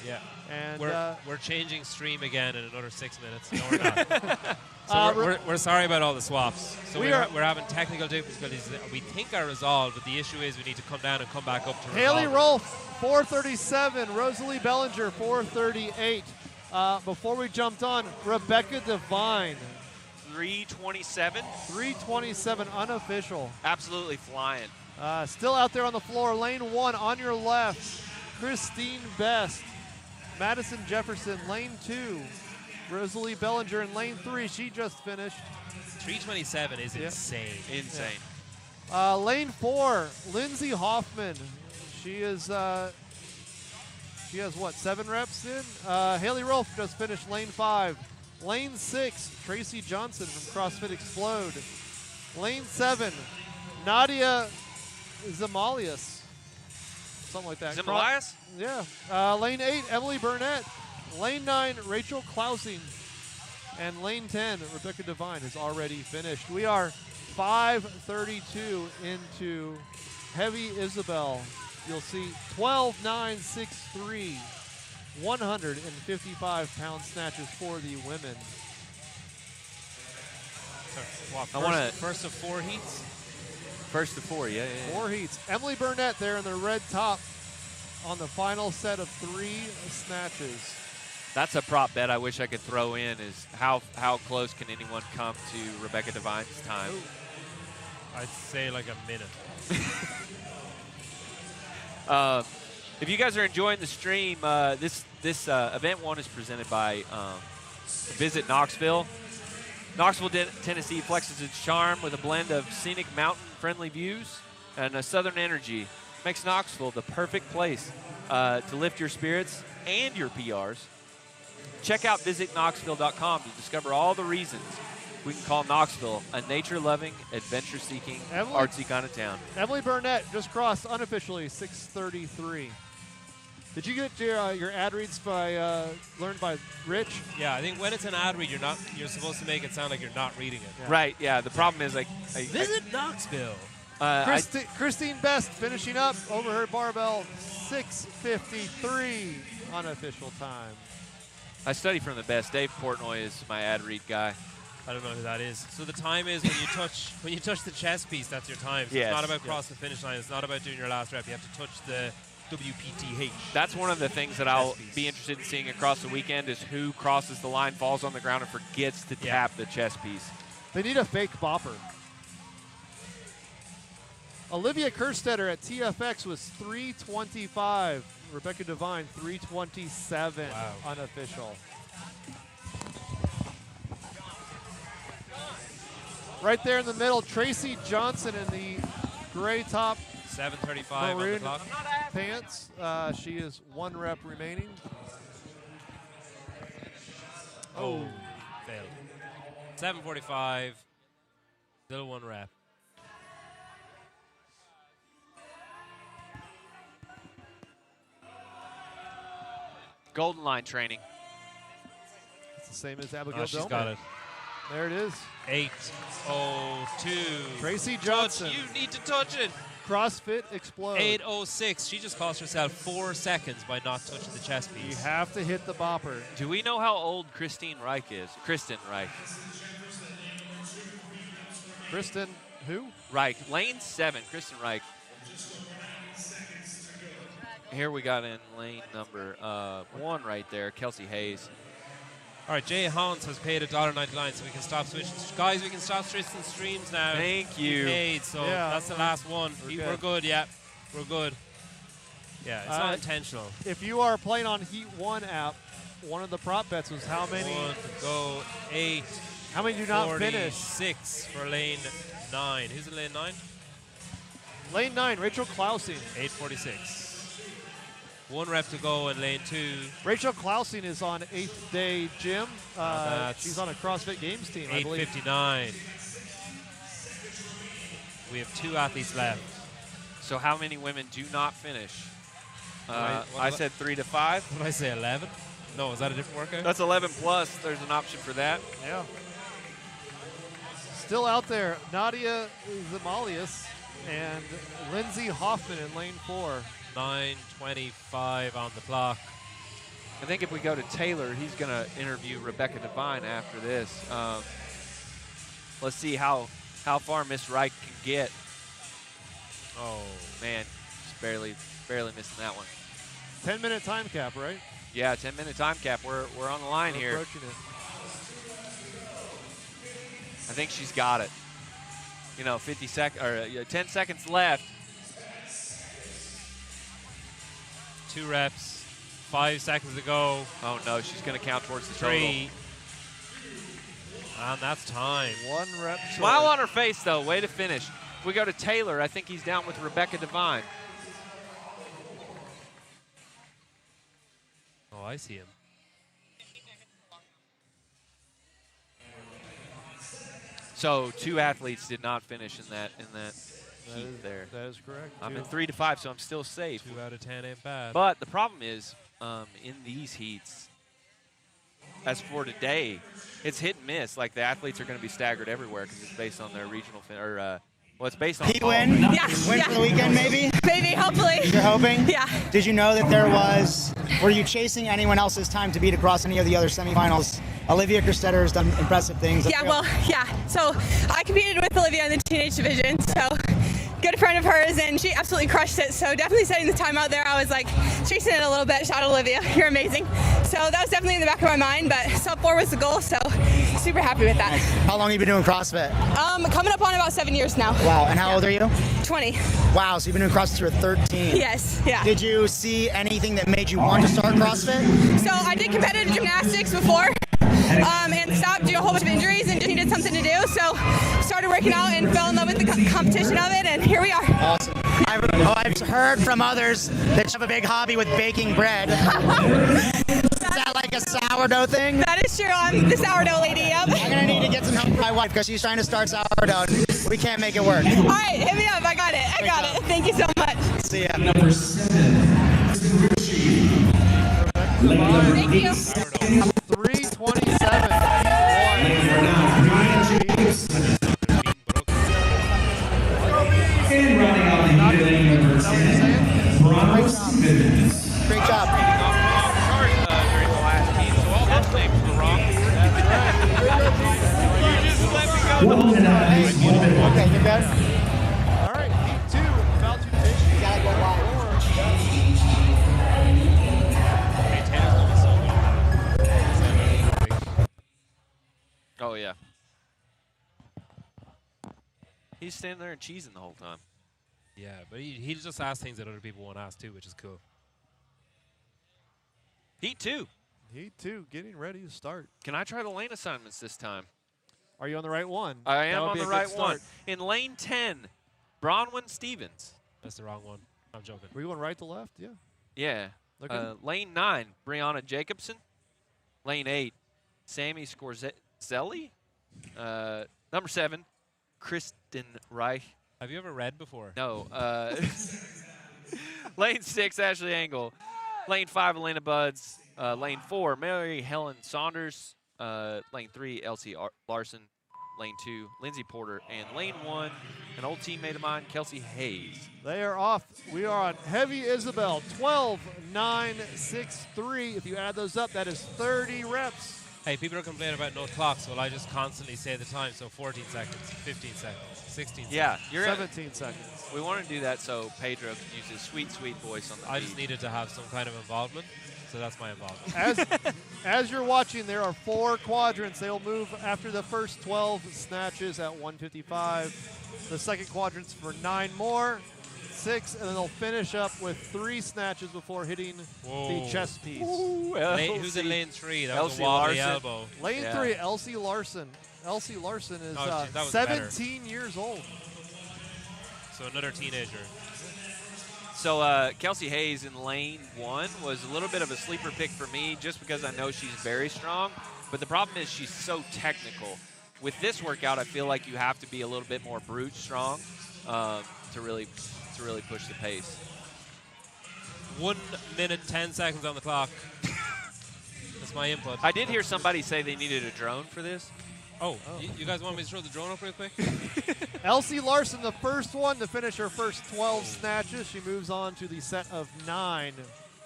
Yeah. And we're changing stream again in another 6 minutes. No, we're not. So we're sorry about all the swaps. So we're having technical difficulties that we think are resolved, but the issue is we need to come down and come back up to Haley resolve Rolfe, 437. Rosalie Bellinger, 438. Before we jumped on, Rebecca Devine. 327. 327 unofficial. Absolutely flying. Still out there on the floor. Lane 1 on your left. Christine Best. Madison Jefferson, lane 2. Rosalie Bellinger in lane 3. She just finished. 327 is insane. Insane. Lane 4, Lindsay Hoffman. She is. She has what, 7 reps in? Haley Rolfe just finished lane 5. Lane 6, Tracy Johnson from CrossFit Explode. Lane 7, Nadia Zamalias. Something like that. Zamalias? Yeah. Lane 8, Emily Burnett. Lane 9, Rachel Klausing. And lane 10, Rebecca Devine has already finished. We are 5:32 into heavy Isabelle. You'll see 12.963, 155-pound snatches for the women. First of 4 heats? First of 4, yeah. 4 heats. Emily Burnett there in the red top on the final set of 3 snatches. That's a prop bet I wish I could throw in is how close can anyone come to Rebecca Devine's time? I'd say like a minute. If you guys are enjoying the stream, this event 1 is presented by Visit Knoxville. Knoxville, Tennessee flexes its charm with a blend of scenic mountain-friendly views and a southern energy. Makes Knoxville the perfect place to lift your spirits and your PRs. Check out visitknoxville.com to discover all the reasons we can call Knoxville a nature-loving, adventure-seeking, artsy kind of town. Emily Burnett just crossed unofficially 6:33. Did you get your ad reads learned by Rich? Yeah, I think when it's an ad read, you're supposed to make it sound like you're not reading it. Yeah. Right. Yeah. The problem is Visit Knoxville. Christine Best finishing up over her barbell, 6:53 unofficial time. I study from the best. Dave Portnoy is my ad read guy. I don't know who that is. So the time is when you touch the chest piece. That's your time. So yes. It's not about crossing the finish line. It's not about doing your last rep. You have to touch the WPTH. That's one of the things that I'll be interested in seeing across the weekend is who crosses the line, falls on the ground, and forgets to tap the chest piece. They need a fake bopper. Olivia Kerstetter at TFX was 3:25. Rebecca Devine, 3:27 unofficial. Right there in the middle, Tracy Johnson in the gray top, 7:35 on the clock. Pants. She is 1 rep remaining. Oh, failed. 7:45, still 1 rep. Golden line training. It's the same as Abigail She's Dillman. got it. There it is. 8:02. Tracy Johnson. You need to touch it. CrossFit Explode. 8:06. She just cost herself 4 seconds by not touching the chest piece. You have to hit the bopper. Do we know how old Kristen Reich is? Kristen Reich. Kristen who? Reich. Lane 7, Kristen Reich. Here we got in lane number 1 right there, Kelsey Hayes. All right, Jay Hans has paid $1.99, so we can stop switching. Guys, we can stop switching streams now. Thank you. Paid, so that's the last one. We're good, yeah. We're good. Yeah, it's not intentional. If you are playing on Heat 1 app, one of the prop bets was how many? 1 to go, 8. How many do not finish? 6 for lane 9. Who's in lane 9? Lane 9, Rachel Klausing. 8:46. 1 rep to go in lane 2. Rachel Klausing is on 8th Day Gym. She's on a CrossFit Games team, I believe. 8:59. We have 2 athletes left. So how many women do not finish? I said 3 to 5. What did I say, 11? No, is that a different workout? That's 11 plus. There's an option for that. Yeah. Still out there, Nadia Zamalias and Lindsay Hoffman in lane 4. 9:25 on the clock. I think if we go to Taylor, he's going to interview Rebecca Devine after this. Let's see how far Miss Wright can get. Oh, man, just barely missing that one. 10-minute time cap, right? Yeah, 10-minute time cap. We're on the line here. Approaching it. I think she's got it. You know, 10 seconds left. 2 reps, 5 seconds to go. Oh no, she's going to count towards the 3. And that's time. 1 rep. Smile on her face, though. Way to finish. If we go to Taylor, I think he's down with Rebecca Devine. Oh, I see him. So 2 athletes did not finish in that heat there. That is correct. I'm in 3 to 5, so I'm still safe. 2 out of 10 ain't bad. But the problem is, in these heats, as for today, it's hit and miss. Like, the athletes are going to be staggered everywhere because it's based on their regional it's based on Heat win? Yeah. Win for the weekend, maybe? Maybe, hopefully. You're hoping? Yeah. Did you know that were you chasing anyone else's time to beat across any of the other semifinals? Olivia Kerstetter has done impressive things. Yeah, well, yeah. So I competed with Olivia in the teenage division, so good friend of hers, and she absolutely crushed it. So definitely setting the time out there, I was like chasing it a little bit. Shout out Olivia, you're amazing. So that was definitely in the back of my mind, but sub 4 was the goal, so super happy with that. How long have you been doing CrossFit? Coming up on about 7 years now. Wow, and how old are you? 20. Wow, so you've been doing CrossFit for 13. Yes, yeah. Did you see anything that made you want to start CrossFit? So I did competitive gymnastics before. And stopped due to a whole bunch of injuries and just needed something to do. So started working out and fell in love with the competition of it, and here we are. Awesome. I've heard from others that you have a big hobby with baking bread. Is that like a sourdough thing? That is true. I'm the sourdough lady, yep. I'm going to need to get some help from my wife because she's trying to start sourdough. We can't make it work. All right, hit me up. I got it. I got it. Thank you so much. See ya. Number 7. Thank you. 327. And running out the heat lane, number 10, Bronwyn Stevens. Great job. During the last heat, so all those names were wrong. You just let me go. 1 minute. Okay, you're good? All right, heat 2, about to finish. You gotta go live. Oh, yeah. He's standing there and cheesing the whole time. Yeah, but he just asks things that other people won't ask too, which is cool. Heat 2. Heat 2, getting ready to start. Can I try the lane assignments this time? Are you on the right one? I am That would on be the a right good one. start. In lane 10, Bronwyn Stevens. That's the wrong one. I'm joking. Were you going right to left? Yeah. Yeah. Okay. Lane 9, Brianna Jacobson. Lane 8, Sammy Scorzelli. Number 7, Kristen Reich. Have you ever read before? No. Lane 6, Ashley Angle. Lane 5, Elena Buds. Lane 4, Mary Helen Saunders. Lane 3, Elsie Larson. Lane 2, Lindsay Porter. And lane 1, an old teammate of mine, Kelsey Hayes. They are off. We are on heavy Isabelle, 12.963. If you add those up, that is 30 reps. Hey, people are complaining about no clocks. Well, I just constantly say the time. So 14 seconds, 15 seconds, 16 Yeah, seconds. you're 17 seconds. We want to do that so Pedro can use his sweet, sweet voice on the I feed. just needed to have some kind of involvement. So that's my involvement. As you're watching, there are 4 quadrants. They'll move after the first 12 snatches at 155. The second quadrant's for 9 more, 6, and then they'll finish up with 3 snatches before hitting the chest piece. Who's in lane 3? That was Elsie a wobbly Larson. elbow. Lane 3, Elsie Larson. Elsie Larson is that was 17 years old. So another teenager. So Kelsey Hayes in lane 1 was a little bit of a sleeper pick for me just because I know she's very strong. But the problem is she's so technical. With this workout, I feel like you have to be a little bit more brute strong to really push the pace. 1 minute, 10 seconds on the clock. That's my input. I did hear somebody say they needed a drone for this. Oh. You guys want me to throw the drone up real quick? Elsie Larson, the first one to finish her first 12 snatches. She moves on to the set of 9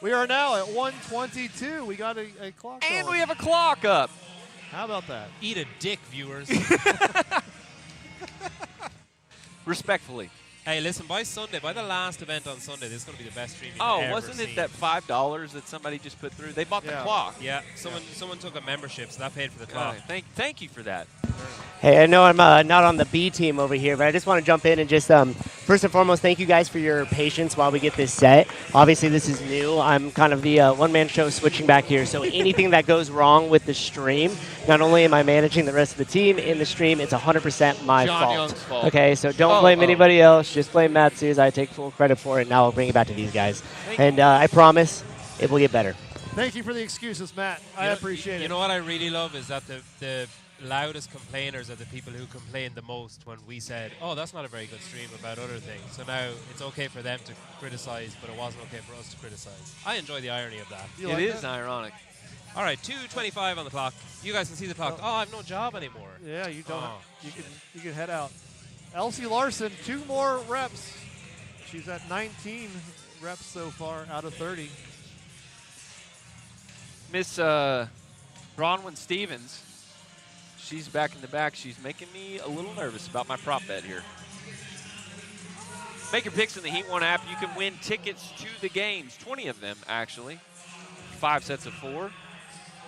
We are now at 1:22. We got a clock And going. we have a clock up. How about that? Eat a dick, viewers. Respectfully. Hey, listen, by Sunday, by the last event on Sunday, this is going to be the best stream you've Oh, ever wasn't seen. it that $5 that somebody just put through? They bought the clock. Yeah, someone took a membership, so that paid for the clock. Thank you for that. Hey, I know I'm not on the B team over here, but I just want to jump in and just first and foremost, thank you guys for your patience while we get this set. Obviously, this is new. I'm kind of the one-man show switching back here, so anything that goes wrong with the stream, not only am I managing the rest of the team in the stream, it's 100% my John fault. Young's fault. Okay, so don't blame anybody else. Just blame Matsu's. I take full credit for it. Now I'll bring it back to these guys. And I promise it will get better. Thank you for the excuses, Matt. I appreciate it. You know what I really love is that the loudest complainers are the people who complain the most when we said, oh, that's not a very good stream about other things. So now it's okay for them to criticize, but it wasn't okay for us to criticize. I enjoy the irony of that. You It like is that? ironic. All right, 2:25 on the clock. You guys can see the clock. Oh, I have no job anymore. Yeah, you don't. Oh, You can head out. Elsie Larson, 2 more reps. She's at 19 reps so far out of 30. Miss Bronwyn Stevens, she's back in the back. She's making me a little nervous about my prop bet here. Make your picks in the Heat 1 app. You can win tickets to the games, 20 of them, actually. 5 sets of 4.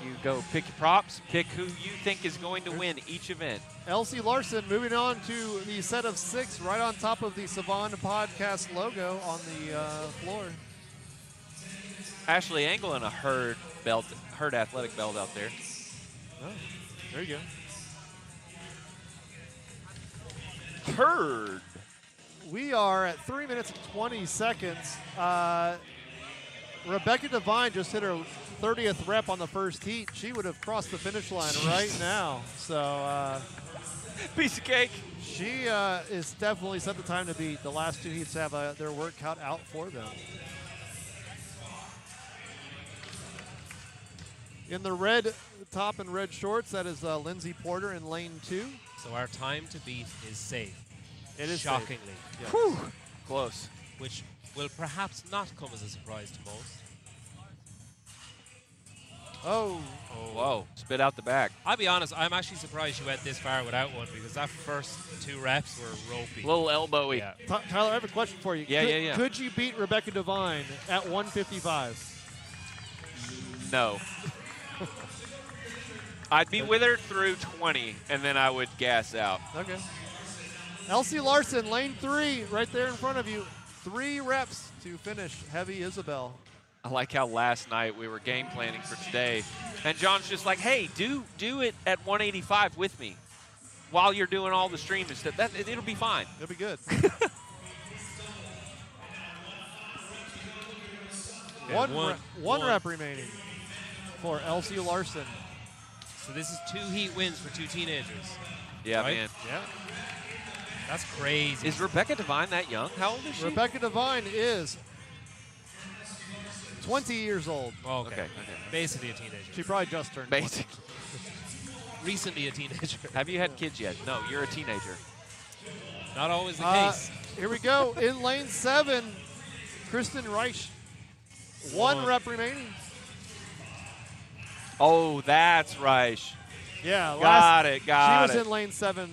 You go pick your props, pick who you think is going to win each event. Elsie Larson moving on to the set of 6 right on top of the Sevan podcast logo on the floor. Ashley Angle in a Herd athletic belt out there. Oh, there you go. Herd. We are at 3 minutes and 20 seconds. Rebecca Devine just hit her 30th rep on the first heat. She would have crossed the finish line right now. So Piece of cake. she is definitely set the time to beat. The last 2 heats have their work cut out for them. In the red top and red shorts, that is Lindsay Porter in lane 2. So our time to beat is safe. It is shockingly. Yes. Whew. Close. Which will perhaps not come as a surprise to most. Oh. Whoa. Spit out the back. I'll be honest, I'm actually surprised you went this far without one because that first 2 reps were ropey. A little elbowy. Yeah. Tyler, I have a question for you. Yeah. Could you beat Rebecca Devine at 155? No. I'd be with her through 20, and then I would gas out. Okay. Elsie Larson, lane 3, right there in front of you. 3 reps to finish heavy Isabelle. I like how last night we were game planning for today, and John's just like, hey, do it at 185 with me while you're doing all the stream and stuff. It'll be fine. It'll be good. One rep remaining for Elsie Larson. So this is 2 heat wins for 2 teenagers. Yeah, right? man. Yeah. That's crazy. Is Rebecca Devine that young? How old is she? Rebecca Devine is 20 years old. Oh, okay. Okay. Basically a teenager. She probably just turned 20. Basic. Recently a teenager. Have you had kids yet? No, you're a teenager. Not always the case. Here we go. In lane 7, Kristen Reich. 1 rep remaining. Oh, that's right. Yeah. Got it. She was in lane 7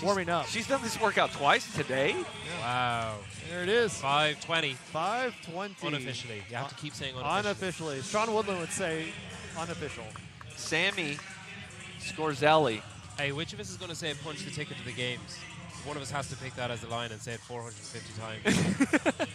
warming up. She's done this workout twice today. Wow. There it is. 5:20. 5:20. Unofficially. You have to keep saying unofficially. Unofficially. Sean Woodland would say unofficial. Sammy Scorzelli. Hey, which of us is going to say punch the ticket to the games? One of us has to pick that as a line and say it 450 times.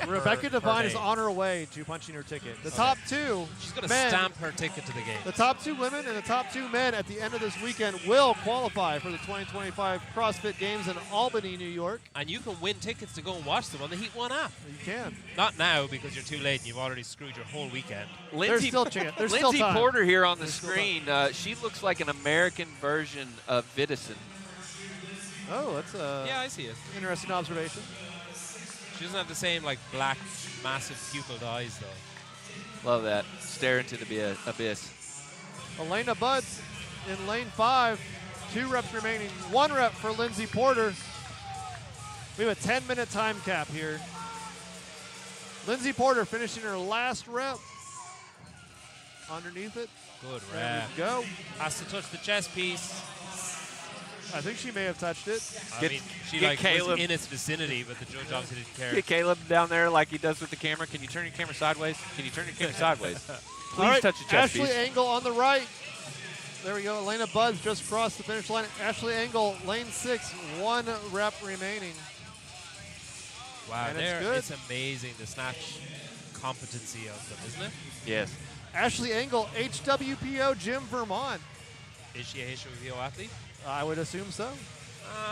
Rebecca Devine is day. on her way to punching her ticket. The top 2 She's going to men, stamp her ticket to the game. the top 2 women and the top 2 men at the end of this weekend will qualify for the 2025 CrossFit Games in Albany, New York. And you can win tickets to go and watch them on the Heat 1 app. You can. Not now because you're too late and you've already screwed your whole weekend. Lindsay, still chance. There's still Lindsay time. Porter here on the There's still screen. She looks like an American version of Vidison. Oh, that's a Yeah, I see it. interesting observation. She doesn't have the same like black, massive pupilled eyes though. Love that. Stare into the abyss. Elena Buds in lane 5. 2 reps remaining. 1 rep for Lindsay Porter. We have a 10-minute time cap here. Lindsay Porter finishing her last rep underneath it. Good There rep. we go. Has to touch the chest piece. I think she may have touched it. I mean, she get like Caleb. was in its vicinity, but the judge obviously didn't care. Get Caleb down there like he does with the camera. Can you turn your camera sideways? Can you turn your camera sideways? Please All right, touch the chest Ashley piece. Engel on the right. There we go. Elena Buds just crossed the finish line. Ashley Engel, lane 6, 1 rep remaining. Wow, And it's good. it's amazing the snatch competency of them, isn't it? Yes. Ashley Engel, HWPO Gym Vermont. Is she a HWPO athlete? I would assume so.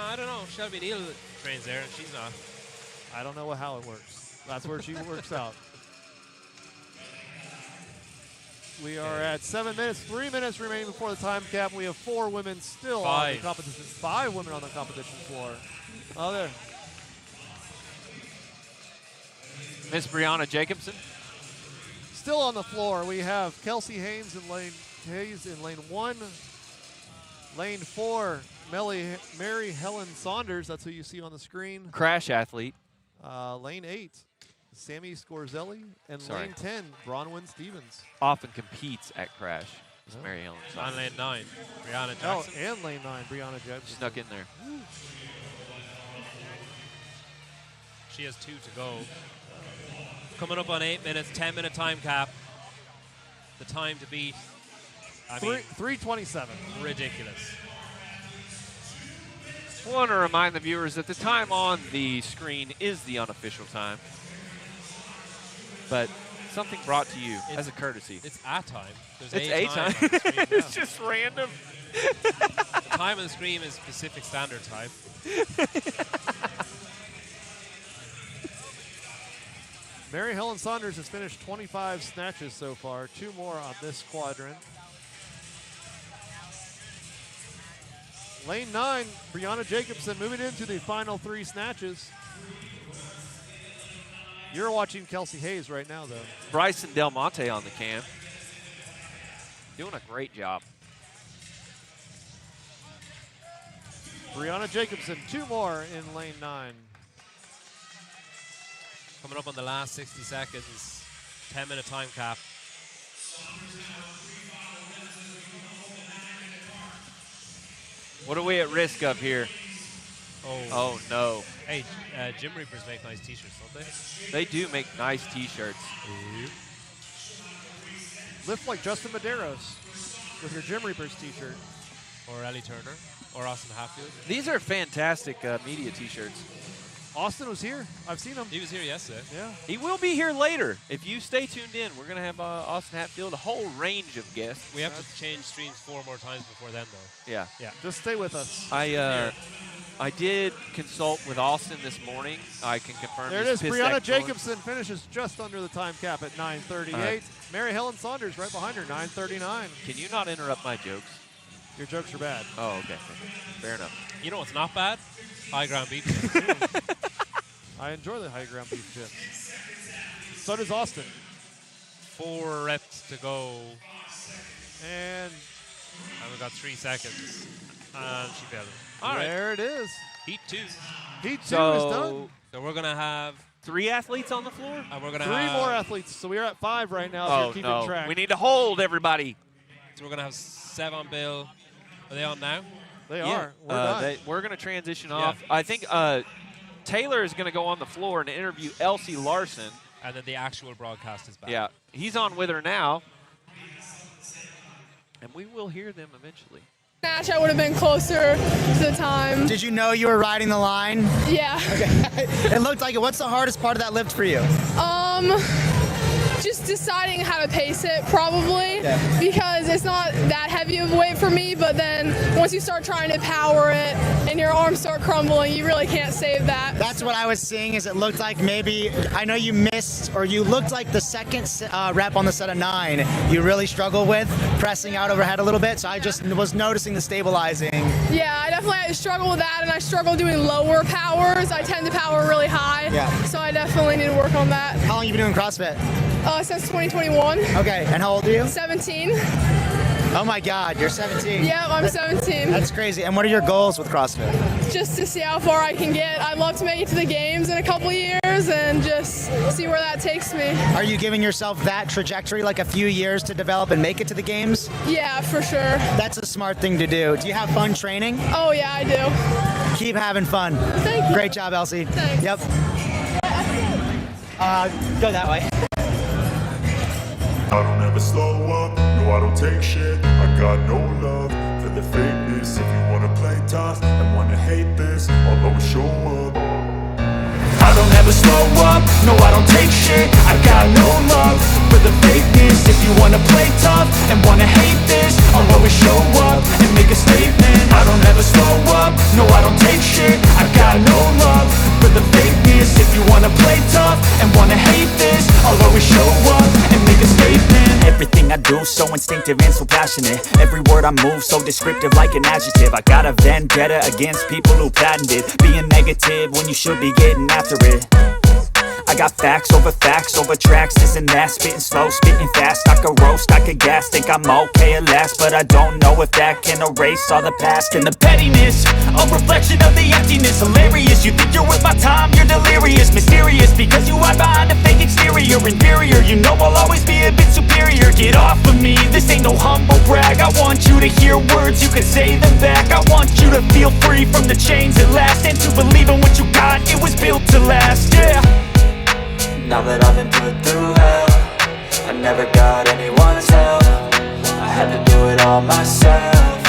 I don't know. Shelby Neal trains there, and she's not. I don't know how it works. That's where she works out. We are at 7 minutes, 3 minutes remaining before the time cap. We have 4 women still on the competition. 5 women on the competition floor. Oh, there. Miss Brianna Jacobson. Still on the floor, we have Kelsey Hayes in lane 1. Lane 4, Mary Helen Saunders. That's who you see on the screen. Crash athlete. Lane 8, Sammy Scorzelli. And lane 10, Bronwyn Stevens. Often competes at Crash. It's Mary Helen On Saunders. lane 9, Brianna Oh, Jackson. and lane 9, Brianna Jackson. Snuck in there. She has 2 to go. Coming up on 8 minutes, 10-minute time cap. The time to beat, I mean, 3:27. ridiculous. I want to remind the viewers that the time on the screen is the unofficial time. But something brought to you as a courtesy. It's a time. There's It's a a time. on the screen, yeah. It's just random. The time on the screen is Pacific Standard Time. Mary Helen Saunders has finished 25 snatches so far. 2 more on this quadrant. Lane 9, Brianna Jacobson moving into the final 3 snatches. You're watching Kelsey Hayes right now, though. Bryson Del Monte on the cam. Doing a great job. Brianna Jacobson, 2 more in lane 9. Coming up on the last 60 seconds, 10-minute time cap. What are we at risk of here? Oh no. Hey, Gym Reapers make nice t-shirts, don't they? They do make nice t-shirts. Lift like Justin Medeiros with your Gym Reapers t-shirt. Or Ellie Turner, or Austin Hatfield. These are fantastic media t-shirts. Austin was here. I've seen him. He was here yesterday. Yeah. He will be here later. If you stay tuned in, we're going to have Austin Hatfield, a whole range of guests. We have to change streams 4 more times before then, though. Yeah. Yeah. Just stay with us. I did consult with Austin this morning. I can confirm. There it his is. piss Brianna excellence. Jacobson finishes just under the time cap at 9:38. right. Mary Helen Saunders right behind her, 9:39. Can you not interrupt my jokes? Your jokes are bad. Oh, okay. Fair enough. You know what's not bad? High ground beef. I enjoy the high ground beef chips. So does Austin. 4 reps to go. And we've got 3 seconds. And she failed it. All right. there it is. Heat 2. Heat 2 is So done. So we're going to have 3 athletes on the floor? And we're going to 3 have more athletes. So we're at 5 right now. If Oh, you're keeping no. track. We need to hold everybody. So we're going to have Sevan, Bill. Are they on now? They are. We're done. We're going to transition Yeah. off. I think Taylor is going to go on the floor and interview Elsie Larson. And then the actual broadcast is back. Yeah, he's on with her now. And we will hear them eventually. Snatch, I would have been closer to the time. Did you know you were riding the line? Yeah. It looked like it. What's the hardest part of that lift for you? Just deciding how to pace it, probably, Yeah. because it's not that heavy of a weight for me, but then once you start trying to power it and your arms start crumbling, you really can't save that. That's what I was seeing. Is it looked like maybe I know you missed, or you looked like the second rep on the set of 9. You really struggle with pressing out overhead a little bit. So I just was noticing the stabilizing. Yeah, I definitely struggle with that, and I struggle doing lower powers. I tend to power really high, Yeah. so I definitely need to work on that. How long you been doing CrossFit? Since 2021. Okay, and how old are you? 17. Oh my God, you're 17. Yep, I'm 17. That's crazy. And what are your goals with CrossFit? Just to see how far I can get. I'd love to make it to the games in a couple years, goes and just see where that takes me. Are you giving yourself that trajectory, like a few years to develop and make it to the games? Yeah, for sure. That's a smart thing to do. Do you have fun training? Oh, yeah, I do. Keep having fun. Thank you. Great job, Elsie. Thanks. Yep. Go that way. I don't ever slow up, no I don't take shit. I got no love for the fakeness. If you wanna play tough and wanna hate this, I'll always show up. I don't ever slow up, no I don't take shit. I got no love for the fakeness. If you wanna play tough and wanna hate this, I'll always show up and make a statement. I don't ever slow up, no I don't take shit. I got no love for the fakeness. If you wanna play tough and wanna hate this, I'll always show up and make a statement. Everything I do so instinctive and so passionate. Every word I move so descriptive like an adjective. I got a vendetta against people who patented being negative when you should be getting after it. I got facts over tracks, this and that. Spitting slow, spitting fast, I could roast, I could gas. Think I'm okay at last, but I don't know if that can erase all the past. And the pettiness, a reflection of the emptiness. Hilarious, you think you're worth my time, you're delirious. Mysterious, because you hide behind a fake exterior. Inferior, you know I'll always be a bit superior. Get off of me, this ain't no humble brag. I want you to hear words, you can say them back. I want you to feel free from the chains at last, and to believe in what you got, it was built to last, yeah. Now that I've been put through hell, I never got anyone's help. I had to do it all myself.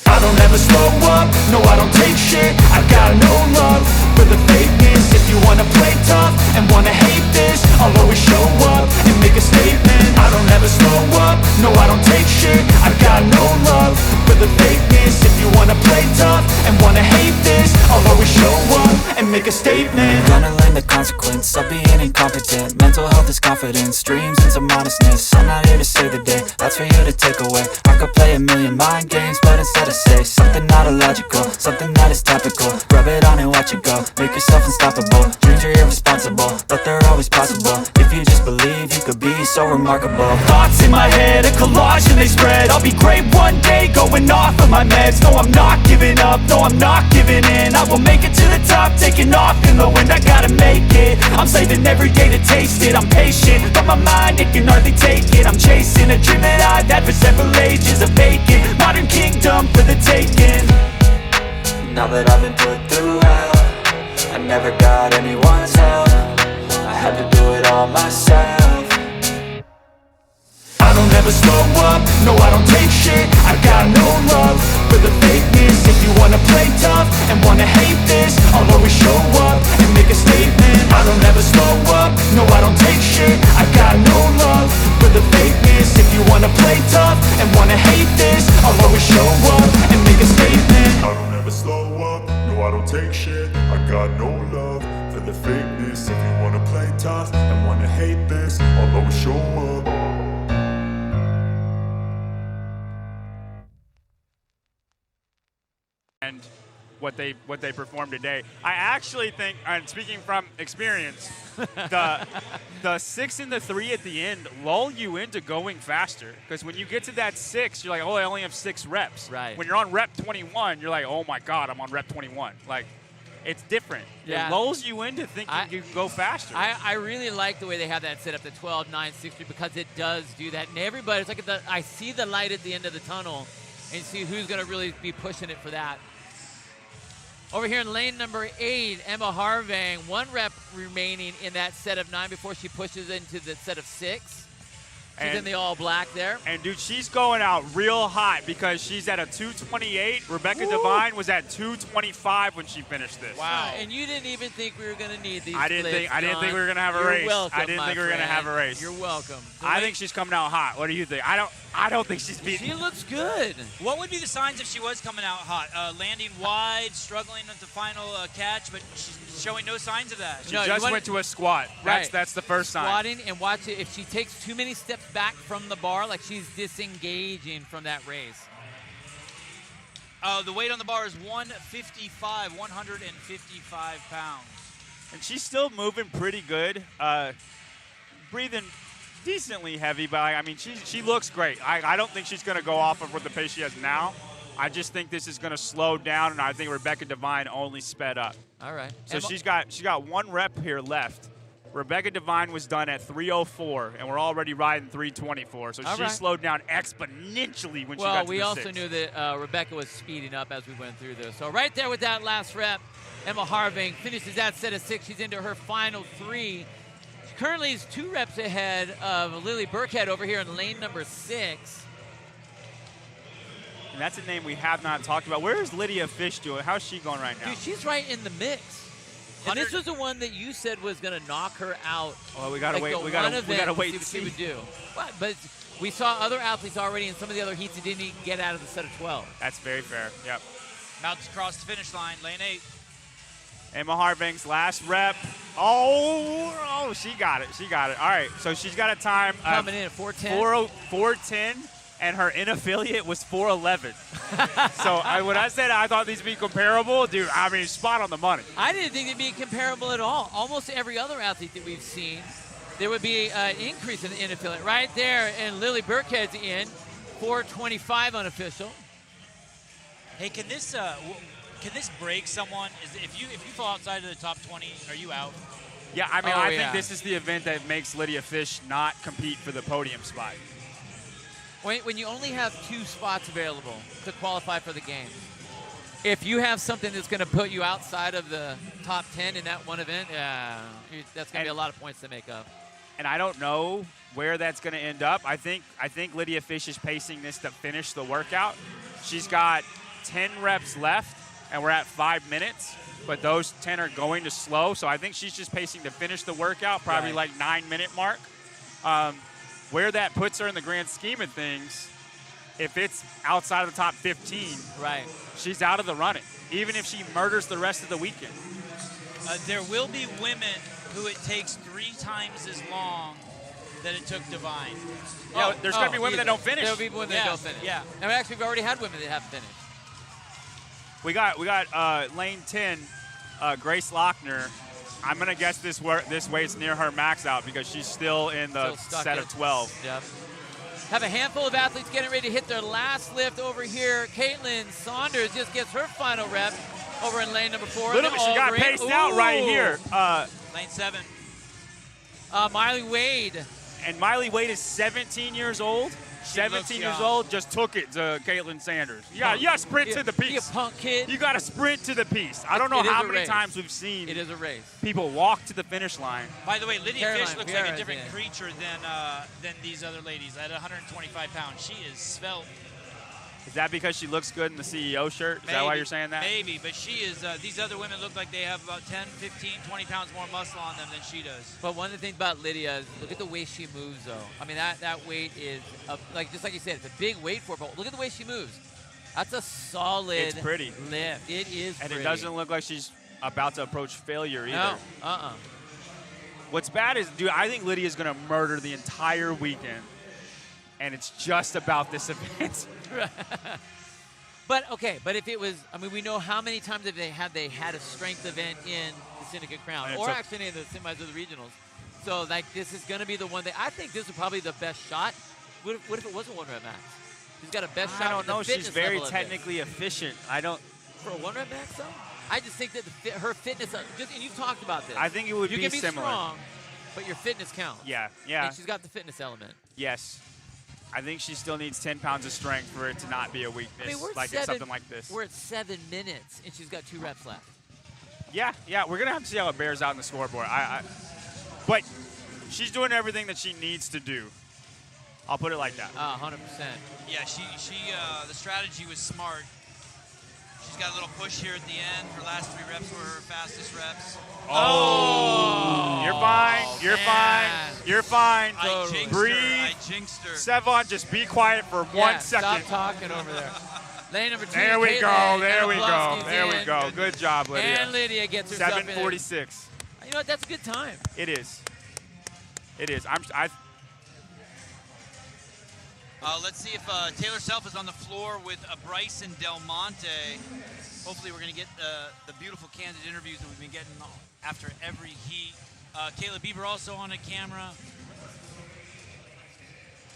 I don't ever slow up, no I don't take shit. I got no love for the fakeness. If you wanna play tough and wanna hate this, I'll always show up and make a statement. I don't ever slow up, no I don't take shit. I got no love for the fakeness. If you wanna play tough and wanna hate this, I'll always show up and make a statement. Gonna learn the consequence of being incompetent. Mental health is confidence, dreams and some honestness. I'm not here to save the day, that's for you to take away. I could play a million mind games, but instead I say something not illogical, something that is topical. Rub it on and watch it go, make yourself unstoppable. Dreams are irresponsible, but they're always possible. If you just believe, you could be so remarkable. Thoughts in my head, a collage and they spread. I'll be great one day, going off of my meds. No, I'm not giving up, no, I'm not giving in. I will make it to the top, taking off in the wind. I gotta make it, I'm saving every day to taste it. I'm patient, but my mind, it can hardly take it. I'm chasing a dream that I've had for several ages. A vacant, modern kingdom for the taking. Now that I've been put through hell, I never got anyone's help. I had to do it all myself. I don't ever slow up, no I don't take shit. I got no love for the fakeness. If you wanna play tough and wanna hate this, I'll always show up and make a statement. I don't ever slow up, no I don't take shit. I got no love for the fakeness. If you wanna play tough and wanna hate this, I'll always show up and make a statement. I don't ever slow up, no I don't take shit. I got no love for the fakeness. If you wanna play tough and wanna hate this, I'll always show up. And what they performed today. I actually think, and speaking from experience, the 6 and the 3 at the end lull you into going faster. Because when you get to that 6, you're like, oh, I only have 6 reps. Right. When you're on rep 21, you're like, oh my God, I'm on rep 21. Like, it's different. Yeah. It lulls you into thinking you can go faster. I really like the way they have that set up, the 12, 9, 6, 3, because it does do that. And everybody, it's like I see the light at the end of the tunnel and see who's going to really be pushing it for that. Over here in lane number 8, Emma Harvang, 1 rep remaining in that set of 9 before she pushes into the set of 6. She's in the all black there. And, dude, she's going out real hot because she's at a 228. Rebecca Devine was at 225 when she finished this. Wow. And you didn't even think we were going to need these I didn't think we were going to have a You're race. welcome, I didn't think we were going to have a race. You're welcome. I think she's coming out hot. What do you think? I don't think she's beating. She looks good. What would be the signs if she was coming out hot? Landing wide, struggling at the final catch, but she's showing no signs of that. She just went to a squat. Right. That's the first sign. Squatting, and watch it. If she takes too many steps back from the bar, like she's disengaging from that race. The weight on the bar is 155 pounds. And she's still moving pretty good. Breathing decently heavy, but I mean, she looks great. I don't think she's going to go off of what the pace she has now. I just think this is going to slow down, and I think Rebecca Devine only sped up. All right. So she's got 1 rep here left. Rebecca Devine was done at 3:04, and we're already riding 3:24. So she slowed down exponentially when she got to the 6. Well, we also knew that Rebecca was speeding up as we went through this. So right there with that last rep, Emma Harving finishes that set of 6. She's into her final 3. She currently is 2 reps ahead of Lily Burkhead over here in lane number 6. And that's a name we have not talked about. Where is Lydia Fish doing? How's she going right now? Dude, she's right in the mix. And this was the one that you said was going to knock her out. Oh, we gotta wait. We gotta wait to and see what see. she would do. But we saw other athletes already in some of the other heats that didn't even get out of the set of 12. That's very fair. Yep. About to cross the finish line, lane 8. Emma Harving's last rep. Oh, she got it. She got it. All right, so she's got a time coming in at 4:10. 4:10, and her in-affiliate was 4:11. So when I said I thought these would be comparable, dude, I mean, spot on the money. I didn't think they'd be comparable at all. Almost every other athlete that we've seen, there would be an increase in the in-affiliate. Right there, and Lily Burkhead's in, 4:25 unofficial. Hey, can this break someone? If you fall outside of the top 20, are you out? Yeah, I mean, I think this is the event that makes Lydia Fish not compete for the podium spot. When you only have 2 spots available to qualify for the games, if you have something that's going to put you outside of the top 10 in that one event, that's going to be a lot of points to make up. And I don't know where that's going to end up. I think Lydia Fish is pacing this to finish the workout. She's got 10 reps left, and we're at 5 minutes. But those 10 are going to slow, so I think she's just pacing to finish the workout, probably like 9-minute mark. Where that puts her in the grand scheme of things, if it's outside of the top 15, she's out of the running, even if she murders the rest of the weekend. There will be women who it takes 3 times as long that it took Divine. Yeah, there's going to be women that don't finish. There'll be women that don't finish. Yeah. And actually, we've already had women that haven't finished. We got lane 10, Grace Lochner. I'm going to guess this weight's near her max out because she's still in the set of 12. Yep. Have a handful of athletes getting ready to hit their last lift over here. Caitlin Saunders just gets her final rep over in lane number 4. She got paced out right here. Lane 7. Miley Wade. And Miley Wade is 17 years old. 17 years old, just took it to Caitlin Sanders. You got to sprint to the piece. You punk kid. You got to sprint to the piece. I don't know how many times we've seen it is a race. People walk to the finish line. By the way, Lydia Fish looks like a different creature than these other ladies. At 125 pounds, she is svelte. Is that because she looks good in the CEO shirt? Is that why you're saying that? Maybe, but she is. These other women look like they have about 10, 15, 20 pounds more muscle on them than she does. But one of the things about Lydia is look at the way she moves, though. I mean, that weight is, just like you said, it's a big weight for her, but look at the way she moves. That's a solid It's pretty. lift. It is And pretty. it doesn't look like she's about to approach failure either. No, What's bad is, dude, I think Lydia's going to murder the entire weekend, and it's just about this event. But if it was, I mean, we know how many times have they had a strength event in the Syndicate Crown, or actually in the semis or the regionals. So this is going to be the one that I think this is probably the best shot. What if it was a 1-rep max? She's got a best shot. I don't know. She's very technically efficient. I don't. For a 1-rep max, though, I just think that her fitness. And you've talked about this. I think it would be similar. You can be strong, but your fitness counts. Yeah. And she's got the fitness element. Yes. I think she still needs 10 pounds of strength for it to not be a weakness, something like this. We're at 7 minutes, and she's got 2 reps left. Yeah, we're going to have to see how it bears out in the scoreboard. But she's doing everything that she needs to do. I'll put it like that. 100%. Yeah, she the strategy was smart. She's got a little push here at the end. Her last 3 reps were her fastest reps. Oh! You're fine. You're fine. You're fine. Breathe. I jinxed her. Sevan, just be quiet for 1 second. Stop talking over there. Lane number 2. There we go. There we go. There we go. Good job, Lydia. And Lydia gets herself in there. 7:46. You know what? That's a good time. It is. It is. Let's see if Taylor Self is on the floor with Bryson Del Monte. Hopefully we're going to get the beautiful candid interviews that we've been getting after every heat. Kayla Bieber also on a camera.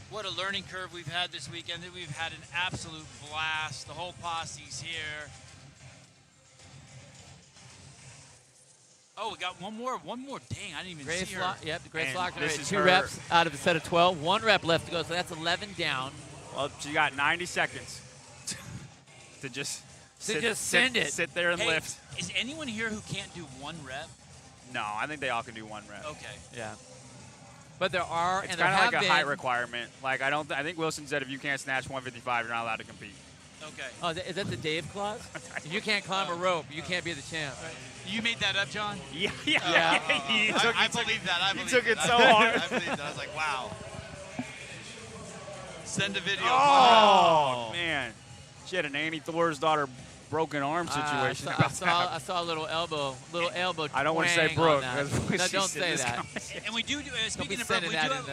What a learning curve we've had this weekend. We've had an absolute blast. The whole posse's here. Oh, we got one more. Dang, I didn't even see her. Yep, Grace Lochner this had is 2 her- reps out of a set of 12. 1 rep left to go, so that's 11 down. Well, she got 90 seconds to just send it. Sit there and Hey, lift. Is anyone here who can't do 1 rep? No, I think they all can do 1 rep. Okay. Yeah. But there are, It's and there kind of have like a been. height requirement. Like I think Wilson said if you can't snatch 155, you're not allowed to compete. Okay. Oh, is that the Dave clause? If you can't climb a rope, you can't be the champ. You made that up, John? Yeah. I believe that. I believe took it that. so hard. I believe that. I was like, wow. Send a video. Oh, man. She had an Annie Thorsdottir broken arm situation. I saw a little elbow. I don't want to say twang Brooke. on that. No, don't say that. And we do, speaking of Brooke,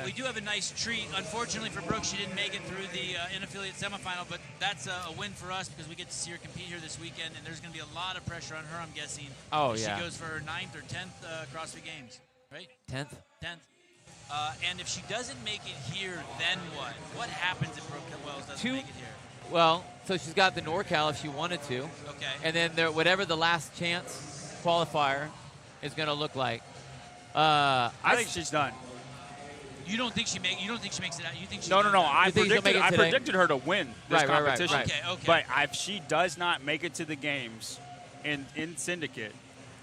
we do have a nice treat. Unfortunately for Brooke, she didn't make it through the in-affiliate semifinal, but that's a win for us because we get to see her compete here this weekend, and there's going to be a lot of pressure on her, I'm guessing. Oh, as yeah. She goes for her 9th or 10th CrossFit Games, right? 10th. 10th. And if she doesn't make it here, then what? What happens if Brooke Wells doesn't make it here? Well, so she's got the NorCal if she wanted to. Okay. And then whatever the last chance qualifier is going to look like. I think she's done. You don't think she makes it out? You think she's No. done? I predicted her to win this competition. Right. Okay. But if she does not make it to the games in Syndicate,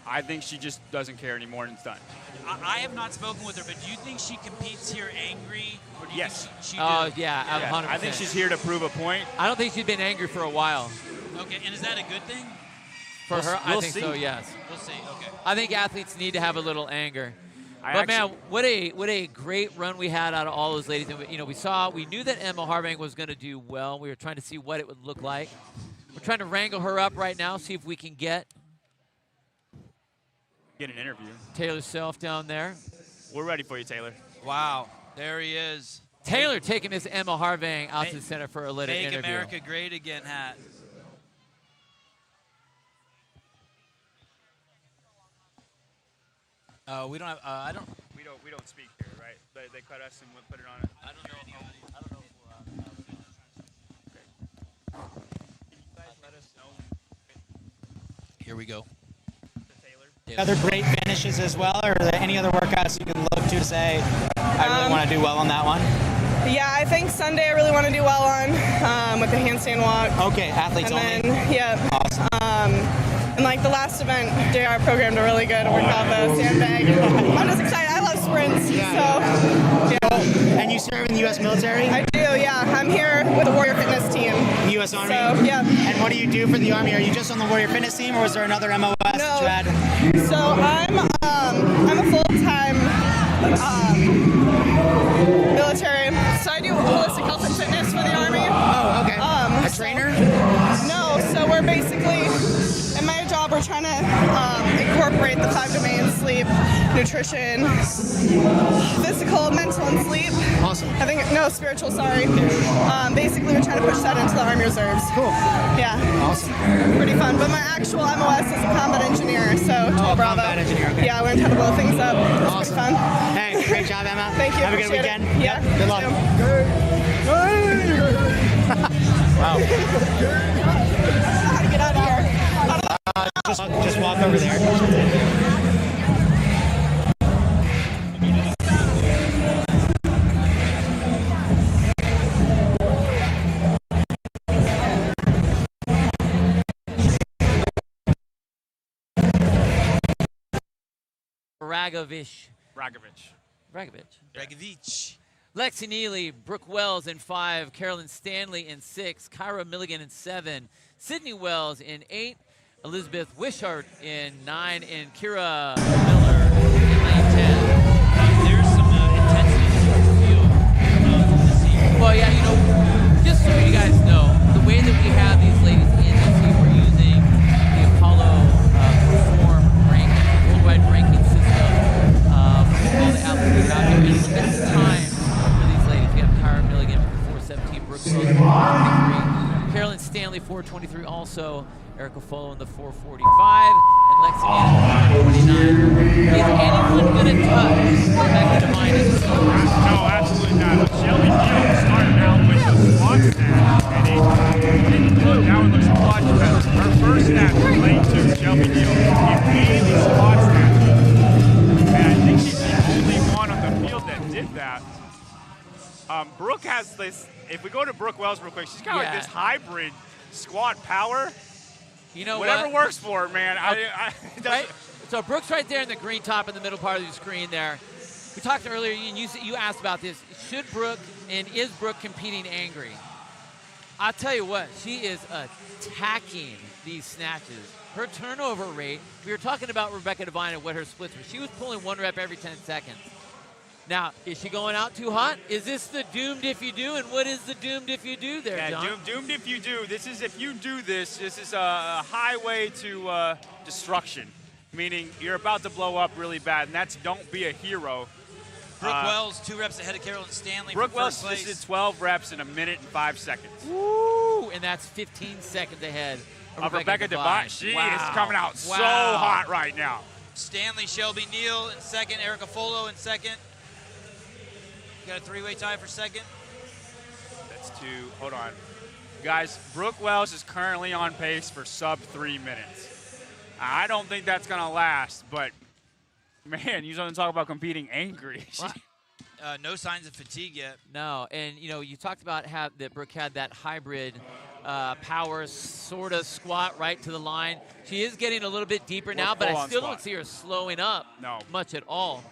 I think she just doesn't care anymore and it's done. I have not spoken with her, but do you think she competes here angry? Or do you Yes. think she yeah, 100%. I think she's here to prove a point. I don't think she's been angry for a while. Okay, and is that a good thing? For her, I we'll think see. so, yes. We'll see, okay. I think athletes need to have a little anger. I Man, what a great run we had out of all those ladies. And we knew that Emma Harbank was going to do well. We were trying to see what it would look like. We're trying to wrangle her up right now, see if we can get an interview. Taylor Self down there. We're ready for you, Taylor. Wow, there he is. Taylor taking this Emma Harbank out to the center for a little interview. Make America Great Again hat. We don't have. We don't speak here, right? They cut us and put it on. I don't know. Can you guys let us know? Here we go. Other great finishes as well, or are there any other workouts you can look to say, I really want to do well on that one? Yeah, I think Sunday I really want to do well on with the handstand walk. Okay, athletes and only. Then, yeah. Awesome. And like the last event, JR programmed a really good workout, the sandbag. I'm just excited. I love sprints. So, yeah. And you serve in the U.S. military? I do, yeah. I'm here with the Warrior Fitness team. The U.S. Army? So, yeah. And what do you do for the Army? Are you just on the Warrior Fitness team, or is there another MOS that you had? So I'm a full-time military. So I do holistic health and fitness for the Army. Oh, okay. A trainer? No, so we're basically, in my job, we're trying to incorporate the 5 domains: sleep, nutrition, physical, mental, and sleep. Awesome. Spiritual, sorry. Basically, we're trying to push that into the Army Reserves. Cool. Yeah. Awesome. Pretty fun. But my actual MOS is a combat engineer, so Bravo. Combat engineer, okay. Yeah, I learned how to blow things up. It's Awesome. pretty fun. Hey, great job, Emma. Thank you. Have a good Appreciate weekend. it. Yeah. Good luck. Wow. How to get out of here? Just walk over there. Ragovich. Lexi Neely, Brooke Wells in 5, Carolyn Stanley in 6, Kyra Milligan in 7, Sydney Wells in 8, Elizabeth Wishart in 9, and Kira Miller in 10. There's some intensity to the field this evening. Well, yeah, just so you guys know, the way that we have these ladies in the team, we're using the Apollo Perform worldwide ranking system for all the athletes out there. And look at the time for these ladies. We have Kyra Milligan for 4:17, Brooke Wells for 4:23, Carolyn Stanley 4:23 also, Erica Follow in the 4:45, and Lexi Neal, 29. Is anyone going to touch Rebecca Devine in this one? No, absolutely not. Shelby Neal started out with the squat snatch, and it didn't look how it looks much better. Her first snatch was lane 2, Shelby Neal, immediately squat snatch. And I think she's the only one on the field that did that. Brooke has this, if we go to Brooke Wells real quick, she's kind of like this hybrid squat power. You know Whatever what? works for her, man. Right? So Brooke's right there in the green top in the middle part of the screen there. We talked earlier, and you asked about this. Should Brooke and is Brooke competing angry? I'll tell you what, she is attacking these snatches. Her turnover rate, we were talking about Rebecca Devine and what her splits were. She was pulling 1 rep every 10 seconds. Now, is she going out too hot? Is this the doomed if you do? And what is the doomed if you do there, John? Doomed if you do. This is if you do this is a highway to destruction, meaning you're about to blow up really bad, and that's don't be a hero. Brooke Wells, 2 reps ahead of Carolyn Stanley. Brooke for Wells first place. just did 12 reps in 1 minute and 5 seconds. Woo! And that's 15 seconds ahead of Rebecca Devine. She is coming out so hot right now. Stanley, Shelby Neal in second, Erica Folo in second. You got a 3-way tie for second. That's 2. Hold on. Guys, Brooke Wells is currently on pace for sub 3 minutes. I don't think that's going to last, but man, you don't talk about competing angry. No signs of fatigue yet. No, and you talked about that Brooke had that hybrid power sort of squat right to the line. She is getting a little bit deeper now, but I still don't see her slowing up much at all.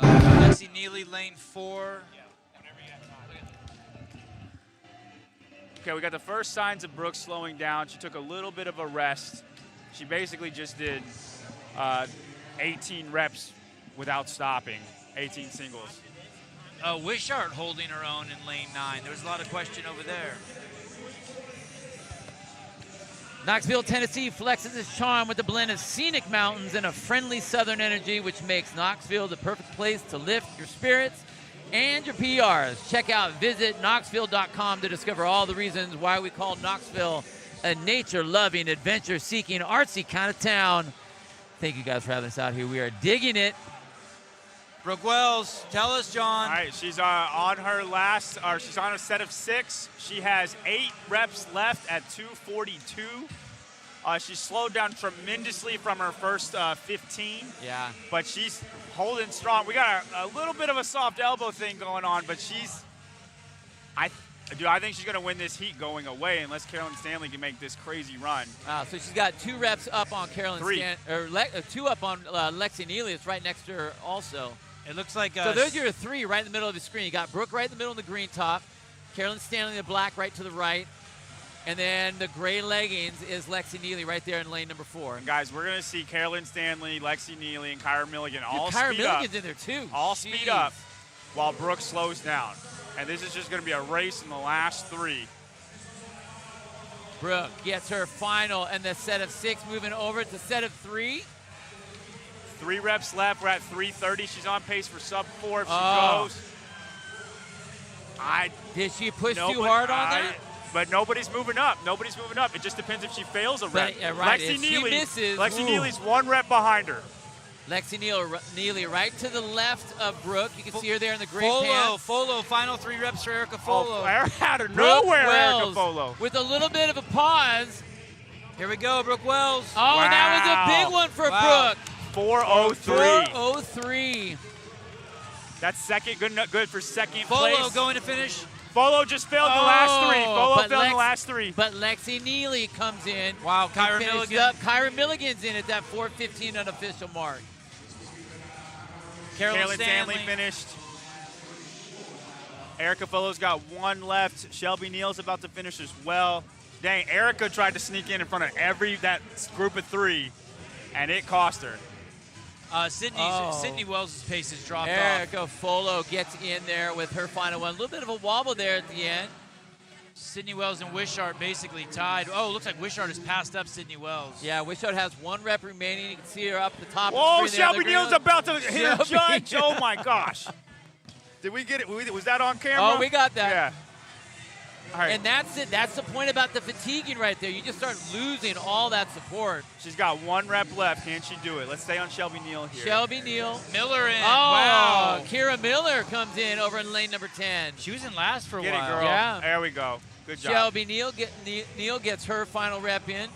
Lexi Neely, lane 4. Okay, we got the first signs of Brooke slowing down. She took a little bit of a rest. She basically just did 18 reps without stopping, 18 singles. Wishart holding her own in lane 9. There was a lot of question over there. Knoxville, Tennessee flexes its charm with a blend of scenic mountains and a friendly southern energy, which makes Knoxville the perfect place to lift your spirits and your PRs. Check out visitknoxville.com to discover all the reasons why we call Knoxville a nature-loving, adventure-seeking, artsy kind of town. Thank you guys for having us out here. We are digging it. Brooke Wells, tell us, John. All right, she's on her last, or she's on a set of 6. She has 8 reps left at 242. She slowed down tremendously from her first 15. Yeah. But she's holding strong. We got a little bit of a soft elbow thing going on, but I think she's going to win this heat going away unless Carolyn Stanley can make this crazy run. So she's got 2 reps up on Carolyn 3. 2 up on Lexi Neely. It's right next to her also. It looks like so those are your 3 right in the middle of the screen. You got Brooke right in the middle of the green top, Carolyn Stanley in the black right to the right, and then the gray leggings is Lexi Neely right there in lane number 4. And guys, we're going to see Carolyn Stanley, Lexi Neely, and Kyra Milligan all Kyra speed up. Milligan's in there too. All speed up while Brooke slows down. And this is just going to be a race in the last 3. Brooke gets her final and the set of 6 moving over to set of 3. 3 reps left. We're at 330. She's on pace for sub 4 if she goes. Did she push too hard on that? But nobody's moving up. Nobody's moving up. It just depends if she fails a rep. Right. Lexi Neely's 1 rep behind her. Lexi Neely right to the left of Brooke. You can see her there in the gray pants. Folo, final 3 reps for Erica Folo. Out of nowhere, Wells Erica Folo. with a little bit of a pause. Here we go, Brooke Wells. Oh, wow. And that was a big one for Brooke. 4:03. 4:03. That's second. Good for second place. Folo going to finish. Folo just failed the last 3. Folo failed the last 3. But Lexi Neely comes in. Wow, Kyra Milligan. Kyra Milligan's in at that 4:15 unofficial mark. Carolyn Stanley finished. Erica Folo's got 1 left. Shelby Neal's about to finish as well. Dang, Erica tried to sneak in front of that group of 3, and it cost her. Sydney Wells' pace has dropped off. Erica Folo gets in there with her final one. A little bit of a wobble there at the end. Sydney Wells and Wishart basically tied. Oh, it looks like Wishart has passed up Sydney Wells. Yeah, Wishart has 1 rep remaining. You can see her up the top. Whoa, of the screen Shelby Neal's about to hit her judge. Oh, my gosh. Did we get it? Was that on camera? Oh, we got that. Yeah. right. And that's it. That's the point about the fatiguing right there. You just start losing all that support. She's got 1 rep left. Can she do it? Let's stay on Shelby Neal here. Shelby Neal. Miller in. Oh, Wow. Kira Miller comes in over in lane number 10. She was in last for a Get while. it, girl. Yeah. There we go. Good job. Shelby Neal, Neal gets her final rep in.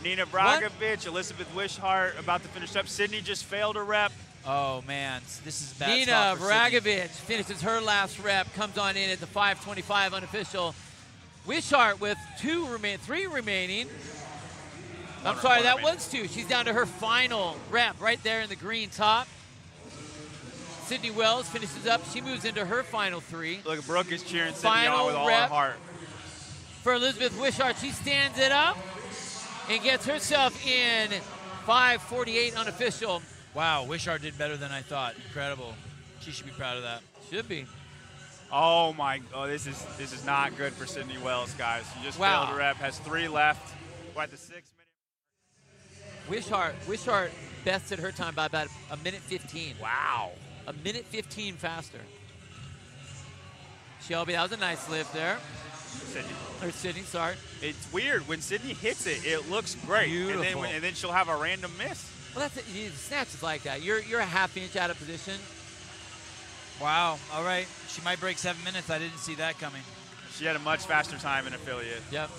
Nina Bragovic, Elizabeth Wishart about to finish up. Sydney just failed a rep. Oh, man. This is a bad Nina spot for Sydney. Bragovic finishes her last rep, comes on in at the 5:25 unofficial. Wishart with 3 remaining. I'm sorry, that was 2. She's down to her final rep right there in the green top. Sydney Wells finishes up. She moves into her final 3. Look, Brooke is cheering Sydney Final on with all her rep. heart. For Elizabeth Wishart, she stands it up and gets herself in 5:48 unofficial. Wow, Wishart did better than I thought. Incredible. She should be proud of that. Should be. Oh my! Oh, this is not good for Sydney Wells, guys. She just failed a rep. Has 3 left. We're at the 6-minute. Wishart bested her time by about a minute 15. Wow. A minute 15 faster. Shelby, that was a nice lift there. Sydney, sorry. It's weird when Sydney hits it. It looks great, Beautiful. and then she'll have a random miss. Well, that's it. Snatches like that. You're a half inch out of position. Wow. All right. She might break 7 minutes. I didn't see that coming. She had a much faster time in affiliate. Yep.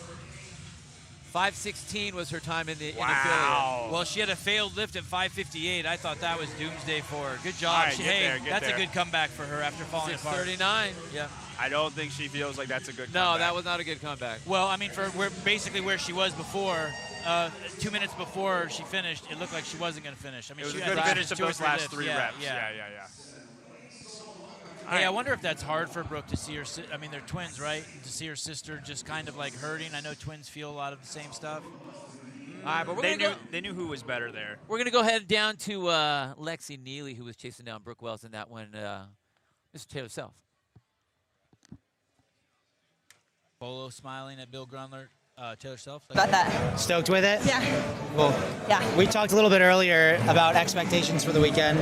5:16 was her time in the Wow. in affiliate. Well, she had a failed lift at 5:58. I thought that was doomsday for her. Good job. All right, get that's there. a good comeback for her after falling apart. 6:39. Yeah. I don't think she feels like that's a good No, comeback. that was not a good comeback. Well, I mean, basically where she was before, 2 minutes before she finished, it looked like she wasn't going to finish. I mean, It was she a had good like finish of 2 or those 3 last lifts. 3 reps. Yeah. Hey, I wonder if that's hard for Brooke to see her. I mean, they're twins, right? To see her sister just kind of like hurting. I know twins feel a lot of the same stuff. All right, but they knew who was better there. We're gonna go ahead down to Lexi Neely, who was chasing down Brooke Wells in that one. Mr. Taylor Self. Bolo smiling at Bill Grunler. Taylor Self. About that. Stoked with it? Yeah. Well, Yeah. we talked a little bit earlier about expectations for the weekend.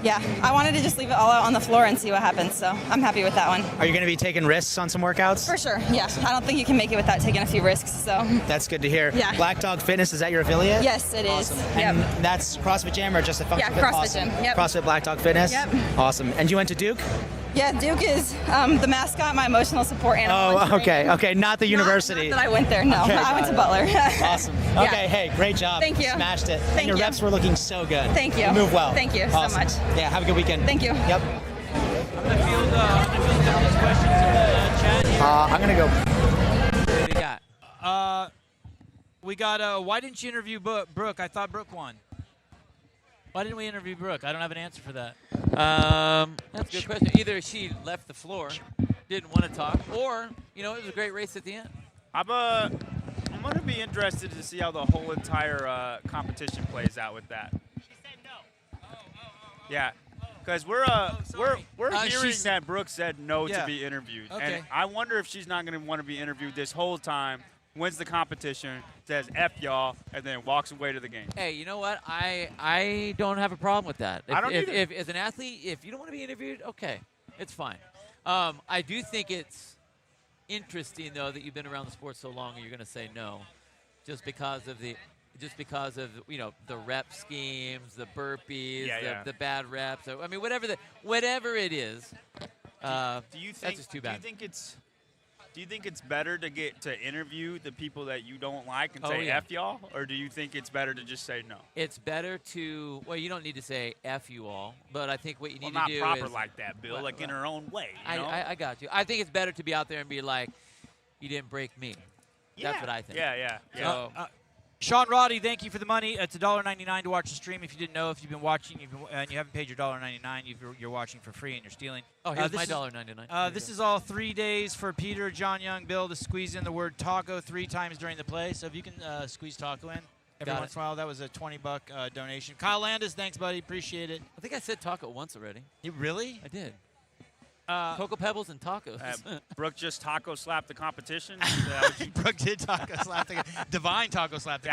Yeah. I wanted to just leave it all out on the floor and see what happens, so I'm happy with that one. Are you going to be taking risks on some workouts? For sure, yeah. I don't think you can make it without taking a few risks, so. That's good to hear. Yeah. Black Dog Fitness, is that your affiliate? Yes, it is. Awesome. Yep. And that's CrossFit Gym or just a functional Yeah, fit? CrossFit Awesome. Gym, yep. CrossFit Black Dog Fitness? Yep. Awesome. And you went to Duke? Yeah, Duke is the mascot, my emotional support animal. Oh, okay. Not the university. Not that I went there, no. Okay, I went to got Butler. Awesome. Yeah. Okay, hey, great job. Thank you. Smashed it. Thank and your you. reps were looking so good. Thank you. You moved well. Thank you so Awesome. much. Yeah, have a good weekend. Thank you. Yep. I'm gonna field some of these questions in the chat here. I'm going to go. What do you got? We got. Why didn't you interview Brooke? I thought Brooke won. Why didn't we interview Brooke? I don't have an answer for that. That's a good question. Either she left the floor, didn't want to talk, or it was a great race at the end. I'm going to be interested to see how the whole entire competition plays out with that. She said no. Yeah, because we're hearing that Brooke said no to be interviewed, Okay. and I wonder if she's not going to want to be interviewed this whole time. Wins the competition, says F y'all, and then walks away to the game. Hey, you know what? I don't have a problem with that. I don't either. If as an athlete, if you don't want to be interviewed, okay, it's fine. I do think it's interesting though that you've been around the sport so long and you're going to say no, just because of the rep schemes, the burpees, the bad reps. So, I mean, whatever it is. Do you think that's just too bad. Do you think it's better to get to interview the people that you don't like and say F y'all, or do you think it's better to just say no? It's better to you don't need to say F you all, but I think what you need not to do proper is like that, Bill, in her own way. You know? I got you. I think it's better to be out there and be like, you didn't break me. That's what I think. Yeah. So, Sean Roddy, thank you for the money. It's $1.99 to watch the stream. If you didn't know, if you've been watching and you haven't paid your $1.99, you're watching for free and you're stealing. Oh, here's my $1.99. This is all 3 days for Peter, John Young, Bill to squeeze in the word taco 3 times during the play. So if you can squeeze taco in every once in a while, that was a $20 donation. Kyle Landis, thanks, buddy. Appreciate it. I think I said taco once already. You really? I did. Cocoa Pebbles and tacos. Brooke just taco slapped the competition. Brooke did taco slap the divine taco slap the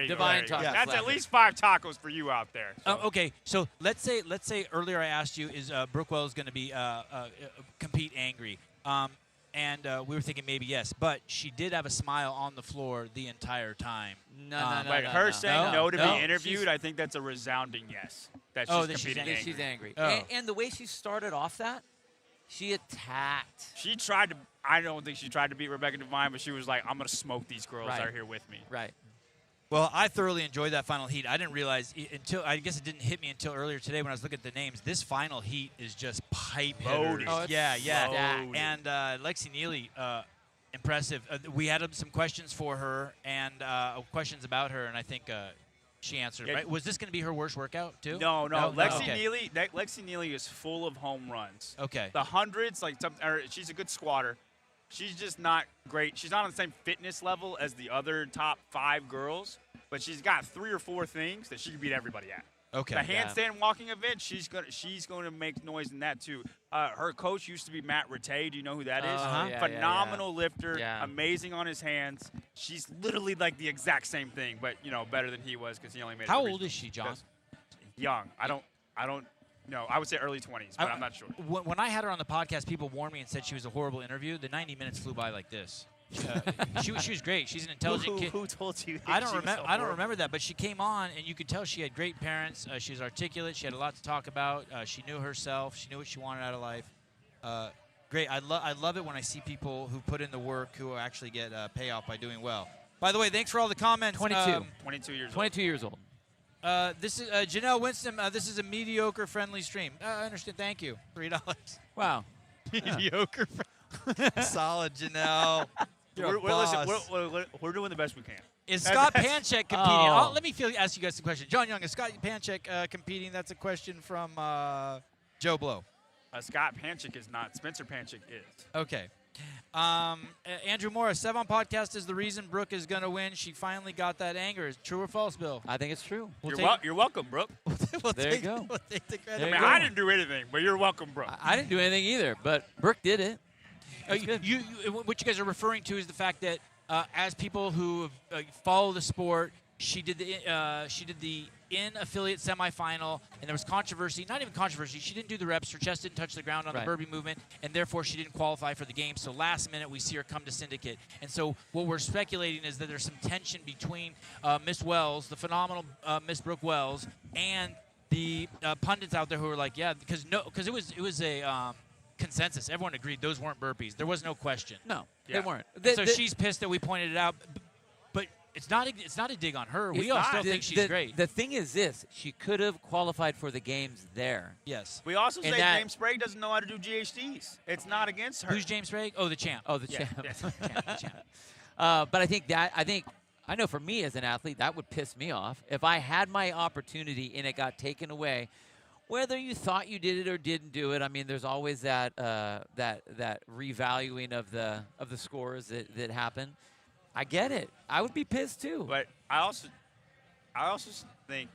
divine taco. That's at least 5 tacos for you out there. So. Okay, so let's say earlier I asked you, is Brooke Wells going to be compete angry? And we were thinking maybe yes, but she did have a smile on the floor the entire time. No. Her saying no to be interviewed, I think that's a resounding yes. That She's angry. Oh. And the way she started off that, she attacked. She tried to. I don't think she tried to beat Rebecca Devine, but she was like, "I'm gonna smoke these girls that are here with me." Right. Well, I thoroughly enjoyed that final heat. I didn't realize until I guess it didn't hit me until earlier today when I was looking at the names. This final heat is just pipe hitters. Oh, yeah. loaded. And Lexi Neely, impressive. We had some questions for her and questions about her, and I think she answered. Right? Was this going to be her worst workout too? No. Lexi Neely is full of home runs. Okay. The hundreds, she's a good squatter. She's just not great. She's not on the same fitness level as the other top 5 girls, but she's got 3 or 4 things that she can beat everybody at. Okay. The handstand walking event, she's going to make noise in that too. Her coach used to be Matt Rattay. Do you know who that is? Phenomenal lifter, amazing on his hands. She's literally like the exact same thing, but better than he was because he only made. How old is she, John? Young. I don't. No, I would say early 20s, but I'm not sure. When I had her on the podcast, people warned me and said she was a horrible interview. The 90 minutes flew by like this. She was great. She's an intelligent kid. Who told you? I don't remember that, but she came on and you could tell she had great parents. She was articulate. She had a lot to talk about. She knew herself. She knew what she wanted out of life. Great. I love it when I see people who put in the work who actually get payoff by doing well. By the way, thanks for all the comments. 22 years old. 22 years old. This is Janelle Winston. This is a mediocre friendly stream. I understand. Thank you. $3. Wow. Mediocre. Solid, Janelle. We're doing the best we can. Is Scott Panchek competing? Let me ask you guys a question. John Young, is Scott Panchek competing? That's a question from Joe Blow. Scott Panchek is not. Spencer Panchek is. Okay. Andrew Morris, Sevan podcast is the reason Brooke is going to win. She finally got that anger. Is true or false, Bill? I think it's true. You're welcome, Brooke. There you go. We'll take the credit. I didn't do anything, but you're welcome, Brooke. I didn't do anything either, but Brooke did it. What you guys are referring to is the fact that as people who follow the sport, she did the in affiliate semifinal, and there was controversy. Not even controversy. She didn't do the reps. Her chest didn't touch the ground on the burpee movement, and therefore she didn't qualify for the game. So last minute we see her come to Syndicate. And so what we're speculating is that there's some tension between Miss Wells, the phenomenal Miss Brooke Wells, and the pundits out there who were like, yeah, because it was a consensus. Everyone agreed those weren't burpees. There was no question. No, they weren't. So she's pissed that we pointed it out. But it's not a dig on her. We all still think she's great. The thing is this. She could have qualified for the games there. Yes. We also say James Sprague doesn't know how to do GHDs. It's not against her. Who's James Sprague? Oh, the champ. Oh, the champ. Yes. The champ. But I know for me as an athlete, that would piss me off. If I had my opportunity and it got taken away, whether you thought you did it or didn't do it, I mean, there's always that revaluing of the scores that happen. I get it. I would be pissed too. But I also think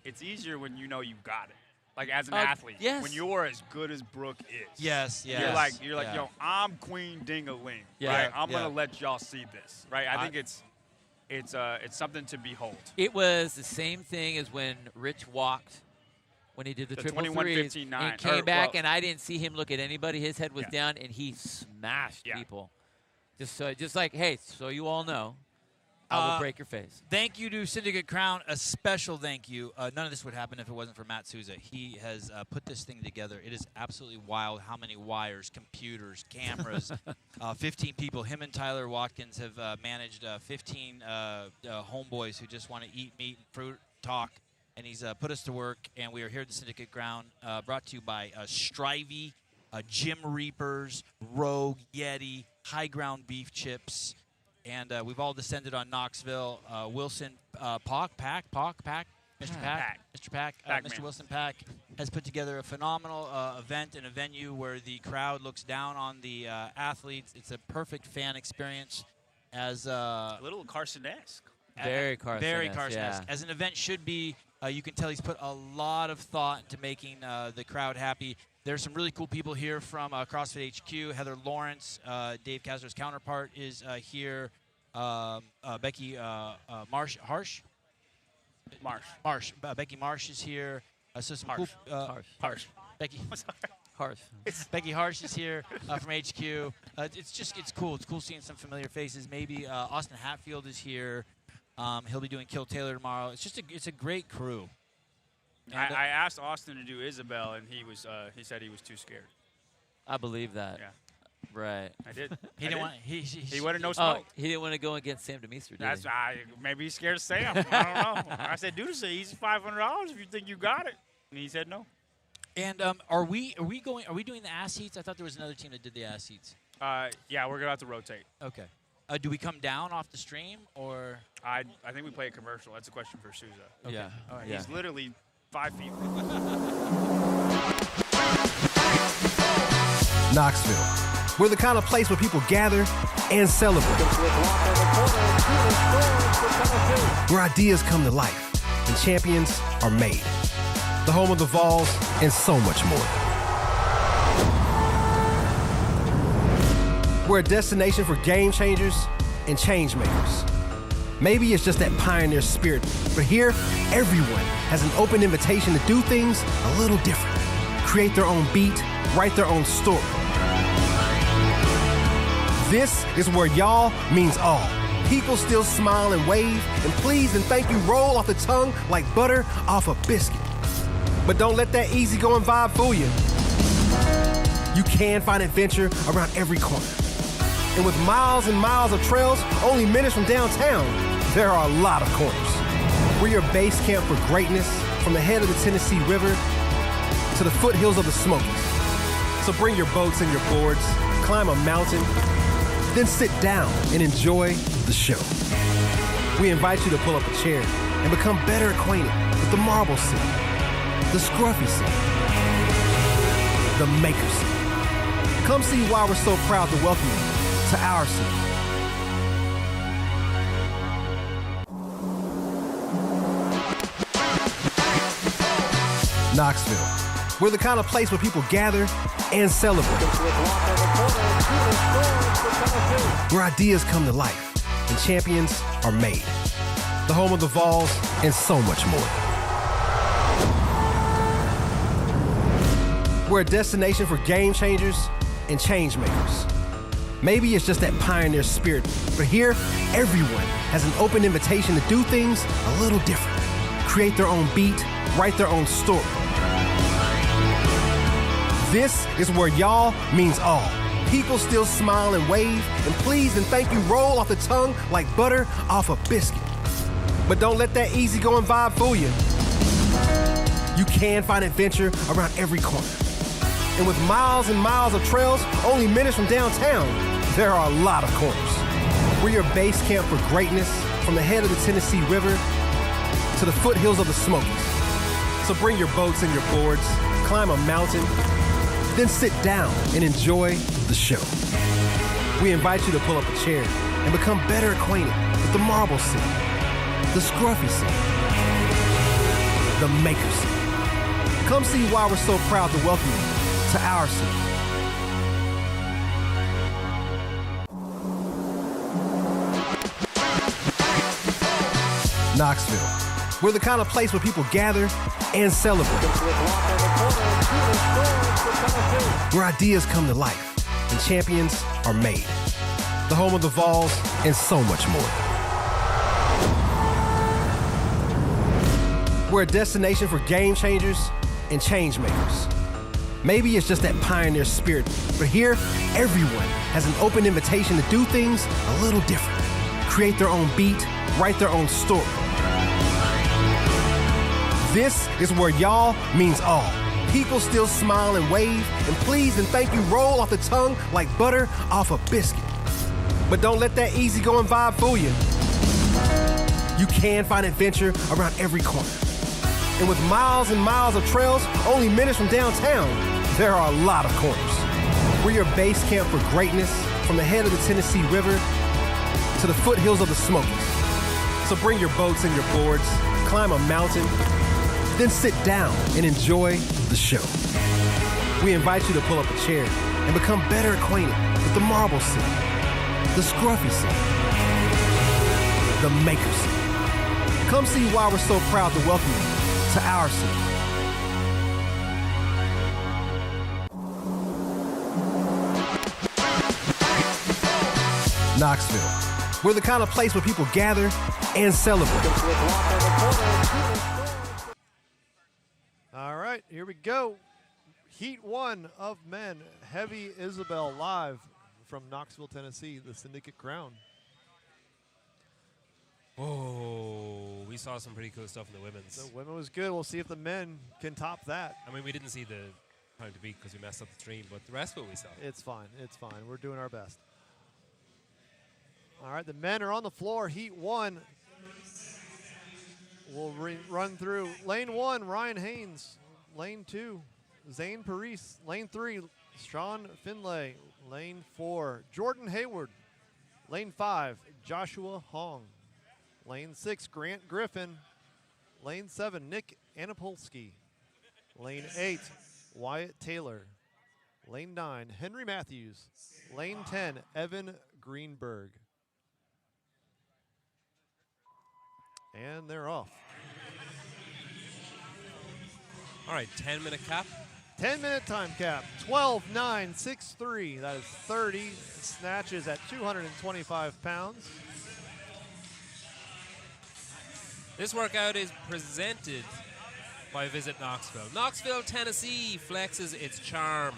it's easier when you know you got it. Like as an athlete, when you're as good as Brooke is. Yes. You're like, yo, I'm Queen Ding-a-ling. Yeah. Right? I'm gonna let y'all see this. Right? I think it's something to behold. It was the same thing as when Rich walked. When he did the triple threes, and came back, and I didn't see him look at anybody. His head was down, and he smashed people. Just like, hey, so you all know, I will break your face. Thank you to Syndicate Crown. A special thank you. None of this would happen if it wasn't for Matt Souza. He has put this thing together. It is absolutely wild how many wires, computers, cameras, 15 people. Him and Tyler Watkins have managed 15 homeboys who just want to eat meat, fruit, talk. And he's put us to work, and we are here at the Syndicate Ground, brought to you by Strivey, Jim Reapers, Rogue, Yeti, High Ground Beef Chips, and we've all descended on Knoxville. Wilson Pack, Mr. Wilson Pack has put together a phenomenal event and a venue where the crowd looks down on the athletes. It's a perfect fan experience. As a little Carson-esque. Very Carson-esque. Yeah. As an event should be. You can tell he's put a lot of thought into making the crowd happy. There's some really cool people here from CrossFit HQ. Heather Lawrence, Dave Kazler's counterpart, is here. Becky Marsh. Becky Marsh is here. So some cool. Harsh. Becky. Becky Harsh is here from HQ. It's cool. It's cool seeing some familiar faces. Maybe Austin Hatfield is here. He'll be doing Kill Taylor tomorrow. It's a great crew. I asked Austin to do Isabelle, and he said he was too scared. I believe that. Yeah. Right. I did. He didn't want. He wanted no smoke. He didn't want to go against Sam DeMeester, did he? Maybe he's scared of Sam. I don't know. I said, dude, it's an easy $500 if you think you got it. And he said no. And are we doing the ass heats? I thought there was another team that did the ass heats. Yeah, we're gonna have to rotate. Okay. Do we come down off the stream or? I think we play a commercial. That's a question for Souza. Okay. Yeah. All right. He's literally 5 feet. Knoxville. We're the kind of place where people gather and celebrate. Where ideas come to life and champions are made. The home of the Vols and so much more. We're a destination for game changers and change makers. Maybe it's just that pioneer spirit, but here, everyone has an open invitation to do things a little different. Create their own beat, write their own story. This is where y'all means all. People still smile and wave, and please and thank you roll off the tongue like butter off a biscuit. But don't let that easygoing vibe fool you. You can find adventure around every corner. And with miles and miles of trails only minutes from downtown, there are a lot of corners. We're your base camp for greatness from the head of the Tennessee River to the foothills of the Smokies. So bring your boats and your boards, climb a mountain, then sit down and enjoy the show. We invite you to pull up a chair and become better acquainted with the marble scene, the scruffy scene, the maker scene. Come see why we're so proud to welcome you to our scene. Knoxville. We're the kind of place where people gather and celebrate. Where ideas come to life and champions are made. The home of the Vols and so much more. We're a destination for game changers and change makers. Maybe it's just that pioneer spirit, but here, everyone has an open invitation to do things a little different. Create their own beat, write their own story. This is where y'all means all. People still smile and wave, and please and thank you roll off the tongue like butter off a biscuit. But don't let that easygoing vibe fool you. You can find adventure around every corner. And with miles and miles of trails only minutes from downtown, there are a lot of corners. We're your base camp for greatness from the head of the Tennessee River to the foothills of the Smokies. So bring your boats and your boards, climb a mountain, then sit down and enjoy the show. We invite you to pull up a chair and become better acquainted with the marble scene, the scruffy scene, the maker scene. Come see why we're so proud to welcome you to our scene. Knoxville. We're the kind of place where people gather and celebrate. Where ideas come to life and champions are made. The home of the Vols and so much more. We're a destination for game changers and change makers. Maybe it's just that pioneer spirit, but here, everyone has an open invitation to do things a little different. Create their own beat, write their own story. This is where y'all means all. People still smile and wave, and please and thank you roll off the tongue like butter off a biscuit. But don't let that easygoing vibe fool you. You can find adventure around every corner. And with miles and miles of trails only minutes from downtown, there are a lot of corners. We're your base camp for greatness from the head of the Tennessee River to the foothills of the Smokies. So bring your boats and your boards, climb a mountain, then sit down and enjoy the show. We invite you to pull up a chair and become better acquainted with the marble scene, the scruffy scene, the maker scene. Come see why we're so proud to welcome you to our scene. Knoxville. We're the kind of place where people gather and celebrate. All right, here we go. Heat 1 of men. Heavy Isabelle live from Knoxville, Tennessee, the Syndicate Crown. Whoa, we saw some pretty cool stuff in the women's. The women was good. We'll see if the men can top that. I mean, we didn't see the time to beat because we messed up the stream, but the rest of it we saw. It's fine. It's fine. We're doing our best. All right, the men are on the floor. Heat 1. We'll run through. Lane 1, Ryan Haynes. Lane 2, Zane Parise. Lane 3, Sean Finlay. Lane 4, Jordan Hayward. Lane 5, Joshua Hong. Lane 6, Grant Griffin. Lane 7, Nick Anapolsky. Lane 8, Wyatt Taylor. Lane 9, Henry Matthews. Lane 10, Evan Greenberg. And they're off. All right, 10-minute cap. 10-minute time cap. 12-9-6-3. That is 30 snatches at 225 pounds. This workout is presented by Visit Knoxville. Knoxville, Tennessee flexes its charm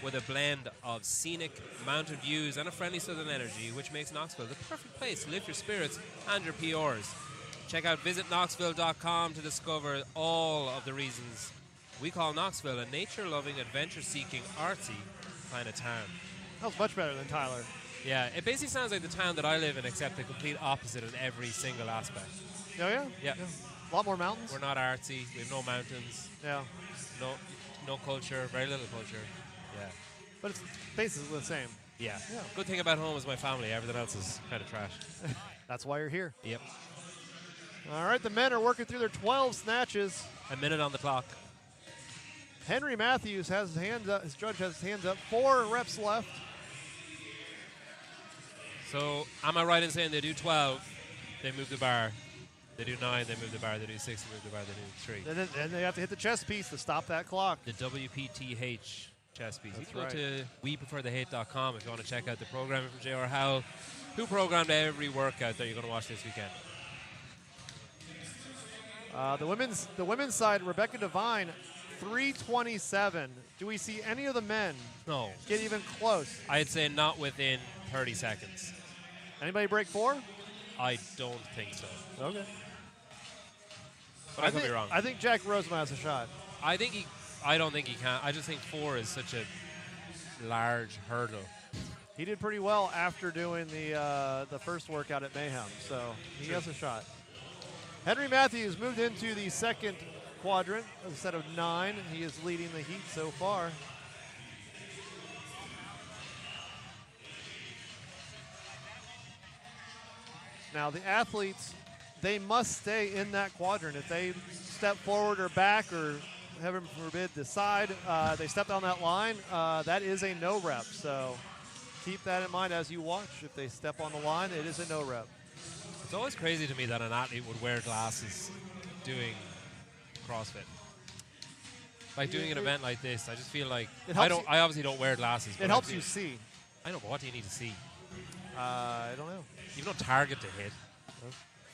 with a blend of scenic mountain views and a friendly southern energy, which makes Knoxville the perfect place to lift your spirits and your PRs. Check out visitknoxville.com to discover all of the reasons we call Knoxville a nature-loving, adventure-seeking, artsy kind of town. That was much better than Tyler. Yeah, it basically sounds like the town that I live in, except the complete opposite in every single aspect. Oh, yeah? Yeah. A lot more mountains? We're not artsy. We have no mountains. Yeah. No culture, very little culture. Yeah. But it's basically the same. Yeah. Good thing about home is my family. Everything else is kind of trash. That's why you're here. Yep. All right, the men are working through their 12 snatches. A minute on the clock. Henry Matthews has his hands up. His judge has his hands up. 4 reps left. So, am I right in saying they do 12, they move the bar. They do 9, they move the bar. They do 6, they move the bar. They do 3. And then they have to hit the chest piece to stop that clock. The WPTH chest piece. That's you can right. go to wepreferthehate.com if you want to check out the programming from J.R. Howell, who programmed every workout that you're going to watch this weekend. The women's side, Rebecca Devine, 327. Do we see any of the men No. get even close? I'd say not within 30 seconds. Anybody break 4? I don't think so. Okay. But I could be wrong. I think Jack Rosemont has a shot. I don't think he can. I just think 4 is such a large hurdle. He did pretty well after doing the first workout at Mayhem, so he has a shot. Henry Matthews moved into the second quadrant of a set of 9. He is leading the heat so far. Now the athletes, they must stay in that quadrant. If they step forward or back or, heaven forbid, decide they step down that line, that is a no rep. So keep that in mind as you watch. If they step on the line, it is a no rep. It's always crazy to me that an athlete would wear glasses doing CrossFit. Like doing an event like this, I just feel like I obviously don't wear glasses. It helps you see. I know, but what do you need to see? I don't know. You've no target to hit.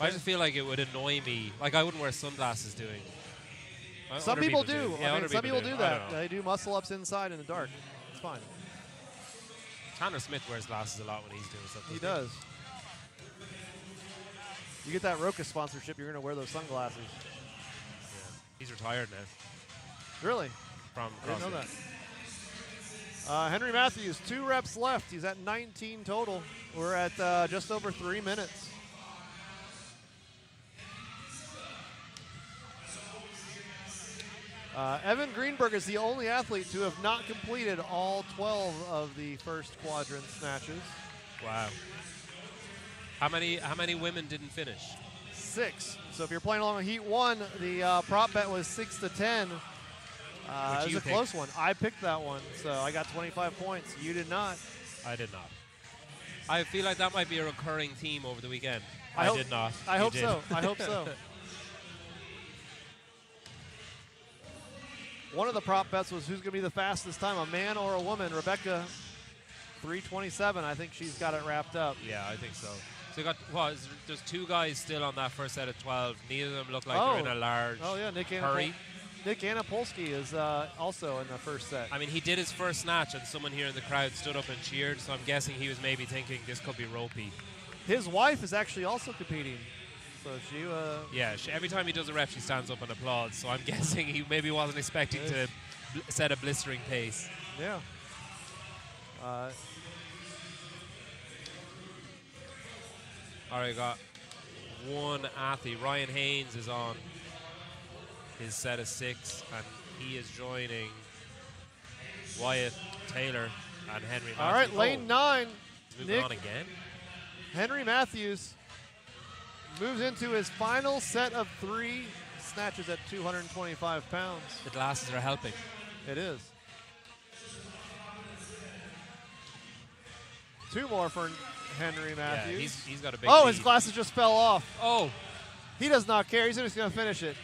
I just feel like it would annoy me. Like I wouldn't wear sunglasses doing. Some people do. Yeah, I mean, some people do that. I don't know. They do muscle ups inside in the dark. It's fine. Tanner Smith wears glasses a lot when he's doing stuff. He does. You get that Roca sponsorship, you're going to wear those sunglasses. Yeah. He's retired now. Really? From I didn't know CrossFit. that. Henry Matthews, 2 reps left. He's at 19 total. We're at just over 3 minutes. Evan Greenberg is the only athlete to have not completed all 12 of the first quadrant snatches. Wow. How many women didn't finish? 6. So if you're playing along with Heat 1, the prop bet was 6 to 10. It was a close one. I picked that one, so I got 25 points. You did not. I did not. I feel like that might be a recurring theme over the weekend. I did not. I You hope did. so. I hope so. One of the prop bets was who's going to be the fastest time, a man or a woman. Rebecca 3:27. I think she's got it wrapped up. Yeah, I think so. So you got there's 2 guys still on that first set of 12. Neither of them look like they're in a large hurry. Nick Anapolsky is also in the first set. I mean, he did his first snatch, and someone here in the crowd stood up and cheered, so I'm guessing he was maybe thinking this could be ropey. His wife is actually also competing. So she... yeah, every time he does a rep, she stands up and applauds, so I'm guessing he maybe wasn't expecting to set a blistering pace. Yeah. All right, got one athlete. Ryan Haynes is on his set of 6, and he is joining Wyatt Taylor and Henry Matthews. All right, lane 9. Moving on again. Henry Matthews moves into his final set of 3 snatches at 225 pounds. The glasses are helping. It is. 2 more for Henry Matthews. Yeah, he's got a big Oh, lead. his glasses just fell off. Oh. He does not care. He's just going to finish it.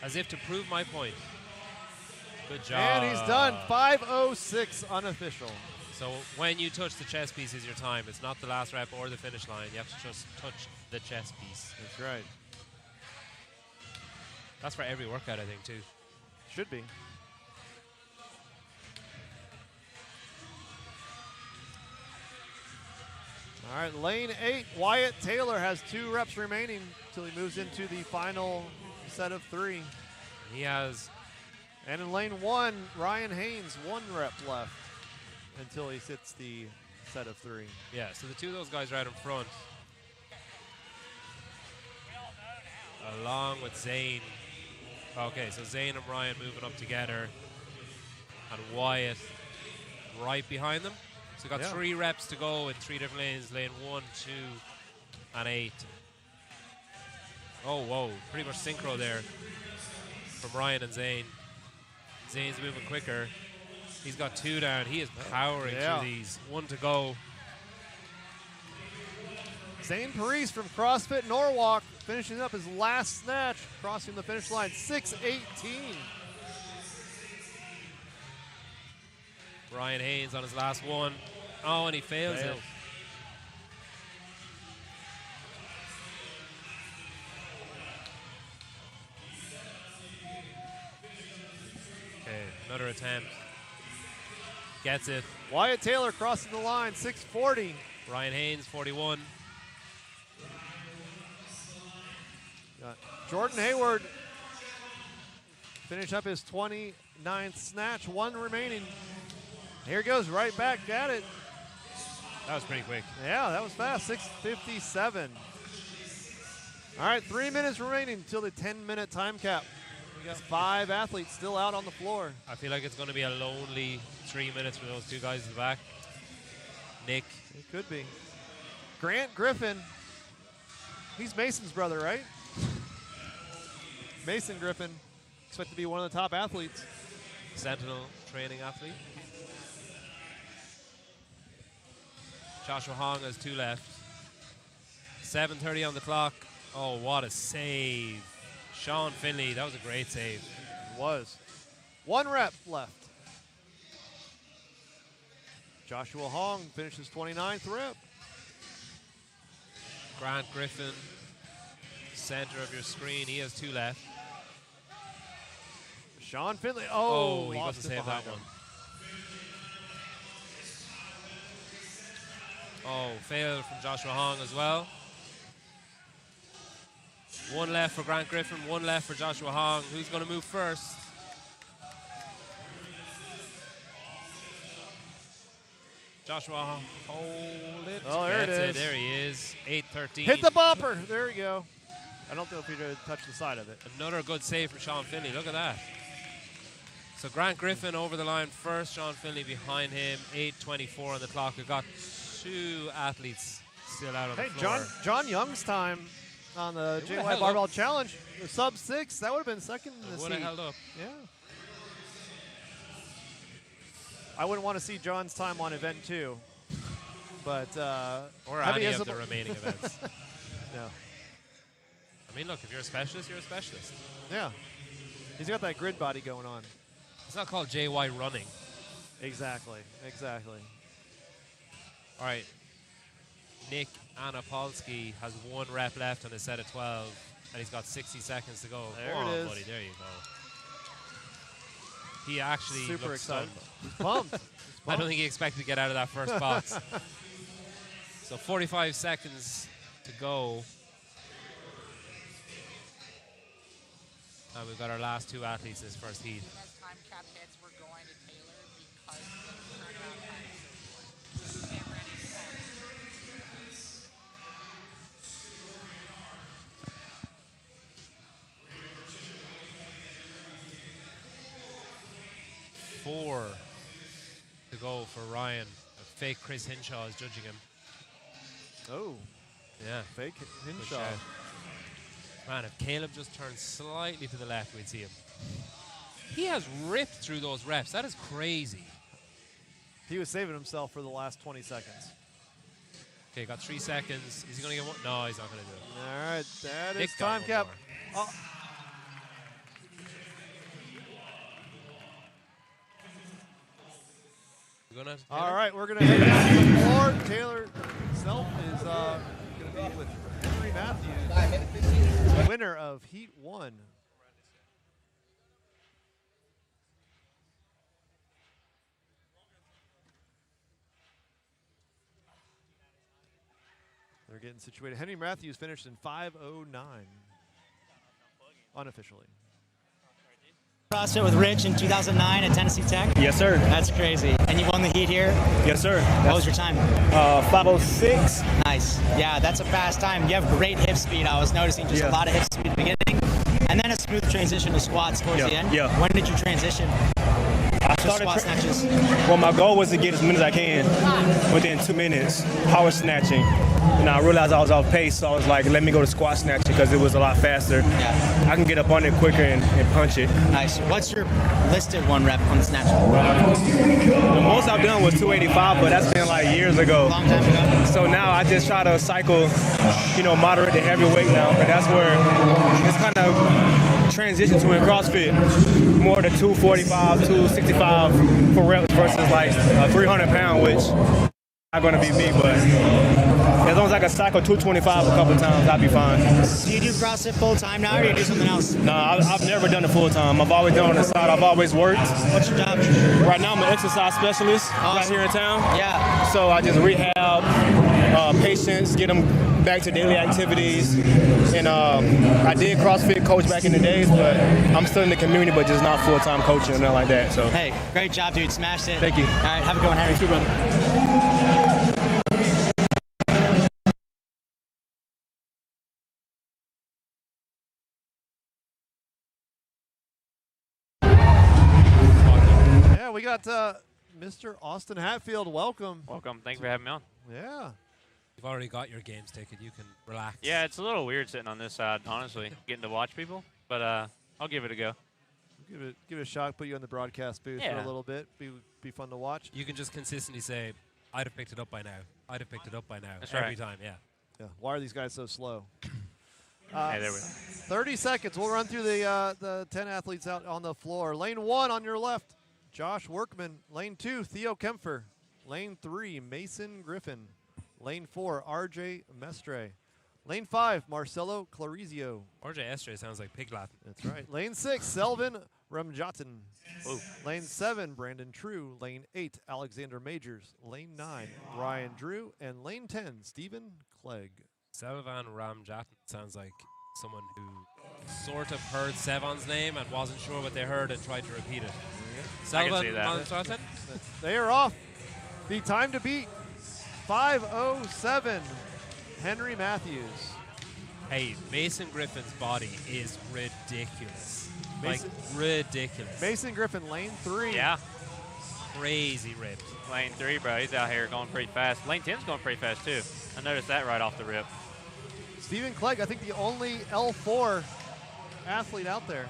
As if to prove my point. Good job. And he's done. 5:06 unofficial. So when you touch the chest piece is your time. It's not the last rep or the finish line. You have to just touch the chest piece. That's right. That's for every workout, I think, too. Should be. All right, lane 8. Wyatt Taylor has 2 reps remaining until he moves into the final set of 3. He has. And in lane 1, Ryan Haynes, 1 rep left until he sits the set of 3. Yeah, so the 2 of those guys are out in front. Along with Zane. Okay, so Zane and Ryan moving up together. And Wyatt right behind them. So got 3 reps to go in 3 different lanes. Lane 1, 2, and 8. Oh, whoa. Pretty much synchro there from Ryan and Zane. Zane's moving quicker. He's got 2 down. He is powering through these. 1 to go. Zane Parise from CrossFit Norwalk finishing up his last snatch, crossing the finish line, 6:18. Ryan Haynes on his last one. Oh, and he fails it. Okay, another attempt. Gets it. Wyatt Taylor crossing the line, 6:40. Ryan Haynes, 41. Got Jordan Hayward finish up his 29th snatch, 1 remaining. Here he goes, right back at it. That was pretty quick. Yeah, that was fast, 6:57. All right, 3 minutes remaining until the 10-minute time cap. We got 5 athletes still out on the floor. I feel like it's going to be a lonely 3 minutes for those 2 guys in the back. Nick. It could be. Grant Griffin. He's Mason's brother, right? Mason Griffin, expected to be one of the top athletes. Sentinel training athlete. Joshua Hong has 2 left. 7:30 on the clock. Oh, what a save. Sean Finley, that was a great save. It was. 1 rep left. Joshua Hong finishes 29th rep. Grant Griffin, center of your screen. He has 2 left. Sean Finley. He lost wasn't it saved behind that him. one. Oh, fail from Joshua Hong as well. 1 left for Grant Griffin, 1 left for Joshua Hong. Who's going to move first? Joshua Hong, hold it. Oh, there it Gets is. There he is, 8:13. Hit the bumper. There we go. I don't know if he did touch the side of it. Another good save from Sean Finley. Look at that. So Grant Griffin over the line first. Sean Finley behind him. 8:24 on the clock. We've got 2 athletes still out on the floor. John Young's time on the JY Barbell Challenge, the sub-6, that would have been second in the Would have seat. held up. Yeah. I wouldn't want to see John's time on event 2, but or any of the remaining events. No. I mean, look, if you're a specialist, you're a specialist. Yeah. He's got that grid body going on. It's not called JY running. Exactly. All right. Nick Anapolsky has 1 rep left on his set of 12, and he's got 60 seconds to go. There Come it on, is. buddy. There you go. He actually Super looks excited. stunned. He's pumped. I don't think he expected to get out of that first box. So 45 seconds to go. And we've got our last 2 athletes in this first heat. As time cap hits, we're going to Taylor because turnaround time is so short. Four to go for Ryan. A fake Chris Hinshaw is judging him. Oh. Yeah. Fake Good Hinshaw. shout. Man, if Caleb just turned slightly to the left, we'd see him. He has ripped through those reps. That is crazy. He was saving himself for the last 20 seconds. Okay, got 3 seconds. Is he going to get one? No, he's not going to do it. All right, that Nick is got time one cap. more. Oh. All right, we're going to head down to the floor. Taylor himself is going to be with Henry Matthews, winner of Heat 1. They're getting situated. Henry Matthews finished in 5:09, unofficially. CrossFit with Rich in 2009 at Tennessee Tech? Yes, sir. That's crazy. And you won the heat here? Yes, sir. What was your time? 5:06. Nice. Yeah, that's a fast time. You have great hip speed. I was noticing just a lot of hip speed at the beginning. And then a smooth transition to squats towards the end. Yeah. When did you transition? I started squat snatches. Well, my goal was to get as many as I can within 2 minutes, power snatching. And I realized I was off pace, so I was like, let me go to squat snatching because it was a lot faster. Yeah. I can get up on it quicker and punch it. Nice. What's your listed 1 rep on the snatch? The most I've done was 285, but that's been like years ago. Long time ago. So now I just try to cycle, moderate to heavyweight now. But that's where it's kind of transition to in CrossFit. More to 245, 265 for reps versus like a 300-pound, which not going to be me, but as long as I can cycle 225 a couple times, I'll be fine. Do you do CrossFit full time now, or do you do something else? No, I've never done it full time. I've always done it on the side. I've always worked. What's your job? Right now, I'm an exercise specialist right here in town. Yeah. So I just rehab patients, get them back to daily activities. And I did CrossFit coach back in the days, but I'm still in the community, but just not full-time coaching or nothing like that. So hey, great job, dude. Smashed it. Thank you. All right, have a good one, Harry. You too, brother. Yeah, we got Mr. Austin Hatfield. Welcome. Welcome. Thanks for having me on. Yeah. You've already got your games ticket. You can relax. Yeah, it's a little weird sitting on this side, honestly, getting to watch people, but I'll give it a go. Give it a shot. Put you in the broadcast booth for Yeah. a little bit. Be fun to watch. You can just consistently say, I'd have picked it up by now. I'd have picked it up by now. That's Every right. time, yeah. Yeah. Why are these guys so slow? Hey, there we go. 30 seconds. We'll run through the 10 athletes out on the floor. Lane 1 on your left, Josh Workman. Lane 2, Theo Kempfer. Lane 3, Mason Griffin. Lane 4, RJ Mestre. Lane 5, Marcelo Clarizio. RJ Estre sounds like pig Latin. That's right. Lane 6, Selvin Ramjatan. Whoa. Lane 7, Brandon True. Lane 8, Alexander Majors. Lane 9, Brian Drew. And lane 10, Stephen Clegg. Sevan Ramjatan sounds like someone who sort of heard Sevan's name and wasn't sure what they heard and tried to repeat it. I can see Sevan that. Ramjatan? They are off. The time to beat, 5:07. Henry Matthews. Hey, Mason Griffin's body is ridiculous. Mason- like, ridiculous. Mason Griffin, lane 3. Yeah. Crazy ripped. Lane 3, bro, he's out here going pretty fast. Lane 10's going pretty fast, too. I noticed that right off the rip. Stephen Clegg, I think the only L4 athlete out there.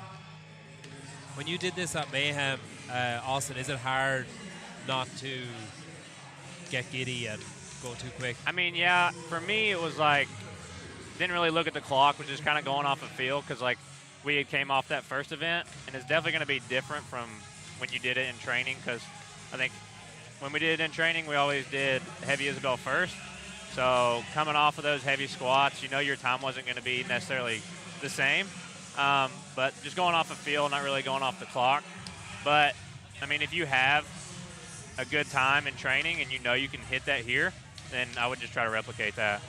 When you did this at Mayhem, Austin, is it hard not to get giddy and go too quick? I mean, yeah, for me, it was like, didn't really look at the clock, was just kind of going off a feel because, like, we had came off that first event, and it's definitely going to be different from when you did it in training because I think when we did it in training, we always did heavy Isabelle first. So coming off of those heavy squats, you know your time wasn't going to be necessarily the same. But just going off the feel, not really going off the clock. But, I mean, if you have a good time in training and you know you can hit that here, then I would just try to replicate that.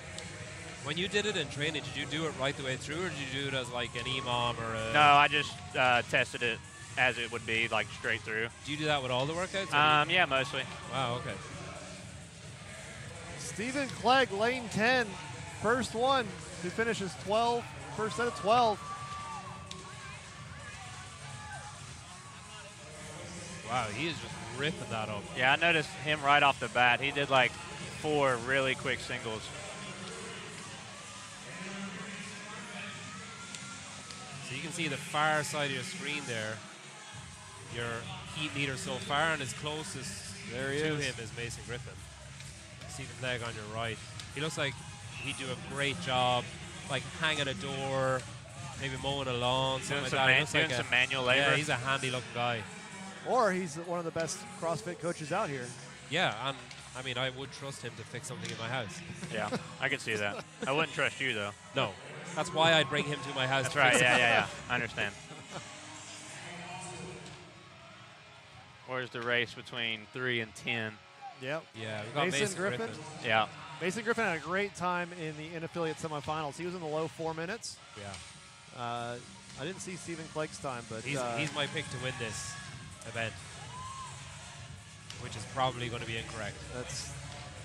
When you did it in training, did you do it right the way through, or did you do it as like an EMOM or a... No, I just tested it as it would be, like straight through. Do you do that with all the workouts? Yeah, mostly. Wow, okay. Stephen Clegg, lane 10, first one. He finishes 12, first set of 12. Wow, he is just ripping that up. Yeah, I noticed him right off the bat. He did like 4 really quick singles. So you can see the far side of your screen there. Your heat leader so far, and his closest there he to is. him is Mason Griffin. Stephen Clegg on your right. He looks like he'd do a great job, like hanging a door, maybe mowing a lawn, something like that. Doing some manual labor. Yeah, he's a handy-looking guy. Or he's one of the best CrossFit coaches out here. Yeah, and I mean, I would trust him to fix something in my house. Yeah, I can see that. I wouldn't trust you, though. No. That's why I'd bring him to my house. That's right, yeah. I understand. Where's the race between 3 and 10? Yep. Yeah, we got Mason Griffin. Yeah. Mason Griffin had a great time in the in-affiliate semifinals. He was in the low 4 minutes. Yeah. I didn't see Stephen Clegg's time, but he's my pick to win this event, which is probably going to be incorrect. That's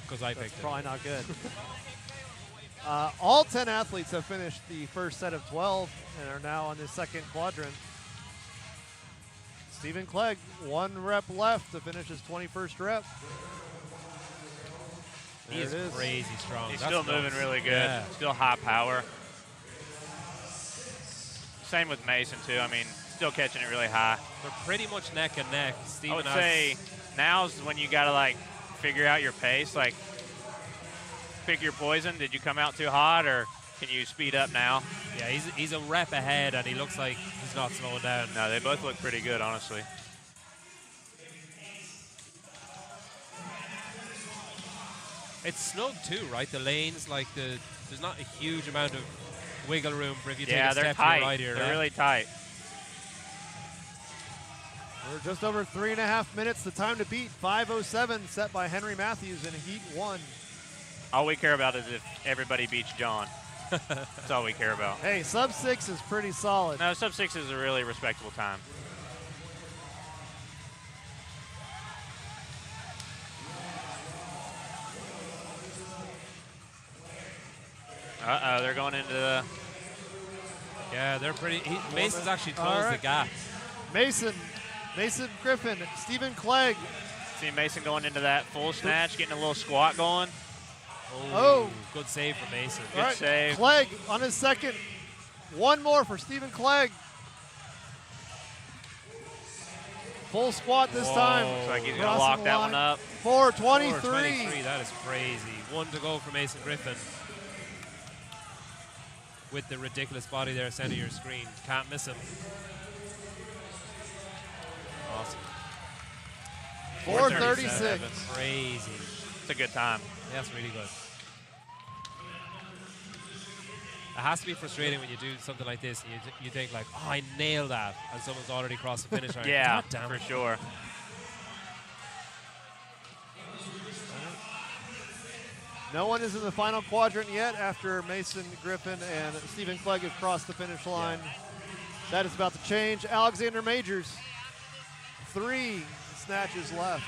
because I picked it. Probably not good. All 10 athletes have finished the first set of 12 and are now on the second quadrant. Stephen Clegg, 1 rep left to finish his 21st rep. He is crazy strong. He's still moving really good. Yeah. Still high power. Same with Mason, too. I mean, still catching it really high. They're pretty much neck and neck. I would say now's when you got to, like, figure out your pace. Like, pick your poison. Did you come out too hot, or can you speed up now? Yeah, he's a rep ahead, and he looks like he's not slowing down. No, they both look pretty good, honestly. It's snug too, right? The lanes, like there's not a huge amount of wiggle room for if you take a step to your right here. They're really tight. We're just over 3.5 minutes. The time to beat, 5:07, set by Henry Matthews in Heat 1. All we care about is if everybody beats John. That's all we care about. Hey, sub-6 is pretty solid. No, sub-6 is a really respectable time. Uh-oh, they're going into the... Yeah, they're pretty... Mason's actually closed the gap. Mason Griffin, Stephen Clegg. See Mason going into that full snatch, getting a little squat going. Oh. Good save for Mason. Good save. Clegg on his second. 1 more for Stephen Clegg. Full squat this time. Looks like he's going to lock that one up. 4:23. 4:23, that is crazy. 1 to go for Mason Griffin. With the ridiculous body there center of your screen. Can't miss him. Awesome. 4:36. Crazy. It's a good time. Yeah, that's really good. It has to be frustrating when you do something like this. You think like, oh, I nailed that, and someone's already crossed the finish line. Yeah, God damn for it. sure. No one is in the final quadrant yet after Mason Griffin and Stephen Clegg have crossed the finish line. Yeah. That is about to change. Alexander Majors, 3 snatches left.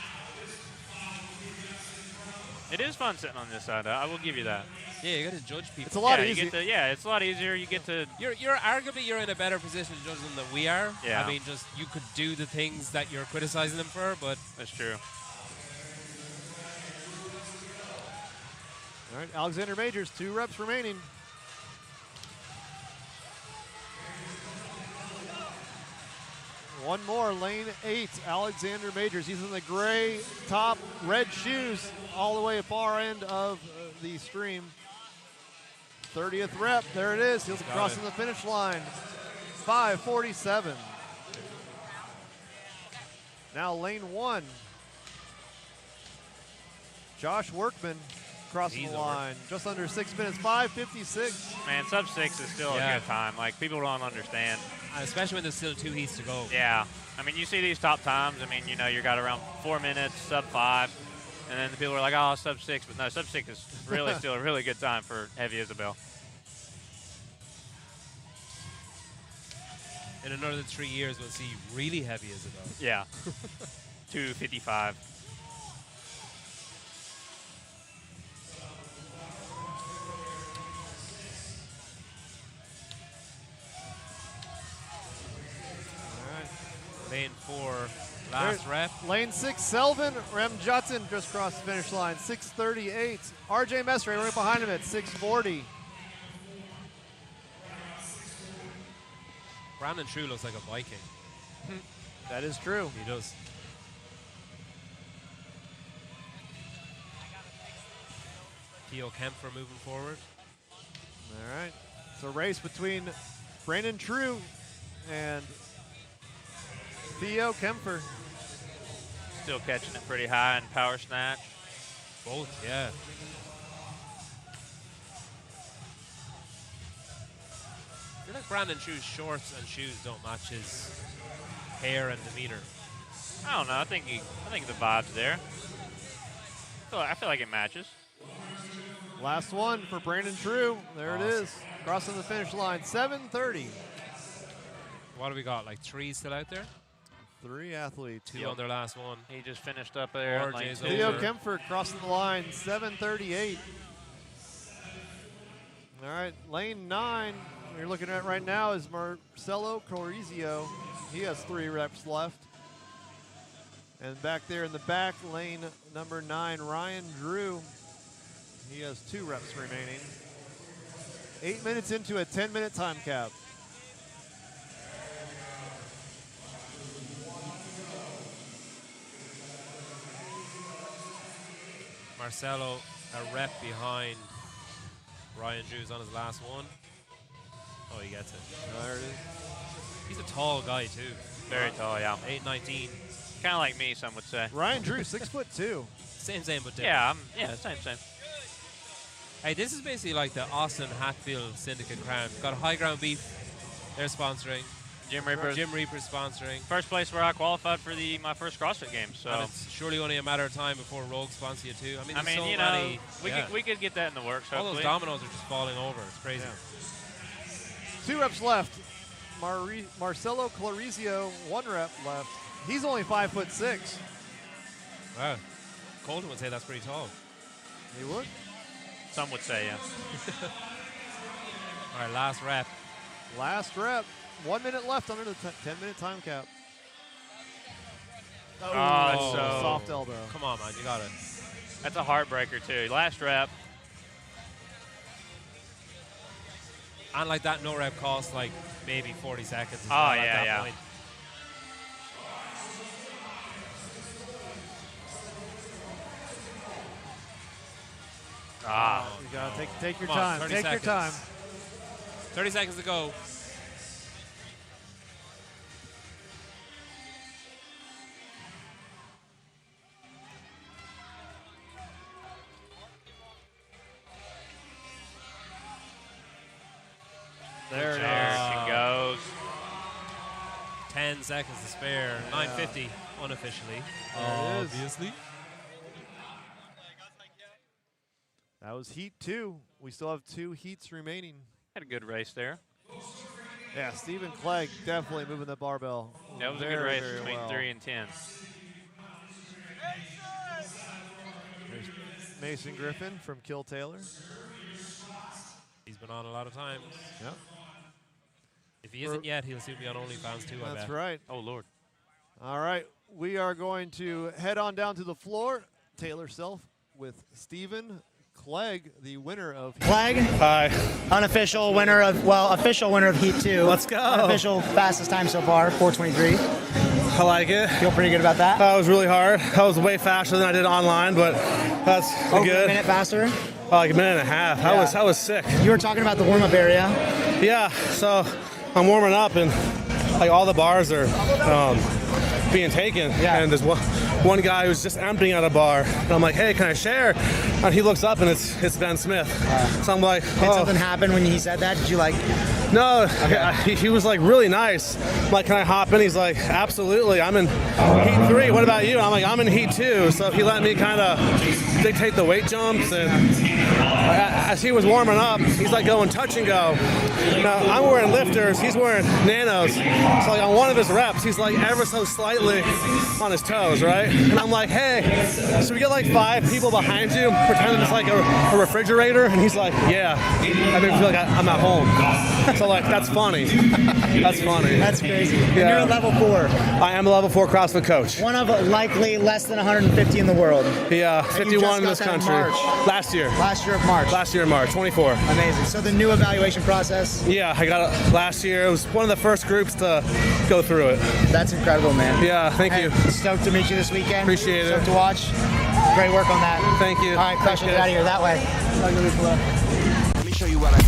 It is fun sitting on this side. I will give you that. Yeah, you got to judge people. It's a lot easier. It's a lot easier. You get to. You're arguably you're in a better position to judge them than we are. Yeah. I mean, just you could do the things that you're criticizing them for, but that's true. All right, Alexander Majors, 2 reps remaining. One more, lane 8, Alexander Majors. He's in the gray top, red shoes, all the way far end of the stream. 30th rep, there it is. He's crossing the finish line. 5:47. Now lane 1. Josh Workman crossing the line. Just under 6 minutes, 5:56. Man, sub-6 is still a good time. Like, people don't understand. Especially when there's still 2 heats to go. Yeah. I mean, you see these top times. I mean, you know, you got around 4 minutes, sub-5. And then the people are like, oh, sub-6. But no, sub-6 is really still a really good time for heavy Isabelle. In another 3 years, we'll see really heavy Isabelle. Yeah. 2:55. Lane 4, last rep. Lane 6, Sevan Ramjatan just crossed the finish line, 6:38. RJ Mestre right behind him at 6:40. Brandon True looks like a Viking. That is true. He does. Theo Kempfer moving forward. All right. It's a race between Brandon True and Theo Kempfer. Still catching it pretty high in power snatch. Both, yeah. I feel like Brandon True's shorts and shoes don't match his hair and demeanor. I don't know. I think the vibe's there. I feel like it matches. Last one for Brandon True. There it is. Crossing the finish line, 7:30. What do we got? Like 3 still out there? 3 athletes. 2 on their last one. He just finished up there. Theo Kempfer crossing the line, 7:38. All right, lane 9. What you're looking at right now is Marcelo Corizio. He has 3 reps left. And back there in the back, lane number 9, Ryan Drew. He has 2 reps remaining. 8 minutes into a 10-minute time cap. Marcelo a rep behind Ryan Drew's on his last one. Oh, he gets it. There it is. He's a tall guy, too. Very tall, yeah. 8'19". Kind of like me, some would say. Ryan Drew, 6'2". Same, but different. Yeah, same. Hey, this is basically like the Austin Hatfield Syndicate Crown. Got High Ground Beef. They're sponsoring. Jim Reaper's sponsoring. First place where I qualified for my first CrossFit Games. So and it's surely only a matter of time before Rogue sponsor you too. I mean, so you know, we could get that in the works. All those dominoes are just falling over. It's crazy. Yeah. 2 reps left. Marcelo Corizio, 1 rep left. He's only 5'6". Wow. Colton would say that's pretty tall. He would? Some would say, yeah. All right, last rep. Last rep. 1 minute left under the 10-minute time cap. Oh, so soft elbow. Come on, man. You got it. That's a heartbreaker, too. Last rep. And like that no rep costs like maybe 40 seconds. At that point. You gotta take your time. Take your time. 30 seconds to go. There she goes. 10 seconds to spare. 9:50 unofficially. Obviously. That was heat 2. We still have 2 heats remaining. Had a good race there. Yeah, Stephen Clegg definitely moving the barbell. That was a good race between 3 and 10. There's Mason Griffin from Kill Taylor. He's been on a lot of times. Yep. If he isn't yet, he'll soon be on OnlyFans too, I bet. That's right. Oh, Lord. All right. We are going to head on down to the floor. Taylor Self with Stephen Clegg, the winner of Clegg. Hi. Unofficial winner of, official winner of Heat 2. Let's go. Unofficial fastest time so far, 4:23. I like it. Feel pretty good about that? That was really hard. That was way faster than I did online, but that's Over good. a minute faster? Like a minute and a half. That was sick. You were talking about the warm-up area. Yeah, so I'm warming up and like all the bars are being taken. Yeah. And there's one guy who's just emptying out a bar. And I'm like, hey, can I share? And he looks up and it's Ben Smith. So I'm like, Did something happen when he said that? Did you like? No, Okay. he was like really nice. I'm like, can I hop in? He's like, absolutely. I'm in heat 3. What about you? And I'm like, I'm in heat 2. So he let me kind of dictate the weight jumps. And as he was warming up, he's like going touch and go. Now I'm wearing lifters. He's wearing nanos. So like on one of his reps, he's like ever so slightly on his toes, right? And I'm like, hey, should we get like 5 people behind you, pretending it's like a refrigerator? And he's like, yeah. I mean, I feel like I'm at home. So like, that's funny. That's funny. That's crazy. Yeah. And you're a level 4. I am a level 4 CrossFit coach. One of likely less than 150 in the world. Yeah, And you 51 just in this got that in country. March. Last year. Last year of March. Last year in March, 24. Amazing. So the new evaluation process. Yeah, I got it last year. It was one of the first groups to go through it. That's incredible, man. Yeah, thank you. Stoked to meet you this weekend. Appreciate it. Stoked to watch. Great work on that. Thank you. All right, crush it. Get out of here that way. Let me show you what I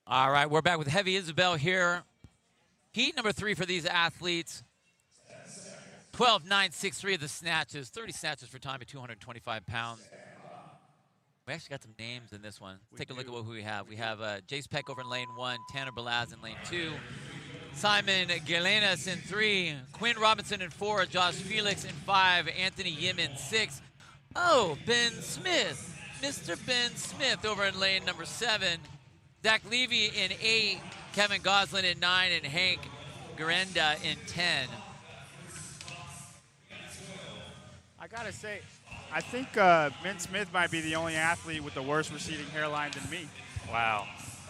All right, we're back with Heavy Isabelle here. Heat number 3 for these athletes. 12.963 of the snatches. 30 snatches for time at 225 pounds. We actually got some names in this one. Take a look at who we have. We have Jace Peck over in lane 1, Tanner Balaz in lane 2, Simon Galenas in 3, Quinn Robinson in 4, Josh Felix in 5, Anthony Yim in 6. Oh, Ben Smith. Mr. Ben Smith over in lane number 7. Zach Levy in 8, Kevin Goslin in 9, and Hank Garenda in 10. I gotta say, I think Ben Smith might be the only athlete with the worst receding hairline than me. Wow.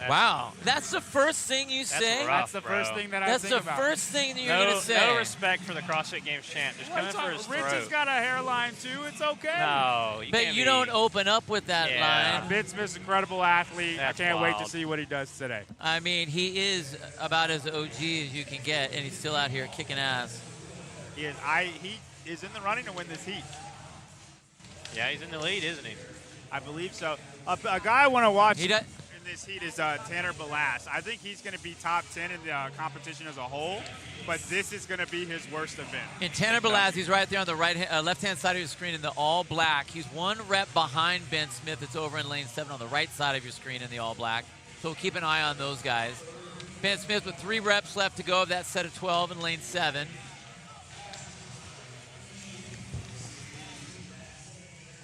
Wow, that's the first thing you say? That's the first thing that I think about. That's the first thing that you're going to say. No respect for the CrossFit Games champ. Just coming for his Rich throat. has got a hairline too. It's okay. No, but you don't open up with that line. Ben Smith's an incredible athlete. That's I can't wait to wild. see what he does today. I mean, he is about as OG as you can get, and he's still out here kicking ass. He is in the running to win this heat. Yeah, he's in the lead, isn't he? I believe so. A guy I want to watch in this heat is Tanner Balaz. I think he's going to be top 10 in the competition as a whole, but this is going to be his worst event. And Tanner Balaz, he's right there on the left-hand side of your screen in the all black. He's 1 rep behind Ben Smith. That's over in lane 7 on the right side of your screen in the all black. So keep an eye on those guys. Ben Smith with 3 reps left to go of that set of 12 in lane 7.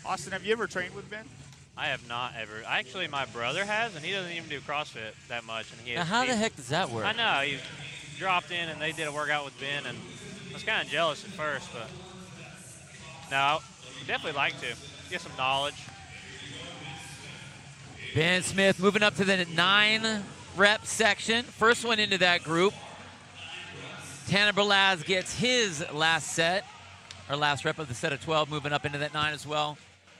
Austin, have you ever trained with Ben? I have not ever. Actually, my brother has, and he doesn't even do CrossFit that much. And he Now, how the heck does that work? I know. He dropped in, and they did a workout with Ben, and I was kind of jealous at first, but no, definitely like to get some knowledge. Ben Smith moving up to the 9 rep section. First one into that group. Tanner Balaz gets his last set, or last rep of the set of 12, moving up into that 9 as well.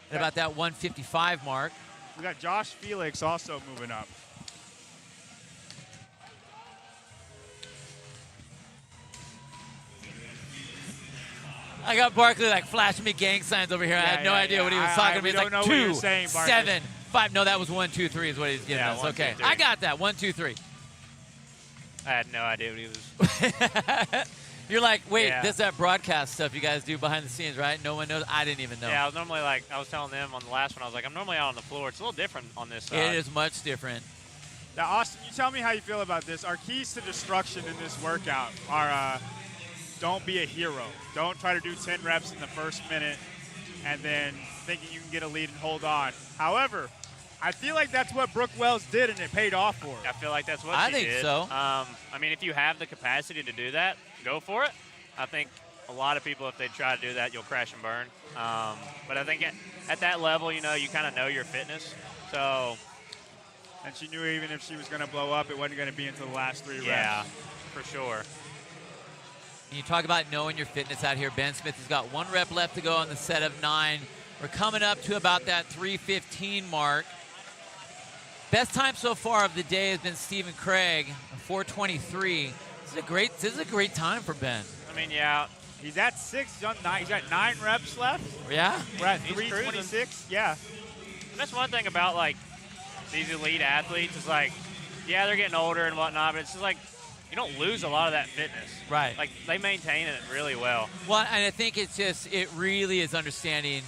At about that 155 mark. We got Josh Felix also moving up. I got Barkley like flashing me gang signs over here. I had no idea what he was talking about. We He's don't like know what 2, you're saying, Barkley. 7, 5. No, that was 1, 2, 3 is what he's giving us. 1, Okay, 2, 3. I got that. 1, 2, 3. I had no idea what he was. You're like, wait, Yeah. this is that broadcast stuff you guys do behind the scenes, right? No one knows. I didn't even know. Yeah, I was normally like, I was telling them on the last one, I was like, I'm normally out on the floor. It's a little different on this side. It is much different. Now, Austin, you tell me how you feel about this. Our keys to destruction in this workout are don't be a hero. Don't try to do 10 reps in the first minute and then thinking you can get a lead and hold on. However, I feel like that's what Brooke Wells did, and it paid off for her. I feel like that's what I she think did. so. I mean, if you have the capacity to do that, go for it. I think a lot of people, if they try to do that, you'll crash and burn. But I think at that level, you kind of know your fitness. So. And she knew even if she was going to blow up, it wasn't going to be until the last 3 reps. Yeah, for sure. You talk about knowing your fitness out here. Ben Smith has got 1 rep left to go on the set of 9. We're coming up to about that 3:15 mark. Best time so far of the day has been Stephen Craig, 4:23. This is a great time for Ben. I mean, yeah. He's at 6. He's got 9 reps left. Yeah. We're at 3:26. Yeah. And that's one thing about, like, these elite athletes is, like, yeah, they're getting older and whatnot, but it's just like you don't lose a lot of that fitness. Right. Like, they maintain it really well. Well, and I think it really is understanding,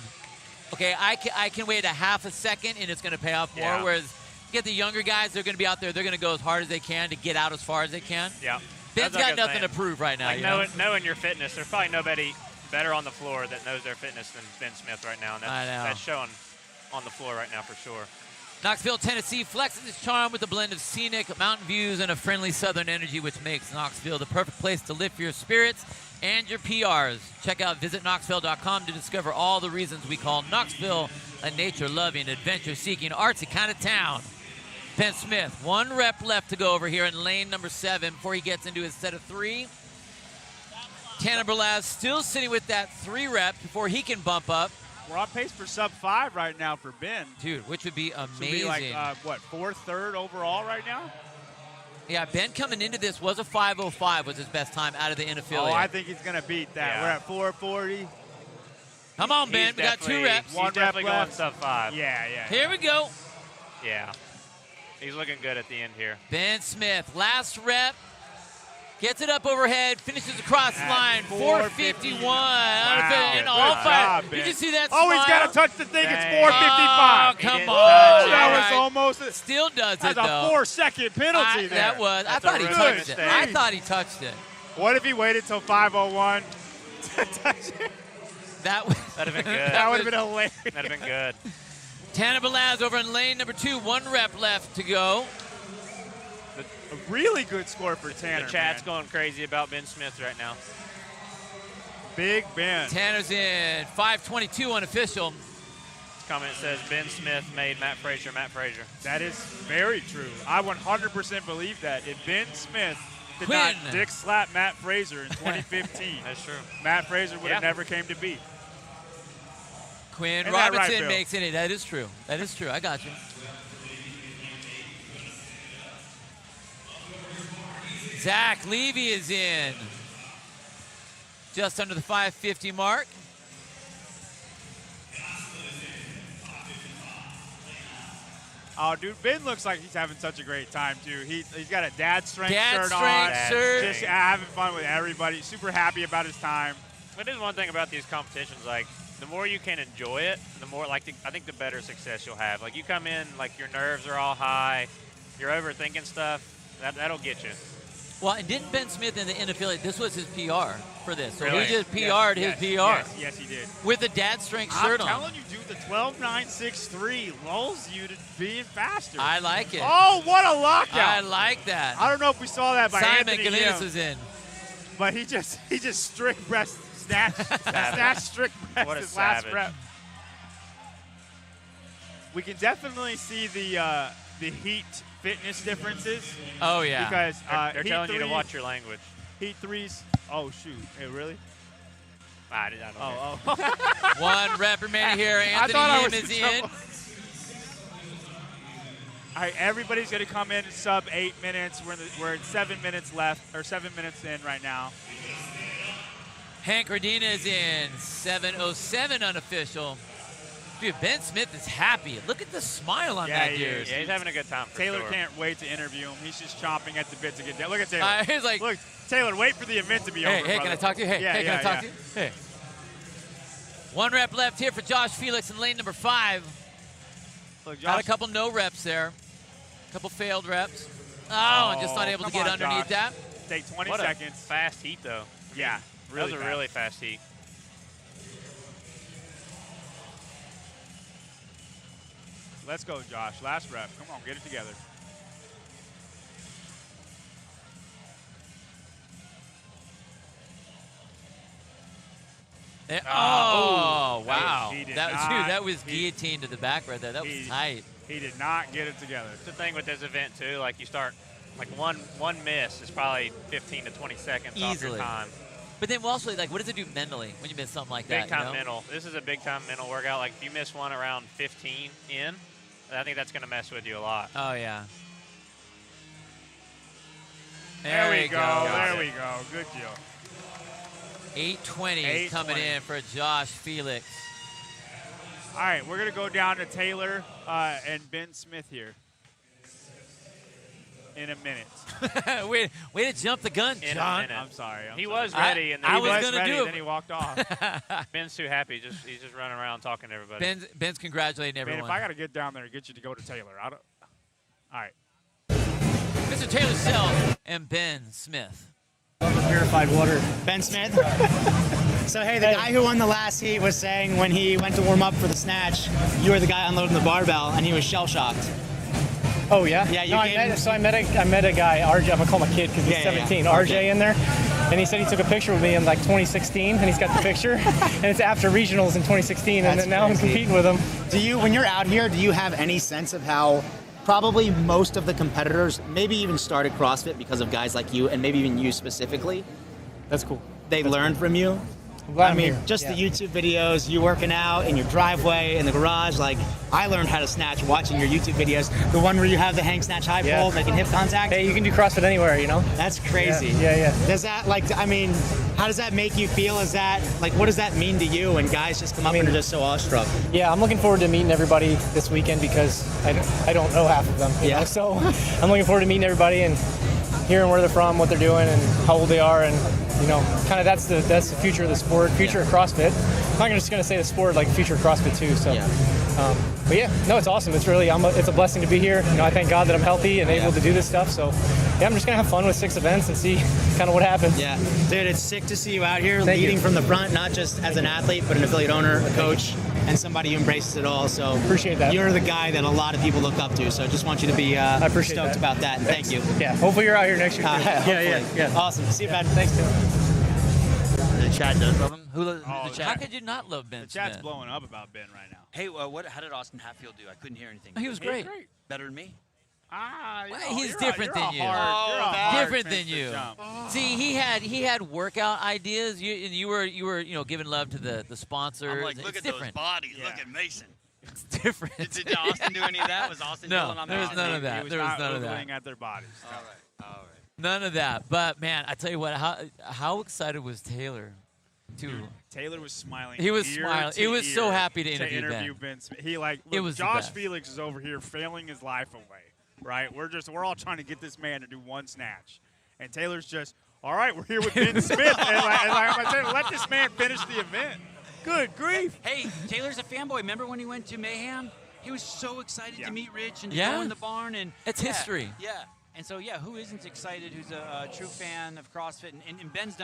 okay, I can wait a half a second and it's going to pay off more, Yeah. whereas you get the younger guys, they're going to be out there, they're going to go as hard as they can to get out as far as they can. Yeah. Ben's That's like got I was nothing saying. to prove right now. Like, knowing your fitness, there's probably nobody better on the floor that knows their fitness than Ben Smith right now. And I know. that's showing on the floor right now for sure. Knoxville, Tennessee flexes its charm with a blend of scenic mountain views and a friendly southern energy, which makes Knoxville the perfect place to lift your spirits and your PRs. Check out visitknoxville.com to discover all the reasons we call Knoxville a nature-loving, adventure-seeking, artsy kind of town. Ben Smith, 1 rep left to go over here in lane number 7 before he gets into his set of 3. Tanner Berlaz still sitting with that 3 reps before he can bump up. We're on pace for sub-5 right now for Ben. Dude, which would be amazing. Should be like, 4th, 3rd overall right now? Yeah, Ben coming into this was a 5:05 was his best time out of the in-affiliate. Oh, I think he's going to beat that. Yeah. We're at 4:40. Come on, Ben. We got 2 reps. He's definitely going sub-5. Yeah. Here we go. Yeah. He's looking good at the end here. Ben Smith, last rep. Gets it up overhead, finishes across the line, 4:51. Wow. And all Good five. job, Ben. Did you see that Oh, smile? he's got to touch the thing. It's Dang. 4:55. Oh, come on. That was almost. Still does That's it, though. a 4-second penalty there. That was. That's I thought a he really touched mistake. it. I thought he touched it. What if he waited till 5:01 to touch it? That'd have been good. That would have been hilarious. That'd have been good. Tanner Belaz over in lane number 2. 1 rep left to go. A really good score for Tanner. The chat's going crazy about Ben Smith right now. Big Ben. Tanner's in 5:22 unofficial. This comment says Ben Smith made Matt Frazier Matt Frazier. That is very true. I 100% believe that. If Ben Smith did Quinn. not dick slap Matt Frazier in 2015, That's true. Matt Frazier would have Yeah. never came to beat. Quinn Isn't that right, Robinson Bill? makes it. That is true. That is true. I got you. Zach Levy is in. Just under the 550 mark. Oh, dude, Ben looks like he's having such a great time, too. He's got a dad strength Dad shirt strength on. shirt. Just having fun with everybody. Super happy about his time. But there's one thing about these competitions, like, the more you can enjoy it, the more, like, I think the better success you'll have. Like, you come in, like, your nerves are all high, you're overthinking stuff, that'll get you. Well, and didn't Ben Smith in the in-affiliate, this was his PR for this. So Really? he just PR'd his PR. Yes, he did. With a dad strength shirt I'm on. telling you, dude, the 12.963 lulls you to being faster. I like it. Oh, what a lockout. I like that. I don't know if we saw that by Simon Anthony Galinas Yim, is in. but he just strict breast snatch strict breast What a his last savage. rep. We can definitely see the heat fitness differences. Oh, yeah. Because They're heat telling you to threes- watch your language. Heat threes. Oh shoot! Hey, really? I don't know. Oh. 1 rep remaining here. I thought I Anthony was Yim is in in. trouble. All right, everybody's going to come in sub 8 minutes. We're at 7 minutes left, or 7 minutes in right now. Hank Radina is in. 7:07 unofficial. Dude, Ben Smith is happy. Look at the smile on that he dude. is. Yeah, he's having a good time for Taylor sure. can't wait to interview him. He's just chomping at the bit to get down. Look at Taylor. He's like, look, Taylor, wait for the event to be over. Hey, can I brother. talk to you? Hey, Yeah, can I yeah, talk yeah. to you? Hey. 1 rep left here for Josh Felix in lane number 5. Look, Got a Josh- couple no reps there. A couple failed reps. Oh, and just not able to come get on, underneath Josh. that. Take 20 What seconds. a fast heat, though. Yeah, really That was a fast. really fast heat. Let's go, Josh. Last rep. Come on, get it together. Oh, wow. He did that was guillotine to the back right there. That was tight. He did not get it together. It's the thing with this event, too. Like, you start, like, one miss is probably 15 to 20 seconds off your Easily. time. But then also, like, what does it do mentally when you miss something like that? Big time mental. This is a big time mental workout. Like, if you miss one around 15 in, I think that's going to mess with you a lot. Oh, yeah. There we go. There we go. Good deal. 820 coming in for Josh Felix. All right, we're going to go down to Taylor and Ben Smith here in a minute. way to jump the gun, John. I'm sorry. He was ready, and then I was going to do it. Then he walked off. Ben's too happy. He's just running around talking to everybody. Ben's congratulating everyone. Man, if I got to get down there and get you to go to Taylor, I don't. All right. Mr. Taylor Self and Ben Smith. Purified water. Ben Smith. So, hey, the guy who won the last heat was saying when he went to warm up for the snatch, you were the guy unloading the barbell, and he was shell-shocked. Oh, yeah? Yeah, I met a guy, RJ, I'm going to call him a kid because he's 17, RJ in there, and he said he took a picture with me in like 2016, and he's got the picture, and it's after regionals in 2016, and then now I'm competing with him. Do you, when you're out here, do you have any sense of how probably most of the competitors maybe even started CrossFit because of guys like you, and maybe even you specifically? That's cool. They learned from you? I mean, just the YouTube videos, you working out in your driveway, in the garage. Like, I learned how to snatch watching your YouTube videos. The one where you have the hang snatch high pull, making hip contact. Hey, you can do CrossFit anywhere, you know? That's crazy. Yeah. Does that, like, I mean, how does that make you feel? Is that, like, what does that mean to you when guys just come up and are just so awestruck? Yeah, I'm looking forward to meeting everybody this weekend because I don't know half of them. You know? So I'm looking forward to meeting everybody and hearing where they're from, what they're doing, and how old they are, and you know, kind of that's the future of the sport, future of CrossFit. I'm not just going to say the sport, like future of CrossFit too. So, but yeah, no, it's awesome. It's really, it's a blessing to be here. You know, I thank God that I'm healthy and able to do this stuff. So, yeah, I'm just going to have fun with 6 events and see kind of what happens. Yeah, dude, it's sick to see you out here leading from the front, not just as an athlete, but an affiliate owner, a coach, and somebody who embraces it all. So appreciate that. You're the guy that a lot of people look up to. So I just want you to be stoked about that, and thank you. Yeah, hopefully you're out here next year. Yeah. Awesome. See you, Ben. Thanks, Tim. The chat does love him. How could you not love Ben The chat's Smith? blowing up about Ben right now. Hey, how did Austin Hatfield do? I couldn't hear anything. He was great. Better than me? He's different than you. Different than you. See, he had workout ideas. You were giving love to the sponsors. I'm like, look it's at different. those bodies. Look at Mason. It's different. Did Austin do any of that? Was Austin No, on there was that? none of that. He was There was not none of that. oogling at their bodies. All right. None of that. But man, I tell you what, how excited was Taylor? Taylor was smiling. He was ear smiling. to He was so ear happy to interview Ben Smith. He look, was the Josh best. Felix is over here failing his life away, right? We're all trying to get this man to do one snatch, and Taylor's just, all right, we're here with Ben Smith, and I'm saying, let this man finish the event. Good grief. Hey, Taylor's a fanboy. Remember when he went to Mayhem? He was so excited to meet Rich and to Yeah. go in the barn. And It's history. Yeah. And so, who isn't excited who's a true fan of CrossFit? And Ben's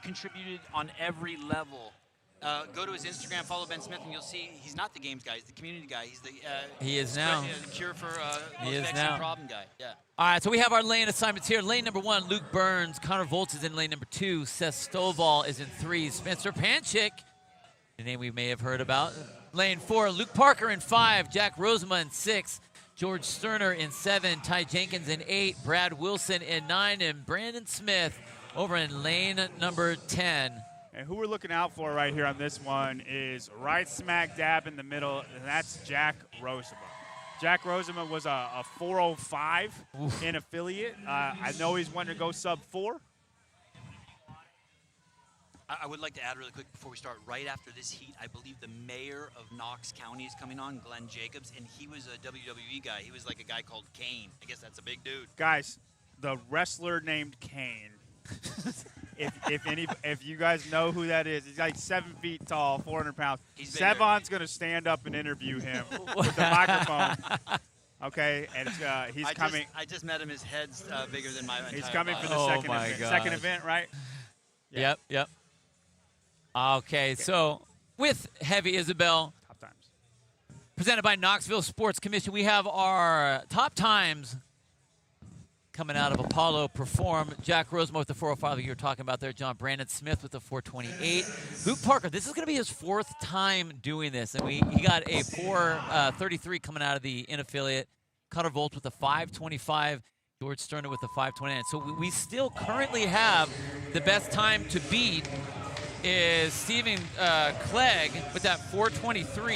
contributed on every level. Go to his Instagram, follow Ben Smith, and you'll see he's not the games guy. He's the community guy. He's the He is now. The cure for He is most now. problem guy. Yeah. All right, so we have our lane assignments here. Lane number 1, Luke Burns. Connor Volts is in lane number 2. Seth Stovall is in 3. Spencer Panchik, the name we may have heard about. Lane 4, Luke Parker in 5. Jack Rosema in 6. George Sterner in 7. Ty Jenkins in 8. Brad Wilson in 9. And Brandon Smith over in lane number 10. And who we're looking out for right here on this one is right smack dab in the middle, and that's Jack Rosema. Jack Rosema was a 405 in affiliate. I know he's wanting to go sub 4. I would like to add really quick before we start, right after this heat, I believe the mayor of Knox County is coming on, Glenn Jacobs, and he was a WWE guy. He was like a guy called Kane. I guess that's a big dude. Guys, the wrestler named Kane. If you guys know who that is, he's like 7 feet tall, 400 pounds. Sevan's going to stand up and interview him with the microphone. Okay, and he's coming. I just met him. His head's bigger than my entire He's coming for body. the second event, right? Yeah. Yep. Okay, so with Heavy Isabelle, top times presented by Knoxville Sports Commission, we have our top times coming out of Apollo perform. Jack Rosemo with the 405 that you were talking about there, John. Brandon Smith with the 428. Luke Parker, this is going to be his 4th time doing this, and he got a 433 coming out of the in-affiliate. Cutter Volt with the 525. George Sterner with the 529. So we still currently have the best time to beat is Stephen Clegg with that 423,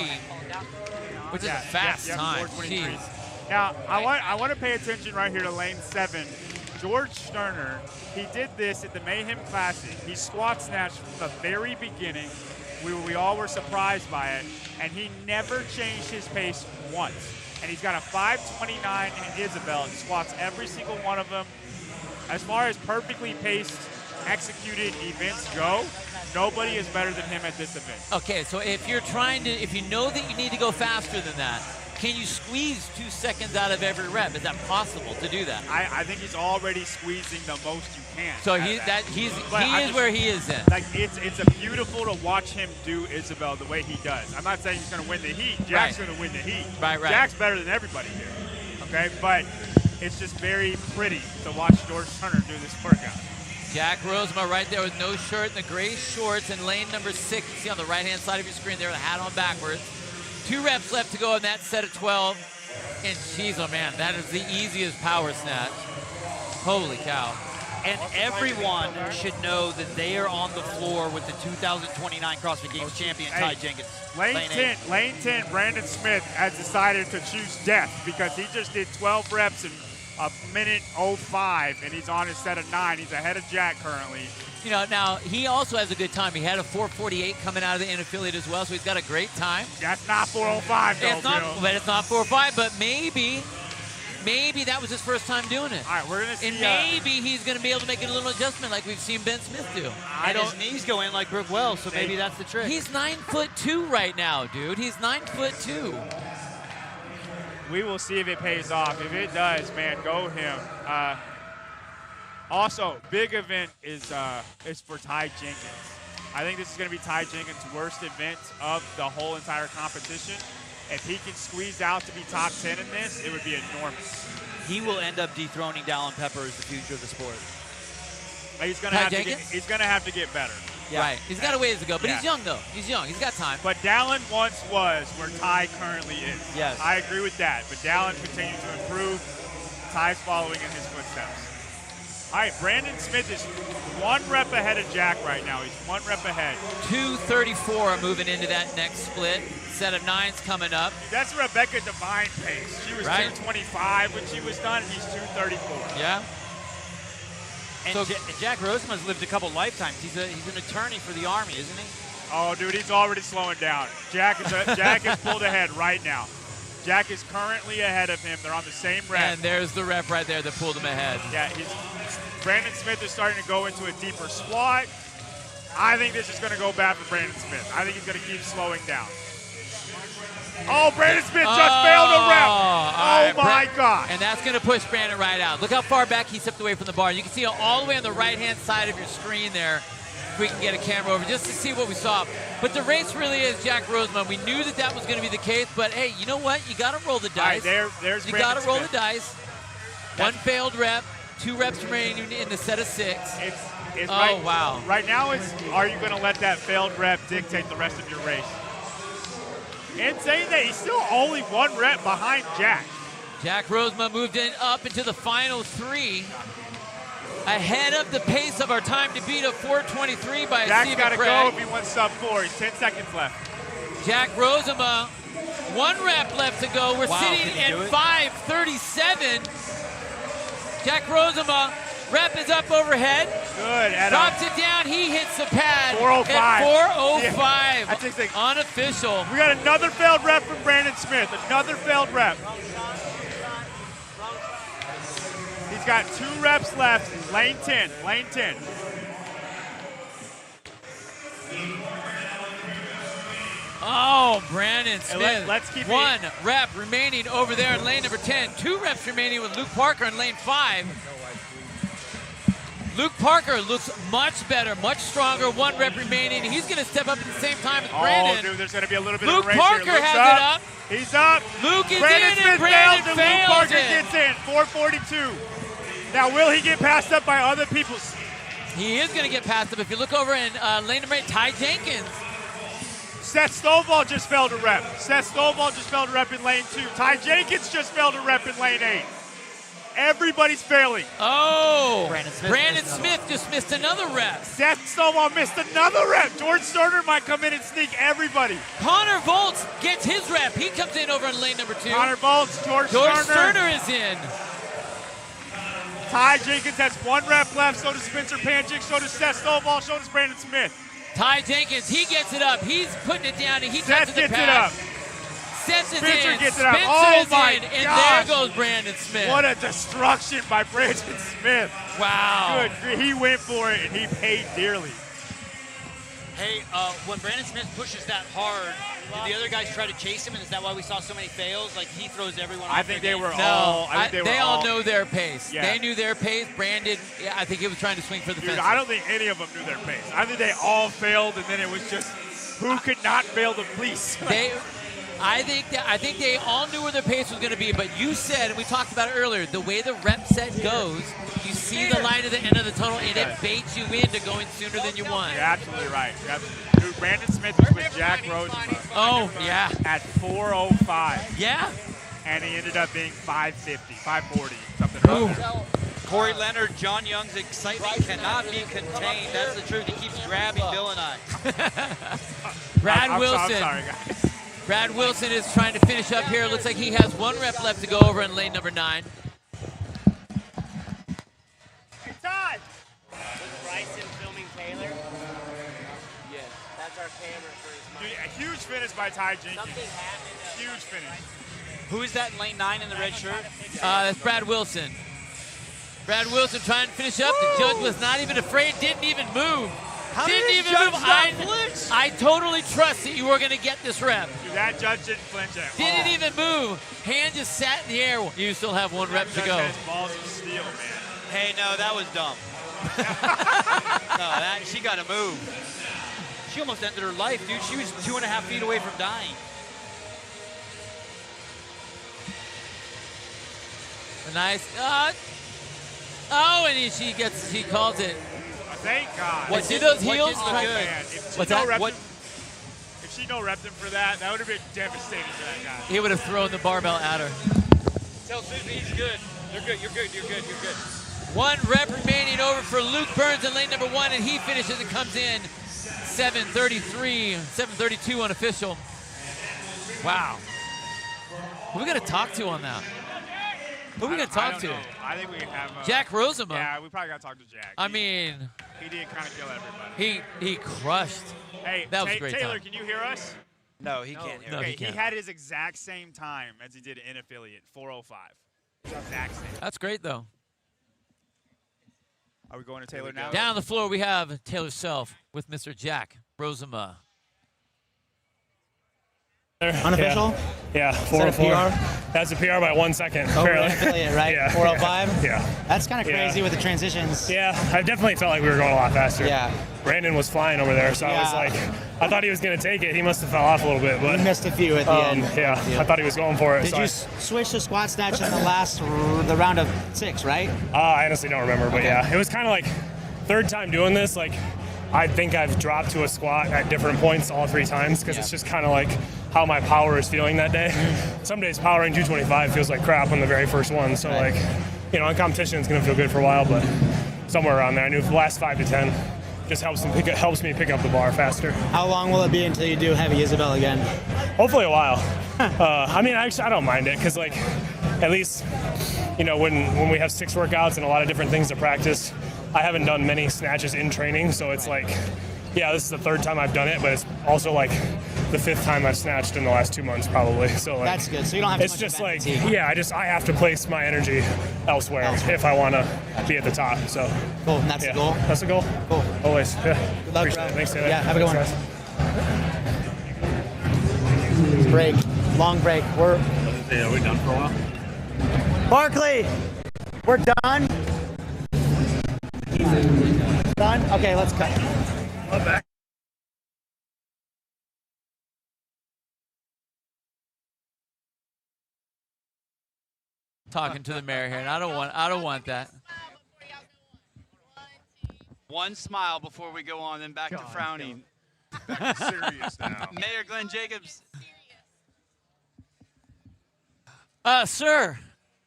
which is a fast time. Jeez. Now, I want to pay attention right here to lane 7. George Sterner, he did this at the Mayhem Classic. He squat snatched from the very beginning. We all were surprised by it, and he never changed his pace once. And he's got a 529 in Isabelle and squats every single one of them. As far as perfectly paced, executed events go, nobody is better than him at this event. Okay, so if you know that you need to go faster than that, can you squeeze 2 seconds out of every rep? Is that possible to do that? I think he's already squeezing the most you can. So he is where he is then. Like it's a beautiful to watch him do Isabelle the way he does. I'm not saying he's going to win the heat. Jack's going to win the heat. Right. Jack's better than everybody here. Okay, but it's just very pretty to watch George Turner do this workout. Jack Rosema right there with no shirt and the gray shorts in lane number 6. You see on the right-hand side of your screen there, the hat on backwards. 2 reps left to go in that set of 12. And geez, oh man, that is the easiest power snatch. Holy cow. And everyone should know that they are on the floor with the 2029 CrossFit Games champion, Ty Jenkins. Lane 10, Brandon Smith has decided to choose death because he just did 12 reps in a minute 05, and he's on his set of 9. He's ahead of Jack currently. You know, now he also has a good time. He had a 448 coming out of the in-affiliate as well, so he's got a great time. That's not 405, though, But it's not 405, but maybe that was his first time doing it. All right, we're going to see. And maybe he's going to be able to make a little adjustment like we've seen Ben Smith do. His knees go in like Brooke Wells, so maybe that's the trick. He's 9'2" right now, dude. He's 9'2". We will see if it pays off. If it does, man, go him. Also, big event is for Ty Jenkins. I think this is going to be Ty Jenkins' worst event of the whole entire competition. If he can squeeze out to be top 10 in this, it would be enormous. He will end up dethroning Dallin Pepper as the future of the sport. He's going to have to get better. Yeah. Right. He's got a ways to go, but he's young, though. He's young. He's got time. But Dallin once was where Ty currently is. Yes. I agree with that. But Dallin continues to improve. Ty's following in his footsteps. All right, Brandon Smith is 1 rep ahead of Jack right now. He's 1 rep ahead. 2:34 moving into that next split. Set of 9s coming up. That's Rebecca Devine pace. She was 225 when she was done, and he's 234. Yeah. And so Jack Rosema's lived a couple lifetimes. He's an attorney for the Army, isn't he? Oh, dude, he's already slowing down. Jack is pulled ahead right now. Jack is currently ahead of him. They're on the same rep. And there's the rep right there that pulled him ahead. Yeah, Brandon Smith is starting to go into a deeper squat. I think this is going to go bad for Brandon Smith. I think he's going to keep slowing down. Oh, Brandon Smith just failed a rep. Oh, my God. And that's going to push Brandon right out. Look how far back he stepped away from the bar. You can see all the way on the right-hand side of your screen there, if we can get a camera over, just to see what we saw. But the race really is Jack Rosema. We knew that was going to be the case, but, hey, you know what? You got to roll the dice. All right, there's you got to roll the dice. 1 failed rep, 2 reps remaining in the set of 6. Wow. Right now, are you going to let that failed rep dictate the rest of your race? And saying that he's still only 1 rep behind Jack. Jack Rosema moved up into the final 3. Ahead of the pace of our time to beat of 4:23 by Jack's Sevan. Jack's got to go if he wants sub 4. He's 10 seconds left. Jack Rosema, 1 rep left to go. We're sitting at 5:37. Jack Rosema, rep is up overhead. Good. Drops it down. He hits the pad 405. at 405. Yeah, that's just unofficial. We got another failed rep from Brandon Smith. Another failed rep. He's got 2 reps left. Lane 10. Oh, Brandon Smith. Let's keep 1 rep remaining over there in lane number 10. 2 reps remaining with Luke Parker in lane 5. Luke Parker looks much better, much stronger. 1 rep remaining. He's going to step up at the same time as Brandon. Oh, dude, there's going to be a little bit Luke of a race Parker here. has it up. He's up. Luke is Brandon in, Smith and Brandon fails, fails Luke Parker it. gets in. 442. Now, will he get passed up by other people? He is going to get passed up. If you look over in lane number 8, Ty Jenkins. Seth Stovall just failed a rep. Seth Stovall just failed a rep in lane 2. Ty Jenkins just failed a rep in lane 8. Everybody's failing. Oh, Brandon Smith just missed another rep. Seth Stovall missed another rep. George Sterner might come in and sneak everybody. Connor Volts gets his rep. He comes in over in lane number 2. Connor Volts, George Sterner is in. Ty Jenkins has 1 rep left. So does Spencer Panchik. So does Seth Stovall. So does Brandon Smith. Ty Jenkins, he gets it up. He's putting it down, and he Seth touches the gets pass. it up. Seth is Spencer in. gets it up. Spencer Oh is my in, and gosh. there goes Brandon Smith. What a destruction by Brandon Smith. Wow. Good. He went for it, and he paid dearly. Hey, when Brandon Smith pushes that hard, did the other guys try to chase him, and is that why we saw so many fails? Like, he throws everyone off their game? They all know their pace. Yeah. They knew their pace. Brandon, I think he was trying to swing for the fence. I don't think any of them knew their pace. I think they all failed, and then it was just who could not fail the police. I think they all knew where their pace was going to be, but you said, and we talked about it earlier, the way the rep set goes, you see the light at the end of the tunnel, and it baits you into going sooner than you want. You're absolutely right. Dude, Brandon Smith was with Jack Rosenberg. Oh, yeah. At 4:05. Yeah. And he ended up being 5:50, 5:40, something around there. Corey Leonard, John Young's excitement cannot be contained. That's the truth. He keeps grabbing Bill and I. Brad Wilson. I'm sorry, guys. Brad Wilson is trying to finish up here. Looks like he has 1 rep left to go over in lane number 9. Todd! Was Bryson filming Taylor? Yes. That's our camera for his Dude, a huge finish by Ty Jenkins. Something happened. Huge finish. Who is that in lane 9 in the red shirt? That's Brad Wilson. Brad Wilson trying to finish up. The judge was not even afraid, didn't even move. Didn't even move. I totally trust that you were going to get this rep. Dude, that judge didn't flinch at all. Didn't even move. Hand just sat in the air. You still have 1 rep to go. Balls of steel, man. Hey, no, that was dumb. No, she got to move. She almost ended her life, dude. She was 2.5 feet away from dying. A nice. And she calls it. Thank God. What, see those heels? What's that? If she no-repped him for that, that would have been devastating for that guy. He would have thrown the barbell at her. Tell Susie he's good. You're good. 1 rep remaining over for Luke Burns in lane number 1, and he finishes and comes in 7:33, 7:32 unofficial. Wow. Who are we going to talk to on that? Who are we going to talk to? I think we have Jack Rosema. Yeah, we probably got to talk to Jack. I mean, he did kind of kill everybody. He crushed. Hey, that was a great Taylor, time. can you hear us? No, he can't hear. No, Okay, he can't. had his exact same time as he did in affiliate, 4:05. Exact same. That's great, though. Are we going to Taylor now? Down the floor, we have Taylor Self with Mr. Jack Rosema. Unofficial? Yeah, Is that a 404. PR? That's a PR by 1 second. Oh, apparently. affiliate, right? Yeah. 405? Yeah. That's kind of crazy with the transitions. Yeah, I definitely felt like we were going a lot faster. Yeah. Brandon was flying over there, so I was like, I thought he was going to take it. He must have fell off a little bit, but He missed a few at the end. Yeah, I thought he was going for it. Did so you switch to squat snatch in the round of 6, right? I honestly don't remember, but yeah, it was kind of like 3rd time doing this. Like, I think I've dropped to a squat at different points all 3 times because it's just kind of like how my power is feeling that day. Some days powering 225 feels like crap on the very first one. So like, in competition it's gonna feel good for a while, but somewhere around there. I knew the last 5 to 10 just helps me pick up the bar faster. How long will it be until you do heavy Isabelle again? Hopefully a while. I mean, actually, I don't mind it because like, at least, when we have 6 workouts and a lot of different things to practice, I haven't done many snatches in training, so it's like, yeah, this is the 3rd time I've done it, but it's also like the 5th time I've snatched in the last 2 months probably. So like, that's good. So you don't have. It's just like, yeah, I have to place my energy elsewhere if I want to be at the top. So cool. And that's the goal. That's the goal. Cool. Always. Yeah. Good luck, Appreciate it. Thanks, Taylor. Yeah. Have a good one. Break. Long break. Are we done for a while? Barkley, we're done. Done? Okay, let's cut. I'm back. Talking to the mayor here, and I don't want that. one smile before we go on, then back to frowning. Back to serious now. Mayor Glenn Jacobs. Sir,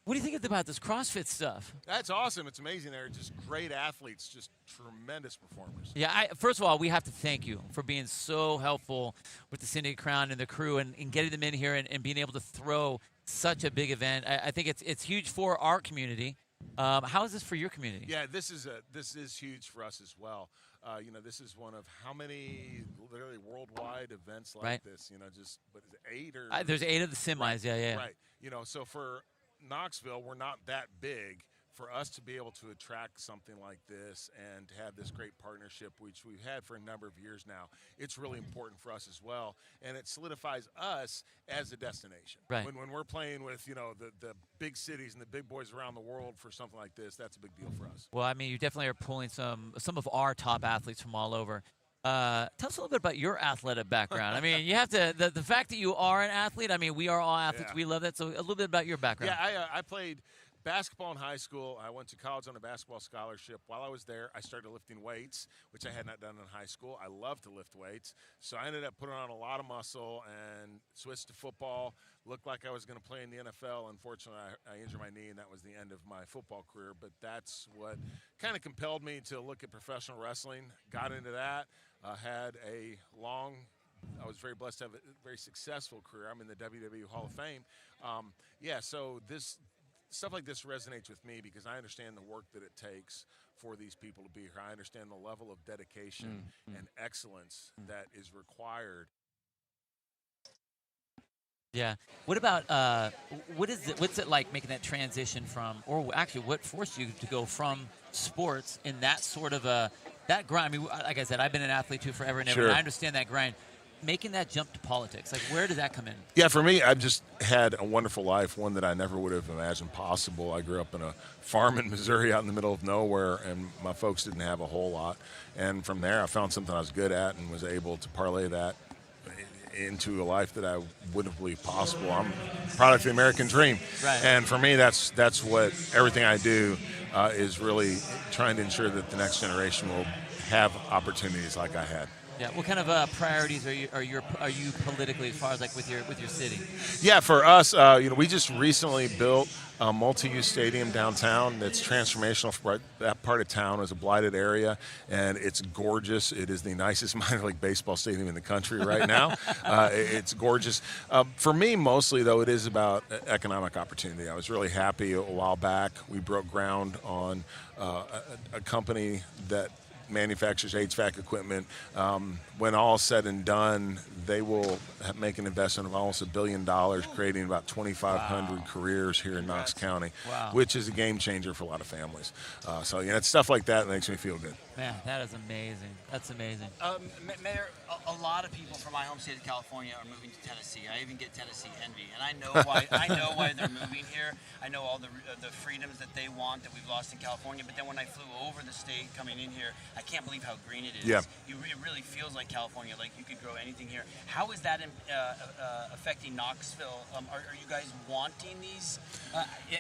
what do you think about this CrossFit stuff? That's awesome. It's amazing. They're just great athletes, just tremendous performers. Yeah, first of all, we have to thank you for being so helpful with the Syndicate Crown and the crew and getting them in here and being able to throw such a big event. I think it's huge for our community. How is this for your community? Yeah, this is huge for us as well. This is one of how many literally worldwide events like this? Just what is it, 8 or? There's 8 of the semis. Right, Yeah. Right. So for Knoxville, we're not that big. For us to be able to attract something like this and to have this great partnership, which we've had for a number of years now, it's really important for us as well, and it solidifies us as a destination. Right. When we're playing with the big cities and the big boys around the world for something like this, that's a big deal for us. Well, I mean, you definitely are pulling some of our top athletes from all over. Tell us a little bit about your athletic background. I mean, you have to the fact that you are an athlete. I mean, we are all athletes. Yeah. We love that. So a little bit about your background. Yeah, I played basketball in high school. I went to college on a basketball scholarship. While I was there, I started lifting weights, which I had not done in high school. I love to lift weights. So I ended up putting on a lot of muscle and switched to football. Looked like I was going to play in the NFL. Unfortunately, I injured my knee, and that was the end of my football career. But that's what kind of compelled me to look at professional wrestling. Got into that. Had a I was very blessed to have a very successful career. I'm in the WWE Hall of Fame. So stuff like this resonates with me because I understand the work that it takes for these people to be here. I understand the level of dedication and excellence that is required. Yeah. What about what's it like making that transition from, or actually what forced you to go from sports in that sort of that grind? I mean, like I said, I've been an athlete too forever and ever, and I understand that grind. Making that jump to politics, like where did that come in? Yeah, for me, I've just had a wonderful life, one that I never would have imagined possible. I grew up in a farm in Missouri out in the middle of nowhere, and my folks didn't have a whole lot. And from there, I found something I was good at and was able to parlay that into a life that I wouldn't believe possible. I'm a product of the American dream. Right. And for me, that's what everything I do is really trying to ensure that the next generation will have opportunities like I had. Yeah. What kind of priorities are you politically, as far as like with your city? Yeah, for us, we just recently built a multi-use stadium downtown that's transformational for that part of town. Is a blighted area, and it's gorgeous. It is the nicest minor league baseball stadium in the country right now. It's gorgeous. For me, mostly, though, it is about economic opportunity. I was really happy a while back. We broke ground on a company that manufactures HVAC equipment. When all said and done, they will make an investment of almost $1 billion, creating about 2,500 careers here in Knox County, which is a game changer for a lot of families. It's stuff like that makes me feel good. Man, that is amazing. That's amazing. Mayor, a lot of people from my home state of California are moving to Tennessee. I even get Tennessee envy, and I know why. I know why they're moving here. I know all the freedoms that they want that we've lost in California. But then when I flew over the state coming in here, I can't believe how green it is. Yeah. It really feels like California. Like you could grow anything here. How is that affecting Knoxville? Are you guys wanting these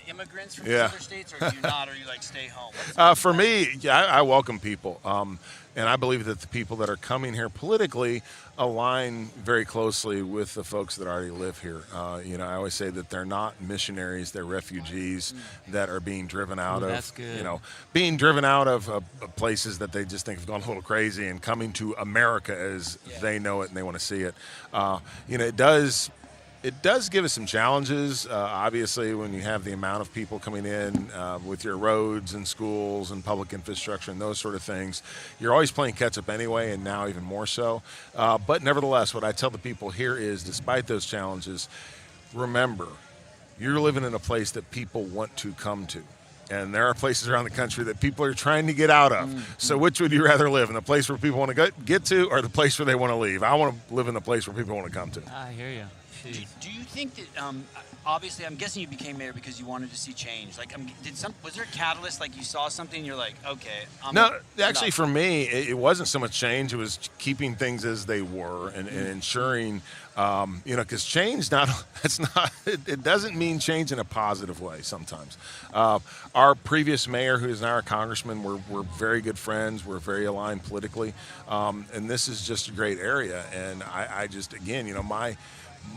immigrants from other states, or do you not? Or you like stay home? For me, I welcome people. And I believe that the people that are coming here politically align very closely with the folks that already live here. I always say that they're not missionaries; they're refugees that are being driven out of. That's good. Being driven out of places that they just think have gone a little crazy, and coming to America as they know it and they want to see it. It does give us some challenges, obviously, when you have the amount of people coming in with your roads and schools and public infrastructure and those sort of things. You're always playing catch-up anyway, and now even more so. But nevertheless, what I tell the people here is, despite those challenges, remember, you're living in a place that people want to come to. And there are places around the country that people are trying to get out of. So which would you rather live in, the place where people want to get to, or the place where they want to leave? I want to live in the place where people want to come to. I hear you. Do you think that, obviously, I'm guessing you became mayor because you wanted to see change. Like, was there a catalyst, like you saw something and you're like, okay, actually for me, it wasn't so much change. It was keeping things as they were and ensuring, because change, it doesn't mean change in a positive way sometimes. Our previous mayor, who is now our congressman, we're very good friends. We're very aligned politically. And this is just a great area. And I just, again,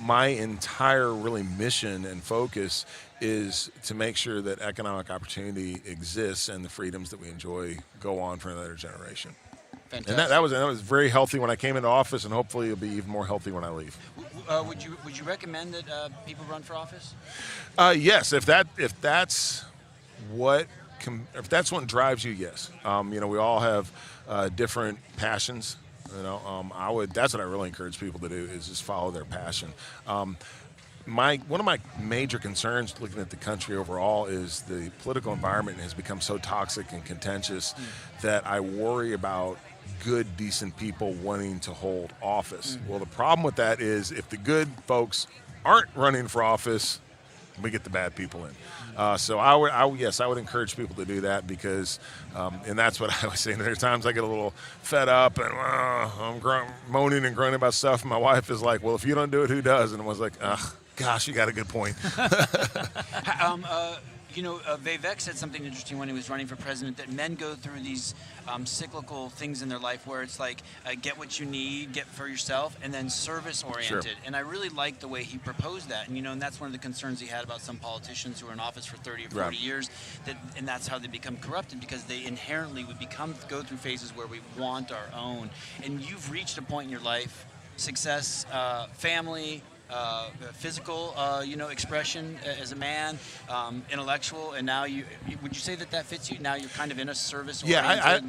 my entire really mission and focus is to make sure that economic opportunity exists and the freedoms that we enjoy go on for another generation. Fantastic. And that was very healthy when I came into office, and hopefully it'll be even more healthy when I leave. Would you recommend that people run for office? Yes, if that's what drives you, yes. We all have different passions. That's what I really encourage people to do, is just follow their passion. One of my major concerns looking at the country overall is the political environment has become so toxic and contentious that I worry about good, decent people wanting to hold office. Well, the problem with that is if the good folks aren't running for office, we get the bad people in. So I would encourage people to do that because, and that's what I was saying. There are times I get a little fed up and I'm moaning and groaning about stuff. And my wife is like, well, if you don't do it, who does? And I was like, gosh, you got a good point. Vivek said something interesting when he was running for president, that men go through these cyclical things in their life where it's like get what you need, get for yourself, and then service-oriented. Sure. And I really like the way he proposed that. And that's one of the concerns he had about some politicians who are in office for 30 or 40 years, and that's how they become corrupted, because they inherently would go through phases where we want our own. And you've reached a point in your life, success, family, physical, expression as a man, intellectual, and now would you say that fits you? Now you're kind of in a service. Yeah,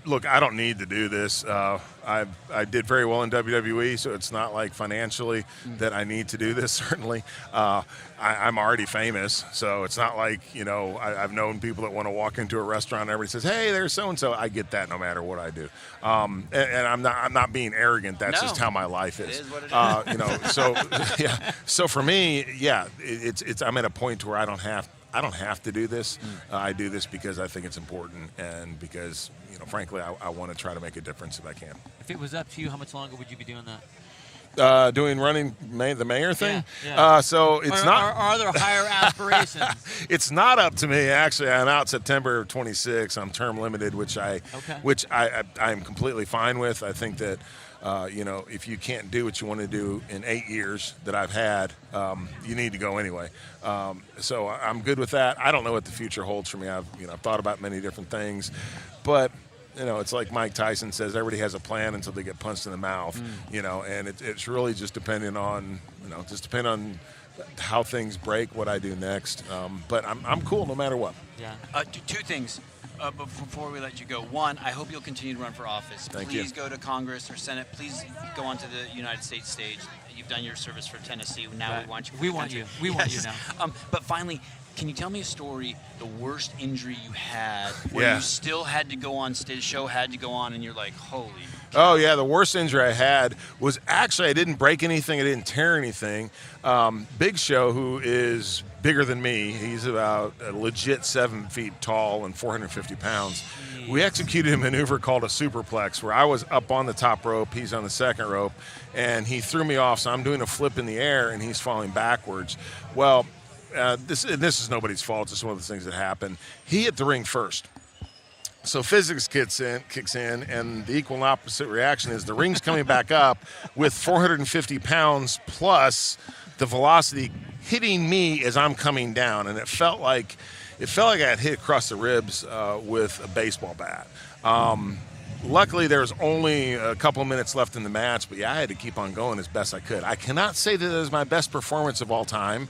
look, I don't need to do this. I did very well in WWE, so it's not like financially that I need to do this. Certainly, I'm already famous, so it's not like I've known people that want to walk into a restaurant and everybody says, "Hey, there's so and so." I get that no matter what I do, and I'm not being arrogant. That's just how my life is. It is what it is. So yeah. So for me, it's I'm at a point where I don't have to do this. I do this because I think it's important, and because frankly, I want to try to make a difference if I can. If it was up to you, how much longer would you be doing that? Running the mayor thing. Yeah. So it's not. Are there higher aspirations? It's not up to me. Actually, I'm out September 26. I'm term limited, which I'm completely fine with. I think that if you can't do what you want to do in 8 years that I've had, you need to go anyway. So I'm good with that. I don't know what the future holds for me. I've thought about many different things, but it's like Mike Tyson says, everybody has a plan until they get punched in the mouth, and it's really just depending on how things break, what I do next. But I'm cool no matter what. Yeah. Two things. Before we let you go, one, I hope you'll continue to run for office. Please go to Congress or Senate. Please go onto the United States stage. You've done your service for Tennessee. Now we want you. We want you. We want you now. But finally, can you tell me a story, the worst injury you had, where you still had to go on stage, show had to go on, and you're like, holy. Oh, yeah, the worst injury I had was actually I didn't break anything. I didn't tear anything. Big Show, who is bigger than me, he's about a legit 7 feet tall and 450 pounds. We executed a maneuver called a superplex, where I was up on the top rope, he's on the second rope, and he threw me off, so I'm doing a flip in the air, and he's falling backwards. Well, this is nobody's fault. It's just one of the things that happened. He hit the ring first. So physics kicks in, and the equal and opposite reaction is the ring's coming back up with 450 pounds plus the velocity hitting me as I'm coming down, and it felt like I got hit across the ribs with a baseball bat. Luckily, there was only a couple of minutes left in the match, but I had to keep on going as best I could. I cannot say that it was my best performance of all time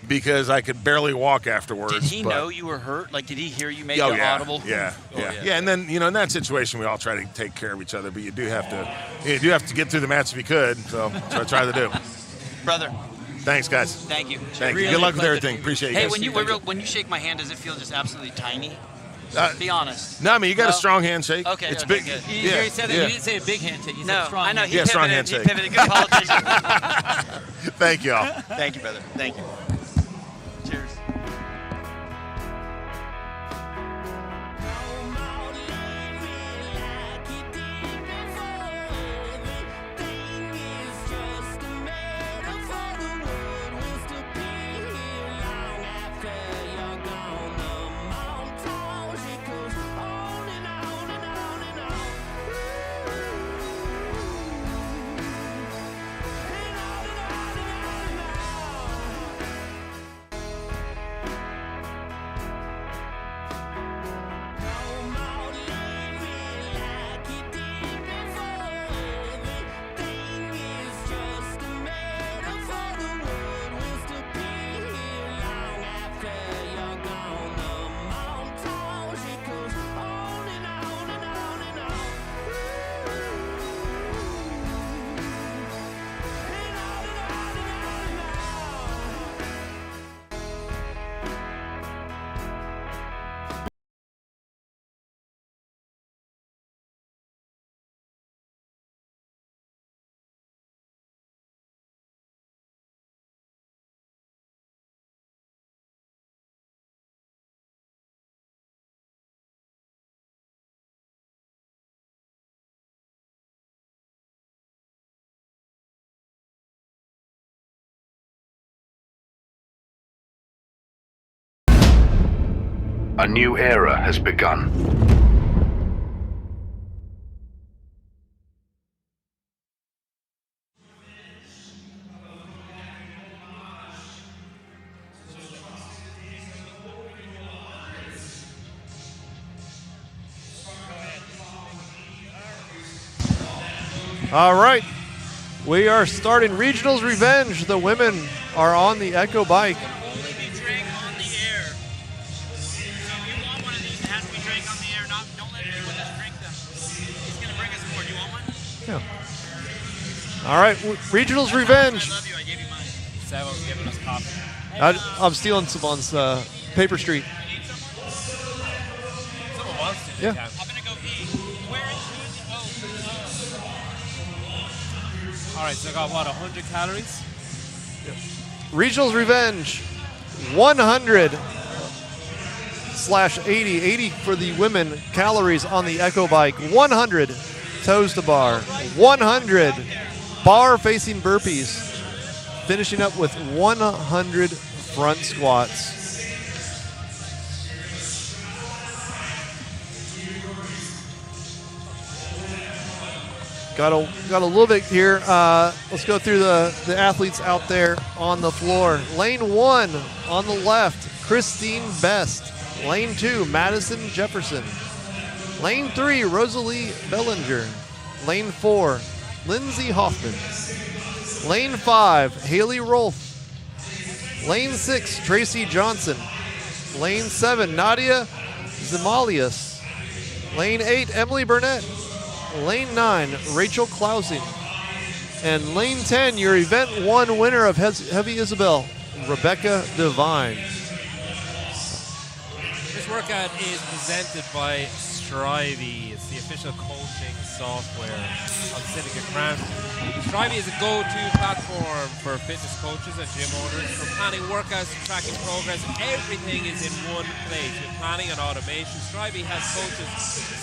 because I could barely walk afterwards. Did he know you were hurt? Like, did he hear you make it audible? Yeah. And then in that situation, we all try to take care of each other, but you do have to get through the match if you could. So that's what I try to do. Brother. Thanks, guys. Thank you. Thank you. Good luck with everything. Appreciate you guys. Hey, when you shake my hand, does it feel just absolutely tiny? Be honest. No, I mean, you got a No? strong handshake. Okay, It's okay, big. good. You already said that. You didn't say a big handshake. You said No, a strong I know. handshake. strong He handshake. pivoted. Good politician. Thank y'all. Thank you, brother. Thank you. Cheers. A new era has begun. All right. We are starting Regionals Revenge. The women are on the Echo Bike. Only be drank on the air. So if you want one of these, it has to be drank on the air. Don't let anyone just drink them. He's going to bring us more. Do you want one? Yeah. All right. Regionals Revenge. I love you. I gave you mine. Sevan's giving us coffee. I'm stealing Savon's Paper Street. Someone wants to. Yeah. I'm going to go pee. Where is All right, so I got, what, 100 calories? Regionals Revenge, 100/80. 80 for the women calories on the Echo Bike. 100 toes to bar. 100 bar facing burpees. Finishing up with 100 front squats. Got a little bit here. Let's go through the athletes out there on the floor. Lane 1 on the left, Christine Best. Lane 2, Madison Jefferson. Lane 3, Rosalie Bellinger. Lane 4, Lindsay Hoffman. Lane 5, Haley Rolfe. Lane 6, Tracy Johnson. Lane 7, Nadia Zamalius. Lane 8, Emily Burnett. Lane 9, Rachel Clausing. And Lane 10, your Event 1 winner of Heavy Isabelle, Rebecca Devine. This workout is presented by Strivey. It's the official coaching software of Syndicate Crown. Strivey is a go-to platform for fitness coaches and gym owners for planning workouts, tracking progress. Everything is in one place with planning and automation. Strivey has coaches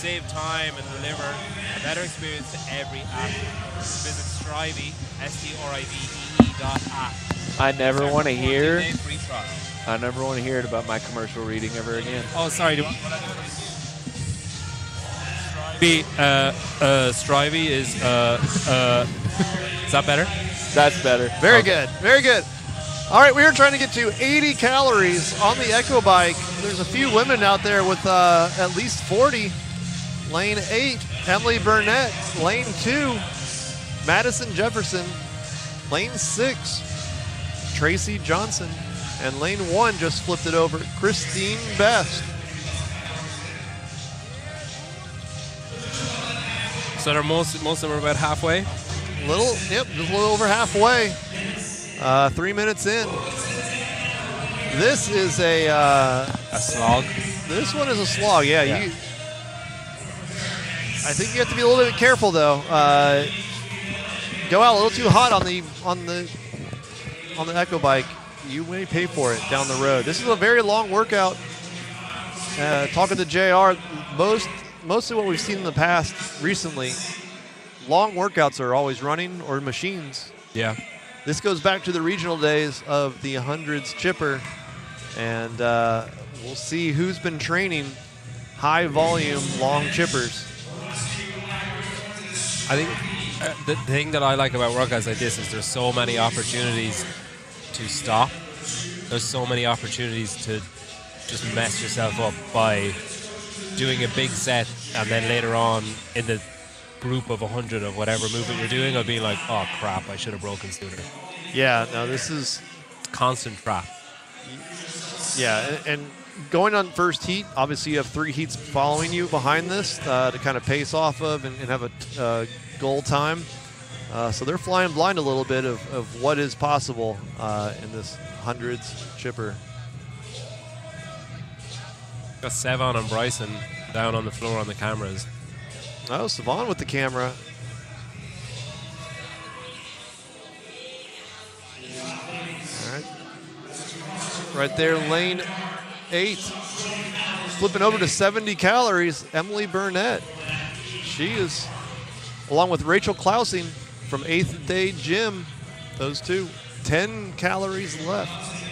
save time and deliver a better experience to every athlete. Visit Strivey, STRIVE.app. I never want to hear. Free trial. I never want to hear it about my commercial reading ever again. Oh, sorry. Strivey is that better? That's better. Very good. Very good. All right, we are trying to get to 80 calories on the Echo Bike. There's a few women out there with at least 40. Lane 8, Emily Burnett. Lane 2, Madison Jefferson. Lane 6, Tracy Johnson. And lane 1 just flipped it over, Christine Best. So they're most of them are about halfway? Just a little over halfway. 3 minutes in. This is a slog. This one is a slog. Yeah. I think you have to be a little bit careful though. Go out a little too hot on the Echo Bike. You may pay for it down the road. This is a very long workout. Talking to JR, mostly what we've seen in the past recently, long workouts are always running or machines. Yeah. This goes back to the regional days of the 100s chipper, and we'll see who's been training high volume long chippers. I think the thing that I like about workouts like this is there's so many opportunities to stop. There's so many opportunities to just mess yourself up by doing a big set and then later on in the group of 100 of whatever movement you're doing, I'll be like, oh crap, I should have broken sooner. Yeah, no, this is constant trap. Yeah, and going on first heat, obviously you have 3 heats following you behind this to kind of pace off of and have a goal time. So they're flying blind a little bit of what is possible in this 100s chipper. Got Sevan and Bryson down on the floor on the cameras. Oh, Sevan with the camera. All right. Right there, lane 8. Flipping over to 70 calories, Emily Burnett. She is, along with Rachel Klausing from 8th Day Gym, those two, 10 calories left.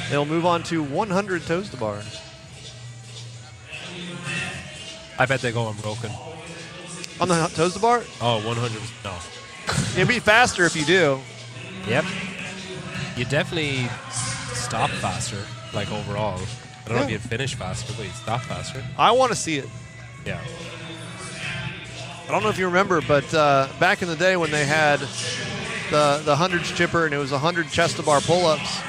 They'll move on to 100 toes to bar. I bet they go unbroken. On the toes to bar? Oh, 100, no. It'd be faster if you do. Yep. You definitely stop faster, like overall. I don't know if you'd finish faster, but you'd stop faster. I want to see it. Yeah. I don't know if you remember, but back in the day when they had the 100s chipper and it was 100 chest to bar pull-ups,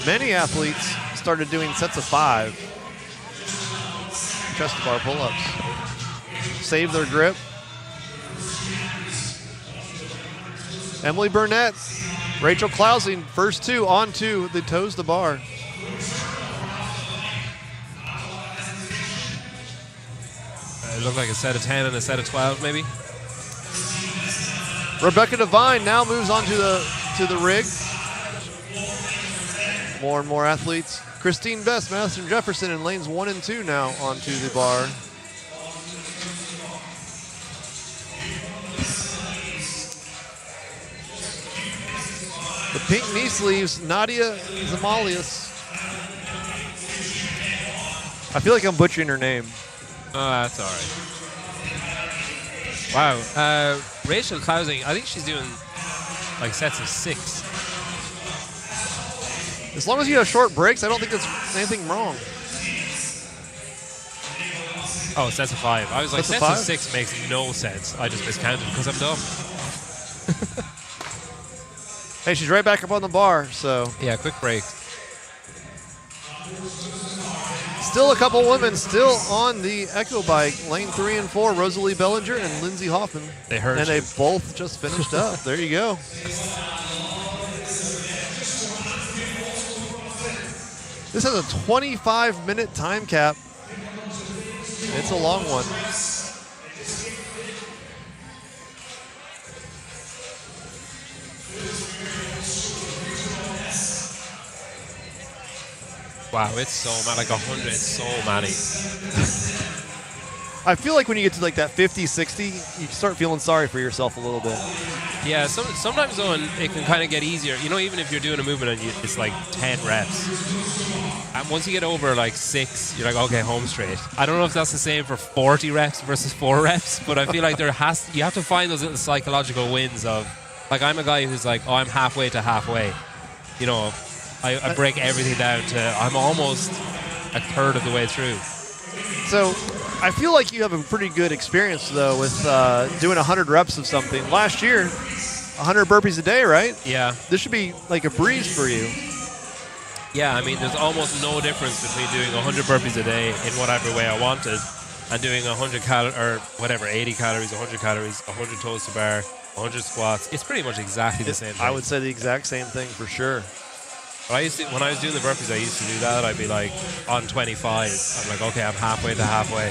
many athletes started doing sets of 5 chest to bar pull-ups. Save their grip. Emily Burnett, Rachel Klausing, first 2 onto the toes to bar. It looked like a set of 10 and a set of 12, maybe. Rebecca Devine now moves on to the rig. More and more athletes. Christine Best, Madison Jefferson in lanes 1 and 2 now onto the bar. The pink knee sleeves, Nadia Zamalias. I feel like I'm butchering her name. Oh, that's all right. Wow. Rachel Klausing, I think she's doing like sets of 6. As long as you have short breaks, I don't think there's anything wrong. Oh, sets of 5. I was like, Sets sets of of 6 makes no sense. I just miscounted because I'm dumb. Hey, she's right back up on the bar, so. Yeah, quick break. Still a couple women still on the Echo Bike. Lane 3 and 4, Rosalie Bellinger and Lindsay Hoffman. They heard And you. they both just finished up. There you go. This has a 25-minute time cap. It's a long one. Wow, it's so many, like 100, it's so many. I feel like when you get to like that 50, 60, you start feeling sorry for yourself a little bit. Yeah, sometimes though, it can kind of get easier. You know, even if you're doing a movement and it's like 10 reps. And once you get over like 6, you're like, okay, home straight. I don't know if that's the same for 40 reps versus 4 reps, but I feel like you have to find those little psychological wins of, like I'm a guy who's like, oh, I'm halfway to halfway. You know, I break everything down to, I'm almost a third of the way through. So I feel like you have a pretty good experience, though, with doing 100 reps of something. Last year, 100 burpees a day, right? Yeah. This should be like a breeze for you. Yeah, I mean, there's almost no difference between doing 100 burpees a day in whatever way I wanted and doing 100 calories, or whatever, 80 calories, 100 calories, 100 toes to bar, 100 squats. It's pretty much exactly the same thing. I would say the exact same thing for sure. When I was doing the burpees, I used to do that. I'd be like on 25. I'm like, okay, I'm halfway to halfway.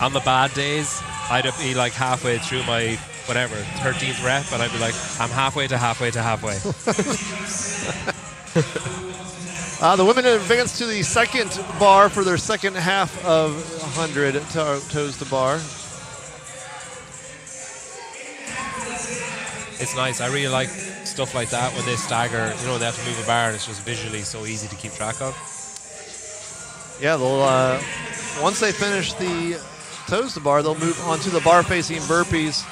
On the bad days, I'd be like halfway through my 13th rep, and I'd be like, I'm halfway to halfway to halfway. The women advance to the second bar for their second half of 100 toes to bar. It's nice. I really like stuff like that when they stagger. You know, they have to move a bar, and it's just visually so easy to keep track of. Yeah, they'll once they finish the toes to bar, they'll move on to the bar-facing burpees.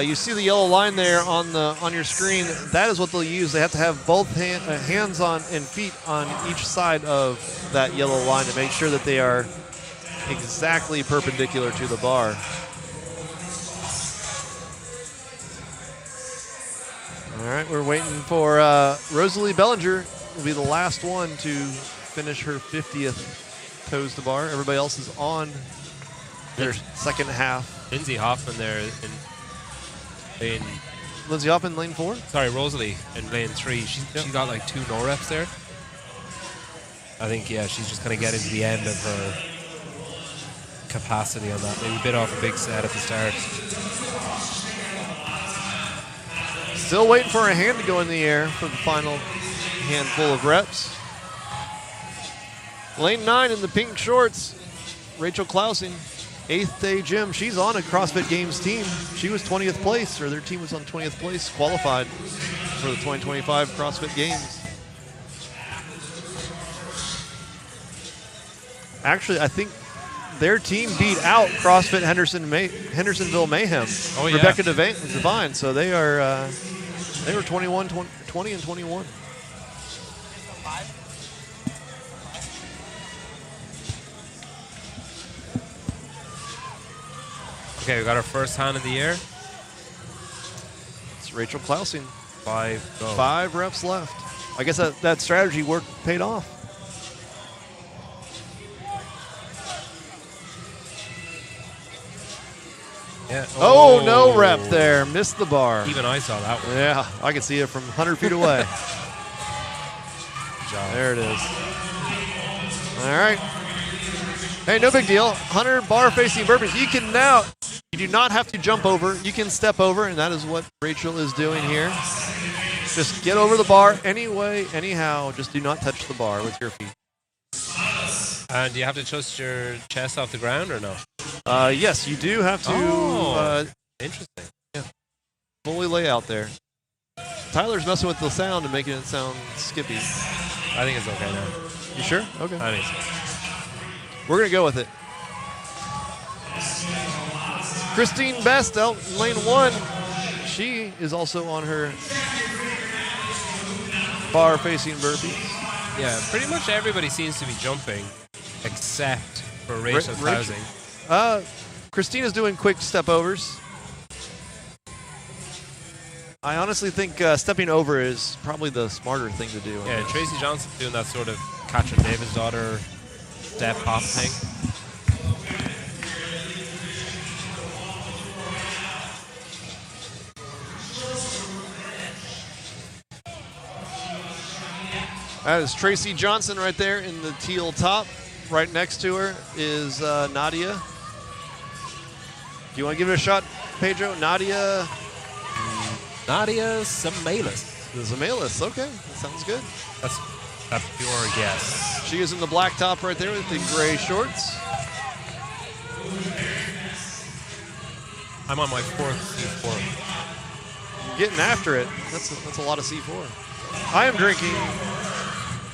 You see the yellow line there on your screen. That is what they'll use. They have to have both hands on and feet on each side of that yellow line to make sure that they are exactly perpendicular to the bar. All right, we're waiting for Rosalie Bellinger. Will be the last one to finish her 50th toes to bar. Everybody else is on their second half. Lindsay Hoffman there in Lindsay Hoffman, lane 4? Sorry, Rosalie in lane 3. She got like 2 no reps there. I think, yeah, she's just kind of getting to the end of her capacity on that. Maybe bit off a big set at the start. Still waiting for a hand to go in the air for the final handful of reps. Lane 9 in the pink shorts, Rachel Klausing, 8th day gym. She's on a CrossFit Games team. She was 20th place, or their team was on 20th place, qualified for the 2025 CrossFit Games. Actually, I think their team beat out CrossFit Hendersonville Mayhem. Oh, yeah. Rebecca Devine. So they are they were 20 and 21. Okay, we got our first hand in the air. It's Rachel Klausing. 5 go. 5 reps left. I guess that strategy paid off. Yeah. Oh, no rep there. Missed the bar. Even I saw that one. Yeah, I can see it from 100 feet away. Good job. There it is. All right. Hey, no big deal. 100 bar facing burpees. You do not have to jump over. You can step over, and that is what Rachel is doing here. Just get over the bar anyway, anyhow. Just do not touch the bar with your feet. And do you have to trust your chest off the ground or no? Yes, you do have to. Interesting. Yeah. Fully lay out there. Tyler's messing with the sound and making it sound skippy. I think it's okay now. You sure? Okay. I think so. We're going to go with it. Christine Best out in lane 1. She is also on her bar-facing burpees. Yeah, pretty much everybody seems to be jumping except for Rachel Klausing. Christina's doing quick step overs. I honestly think stepping over is probably the smarter thing to do. Yeah, Tracy Johnson doing that sort of Katrin David's daughter step hop thing. That is Tracy Johnson right there in the teal top. Right next to her is Nadia. Do you want to give it a shot, Pedro? Nadia Samalis. The Samalis, okay. That sounds good. That's a pure guess. She is in the black top right there with the gray shorts. I'm on my 4th C4. Getting after it. That's a lot of C4. I am drinking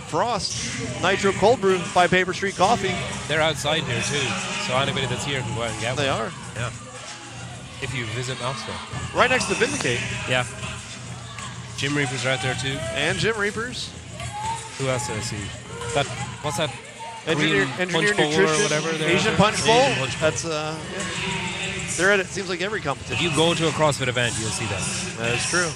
Frost Nitro Cold Brew by Paper Street Coffee. They're outside here too, so anybody that's here can go out and get one. They are. Yeah. If you visit Knoxville. Right next to Vindicate. Yeah. Gym Reapers are out there too. And Gym Reapers. Who else did I see? What's that? Engineer punch bowl Nutrition. or whatever. Asian Punch Bowl. Asian Punch Bowl. That's yeah. They're at it seems like every competition. If you go to a CrossFit event, you'll see that. That is true.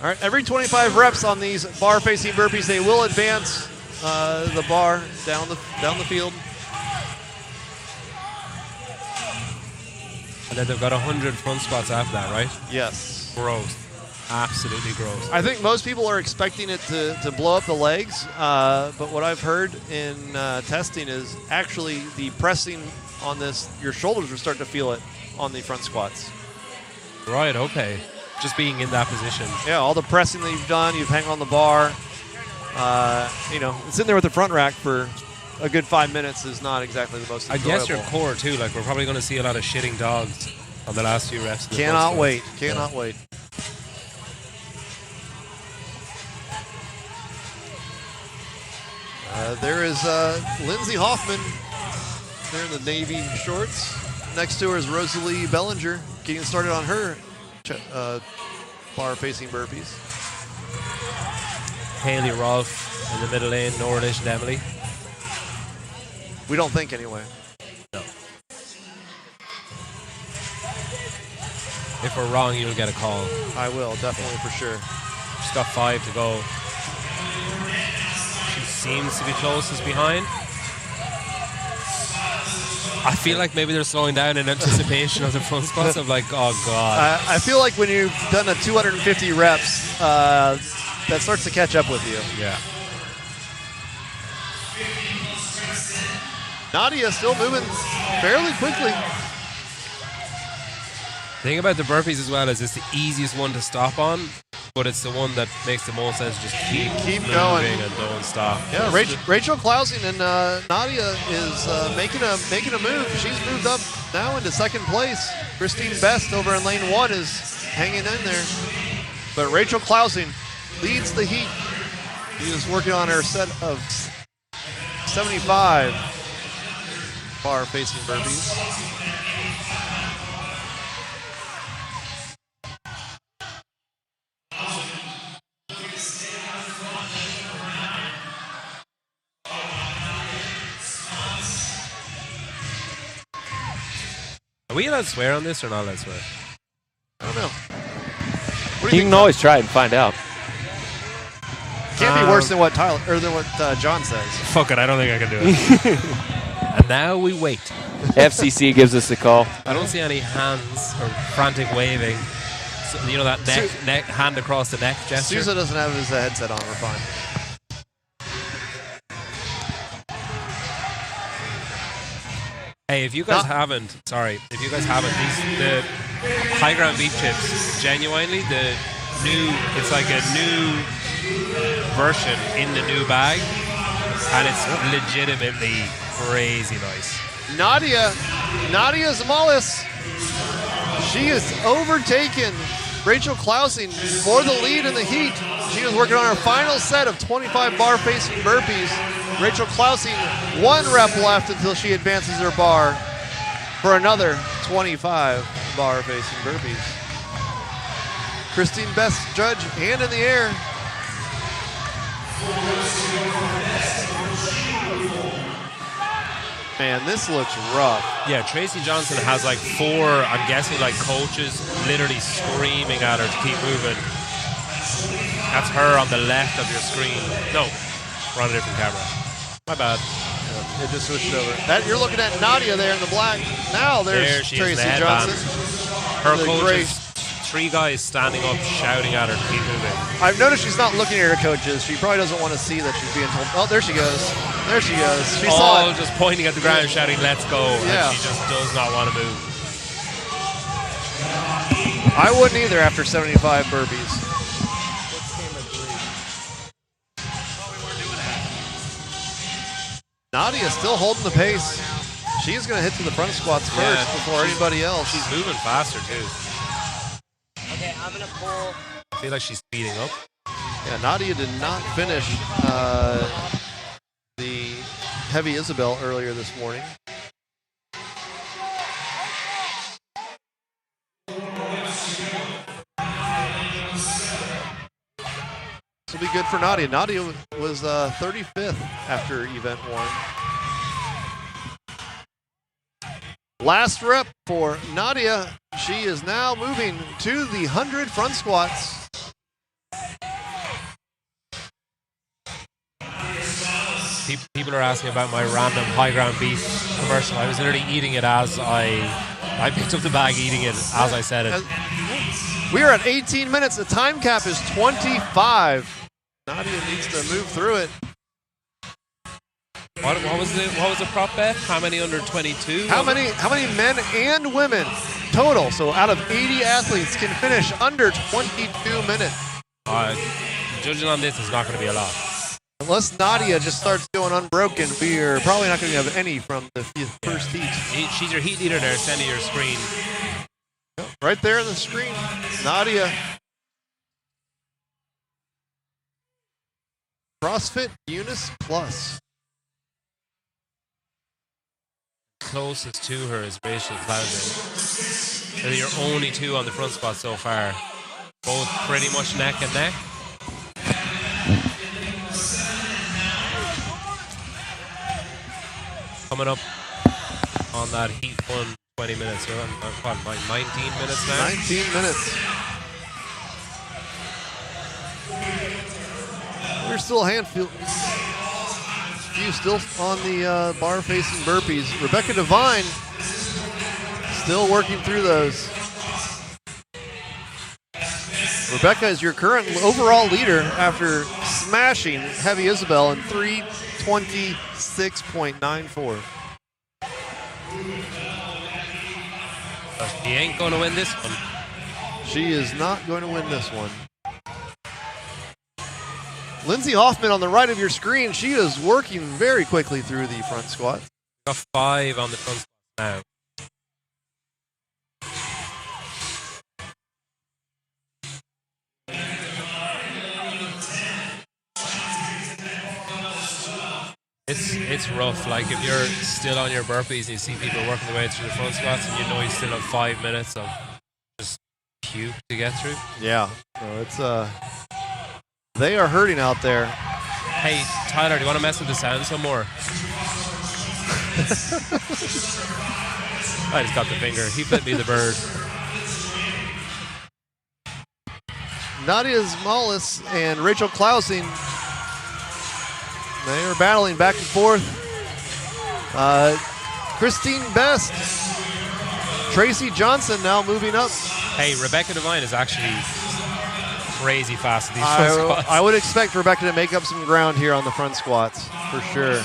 All right, every 25 reps on these bar-facing burpees, they will advance the bar down the field. And then they've got 100 front squats after that, right? Yes. Gross. Absolutely gross. I think most people are expecting it to blow up the legs, but what I've heard in testing is actually the pressing on this, your shoulders will start to feel it on the front squats. Right, okay. Just being in that position. Yeah, all the pressing that you've done, you've hung on the bar. Sitting there with the front rack for a good 5 minutes is not exactly the most enjoyable. I guess your core, too. Like, we're probably going to see a lot of shitting dogs on the last few reps. Cannot wait. Cannot wait. There is Lindsay Hoffman there in the navy shorts. Next to her is Rosalie Bellinger getting started on her bar-facing burpees. Haley Rolfe in the middle lane, no relation to Emily. We don't think anyway. No. If we're wrong, you'll get a call. I will, definitely, for sure. She's got 5 to go. She seems to be closest behind. I feel like maybe they're slowing down in anticipation of the front squats. I'm like, oh, God. I feel like when you've done a 250 reps, that starts to catch up with you. Yeah. Nadia still moving fairly quickly. The thing about the burpees as well is it's the easiest one to stop on, but it's the one that makes the most sense. Just keep going and don't stop. Yeah, Rachel Klausing and Nadia is making a move. She's moved up now into second place. Christine Best over in lane 1 is hanging in there. But Rachel Klausing leads the heat. She is working on her set of 75 bar-facing burpees. Are we allowed to swear on this or not allowed to swear? I don't know. You can always try and find out. Can't be worse than what Tyler or than what John says. Fuck it, I don't think I can do it. And now we wait. FCC gives us a call. I don't see any hands or frantic waving. So, you know that neck hand across the neck gesture? Sousa doesn't have his headset on. We're fine. Hey, if you guys haven't, the high ground beef chips, genuinely, it's like a new version in the new bag, and it's legitimately crazy nice. Nadia Zamalis, she has overtaken Rachel Klausing for the lead in the heat. She is working on her final set of 25 bar-facing burpees. Rachel Klausing, 1 rep left until she advances her bar for another 25 bar-facing burpees. Christine Best, judge, hand in the air. Man, this looks rough. Yeah, Tracy Johnson has like 4, I'm guessing like coaches literally screaming at her to keep moving. That's her on the left of your screen. No, we're on a different camera. My bad. It just switched over. You're looking at Nadia there in the black. Now there's she Tracy is, Johnson. Her coaches, 3 guys standing up shouting at her to keep moving. I've noticed she's not looking at her coaches. She probably doesn't want to see that she's being told. Oh, there she goes. There she goes. She saw it. Just pointing at the ground shouting, let's go. Yeah. And she just does not want to move. I wouldn't either after 75 burpees. Nadia still holding the pace. She's going to hit to the front squats first before anybody else. She's moving faster, too. Okay, I'm going to pull. I feel like she's speeding up. Yeah, Nadia did not finish the heavy Isabelle earlier this morning. This will be good for Nadia. Nadia was 35th after event 1. Last rep for Nadia. She is now moving to the 100 front squats. People are asking about my random high ground beef commercial. I was literally eating it as I I picked up the bag eating it as I said it. We are at 18 minutes. The time cap is 25. Nadia needs to move through it. What was the prop bet? How many under 22? How many men and women total? So out of 80 athletes can finish under 22 minutes. Judging on this, it's not going to be a lot. Unless Nadia just starts going unbroken, we are probably not going to have any from the first heat. She's your heat leader there. Send to your screen. Right there on the screen, Nadia. CrossFit Eunice Plus. Closest to her is Rachel Clausen. They're your only two on the front squat so far. Both pretty much neck and neck. Coming up on that heat 1, 20 minutes. We're on, what, like 19 minutes now? 19 minutes. There's still a handful. Few still on the bar facing burpees. Rebecca Devine still working through those. Rebecca is your current overall leader after smashing Heavy Isabelle in 3:26.94. She ain't going to win this one. She is not going to win this one. Lindsay Hoffman on the right of your screen, she is working very quickly through the front squat. Got 5 on the front squat now. It's rough. Like if you're still on your burpees and you see people working their way through the front squats and you know you still have 5 minutes of just puke to get through. Yeah, no, it's they are hurting out there. Hey, Tyler, do you want to mess with the sound some more? I just got the finger. He flipped me the bird. Nadia Zmalis and Rachel Clausing, they are battling back and forth. Christine Best, Tracy Johnson now moving up. Hey, Rebecca Devine is actually crazy fast at these front squats. I would expect Rebecca to make up some ground here on the front squats, for sure.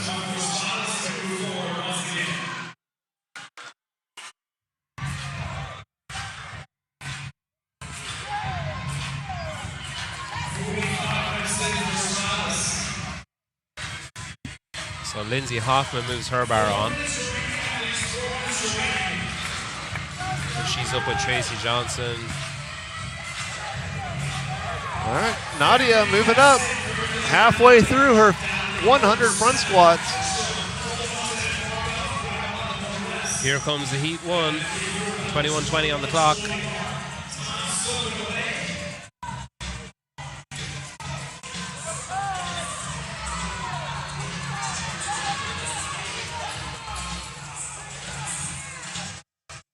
So Lindsay Hoffman moves her bar on. And she's up with Tracy Johnson. All right, Nadia moving up, halfway through her 100 front squats. Here comes the heat 1, 21:20 on the clock.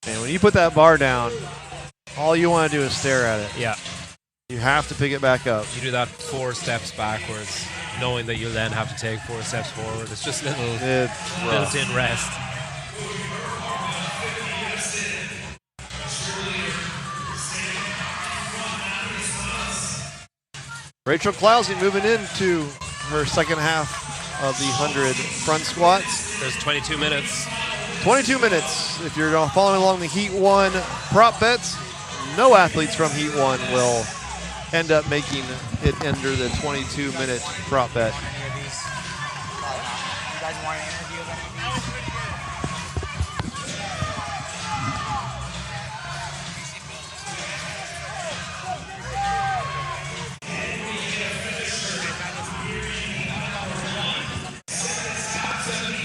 And when you put that bar down, all you want to do is stare at it. Yeah. You have to pick it back up. You do that 4 steps backwards, knowing that you'll then have to take 4 steps forward. It's just a little built-in rest. Rachel Clausing moving into her second half of the 100 front squats. There's 22 minutes. 22 minutes. If you're following along the Heat 1 prop bets, no athletes from Heat 1 will end up making it under the 22-minute prop bet. You guys want an interview of any of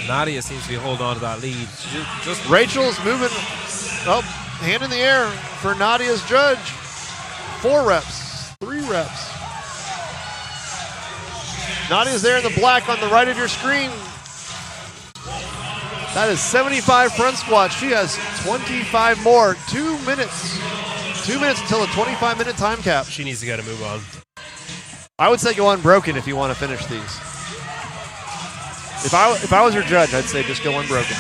Nadia seems to be holding on to that lead. Just Rachel's moving up, hand in the air for Nadia's judge. 4 reps, 3 reps. Nadia's there in the black on the right of your screen. That is 75 front squats. She has 25 more. 2 minutes. 2 minutes until the 25-minute time cap. She needs to get a move on. I would say go unbroken if you want to finish these. If I was your judge, I'd say just go unbroken.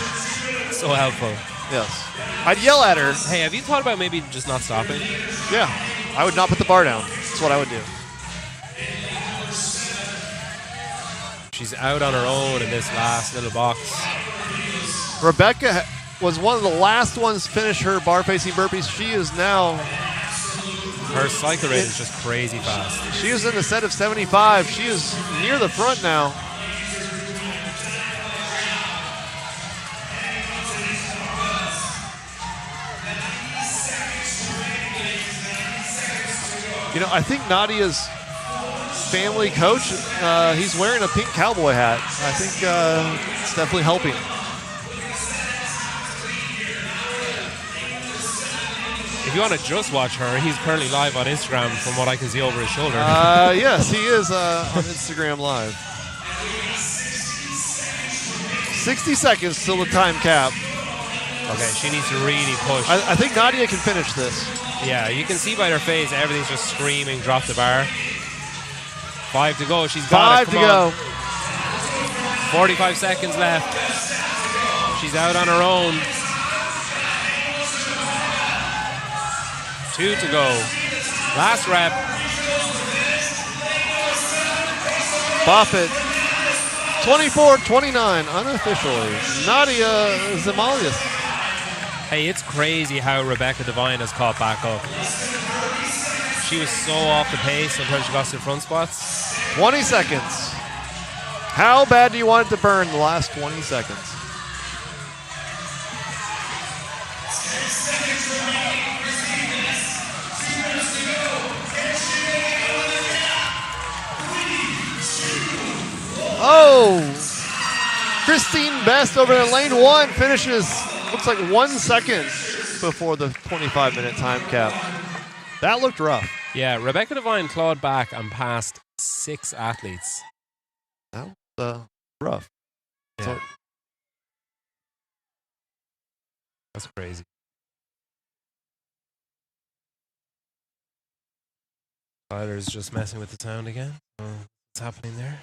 So helpful. Yes. I'd yell at her. Hey, have you thought about maybe just not stopping? Yeah. I would not put the bar down. That's what I would do. She's out on her own in this last little box. Rebecca was one of the last ones to finish her bar-facing burpees. She is now... Her cycle rate is just crazy fast. She is in a set of 75. She is near the front now. You know, I think Nadia's family coach, he's wearing a pink cowboy hat. I think it's definitely helping. If you want to just watch her, he's currently live on Instagram from what I can see over his shoulder. Yes, he is on Instagram Live. 60 seconds till the time cap. Okay, she needs to really push. I think Nadia can finish this. Yeah, you can see by her face, everything's just screaming, drop the bar. 5 to go, she's got it, 5 to go. 45 seconds left. She's out on her own. 2 to go. Last rep. Buffett. 24-29, unofficially. Nadia Zamalias. Hey, it's crazy how Rebecca Devine has caught back up. She was so off the pace until she got to the front spots. 20 seconds. How bad do you want it to burn the last 20 seconds? Oh! Christine Best over in lane 1 finishes, looks like 1 second before the 25-minute time cap. That looked rough. Yeah, Rebecca Devine clawed back and passed 6 athletes. That was rough. Yeah. So, that's crazy. Tyler's just messing with the sound again. What's happening there?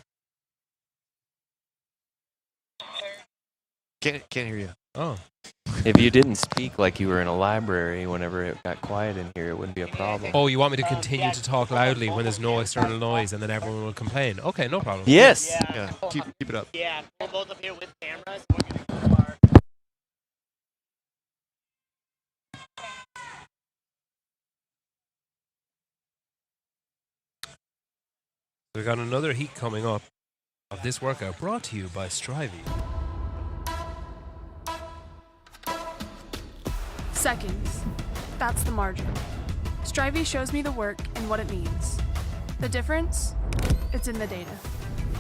Can't hear you. Oh. If you didn't speak like you were in a library whenever it got quiet in here, it wouldn't be a problem. Oh, you want me to continue to talk loudly when there's no external noise and then everyone will complain? Okay, no problem. Yes. Yeah, keep it up. Yeah, we're both up here with cameras. We've got another heat coming up of this workout brought to you by Strivey. Seconds. That's the margin. Strivey shows me the work and what it means. The difference? It's in the data.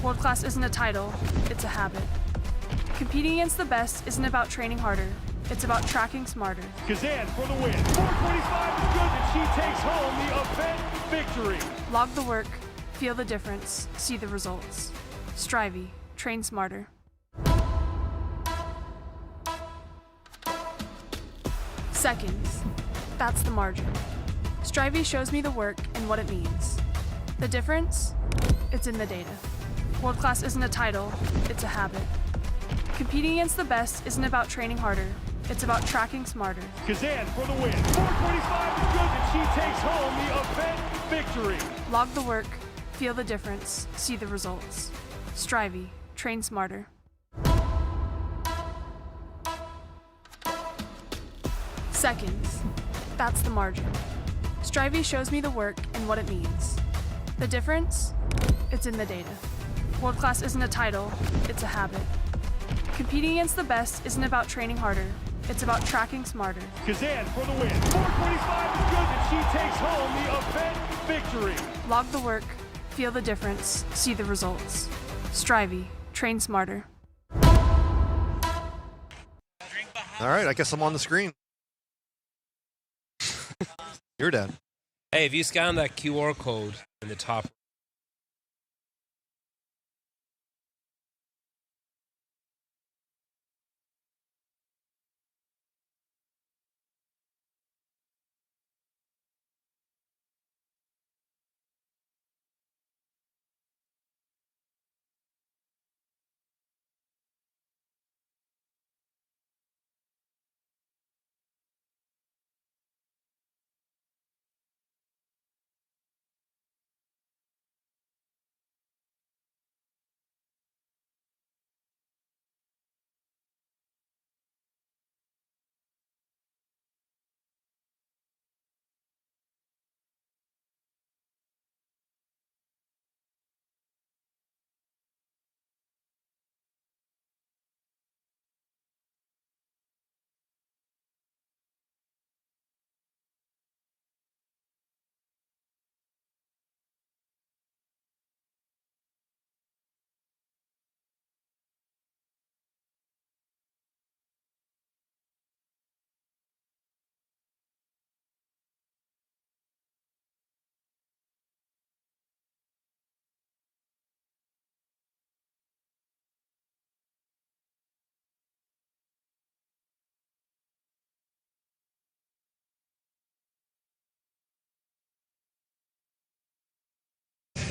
World class isn't a title, it's a habit. Competing against the best isn't about training harder, it's about tracking smarter. Kazan for the win. 425 is good, and she takes home the event victory. Log the work, feel the difference, see the results. Strivey, train smarter. Seconds. That's the margin. Strivey shows me the work and what it means. The difference? It's in the data. World class isn't a title, it's a habit. Competing against the best isn't about training harder, it's about tracking smarter. Kazan for the win. 425 is good, and she takes home the event victory. Log the work, feel the difference, see the results. Strivey, train smarter. Seconds. That's the margin. Strivey shows me the work and what it means. The difference? It's in the data. World class isn't a title, it's a habit. Competing against the best isn't about training harder, it's about tracking smarter. Kazan for the win. 425 is good, and she takes home the event victory. Log the work, feel the difference, see the results. Strivey, train smarter. All right, I guess I'm on the screen. You're dead. Hey, if you scan that QR code in the top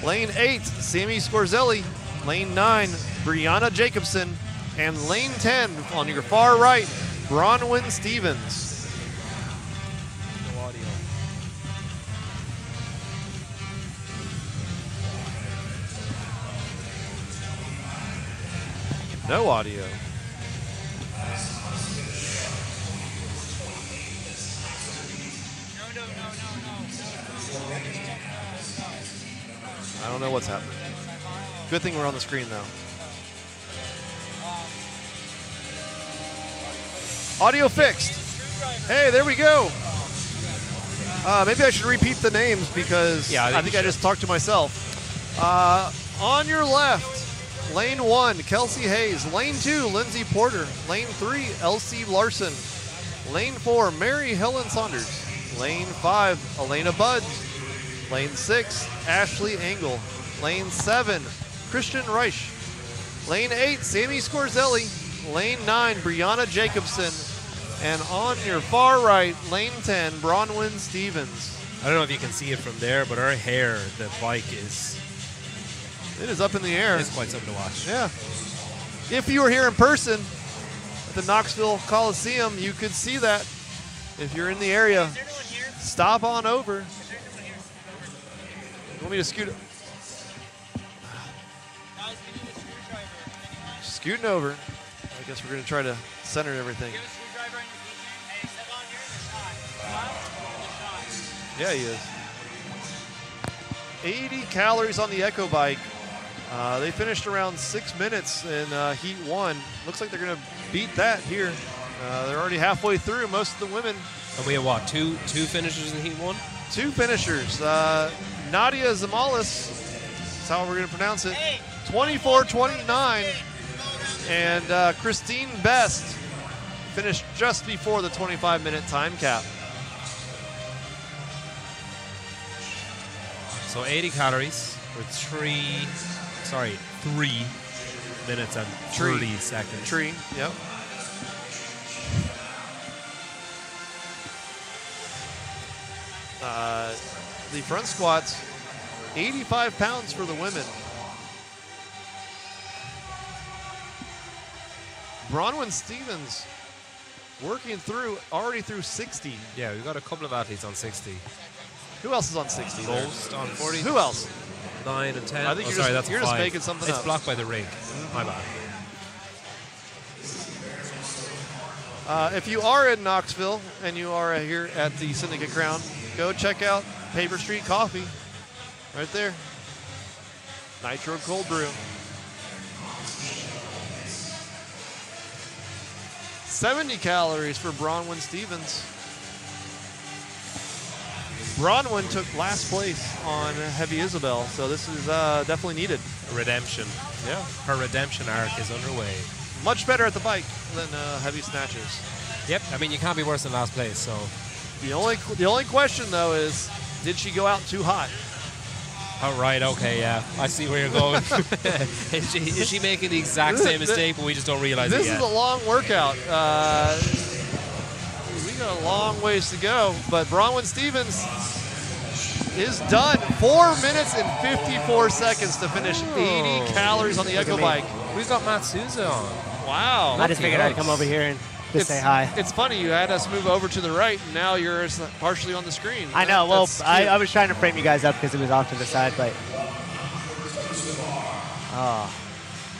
Lane 8, Sammy Scorzelli. Lane 9, Brianna Jacobson. And lane 10, on your far right, Bronwyn Stevens. No audio. No audio. I don't know what's happening. Good thing we're on the screen, though. Audio fixed. Hey, there we go. Maybe I should repeat the names because I think I just talked to myself. On your left, lane 1, Kelsey Hayes. Lane 2, Lindsay Porter. Lane 3, Elsie Larson. Lane 4, Mary Helen Saunders. Lane 5, Elena Buds. Lane 6, Ashley Engel. Lane 7, Christian Reich. Lane 8, Sammy Scorzelli. Lane 9, Brianna Jacobson. And on your far right, lane 10, Bronwyn Stevens. I don't know if you can see it from there, but her hair, the bike is... It is up in the air. It's quite something to watch. Yeah. If you were here in person at the Knoxville Coliseum, you could see that. If you're in the area, stop on over. You want me to scoot? Scooting over. I guess we're going to try to center everything. Yeah, he is. 80 calories on the Echo bike. They finished around 6 minutes in Heat 1. Looks like they're going to beat that here. They're already halfway through, most of the women. And we have what, two finishers in Heat 1? 2 finishers. Nadia Zamalis, that's how we're going to pronounce it, 24:29. And Christine Best finished just before the 25-minute time cap. So 80 calories for 3 minutes and 30 seconds. Yep. The front squats, 85 pounds for the women. Bronwyn Stevens working already through 60. Yeah, we've got a couple of athletes on 60. Who else is on 60? Most on 40. Who else? 9 and 10. I think you're just making something It's up. blocked by the rig. My bad. If you are in Knoxville and you are here at the Syndicate Crown, go check out Paper Street Coffee. Right there. Nitro Cold Brew. 70 calories for Bronwyn Stevens. Bronwyn took last place on Heavy Isabelle, so this is definitely needed. Redemption. Yeah. Her redemption arc is underway. Much better at the bike than heavy snatches. Yep. I mean, you can't be worse than last place. So the only question though is, did she go out too hot? Oh, right. Okay. Yeah. I see where you're going. is she making the exact same mistake, but we just don't realize it yet? This is a long workout. We got a long ways to go, but Bronwyn Stevens is done. 4 minutes and 54 seconds to finish 80 calories on the Echo bike. We've got Matt Souza on. Wow. I just figured I'd come over here and just say hi. It's funny, you had us move over to the right, and now you're partially on the screen. I know. Well, I was trying to frame you guys up because it was off to the side, but. Oh.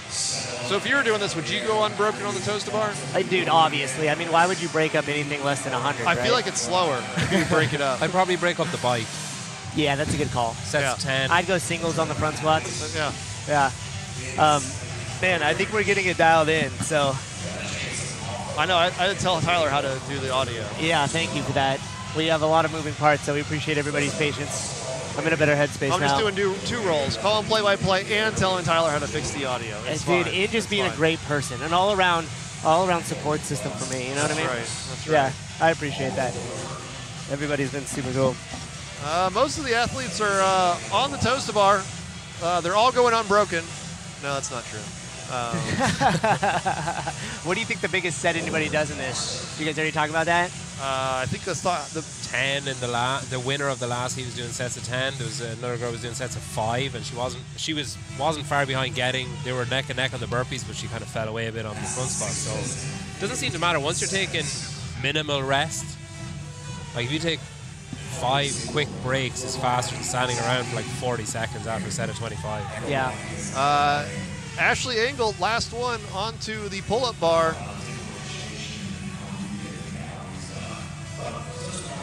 So if you were doing this, would you go unbroken on the toes to bar? Dude, obviously. I mean, why would you break up anything less than 100? I feel like it's slower if you break it up. I'd probably break up the bike. Yeah, that's a good call. Sets 10. I'd go singles on the front squats. Yeah. Yeah. Man, I think we're getting it dialed in, so. I know. I didn't tell Tyler how to do the audio. Yeah, thank you for that. We have a lot of moving parts, so we appreciate everybody's patience. I'm in a better headspace now. I'm just doing 2 roles, calling play-by-play and telling Tyler how to fix the audio. It's Dude, fine. and just being a great person, an all-around support system for me. You know what I mean? That's right. Yeah, I appreciate that. Everybody's been super cool. Most of the athletes are on the toes to bar. They're all going unbroken. No, that's not true. What do you think the biggest set anybody does in this? You guys already talking about that? I think the 10 in the winner of the last heat was doing sets of 10. There was another girl who was doing sets of 5, and she wasn't far behind getting. They were neck and neck on the burpees, but she kind of fell away a bit on the front spot. So it doesn't seem to matter once you're taking minimal rest. Like if you take 5 quick breaks, it's faster than standing around for like 40 seconds after a set of 25. Yeah. Ashley Engel, last one onto the pull-up bar.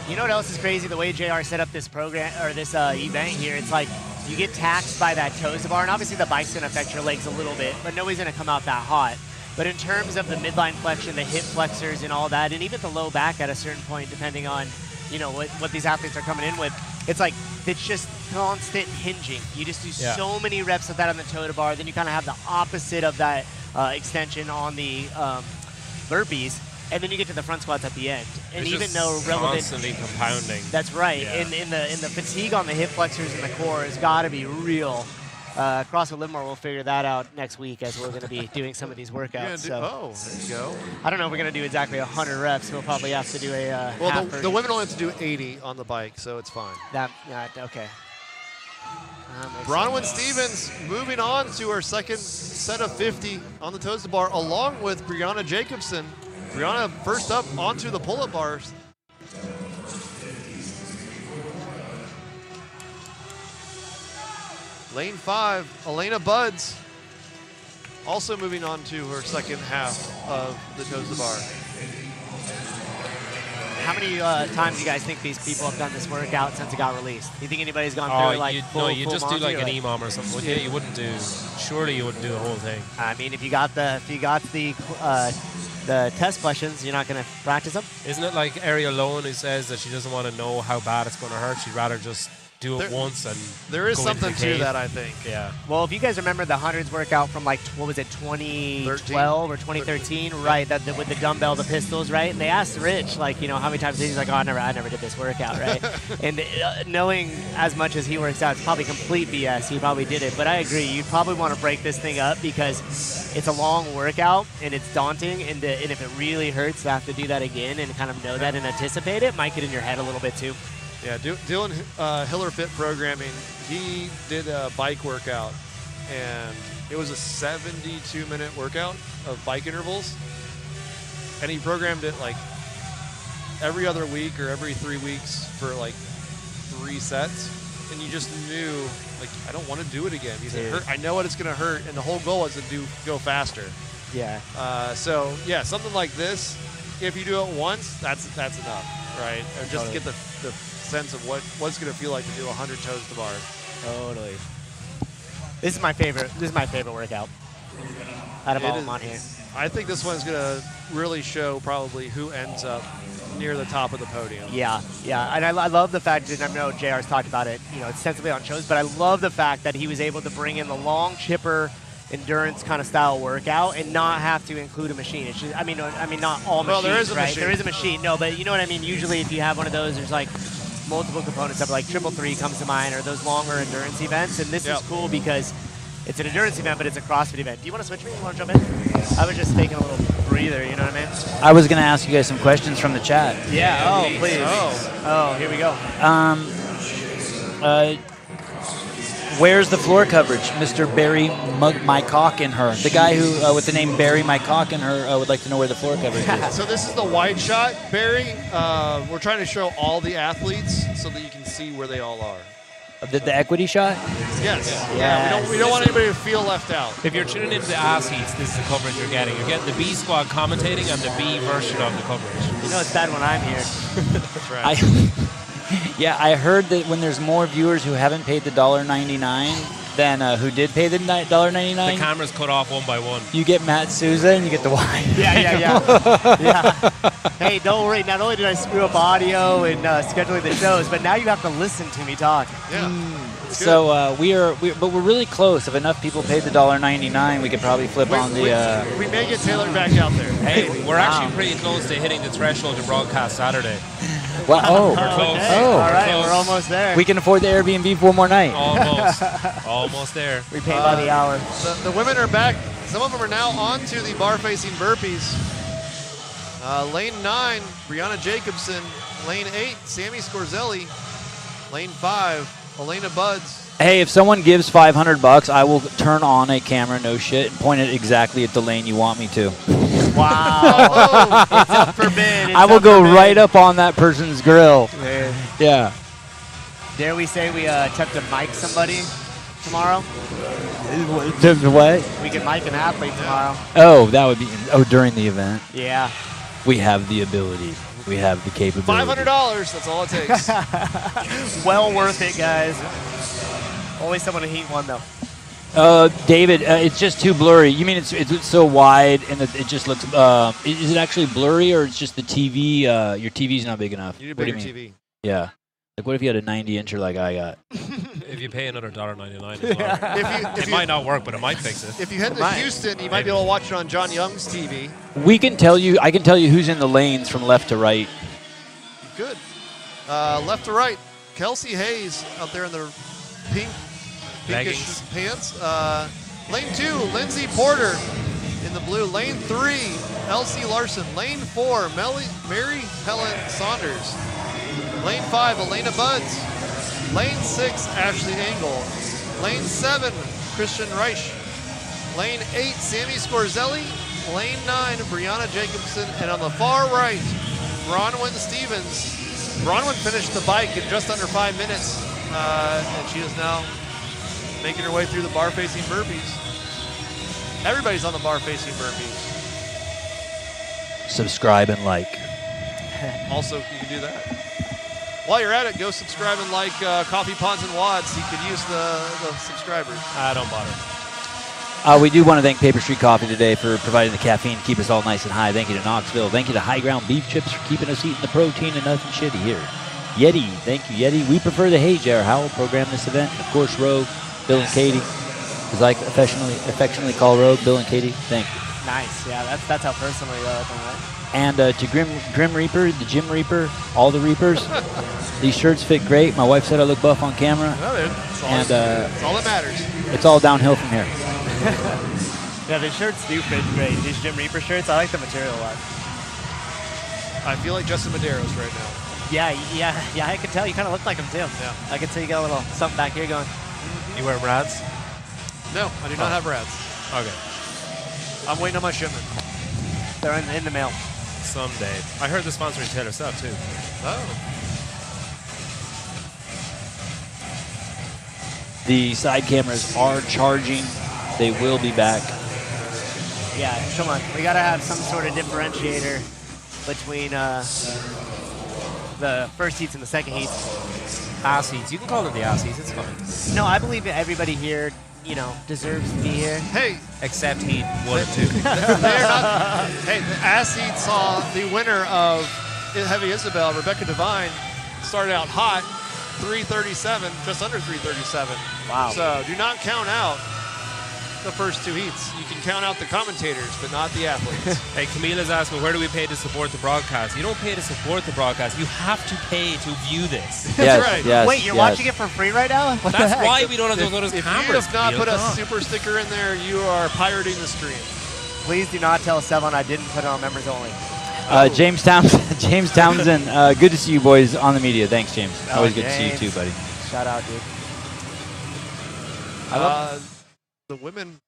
You know what else is crazy? The way JR set up this program or this event here, it's like you get taxed by that toes to bar, and obviously the bike's gonna affect your legs a little bit, but nobody's gonna come out that hot. But in terms of the midline flexion, the hip flexors and all that, and even the low back at a certain point, depending on, you know, what these athletes are coming in with, it's like, it's just constant hinging. You just do so many reps of that on the toe to bar, then you kind of have the opposite of that extension on the burpees, and then you get to the front squats at the end. And it's even though relevant, constantly compounding. That's right. Yeah. In the fatigue on the hip flexors and the core has got to be real. CrossFit Livermore will figure that out next week as we're going to be doing some of these workouts. Oh, there you go. I don't know if we're going to do exactly 100 reps. We'll probably have to do a well, half the women only have to do 80 on the bike, so it's fine. Okay. Bronwyn Stevens moving on to her second set of 50 on the toes to bar, along with Brianna Jacobson. Brianna first up onto the pull-up bars. Lane 5, Elena Buds, also moving on to her second half of the toes to bar. How many times do you guys think these people have done this workout since it got released? Do you think anybody's gone through it like you just do like an EMOM or something. Well, you wouldn't do. Surely you wouldn't do the whole thing. I mean, if you got the test questions, you're not going to practice them. Isn't it like Ariel Lowen who says that she doesn't want to know how bad it's going to hurt? She'd rather just do it once and there is go something into the to cave. that, I think. Yeah. Well, if you guys remember the hundreds workout from like, what was it, 2012 or 2013, right? That with the dumbbell, the pistols, right? And they asked Rich, like, you know, how many times he's like, oh, I never did this workout, right? And knowing as much as he works out, it's probably complete BS. He probably did it, but I agree. You probably want to break this thing up because it's a long workout and it's daunting, and if it really hurts to have to do that again and kind of know that and anticipate it, might get in your head a little bit too. Yeah, Dylan Hiller Fit Programming, he did a bike workout, and it was a 72-minute workout of bike intervals, and he programmed it like every other week or every 3 weeks for like 3 sets, and you just knew, like, I don't want to do it again. He said, I know what it's going to hurt, and the whole goal was to go faster. Yeah. So, yeah, something like this, if you do it once, that's enough, right? Or just to get the sense of what's going to feel like to do 100 toes to bar. Totally. This is my favorite workout out of all of them on here. I think this one's going to really show probably who ends up near the top of the podium. Yeah, and I love the fact, and I know JR's talked about it, you know, extensively on shows, but I love the fact that he was able to bring in the long chipper endurance kind of style workout and not have to include a machine. It's just, I mean, not all machines, well, there is a right? machine. There is a machine. No, but you know what I mean? Usually if you have one of those, there's like multiple components of it, like 333 comes to mind, or those longer endurance events. And this is cool because it's an endurance event, but it's a CrossFit event. Do you want to switch me? You want to jump in? I was just taking a little breather, you know what I mean? I was going to ask you guys some questions from the chat. Yeah, please. Oh, here we go. Where's the floor coverage? Mr. Barry Mycockenher. The guy who, with the name Barry Mycockenher, would like to know where the floor coverage is. So this is the wide shot, Barry. We're trying to show all the athletes so that you can see where they all are. The equity shot? Yes. Yeah, we don't want anybody to feel left out. If you're tuning into the ass heats, this is the coverage you're getting. You're getting the B squad commentating and the B version of the coverage. You know it's bad when I'm here. That's right. I heard that when there's more viewers who haven't paid the $1.99 than who did pay the $1.99, the camera's cut off one by one. You get Matt Souza and you get the wine. Yeah. Hey, don't worry. Not only did I screw up audio and scheduling the shows, but now you have to listen to me talk. Yeah. So but we're really close. If enough people paid the $1.99, we could probably flip on the. We may get Taylor back out there. Hey, we're actually pretty close to hitting the threshold to broadcast Saturday. Well, we're close. Okay. All right, we're almost there. We can afford the Airbnb for one more night. Almost there. We pay by the hour. The women are back. Some of them are now onto the bar-facing burpees. Lane 9, Brianna Jacobson Lane 8, Sammy Scorzelli. Lane 5, Elena Buds. Hey, if someone gives $500, I will turn on a camera, no shit, and point it exactly at the lane you want me to. Wow. It's up for bid. I will go right up on that person's grill. Yeah. Dare we say we attempt to mic somebody tomorrow? What? We can mic an athlete tomorrow. Oh, that would be during the event. Yeah. We have the ability. We have the capability. $500, that's all it takes. Well worth it, guys. Always someone to heat one, though. David, it's just too blurry. You mean it's so wide and it just looks, is it actually blurry or it's just the TV, your TV's not big enough? You need a What do bigger you mean? TV. Yeah. Like what if you had a 90-incher like I got? If you pay another $1.99 as well. It might not work, but it might fix it. If you head to Houston, you might be able to watch it on John Young's TV. I can tell you who's in the lanes from left to right. Good. Left to right, Kelsey Hayes out there in the pinkish pants. Lane 2, Lindsay Porter in the blue. Lane 3, Elsie Larson. Lane 4, Mary Helen Saunders. Lane 5, Elena Buds. Lane 6, Ashley Engel. Lane 7, Christian Reich. Lane 8, Sammy Scorzelli. Lane 9, Brianna Jacobson. And on the far right, Bronwyn Stevens. Bronwyn finished the bike in just under 5 minutes. And she is now making her way through the bar-facing burpees. Everybody's on the bar-facing burpees. Subscribe and like. Also, you can do that. While you're at it, go subscribe and like Coffee Ponds and Wads. You could use the subscribers. Don't bother. We do want to thank Paper Street Coffee today for providing the caffeine to keep us all nice and high. Thank you to Knoxville. Thank you to High Ground Beef Chips for keeping us eating the protein and nothing shitty here. Yeti, thank you, Yeti. We prefer the Hey J.R. Howell program this event. Of course, Rogue, Bill and Katie, as I affectionately call Rogue, Bill and Katie. Thank you. Nice. Yeah, that's how personally you love them, right? And to Grim Reaper, the Gym Reaper, all the Reapers. These shirts fit great. My wife said I look buff on camera. It's all that matters. It's all downhill from here. Yeah, the shirts do fit great. These Gym Reaper shirts, I like the material a lot. I feel like Justin Medeiros right now. Yeah, I can tell. You kind of look like him, too. Yeah. I can see you got a little something back here going. You wear rads? No, I do not have rads. Okay. I'm waiting on my shipment. They're in the mail. Someday. I heard the sponsoring Taylor Swift, too. Oh. The side cameras are charging. They will be back. Yeah, come on. We got to have some sort of differentiator between the first heats and the second heats. Ass heats. You can call them the ass heats. It's fine. No, I believe that everybody here, deserves to be here. Hey. Except heat 1 and 2. They're not. Hey, the ass heat saw the winner of Heavy Isabelle, Rebecca Devine, started out hot, 337, just under 337. Wow. So do not count out the first 2 heats. You can count out the commentators, but not the athletes. Hey, Camila's asking, where do we pay to support the broadcast? You don't pay to support the broadcast. You have to pay to view this. That's right. Yes, Wait, you're watching it for free right now? What That's the heck? why we don't have those If cameras. you have not Camila. put a super sticker in there, you are pirating the stream. Please do not tell Sevan I didn't put it on members only. James Townsend, good to see you boys on the media. Thanks, James. Always good to see you too, buddy. Shout out, dude. The women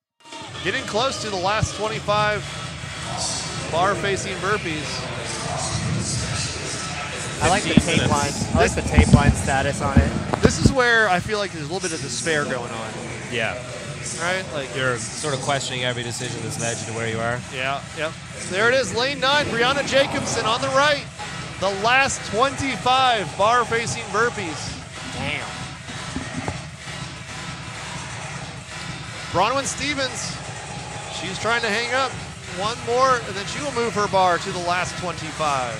getting close to the last 25 bar-facing burpees. I like the tape line. I like the tape line status on it. This is where I feel like there's a little bit of despair going on. Yeah. Right? Like You're sort of questioning every decision that's led you to where you are. Yeah, yep. There it is, lane 9, Brianna Jacobson on the right. The last 25 bar-facing burpees. Damn. Bronwyn Stevens, she's trying to hang up one more, and then she will move her bar to the last 25.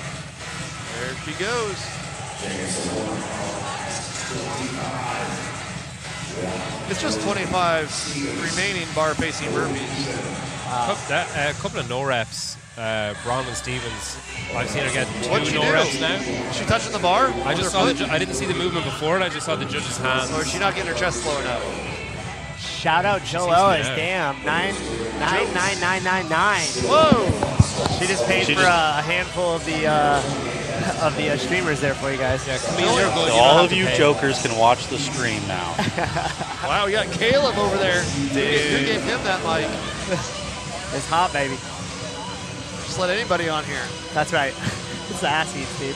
There she goes. It's just 25 remaining bar-facing burpees. A couple of no reps. Bronwyn Stevens, I've seen her get What'd 2 she no do? reps now. Is she touching the bar? I just saw I didn't see the movement before it. I just saw the judge's hands. Or is she not getting her chest slow enough? Shout out Joe Ellis. Damn. 99999. Whoa. She just paid for a handful of the the streamers there for you guys. Yeah, So all of you jokers can watch the stream now. Wow, we got Caleb over there. Who gave him that mic? It's hot, baby. Just let anybody on here. That's right. It's the ass eats, dude.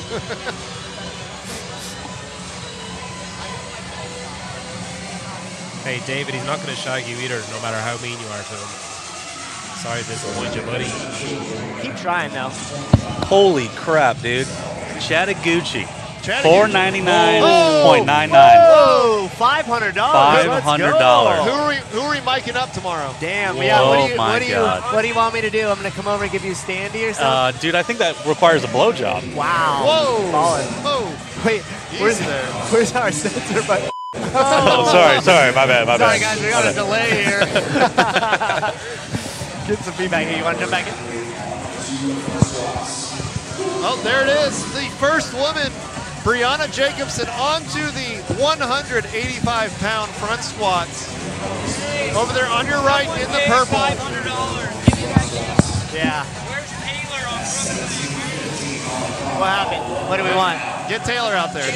Hey, David, he's not going to shag you either, no matter how mean you are to him. Sorry to disappoint you, buddy. Keep trying, though. Holy crap, dude. Chattagoochee. $499.99. Whoa, $500. $500. Who are we miking up tomorrow? Damn. Whoa, Yeah. what do you want me to do? I'm gonna come over and give you a standy or something. Dude, I think that requires a blowjob. Wow. Whoa. Ballin'. Whoa. Wait. Where's our sensor button? Oh, sorry, my bad. Sorry, guys, we got a delay here. Get some feedback here. You want to jump back in? Oh, there it is. The first woman, Brianna Jacobson, onto the 185-pound front squats. Over there on your right in the purple. Yeah. Where's Taylor on What happened? What do we want? Get Taylor out there.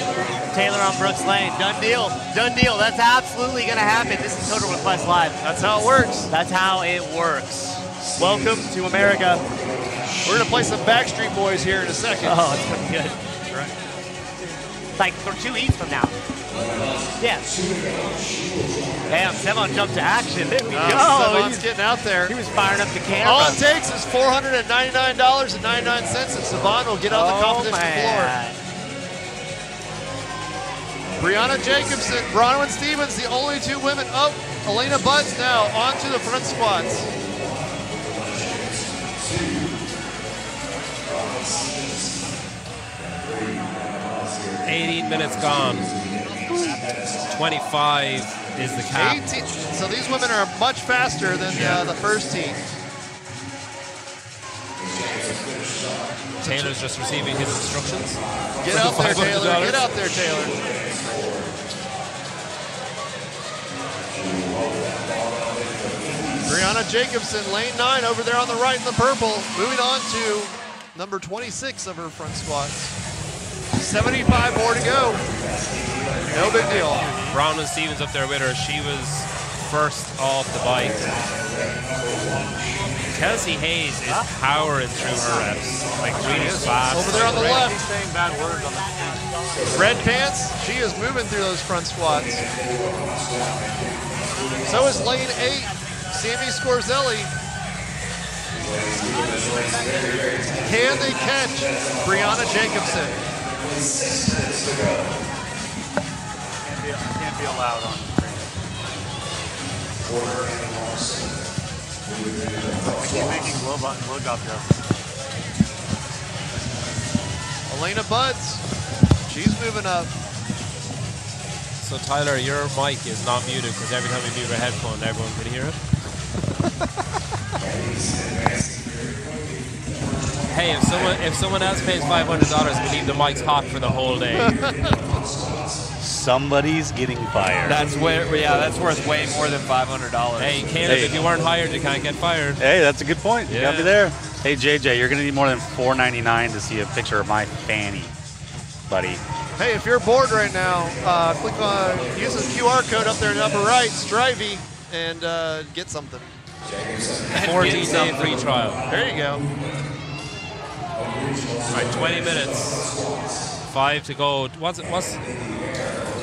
Taylor on Brooks Lane. Done deal. Done deal. That's absolutely going to happen. This is Total Request Live. That's how it works. That's how it works. Welcome to America. We're going to play some Backstreet Boys here in a second. Oh, it's pretty good. Right. It's like for 2 eats from now. Yeah. Damn, Sevan jumped to action. There we go. Sevan's getting out there. He was firing up the camera. All it takes is $499.99, and Sevan will get on the competition floor. Brianna Jacobson, Bronwyn Stevens, the only two women. Oh, Elena Buds now onto the front squats. $18 minutes gone. 25 is the cap. 18. So these women are much faster than the first team. Taylor's just receiving his instructions. Get out there, Taylor. Get out there, Taylor. Brianna Jacobson, lane 9, over there on the right in the purple. Moving on to number 26 of her front squats. 75 more to go. No big deal. Bronwyn Stevens up there with her. She was first off the bike. Kelsey Hayes is powering through her reps. Like really fast. Over there on the left. Saying bad words on the Red pants, she is moving through those front squats. So is lane 8, Sammy Scorzelli. Can they catch Brianna Jacobson? Can't be allowed on keep making blow job jokes. Elena Buds, she's moving up. So Tyler, your mic is not muted because every time you move your headphone, everyone can hear it. Hey, if someone else pays $500, we leave the mics hot for the whole day. Somebody's getting fired. That's worth way more than $500. Hey, Caleb, if you weren't hired, you can't get fired. Hey, that's a good point. You Yeah. gotta be there. Hey, JJ, you're gonna need more than $4.99 to see a picture of my fanny, buddy. Hey, if you're bored right now, click on, use the QR code up there in the upper right, Strivey, and get something. 14-day free trial. There you go. All right, 20 minutes. 5 to go. What's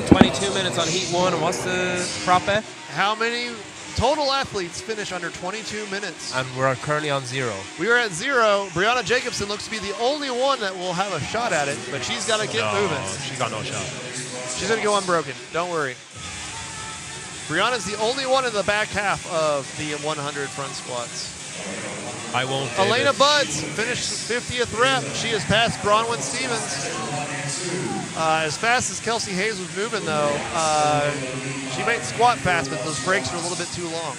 22 minutes on heat 1, and what's the prop bet? How many total athletes finish under 22 minutes? And we're currently on 0. We are at 0. Brianna Jacobson looks to be the only one that will have a shot at it, but she's got to get moving. She's got no shot. She's going to go unbroken. Don't worry. Brianna's the only one in the back half of the 100 front squats. I won't. Elena Buds finished 50th rep. She has passed Bronwyn Stevens. As fast as Kelsey Hayes was moving, though, she might squat fast, but those breaks are a little bit too long.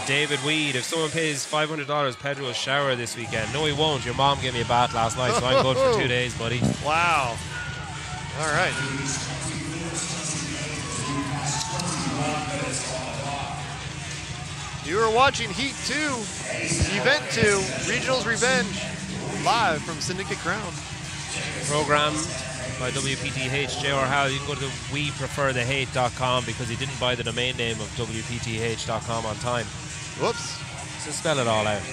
David Weed, if someone pays $500, Pedro will shower this weekend. No, he won't. Your mom gave me a bath last night, so I'm good for 2 days, buddy. Wow. All right. You are watching Heat 2, Event 2, Regionals Revenge, live from Syndicate Crown. Programmed by WPTH, J.R. Howell. You can go to wepreferthehate.com because he didn't buy the domain name of WPTH.com on time. Whoops. So spell it all out.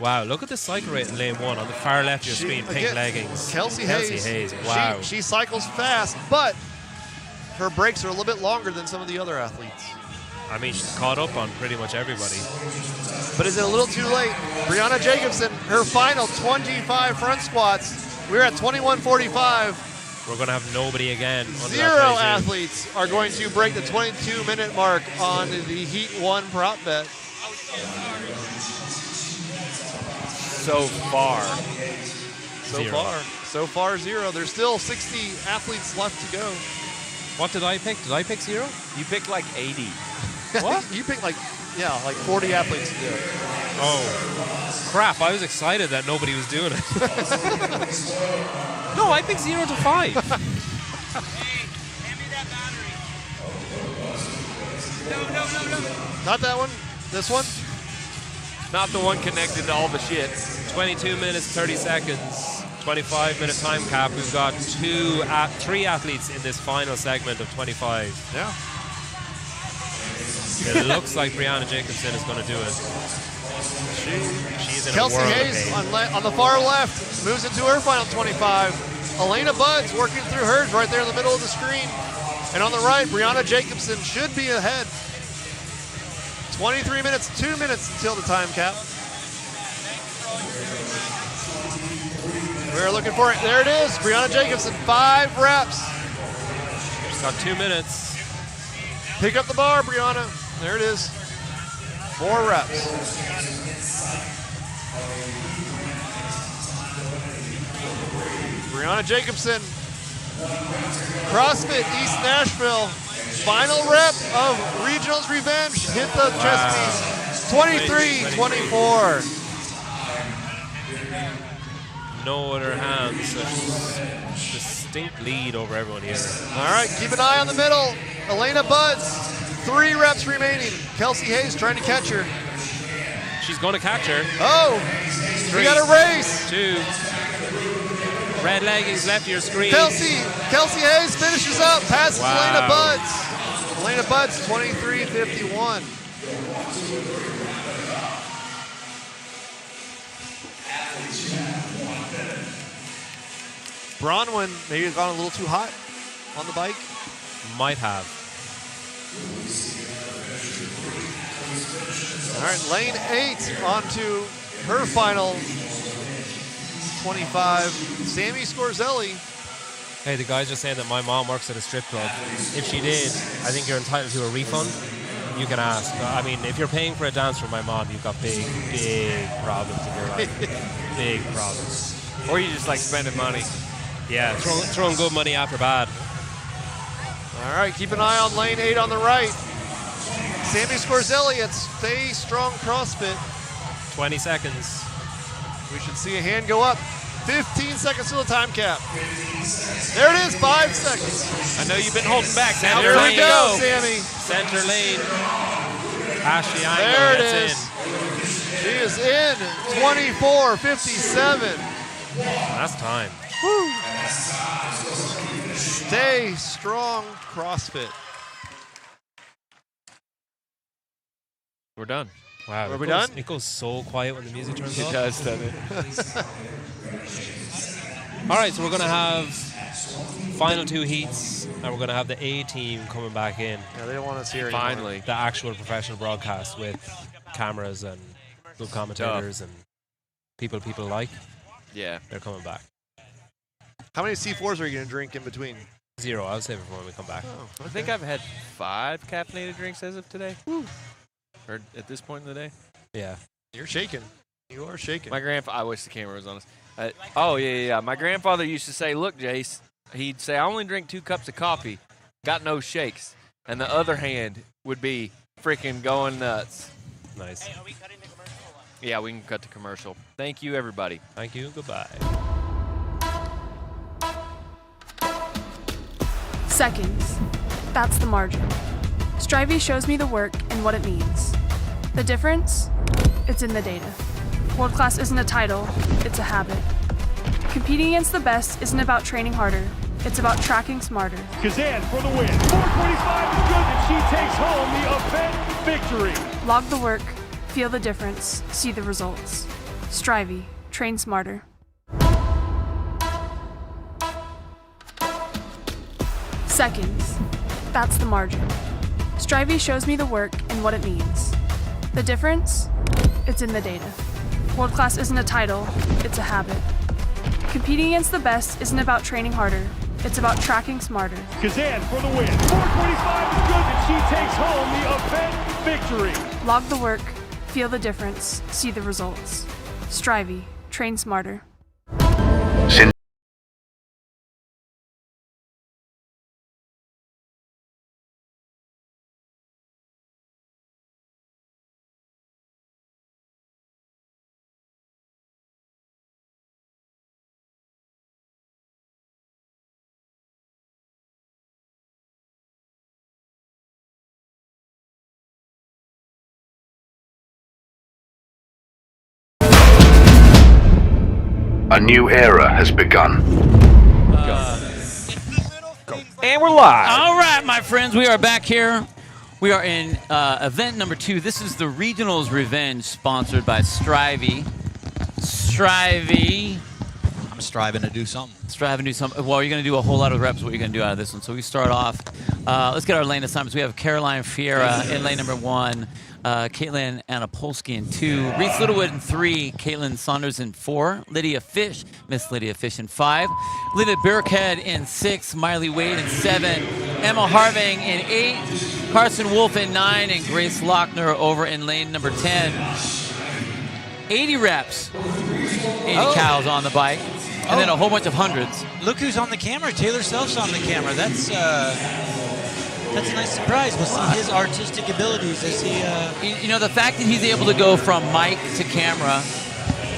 Wow, look at the cycle rate in lane 1 on the far left of your screen, pink again, leggings. Kelsey Hayes. Wow. She cycles fast, but her brakes are a little bit longer than some of the other athletes. I mean, she's caught up on pretty much everybody. But is it a little too late? Brianna Jacobson, her final 25 front squats. We're at 21:45. We're going to have nobody again. Under 0 that 22. athletes are going to break the 22-minute mark on the Heat 1 prop bet. So far. So far 0. There's still 60 athletes left to go. What did I pick? Did I pick 0? You picked like 80. What? You picked like 40 athletes to do it. Oh, crap. I was excited that nobody was doing it. No, I picked 0 to 5. Hey, hand me that battery. No. Not that one. This one? Not the one connected to all the shit. 22 minutes, 30 seconds, 25-minute time cap. We've got 3 athletes in this final segment of 25. Yeah. It looks like Brianna Jacobson is going to do it. She's in Kelsey a world Hayes of pain. on the far left moves into her final 25. Elena Buds working through hers right there in the middle of the screen. And on the right, Brianna Jacobson should be ahead. 23 minutes, 2 minutes until the time cap. We're looking for it. There it is. Brianna Jacobson, 5 reps. She's got 2 minutes. Pick up the bar, Brianna. There it is. 4 reps. Brianna Jacobson, CrossFit East Nashville. Final rep of Regionals Revenge. Hit the chest piece. 23-24. No other hands. So distinct lead over everyone here. All right, keep an eye on the middle. Elena Buds, 3 reps remaining. Kelsey Hayes trying to catch her. She's going to catch her. Oh, 3, we got a race. 2. Red leggings left of your screen. Kelsey Hayes finishes up, passes Wow. Elena Buds. Elena Buds, 23-51. Bronwyn maybe gone a little too hot on the bike. Might have. All right, lane 8 onto her final 25. Sammy Scorzelli. Hey, the guy's just saying that my mom works at a strip club. If she did, I think you're entitled to a refund. You can ask. I mean, if you're paying for a dance from my mom, you've got big, big problems in your life. Big problems. Or you just like spending money. Yeah, throwing good money after bad. All right, keep an eye on lane 8 on the right. Sammy Scorzelli at Stay Strong CrossFit. 20 seconds. We should see a hand go up. 15 seconds to the time cap. There it is, 5 seconds. I know you've been holding back. Now There we go, Sammy. Center lane. Ashley Angle There it gets is. She is in 24:57. That's time. Woo. Stay Strong CrossFit. We're done. Wow. Are we done? It goes so quiet when the music turns off. It does, doesn't it? All right, so we're going to have final 2 heats, and we're going to have the A team coming back in. Yeah, they don't want us here Finally. The actual professional broadcast with cameras and good commentators and people like. Yeah. They're coming back. How many C4s are you going to drink in between? 0. I'll save it for when we come back. Oh, okay. I think I've had 5 caffeinated drinks as of today. Woo. Or at this point in the day. Yeah. You're shaking. You are shaking. I wish the camera was on us. Yeah. My grandfather used to say, look, Jace, he'd say, I only drink 2 cups of coffee, got no shakes. And the other hand would be freaking going nuts. Nice. Hey, are we cutting the commercial or what? Yeah, we can cut the commercial. Thank you, everybody. Thank you. Goodbye. Seconds. That's the margin. Strivey shows me the work and what it means. The difference? It's in the data. World class isn't a title, it's a habit. Competing against the best isn't about training harder, it's about tracking smarter. Kazan for the win. 4:45 is good, and she takes home the event victory. Log the work, feel the difference, see the results. Strivey, train smarter. Seconds. That's the margin. Strivey shows me the work and what it means. The difference? It's in the data. World class isn't a title, it's a habit. Competing against the best isn't about training harder, it's about tracking smarter. Kazan for the win. 4:45 is good, and she takes home the event victory. Log the work, feel the difference, see the results. Strivey, train smarter. A new era has begun. And we're live. All right, my friends, we are back here. We are in event number 2. This is the Regionals Revenge, sponsored by Strivey. Strivey. I'm striving to do something. Striving to do something. Well, you're going to do a whole lot of reps. What you're going to do out of this one. So we start off. Let's get our lane assignments. We have Caroline Fiera in lane number 1. Caitlin Anapolsky in 2, Reese Littlewood in 3, Caitlin Saunders in 4, Lydia Fish, Miss Lydia Fish in 5, Lydia Burkhead in 6, Miley Wade in 7, Emma Harving in 8, Carson Wolf in 9, and Grace Lochner over in lane number 10. 80 reps, 80 cows on the bike, and then a whole bunch of hundreds. Look who's on the camera. Taylor Self's on the camera. That's a nice surprise. We'll see his artistic abilities as he... You know, the fact that he's able to go from mic to camera,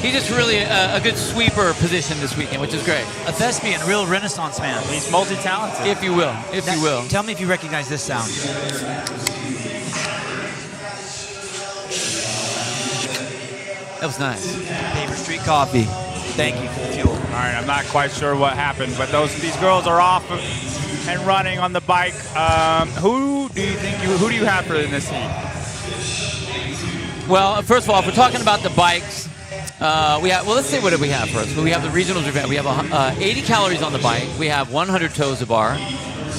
he's just really a good sweeper position this weekend, which is great. A thespian, a real Renaissance man. He's multi-talented. If you will, if you will. Tell me if you recognize this sound. That was nice. Paper Street Coffee. Thank you for the fuel. All right, I'm not quite sure what happened, but these girls are off and running on the bike. Who do you have for in this heat? Well, first of all, if we're talking about the bikes, let's say what do we have first. We have the regionals event. We have 80 calories on the bike. We have 100 toes to bar.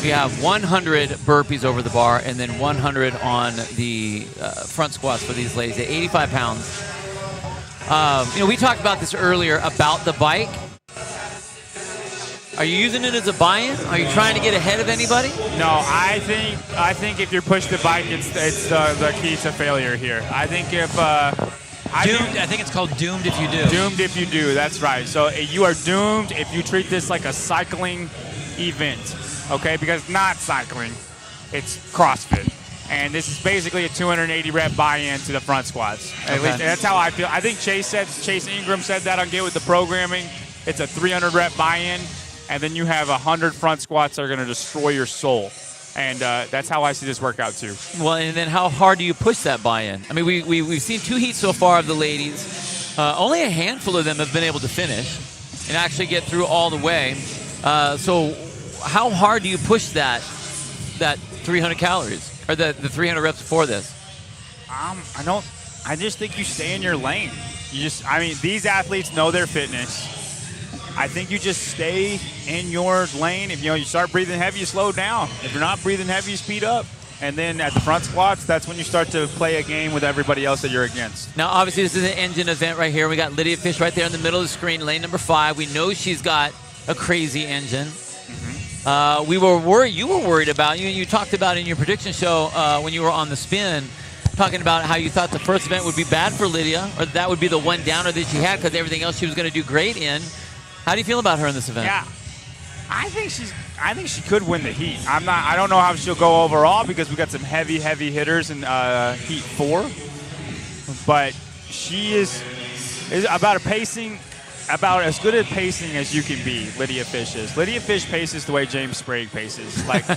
We have 100 burpees over the bar, and then 100 on the front squats for these ladies at 85 pounds. We talked about this earlier about the bike. Are you using it as a buy-in? Are you trying to get ahead of anybody? No, I think if you push the bike, it's the key to failure here. I think if I think it's called doomed if you do. Doomed if you do. That's right. So you are doomed if you treat this like a cycling event, okay? Because it's not cycling, it's CrossFit. And this is basically a 280 rep buy-in to the front squats. At least that's how I feel. I think Chase Ingram said that on Get With The Programming. It's a 300 rep buy-in, and then you have 100 front squats that are going to destroy your soul. And that's how I see this workout too. Well, and then how hard do you push that buy-in? I mean, we've seen 2 heats so far of the ladies. Only a handful of them have been able to finish and actually get through all the way. So how hard do you push that 300 calories? Or the 300 reps before this? I just think you stay in your lane. These athletes know their fitness. I think you just stay in your lane. If you start breathing heavy, you slow down. If you're not breathing heavy, you speed up. And then at the front squats, that's when you start to play a game with everybody else that you're against. Now, obviously, this is an engine event right here. We got Lydia Fish right there in the middle of the screen, lane number 5. We know she's got a crazy engine. You were worried about, you talked about in your prediction show when you were on the spin, talking about how you thought the first event would be bad for Lydia, or that would be the one downer that she had because everything else she was going to do great in. How do you feel about her in this event? Yeah, I think she could win the heat. I don't know how she'll go overall because we got some heavy hitters in heat 4, but she is about her pacing. about as good at pacing as you can be, Lydia Fish is. Lydia Fish paces the way James Sprague paces. Like,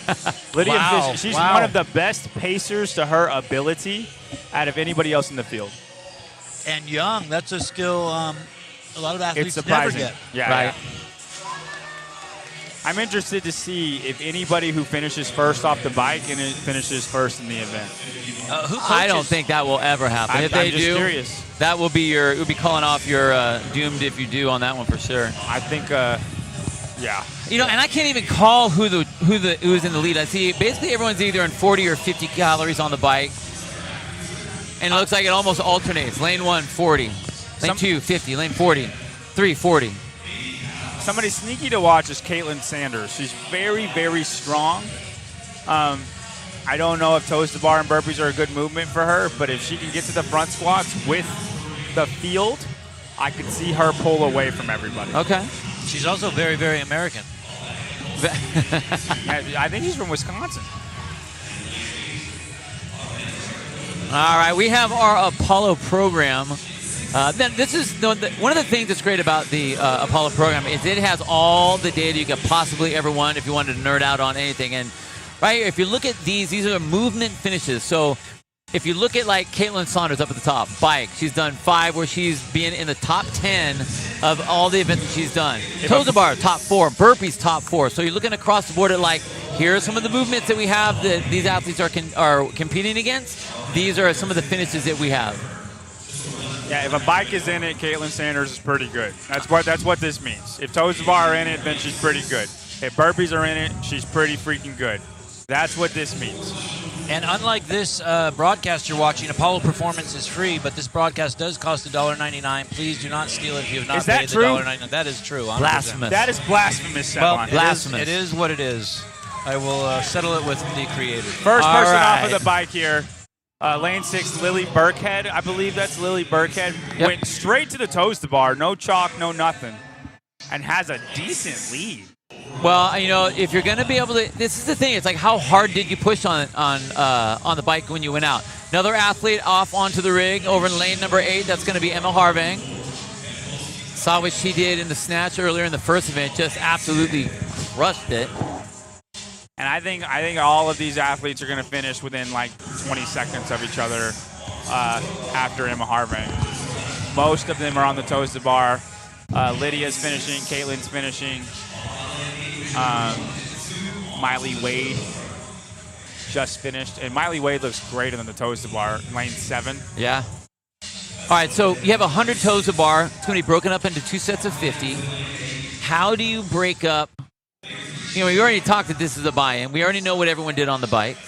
Lydia Wow, Fish, she's wow. one of the best pacers to her ability out of anybody else in the field. And young, that's a skill a lot of athletes It's surprising. never get. Yeah, Right. yeah. I'm interested to see if anybody who finishes first off the bike and finishes first in the event. I don't think that will ever happen. If they I'm just do, curious. that will be it would be calling off your doomed if you do on that one for sure. I think, yeah. You know, and I can't even call who's in the lead. I see basically everyone's either in 40 or 50 calories on the bike, and it looks like it almost alternates. Lane 1, 40. Lane 2, 50. Lane 40. 3, 40. Somebody sneaky to watch is Caitlin Sanders. She's very, very strong. I don't know if toes to bar and burpees are a good movement for her, but if she can get to the front squats with the field, I could see her pull away from everybody. Okay. She's also very, very American. I think she's from Wisconsin. All right, we have our Apollo program. Then this is one of the things that's great about the Apollo program is it has all the data you could possibly ever want if you wanted to nerd out on anything. And right here, if you look at these are movement finishes. So if you look at like Caitlin Saunders up at the top, bike, she's done 5 where she's been in the top 10 of all the events that she's done. Toes to bar, top 4. Burpees, top 4. So you're looking across the board at like, here are some of the movements that we have that these athletes are competing against. These are some of the finishes that we have. Yeah, if a bike is in it, Caitlin Sanders is pretty good. That's what this means. If toes to bar are in it, then she's pretty good. If burpees are in it, she's pretty freaking good. That's what this means. And unlike this broadcast you're watching, Apollo Performance is free, but this broadcast does cost $1.99. Please do not steal it if you have not paid the $1.99. That is true. 100%. Blasphemous. That is blasphemous, Sevan. Well, blasphemous. It is what it is. I will settle it with the creator. First person off of the bike here. Lane 6, Lily Burkhead. I believe that's Lily Burkhead. Yep. Went straight to the toes to bar. No chalk, no nothing. And has a decent lead. Well, you know, if you're going to be able to, this is the thing. It's like, how hard did you push on the bike when you went out? Another athlete off onto the rig over in lane number 8. That's going to be Emma Harvang. Saw what she did in the snatch earlier in the first event. Just absolutely crushed it. And I think all of these athletes are going to finish within like 20 seconds of each other after Emma Harvang. Most of them are on the toes to bar. Lydia's finishing. Caitlin's finishing. Miley Wade just finished. And Miley Wade looks greater than the toes to bar in lane 7. Yeah. All right, so you have 100 toes to bar. It's going to be broken up into 2 sets of 50. How do you break up? You know, we already talked that this is a buy-in. We already know what everyone did on the bike.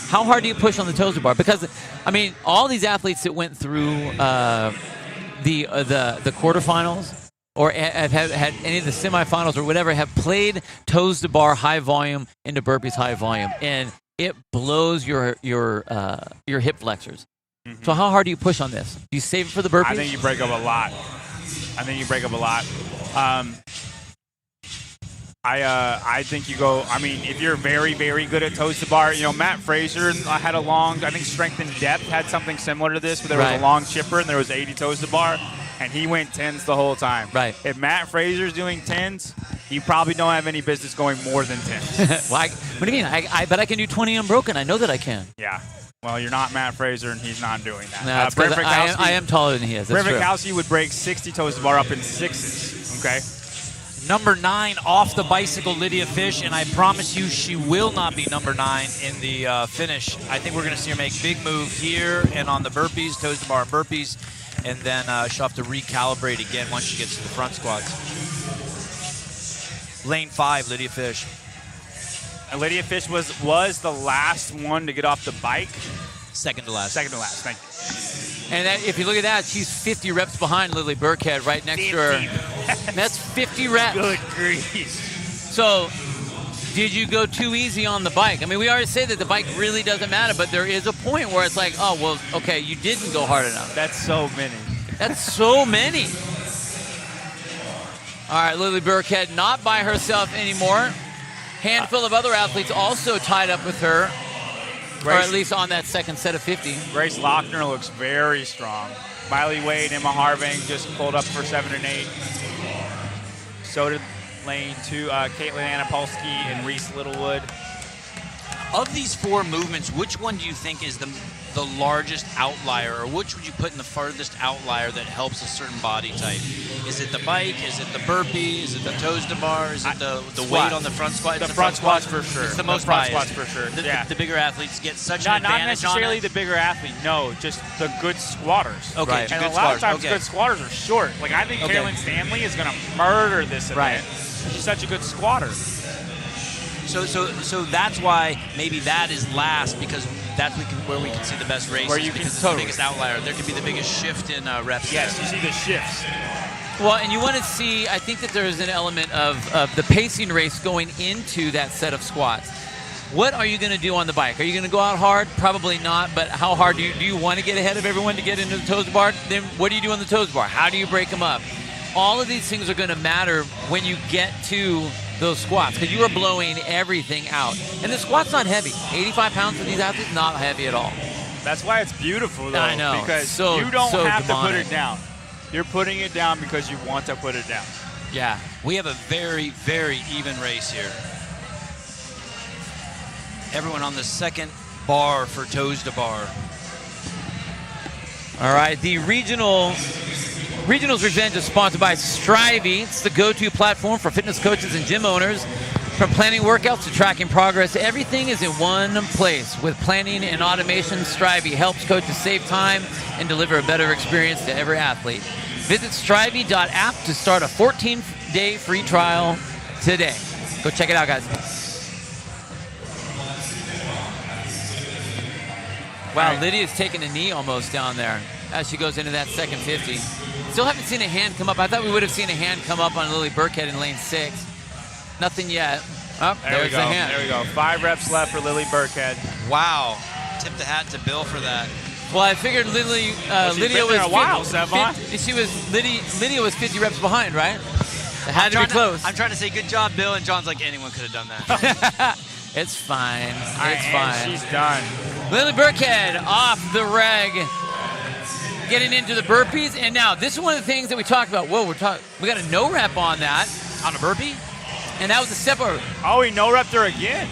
How hard do you push on the toes to bar? Because, I mean, all these athletes that went through the quarterfinals or have had any of the semifinals or whatever have played toes to bar high volume into burpees high volume, and it blows your hip flexors. Mm-hmm. So how hard do you push on this? Do you save it for the burpees? I think you break up a lot. I think you go, I mean, if you're very, very good at toes to bar, you know, Matt Fraser had a long, I think Strength and Depth had something similar to this, where there was a long chipper and there was 80 toes to bar, and he went 10s the whole time. Right. If Matt Fraser's doing 10s, you probably don't have any business going more than 10s. Well, what do you mean? I bet I can do 20 unbroken. I know that I can. Yeah. Well, you're not Matt Fraser, and he's not doing that. No, Brent Fikowski, I am taller than he is. Brent Fikowski would break 60 toes to bar up in 6s, okay? Number 9 off the bicycle, Lydia Fish, and I promise you she will not be number 9 in the finish. I think we're going to see her make big move here and on the burpees, toes to bar burpees, and then she'll have to recalibrate again once she gets to the front squats. Lane 5, Lydia Fish. And Lydia Fish was the last one to get off the bike. Second to last. Second to last, thank you. And if you look at that, she's 50 reps behind Lily Burkhead right next to her. That's 50 reps. Good grief. So, did you go too easy on the bike? I mean, we already say that the bike really doesn't matter, but there is a point where it's like, oh, well, okay, you didn't go hard enough. That's so many. That's so many. All right, Lily Burkhead not by herself anymore. Handful of other athletes also tied up with her. Or at least on that second set of 50. Grace Lochner looks very strong. Miley Wade, Emma Harvang just pulled up for 7 and 8. So did lane 2, Caitlin Anapolsky and Reese Littlewood. Of these 4 movements, which one do you think is the largest outlier, or which would you put in the farthest outlier that helps a certain body type? Is it the bike? Is it the burpee? Is it the toes to bar? Is it the weight on the front squat? The front squats for sure. It's the most front biased. squats for sure. The bigger athletes get such an advantage Not necessarily on the bigger athlete. No, just the good squatters. Okay, right. And good a lot of squatters. times good squatters are short. Like I think Carolyn Stanley is going to murder this event. She's such a good squatter. So that's why maybe that is last, because that's where we can see the best races. Where you can because it's the biggest outlier. There could be the biggest shift in reps. Yes, you see the shifts. Well, and you want to see, I think that there is an element of the pacing race going into that set of squats. What are you going to do on the bike? Are you going to go out hard? Probably not, but how hard do you want to get ahead of everyone to get into the toes bar? Then what do you do on the toes bar? How do you break them up? All of these things are going to matter when you get to those squats, because you are blowing everything out. And the squat's not heavy. 85 pounds for these athletes, not heavy at all. That's why it's beautiful, though. I know. Because you don't have to put it down. You're putting it down because you want to put it down. Yeah. We have a very, very even race here. Everyone on the second bar for toes to bar. All right, the Regionals Revenge is sponsored by Strivey. It's the go-to platform for fitness coaches and gym owners. From planning workouts to tracking progress, everything is in one place. With planning and automation, Strivey helps coaches save time and deliver a better experience to every athlete. Visit strivey.app to start a 14-day free trial today. Go check it out, guys. Wow, Lydia's taking a knee almost down there as she goes into that second 50. Still haven't seen a hand come up. I thought we would have seen a hand come up on Lily Burkhead in lane 6. Nothing yet. Oh, there's the hand. There we go. 5 reps left for Lily Burkhead. Wow. Tip the hat to Bill for that. Well, I figured Lydia was Lydia was 50 reps behind, right? It had to be close. I'm trying to say good job, Bill, and John's like, anyone could have done that. It's fine. It's fine. She's done. Lily Burkhead off the reg, getting into the burpees, and now this is one of the things that we talked about. Whoa, we got a no rep on that, on a burpee, and that was a step over. Oh, he no repped her again.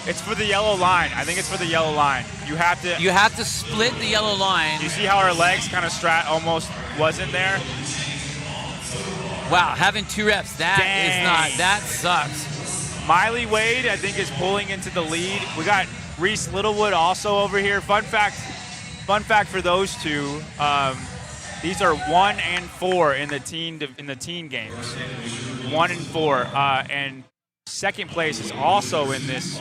It's for the yellow line. I think it's for the yellow line. You have to split the yellow line. You see how her legs kind of almost wasn't there? Wow, having 2 reps, that sucks. Miley Wade, I think, is pulling into the lead. We got Reese Littlewood also over here. Fun fact for those two, these are 1 and 4 in the teen games. 1 and 4, and second place is also in this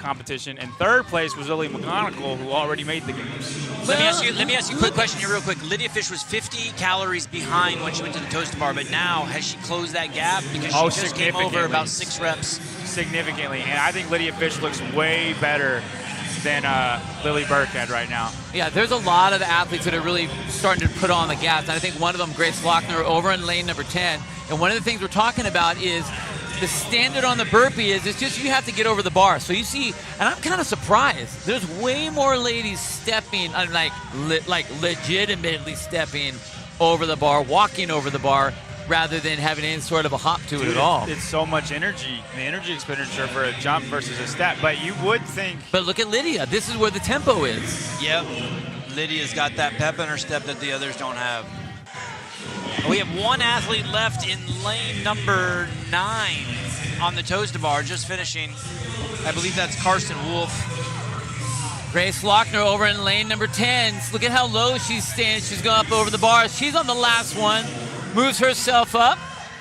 competition, and third place was Lily McGonigal, who already made the games. Let me ask you a quick question here real quick. Lydia Fish was 50 calories behind when she went to the toes to bar, but now has she closed that gap? Because she just came over about 6 reps. Significantly, and I think Lydia Fish looks way better than Lily Burkhead right now. Yeah, there's a lot of athletes that are really starting to put on the gas, and I think one of them, Grace Lochner, over in lane number 10, and one of the things we're talking about is the standard on the burpee is it's just you have to get over the bar. So you see, and I'm kind of surprised, there's way more ladies stepping, like legitimately stepping over the bar, walking over the bar, rather than having any sort of a hop to it at all. It's so much energy, the energy expenditure for a jump versus a step, but you would think... But look at Lydia. This is where the tempo is. Yep. Lydia's got that pep in her step that the others don't have. We have 1 athlete left in lane number 9 on the toes to bar, just finishing. I believe that's Karsten Wolf. Grace Lochner over in lane number 10. Look at how low she's standing. She's going up over the bar. She's on the last one. Moves herself up.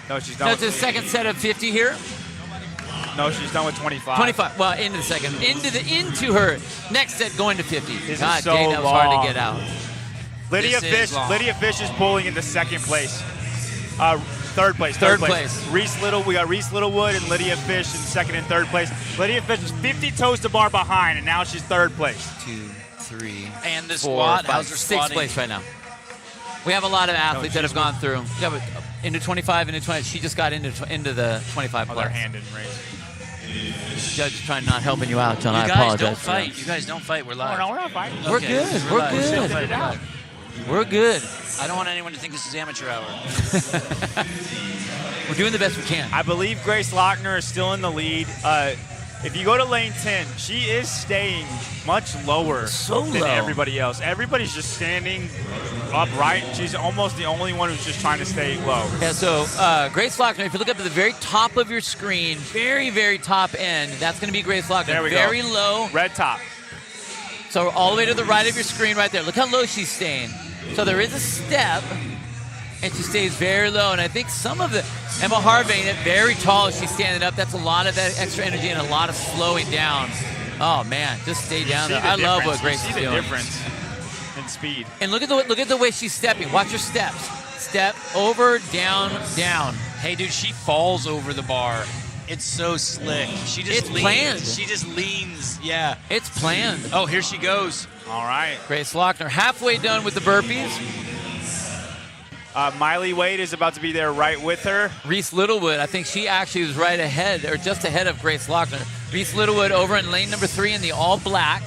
No, she's done. That's a second set of 50 here. No, she's done with 25. 25. Well, into the second. Into her next set going to 50. This God is so dang, that was long. hard to get out. Lydia Fish is pulling into second place. Third place. We got Reese Littlewood and Lydia Fish in second and third place. Lydia Fish is 50 toes to bar behind, and now she's third place. 2, 3, and the squat. How's her Sixth squatting? place right now. We have a lot of athletes that have gone through. Yeah, but into 25, into 20. She just got into the 25 plus. Their hand didn't raise. Judge is trying not helping you out, John. You I guys apologize. don't fight. You guys don't fight. We're live. No, we're not fighting. We're good. We're good. We're good. I don't want anyone to think this is amateur hour. We're doing the best we can. I believe Grace Lochner is still in the lead. If you go to lane 10, she is staying much lower than everybody else. Everybody's just standing upright. She's almost the only one who's just trying to stay low. Yeah, so Grace Lochner, if you look up at the very top of your screen, very, very top end, that's going to be Grace Lochner. There we very go. low. Red top. So all the way to the right of your screen right there. Look how low she's staying. So there is a step, and she stays very low. And I think some of the Emma Harvey, very tall, she's standing up. That's a lot of that extra energy and a lot of slowing down. Oh man, just stay down there. I love what Grace is doing. You see the difference in speed. And look at the way she's stepping. Watch her steps. Step over, down, down. Hey, dude, she falls over the bar. It's so slick. She just It's leans. planned. She just leans. Yeah. It's planned. Oh, here she goes. All right. Grace Lochner halfway done with the burpees. Miley Wade is about to be there right with her. Reese Littlewood, I think she actually was right ahead, or just ahead of Grace Lochner. Reese Littlewood over in lane number 3 in the all black.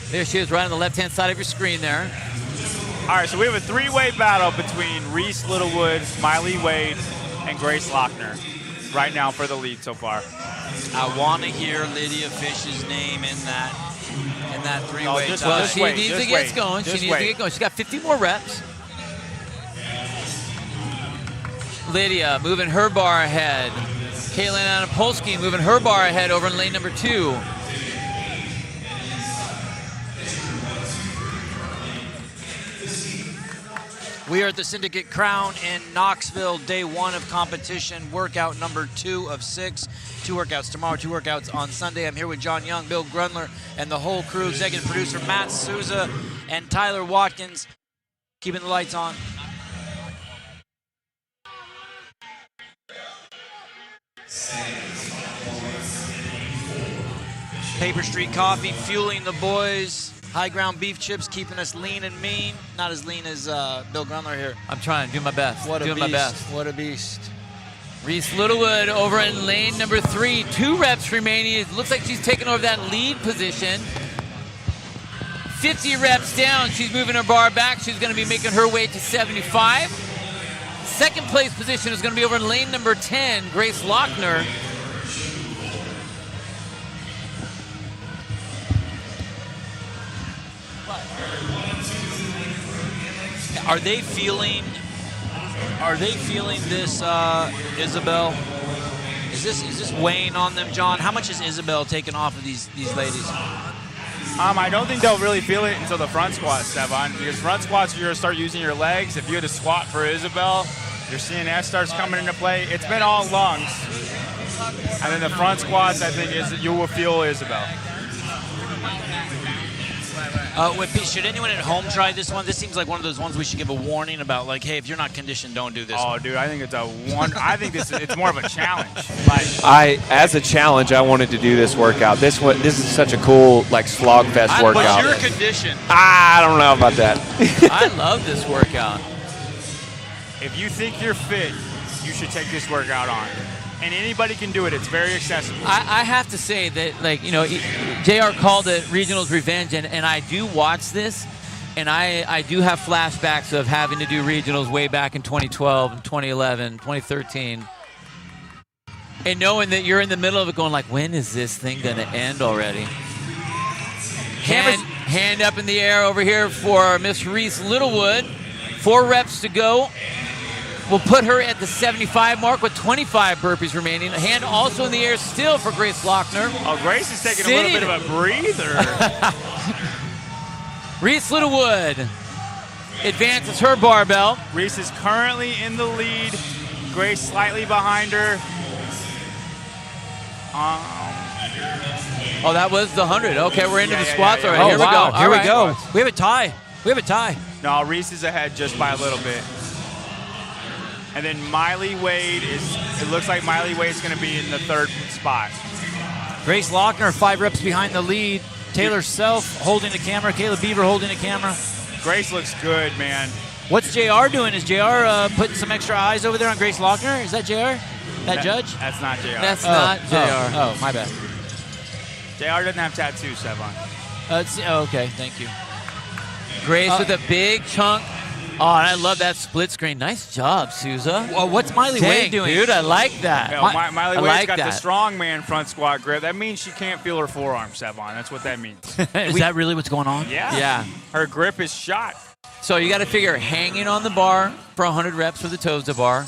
There she is right on the left-hand side of your screen there. All right, so we have a three-way battle between Reese Littlewood, Miley Wade, and Grace Lochner right now for the lead so far. I want to hear Lydia Fish's name in that three-way tie. Well, she needs to get going. She needs to get going. She's got 50 more reps. Lydia moving her bar ahead. Kaylin Anapolsky moving her bar ahead over in lane number 2. We are at the Syndicate Crown in Knoxville, day 1 of competition, workout number 2 of 6. 2 workouts tomorrow, 2 workouts on Sunday. I'm here with John Young, Bill Grundler, and the whole crew, executive producer Matt Souza and Tyler Watkins, keeping the lights on. Paper Street Coffee, fueling the boys. High ground beef chips, keeping us lean and mean. Not as lean as Bill Grundler here. I'm trying to do my best. What a doing beast. my best. What a beast. Reese Littlewood over in lane number 3. 2 reps remaining. It looks like she's taking over that lead position. 50 reps down. She's moving her bar back. She's going to be making her way to 75. Second place position is going to be over in lane number 10, Grace Lochner. Are they feeling this, Isabelle? Is this weighing on them, John? How much is Isabelle taking off of these ladies? I don't think they'll really feel it until the front squat, Sevan. Because front squats, you're going to start using your legs. If you had to squat for Isabelle, your CNS starts coming into play. It's been all lungs. And then the front squats, I think, you will feel Isabelle. Should anyone at home try this one? This seems like one of those ones we should give a warning about. Like, hey, if you're not conditioned, don't do this. Oh, dude, I think it's it's more of a challenge. As a challenge, I wanted to do this workout. This is such a cool slog fest workout. But you're conditioned. I don't know about that. I love this workout. If you think you're fit, you should take this workout on. And anybody can do it. It's very accessible. I have to say that, JR called it Regionals Revenge, and I do watch this, and I do have flashbacks of having to do Regionals way back in 2012, 2011, 2013. And knowing that you're in the middle of it going when is this thing going to end already? Hand up in the air over here for Miss Reese Littlewood. 4 reps to go. We'll put her at the 75 mark with 25 burpees remaining. A hand also in the air still for Grace Lochner. Oh, Grace is taking a little bit of a breather. Reese Littlewood advances her barbell. Reese is currently in the lead. Grace slightly behind her. Oh, that was the 100. Okay, we're into the squats already. Oh, here wow. we go. Here All we right. go. We have a tie. We have a tie. No, Reese is ahead just by a little bit. And then Miley Wade it looks like Miley Wade's going to be in the 3rd spot. Grace Lochner, 5 reps behind the lead. Taylor Self holding the camera. Caleb Beaver holding the camera. Grace looks good, man. What's JR doing? Is JR putting some extra eyes over there on Grace Lochner? Is that JR? That judge? That's not JR. That's not JR. Oh, my bad. JR doesn't have tattoos, Sevan. Okay, thank you. Grace with a big chunk. Oh, and I love that split screen. Nice job, Souza. Well, what's Miley Wade doing? Dude, I like that. Yeah, Miley Wade's got the strongman front squat grip. That means she can't feel her forearm, Sevan. That's what that means. Is that really what's going on? Yeah. Yeah. Her grip is shot. So you got to figure hanging on the bar for 100 reps for the toes to bar.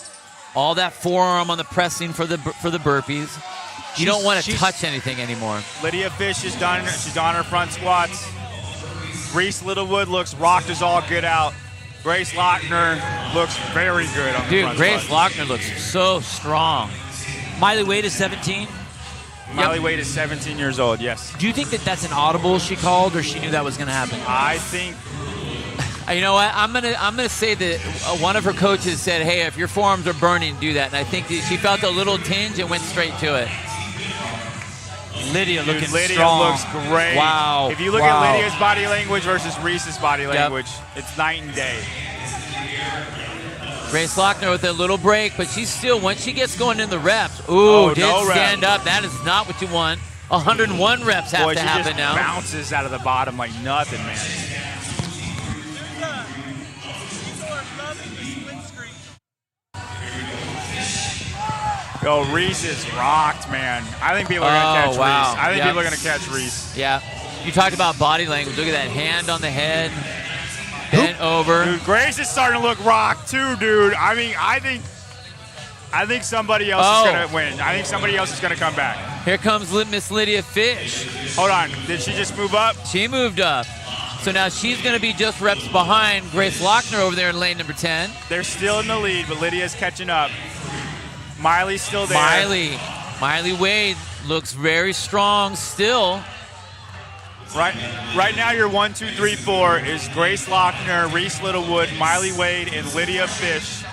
All that forearm on the pressing for the burpees. You don't want to touch anything anymore. Lydia Fish is done. She's on her front squats. Reese Littlewood looks rocked as all get out. Grace Lochner looks very good on the front Grace squats. Lochner looks so strong. Miley Wade is 17. Miley Wade is 17 years old, yes. Do you think that that's an audible she called, or she knew that was going to happen? I think. You know what? I'm gonna say that one of her coaches said, "Hey, if your forearms are burning, do that." And I think that she felt a little tinge and went straight to it. Lydia looking Lydia strong. looks great. Wow. If you look at Lydia's body language versus Reese's body language, it's night and day. Grace Lochner with a little break, but she's still, once she gets going in the reps, didn't stand up. That is not what you want. 101 reps have to happen now. She just bounces out of the bottom like nothing, man. Yo, Reese is rocked, man. I think people are going to catch Reese. I think people are going to catch Reese. Yeah. You talked about body language. Look at that hand on the head. Bent over. Dude, Grace is starting to look rocked too, dude. I mean, I think somebody else is going to win. I think somebody else is going to come back. Here comes Miss Lydia Fish. Hold on. Did she just move up? She moved up. So now she's going to be just reps behind Grace Lochner over there in lane number 10. They're still in the lead, but Lydia's catching up. Miley's still there. Miley Wade looks very strong still. Right now, your 1, 2, 3, 4 is Grace Lochner, Reese Littlewood, Miley Wade, and Lydia Fish.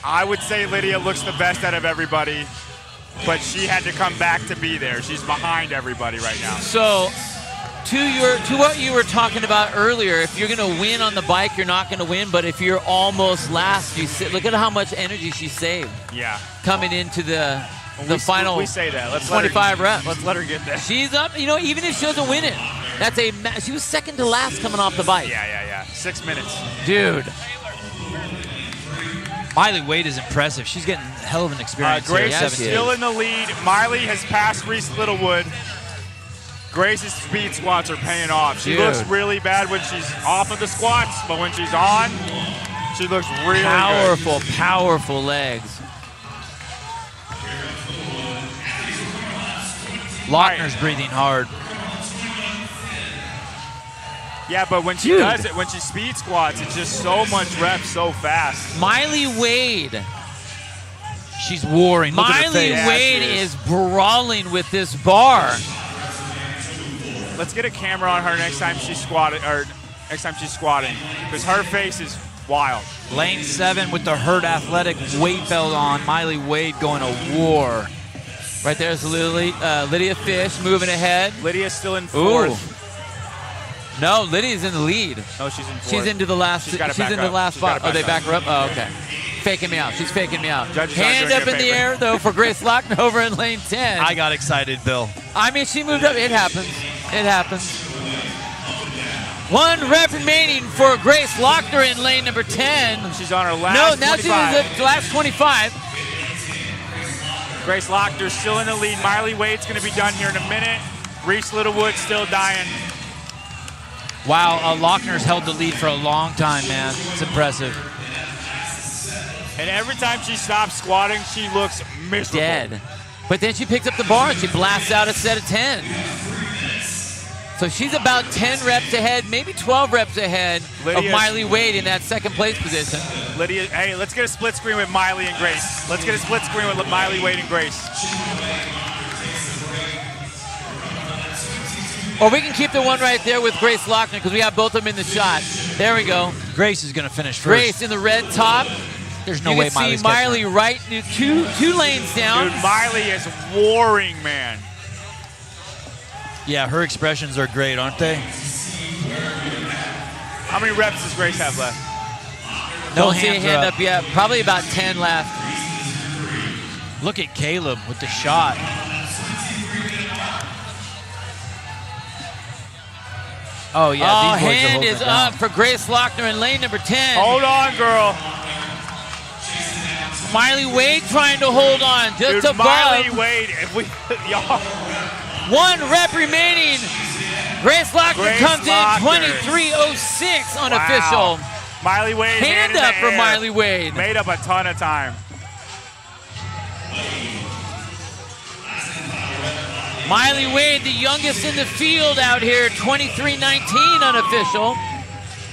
I would say Lydia looks the best out of everybody, but she had to come back to be there. She's behind everybody right now. So, to what you were talking about earlier, if you're going to win on the bike, you're not going to win. But if you're almost last, look at how much energy she saved. Yeah. Coming into the final. We say that. Let's 25 reps. Let's let her get there. She's up. You know, even if she doesn't win it, she was second to last coming off the bike. Yeah. 6 minutes. Dude. Miley Wade is impressive. She's getting a hell of an experience. Grace is still in the lead. Miley has passed Reese Littlewood. Grace's speed squats are paying off. She looks really bad when she's off of the squats, but when she's on, she looks really powerful, good. Powerful legs. Lochner's breathing hard. Yeah, but when she does it, when she speed squats, it's just so much reps so fast. Miley Wade. She's warring. Look at her Miley face. Wade is brawling with this bar. Let's get a camera on her next time she's squatting, because her face is wild. Lane 7 with the Herd Athletic weight belt on. Miley Wade going to war. Right there's Lydia Fish moving ahead. Lydia's still in fourth. Ooh. No, Lydia's in the lead. No, she's in fourth. She's into the last. She's in the last spot. Oh, they back her up. Oh, okay. Faking me out. She's faking me out. Hand up in the air though for Grace Lochner over in lane 10. I got excited, Bill. I mean, she moved up. It happens. It happens. 1 rep remaining for Grace Lochner in lane number 10. She's on her last 25. No, now she's in the last 25. Grace Lochner's still in the lead. Miley Wade's going to be done here in a minute. Reese Littlewood still dying. Wow, Lochner's held the lead for a long time, man. It's impressive. And every time she stops squatting, she looks miserable. Dead. But then she picks up the bar and she blasts out a set of 10. So she's about 10 reps ahead, maybe 12 reps ahead of Miley Wade in that second place position. Lydia, hey, let's get a split screen with Miley and Grace. Let's get a split screen with Miley Wade and Grace. Or we can keep the one right there with Grace Lochner because we have both of them in the shot. There we go. Grace is going to finish first. Grace in the red top. There's no way Miley's You can see Miley right two lanes down. Dude, Miley is warring, man. Yeah, her expressions are great, aren't they? How many reps does Grace have left? Don't see a hand up yet. Probably about 10 left. Look at Caleb with the shot. Oh, yeah. These boys are hand holding is it down. up for Grace Lochner in lane number 10. Hold on, girl. Miley Wade trying to hold on just Dude, above. Miley Wade, if we, y'all. 1 rep remaining. Grace Lochner comes Lochner. in 23:06 unofficial. Wow. Miley Wade, Hand up for Miley Wade. Made up a ton of time. Miley Wade, the youngest in the field out here, 23:19 unofficial.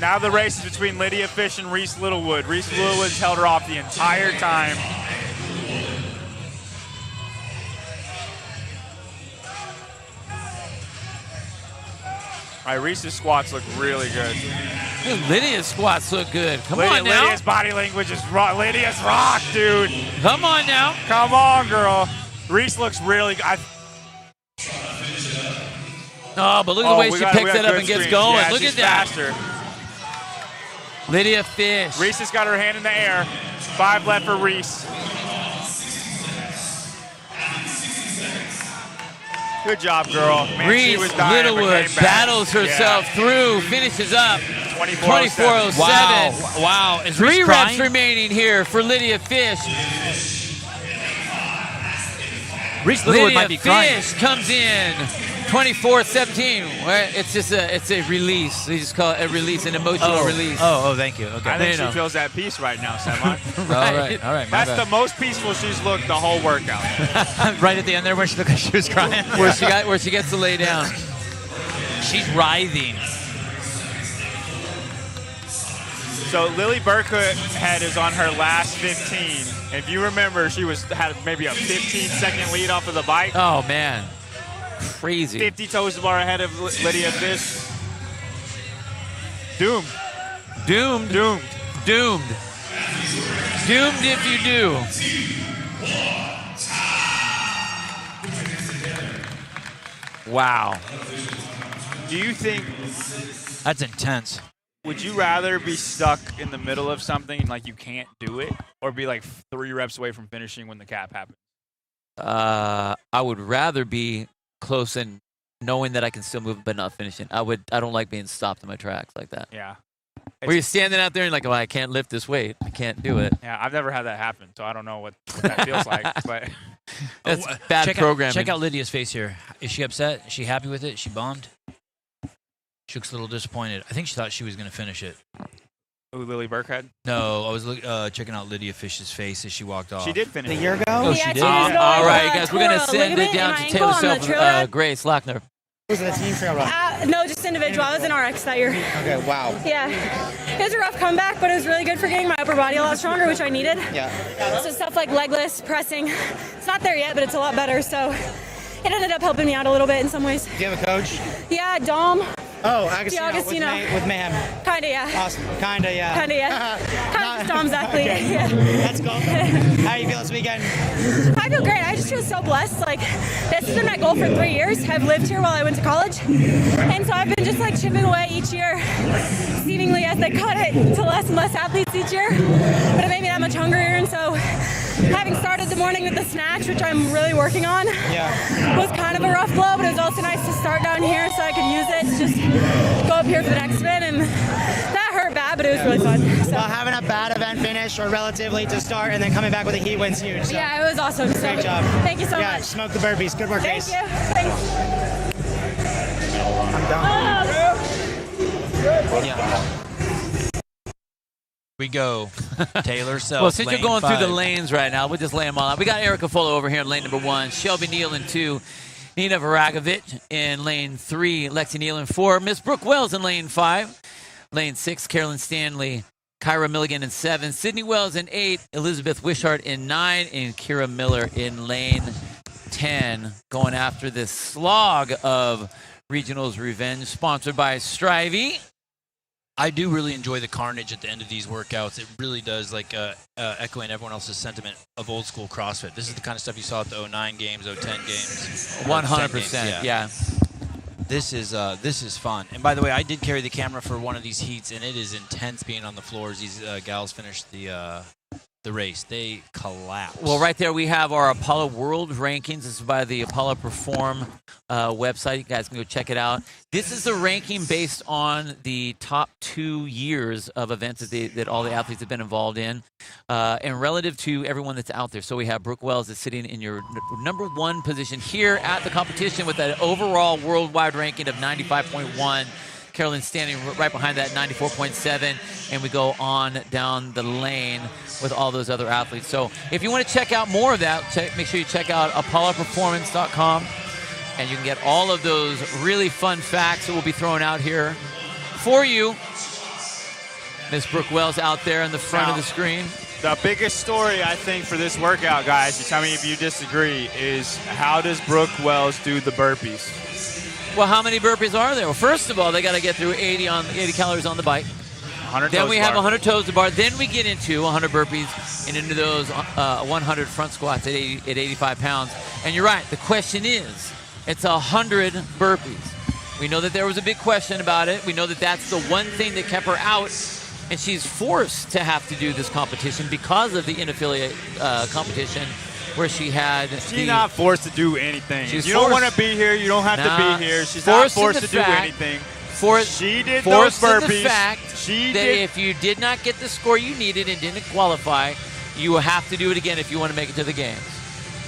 Now the race is between Lydia Fish and Reese Littlewood. Reese Littlewood's held her off the entire time. All right, Reese's squats look really good. Lydia's squats look good. Come on now. Lydia's body language is rock. Lydia's rock, dude. Come on now. Come on, girl. Reese looks really good. Oh, but look at the way she picks it up and gets going. Yeah, look she's at that. faster. Lydia Fish. Reese has got her hand in the air. 5 left for Reese. Good job, girl. Man, Reese she was dying, but Littlewood came back. battles herself through, finishes up 24:07. Wow. Is 3 Reese reps crying? remaining here for Lydia Fish. Reese Littlewood might be crying. Fish comes in 24:17. It's just a release. We just call it a release, an emotional release. Oh, thank you. Okay. I think she feels at peace right now, Sevan. Right. All right. That's the most peaceful she's looked the whole workout. Right at the end there where she looked like she was crying. Where she gets to lay down. She's writhing. So Lily Burkhead is on her last 15. If you remember, she had maybe a 15-second lead off of the bike. Oh, man. Crazy. 50 toes to bar ahead of Lydia Fish. Doomed. Doomed. Doomed. Doomed. Doomed if you do. Wow. Do you think... That's intense. Would you rather be stuck in the middle of something like you can't do it, or be like 3 reps away from finishing when the cap happens? I would rather be close and knowing that I can still move but not finishing. I don't like being stopped in my tracks like that. Yeah. Where you're standing out there and like, oh, I can't lift this weight. I can't do it. Yeah, I've never had that happen, so I don't know what that feels like. But that's bad programming. Check out Lydia's face here. Is she upset? Is she happy with it? Is she bummed? She looks a little disappointed. I think she thought she was going to finish it. Ooh, Lily Burkhead? No, I was checking out Lydia Fish's face as she walked off. She did finish. A year ago? Oh, she did? All right, guys, we're going to send it down to Taylor Self, Grace Lochner. Was it a team trail run? No, just individual. I was in RX that year. Okay, wow. Yeah. It was a rough comeback, but it was really good for getting my upper body a lot stronger, which I needed. Yeah. So stuff like legless, pressing. It's not there yet, but it's a lot better. So it ended up helping me out a little bit in some ways. Do you have a coach? Yeah, Dom. Oh, Agostino. With Mayhem. Kinda, yeah. Awesome. Kinda, yeah. Kinda, yeah. Kind of Dom's athlete. Okay. Yeah. That's cool. How do you feel this weekend? I feel great. I just feel so blessed. Like, this has been my goal for 3 years. I've lived here while I went to college. And so I've been just like chipping away each year, seemingly as they cut it to less and less athletes each year. But it made me that much hungrier. And so having started the morning with the snatch, which I'm really working on, was kind of a rough blow, but it was also nice to start down here so I could use it to just go up here for the next spin. And that hurt bad, but it was really fun. So. Well, having a bad event finish or relatively to start and then coming back with a heat win's huge. So. Yeah, it was awesome. Great job. Thank you so much. Yeah, smoke the burpees. Good work, Thank Grace. you. Thanks. I'm done. We go. Taylor Self. Well, since you're lane going 5. through the lanes right now, we'll just lay them all out. We got Erica Fuller over here in lane number 1, Shelby Neal in 2, Nina Varagovic in lane 3, Lexi Neal in 4, Miss Brooke Wells in lane 5, lane 6, Carolyn Stanley, Kyra Milligan in 7, Sydney Wells in 8, Elizabeth Wishart in 9, and Kira Miller in lane 10, going after this slog of Regionals Revenge, sponsored by Strivey. I do really enjoy the carnage at the end of these workouts. It really does, like echoing everyone else's sentiment of old school CrossFit. This is the kind of stuff you saw at the 09 games, 010 games. 100%, yeah. This is fun. And by the way, I did carry the camera for one of these heats, and it is intense being on the floors. These gals finished the the race. They collapsed. Well, right there we have our Apollo World Rankings. This is by the Apollo Perform website. You guys can go check it out. This is the ranking based on the top 2 years of events that all the athletes have been involved in, and relative to everyone that's out there. So we have Brooke Wells is sitting in your number 1 position here at the competition with an overall worldwide ranking of 95.1. Carolyn standing right behind that, 94.7, and we go on down the lane with all those other athletes. So if you want to check out more of that, make sure you check out apolloperformance.com, and you can get all of those really fun facts that we'll be throwing out here for you. Miss Brooke Wells out there in the front of the screen. The biggest story, I think, for this workout, guys, you tell me if you disagree, is how does Brooke Wells do the burpees? Well, how many burpees are there? Well, first of all, they got to get through 80 calories on the bike. 100 then toes we to have bar. 100 toes to bar. Then we get into 100 burpees and into those 100 front squats at 85 pounds. And you're right. The question is, it's 100 burpees. We know that there was a big question about it. We know that that's the one thing that kept her out. And she's forced to have to do this competition because of the in-affiliate competition where she had. She's not forced to do anything. If you don't want to be here, you don't have to be here. She's not forced to do anything. She did those burpees. The fact that if you did not get the score you needed and didn't qualify, you will have to do it again if you want to make it to the games.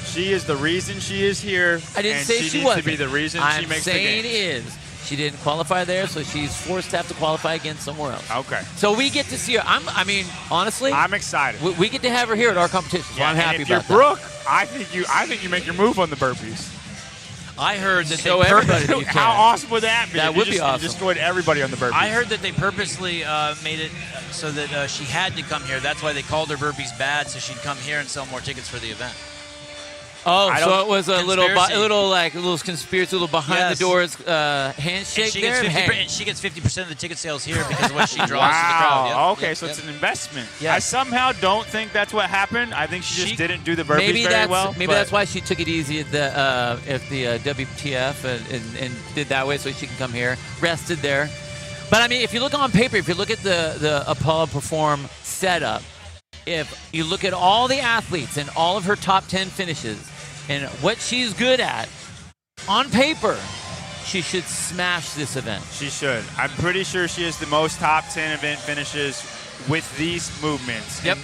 She is the reason she is here. I didn't say she needs wasn't. to be the reason she makes the I'm games. saying is she didn't qualify there, so she's forced to have to qualify again somewhere else. Okay. So we get to see her. I mean, honestly, I'm excited. We get to have her here at our competition, so I'm happy if about you're that. Brooke, I think you make your move on the burpees. I heard that Show they everybody that you How can. awesome would that be? That if would you be awesome. You destroyed everybody on the burpees. I heard that they purposely made it so that she had to come here. That's why they called her burpees bad, so she'd come here and sell more tickets for the event. Oh, so it was a little Conspiracy. conspiracy, a little behind the doors handshake there. And she gets 50% of the ticket sales here because of what she draws to the crowd. Yep. Okay, so it's an investment. Yes. I somehow don't think that's what happened. I think she just didn't do the burpees very well. Maybe that's why she took it easy at the WTF and did that way, so she can come here, rested there. But I mean, if you look on paper, if you look at the Apollo Perform setup, if you look at all the athletes and all of her top 10 finishes and what she's good at, on paper, she should smash this event. She should. I'm pretty sure she has the most top 10 event finishes with these movements. Yep.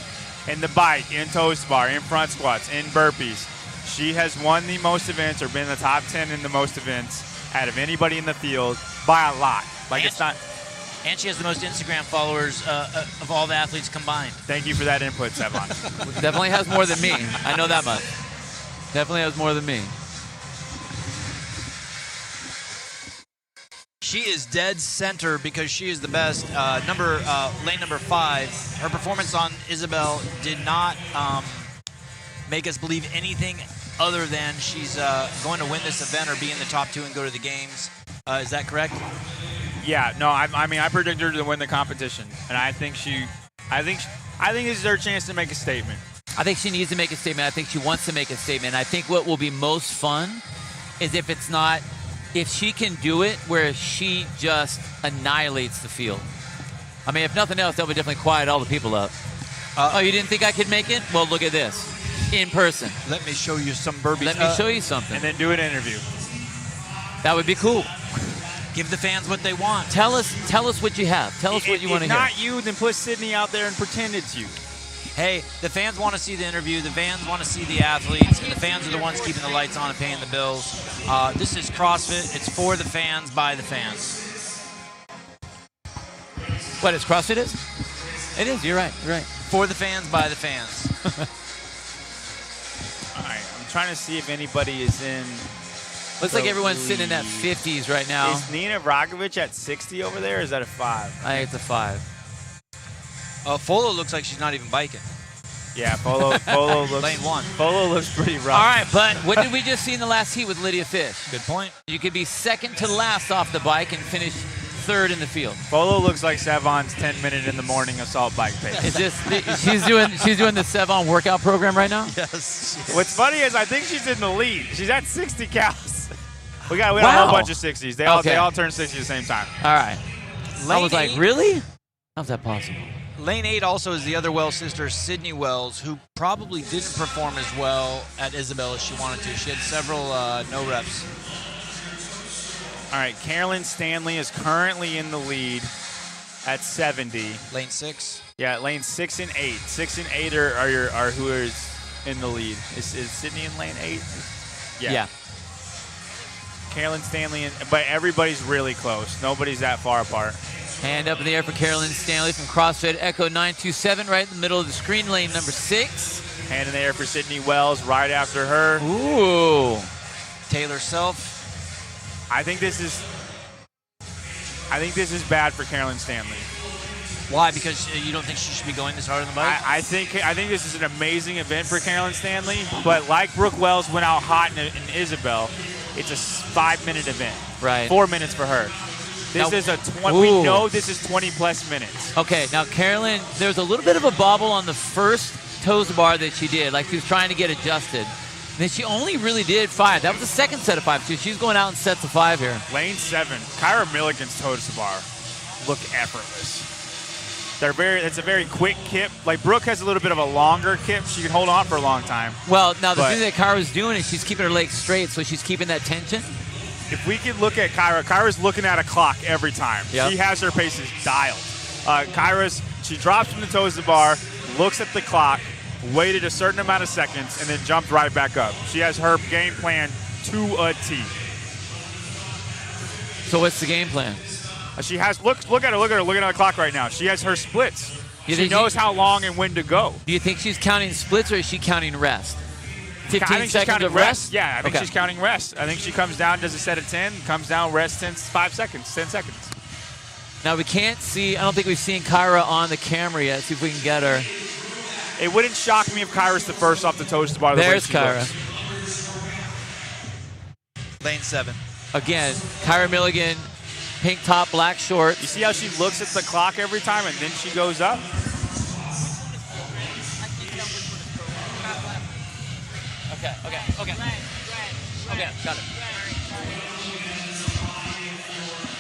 In the bike, in toes to bar, in front squats, in burpees. She has won the most events or been in the top 10 in the most events out of anybody in the field by a lot. It's not. And she has the most Instagram followers of all the athletes combined. Thank you for that input, Sevan. Definitely has more than me. I know that much. Definitely has more than me. She is dead center because she is the best. Lane number 5. Her performance on Isabelle did not make us believe anything other than she's going to win this event or be in the top 2 and go to the games. Is that correct? Yeah, no, I mean, I predicted her to win the competition, and I think this is her chance to make a statement. I think she needs to make a statement. I think she wants to make a statement. I think what will be most fun is if she can do it where she just annihilates the field. I mean, if nothing else, that would definitely quiet all the people up. Oh, you didn't think I could make it? Well, look at this. In person. Let me show you some burpees. Let me show you something. And then do an interview. That would be cool. Give the fans what they want. Tell us what you have. Tell us what you want to hear. If not you, then put Sydney out there and pretend it's you. Hey, the fans want to see the interview. The fans want to see the athletes. And the fans are the ones keeping the lights on and paying the bills. This is CrossFit. It's for the fans, by the fans. What, it's CrossFit is? It is. You're right. You're right. For the fans, by the fans. All right, I'm trying to see if anybody is in. Looks like everyone's sitting in that 50s right now. Is Nina Vragovic at 60 over there, or is that a 5? I think it's a 5. Folo looks like she's not even biking. Yeah, Folo looks. Lane 1. Folo looks pretty rough. All right, but what did we just see in the last heat with Lydia Fish? Good point. You could be second to last off the bike and finish third in the field. Folo looks like Sevan's 10-minute in the morning assault bike pace. Is this she's doing the Sevan workout program right now? Yes. What's funny is I think she's in the lead. She's at 60 cows. We got a whole bunch of 60s. They all turn 60 at the same time. All right. I was like, Lane 8. really? How's that possible? Lane 8 also is the other Wells sister, Sydney Wells, who probably didn't perform as well at Isabelle as she wanted to. She had several no reps. All right, Carolyn Stanley is currently in the lead at 70. Lane 6? Yeah, lane 6 and 8. 6 and 8 are who is in the lead. Is Sydney in lane 8? Yeah. Carolyn Stanley, but everybody's really close. Nobody's that far apart. Hand up in the air for Carolyn Stanley from CrossFit Echo 927, right in the middle of the screen, lane number 6. Hand in the air for Sydney Wells, right after her. Ooh. Taylor Self. I think this is bad for Carolyn Stanley. Why? Because you don't think she should be going this hard on the bike? I think this is an amazing event for Carolyn Stanley, but like Brooke Wells went out hot in Isabelle, it's a 5-minute event. Right. 4 minutes for her. This is a 20. We know this is 20-plus minutes. Okay, now Carolyn, there's a little bit of a bobble on the first toes bar that she did, like she was trying to get adjusted. And then she only really did 5. That was the second set of 5. So she's going out in sets of 5 here. Lane 7, Kyra Milligan's toes to bar look effortless. It's a very quick kip. Like Brooke has a little bit of a longer kip. She can hold on for a long time. Well, now the thing that Kyra's doing is she's keeping her legs straight, so she's keeping that tension. If we could look at Kyra's looking at a clock every time. Yep. She has her paces dialed. She drops from the toes to bar, looks at the clock, waited a certain amount of seconds, and then jumped right back up. She has her game plan to a T. So what's the game plan? She has look at her looking at the clock right now. She has her splits. She knows how long and when to go. Do you think she's counting splits or is she counting rest? 15 seconds of rest? Yeah, I think she's counting rest. I think she comes down, does a set of 10, comes down, rests 10 seconds. Now we can't see, I don't think we've seen Kyra on the camera yet. See if we can get her. It wouldn't shock me if Kyra's the first off the toes to bar. There's Kyra. Lane 7. Again, Kyra Milligan, pink top, black shorts. You see how she looks at the clock every time and then she goes up? Okay, got it.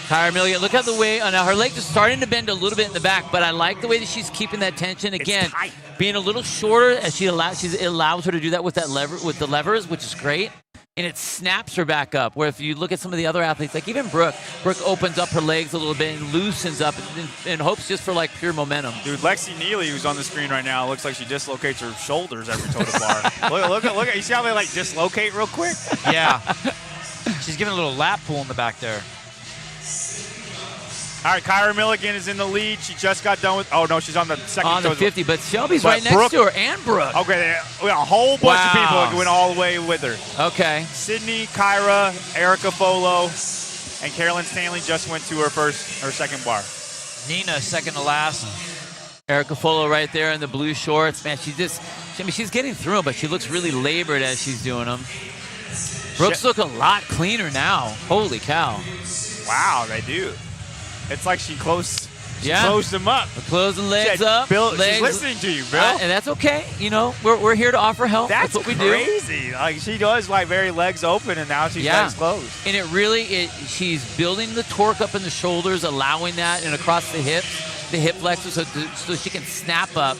Kyra Milligan, look at the way, now her legs are starting to bend a little bit in the back, but I like the way that she's keeping that tension. Again, being a little shorter as it allows her to do that with the levers, which is great. And it snaps her back up, where if you look at some of the other athletes, like even Brooke opens up her legs a little bit and loosens up and hopes just for like pure momentum. Dude, Lexi Neely, who's on the screen right now, looks like she dislocates her shoulders every toe to bar. look at, you see how they like dislocate real quick? Yeah. She's giving a little lap pull in the back there. All right, Kyra Milligan is in the lead. She just got done with. Oh no, she's on the second. On the 50, but Shelby's right next to her, and Brooke. Okay, a whole bunch of people went all the way with her. Okay. Sydney, Kyra, Erica Folo, and Carolyn Stanley just went to her second bar. Nina, second to last. Erica Folo right there in the blue shorts. Man, she's getting through them, but she looks really labored as she's doing them. Brooke's look a lot cleaner now. Holy cow. Wow, they do. It's like she closed them up. We're closing legs up. Bill, legs, she's listening to you, Bill. And that's okay. You know, we're here to offer help. That's what we do. Crazy. Like she does like very legs open, and now she's legs closed. And she's building the torque up in the shoulders, allowing that, and across the hips, the hip flexors, so she can snap up.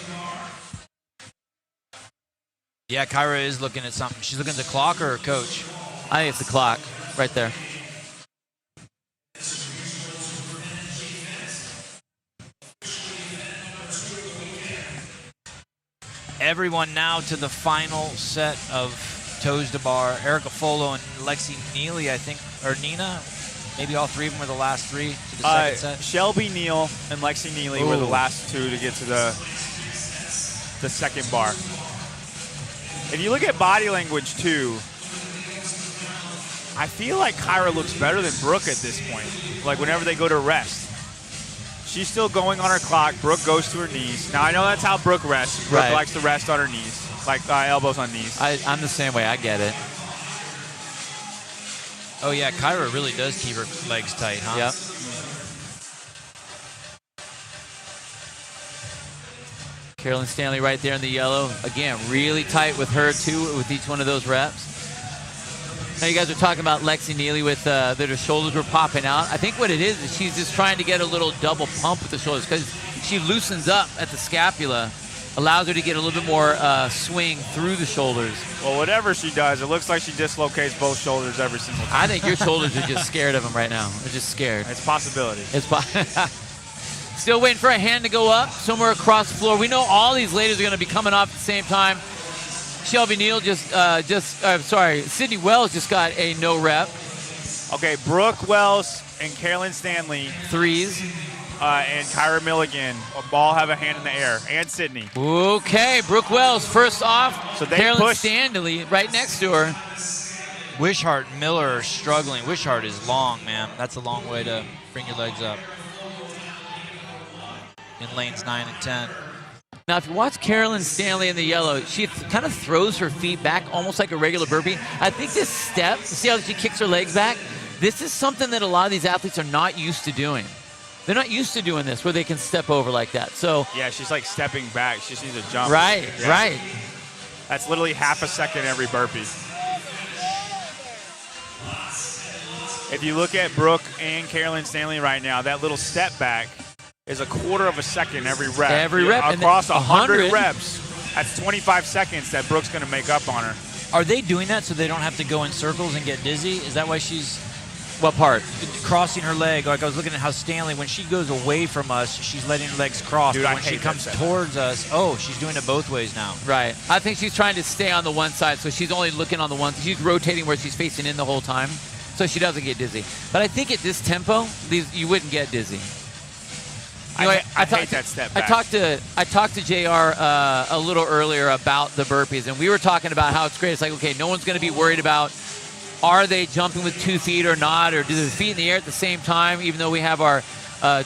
Yeah, Kyra is looking at something. She's looking at the clock or her coach? I think it's the clock right there. Everyone now to the final set of toes to bar. Erica Folo and Lexi Neely, I think, or Nina. Maybe all three of them were the last three to the second set. Shelby Neal and Lexi Neely were the last two to get to the second bar. If you look at body language too, I feel like Kyra looks better than Brooke at this point. Like whenever they go to rest. She's still going on her clock. Brooke goes to her knees. Now, I know that's how Brooke rests. Brooke likes to rest on her knees, like elbows on knees. I'm the same way. I get it. Oh, yeah, Kyra really does keep her legs tight, huh? Yep. Carolyn Stanley right there in the yellow. Again, really tight with her, too, with each one of those reps. Now you guys are talking about Lexi Neely with that her shoulders were popping out. I think what it is she's just trying to get a little double pump with the shoulders because she loosens up at the scapula, allows her to get a little bit more swing through the shoulders. Well, whatever she does, it looks like she dislocates both shoulders every single time. I think your shoulders are just scared of them right now. They're just scared. It's a possibility. Still waiting for a hand to go up somewhere across the floor. We know all these ladies are going to be coming off at the same time. Shelby Neal Sydney Wells just got a no rep. Okay, Brooke Wells and Carolyn Stanley. Threes. And Kyra Milligan all have a hand in the air, and Sydney. Okay, Brooke Wells first off. So they Carolyn push. Stanley right next to her. Wishart and Miller are struggling. Wishart is long, man. That's a long way to bring your legs up. In lanes 9 and 10. Now, if you watch Carolyn Stanley in the yellow, she kind of throws her feet back almost like a regular burpee. I think this step, see how she kicks her legs back? This is something that a lot of these athletes are not used to doing. They're not used to doing this where they can step over like that. So yeah, she's like stepping back. She just needs to jump. Right, yeah. right. That's literally half a second every burpee. If you look at Brooke and Carolyn Stanley right now, that little step back is a quarter of a second every rep. Every rep. Across 100 reps, that's 25 seconds that Brooke's going to make up on her. Are they doing that so they don't have to go in circles and get dizzy? Is that why she's... What part? Crossing her leg. Like I was looking at how Stanley, when she goes away from us, she's letting her legs cross. Dude, but I when she hate comes that towards us, she's doing it both ways now. Right. I think she's trying to stay on the one side, so she's only looking on the one. She's rotating where she's facing in the whole time, so she doesn't get dizzy. But I think at this tempo, you wouldn't get dizzy. I hate that step back. I talked to JR a little earlier about the burpees, and we were talking about how it's great. It's like, okay, no one's going to be worried about are they jumping with 2 feet or not, or do the feet in the air at the same time, even though we have our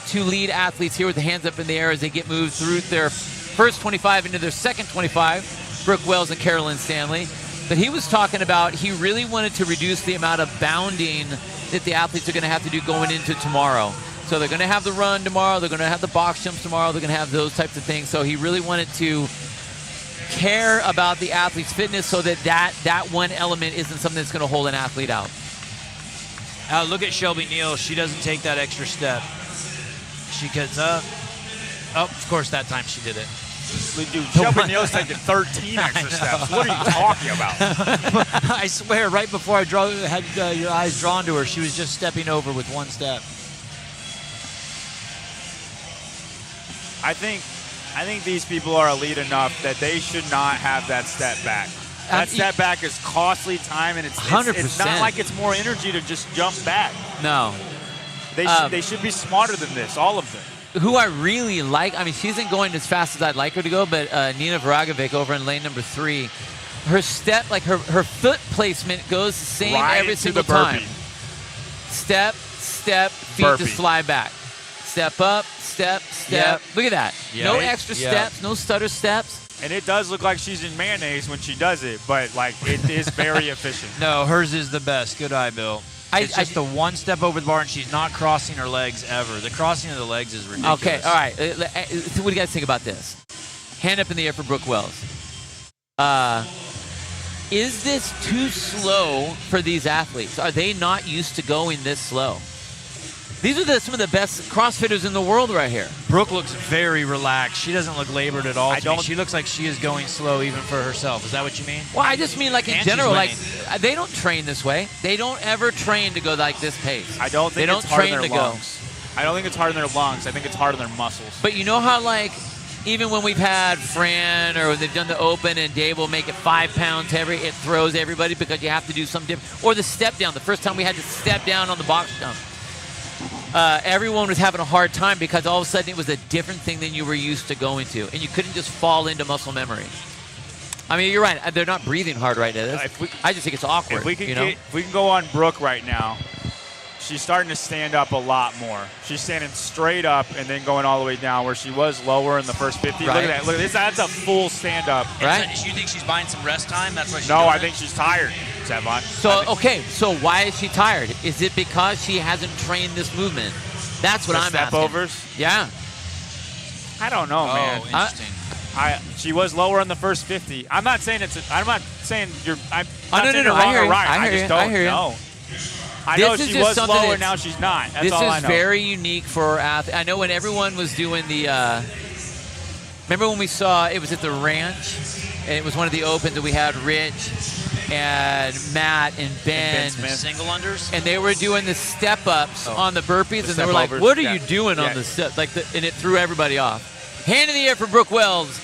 2 lead athletes here with the hands up in the air as they get moved through their first 25 into their second 25, Brooke Wells and Carolyn Stanley. But he was talking about he really wanted to reduce the amount of bounding that the athletes are going to have to do going into tomorrow. So they're going to have the run tomorrow, they're going to have the box jumps tomorrow, they're going to have those types of things. So he really wanted to care about the athlete's fitness so that one element isn't something that's going to hold an athlete out. Look at Shelby Neal. She doesn't take that extra step. She gets up. Oh, of course, that time she did it. Dude, Shelby Neal's taking 13 extra steps. What are you talking about? I swear, right before I had your eyes drawn to her, she was just stepping over with one step. I think these people are elite enough that they should not have that step back. That step back is costly time, and it's 100%. It's not like it's more energy to just jump back. No. They should be smarter than this, all of them. Who I really like, I mean, she isn't going as fast as I'd like her to go, but Nina Vragovic over in lane number 3, her step, like her foot placement goes the same right every single time. Step, feet burpee. just fly back. Step up, step. Yep. Look at that. Yep. No extra steps, no stutter steps. And it does look like she's in mayonnaise when she does it, but like it is very efficient. No, hers is the best. Good eye, Bill. It's just the one step over the bar, and she's not crossing her legs ever. The crossing of the legs is ridiculous. Okay, all right. So what do you guys think about this? Hand up in the air for Brooke Wells. Is this too slow for these athletes? Are they not used to going this slow? These are some of the best CrossFitters in the world right here. Brooke looks very relaxed. She doesn't look labored at all. She looks like she is going slow even for herself. Is that what you mean? Well, I just mean like in general, like they don't train this way. They don't ever train to go like this pace. I don't think it's hard on their lungs. I don't think it's hard on their lungs. I think it's hard on their muscles. But you know how like even when we've had Fran or they've done the open and Dave will make it 5 pounds heavy, it throws everybody because you have to do something different. Or the step down. The first time we had to step down on the box jump. Everyone was having a hard time because all of a sudden it was a different thing than you were used to going to. And you couldn't just fall into muscle memory. I mean, you're right. They're not breathing hard right now. I just think it's awkward. If we can go on Brooke right now, she's starting to stand up a lot more. She's standing straight up and then going all the way down where she was lower in the first 50. Right. Look at that. Look at this. That's a full stand up. Right. So you think she's buying some rest time? That's why she's No, doing I think she's tired, Sevan. So why is she tired? Is it because she hasn't trained this movement? That's what I'm step asking. overs? Yeah. I don't know, man. Interesting. She was lower in the first 50. I'm not saying I'm not saying you're. I'm no, not saying you're wrong or right. I just don't know. I know she was slower, now she's not. That's all I know. This is very unique for athletes. I know when everyone was doing the, remember when we saw, it was at the ranch, and it was one of the opens that we had Rich and Matt and Ben. Single unders? And they were doing the step-ups on the burpees, and they were like, what are you doing on the step? And it threw everybody off. Hand in the air for Brooke Wells.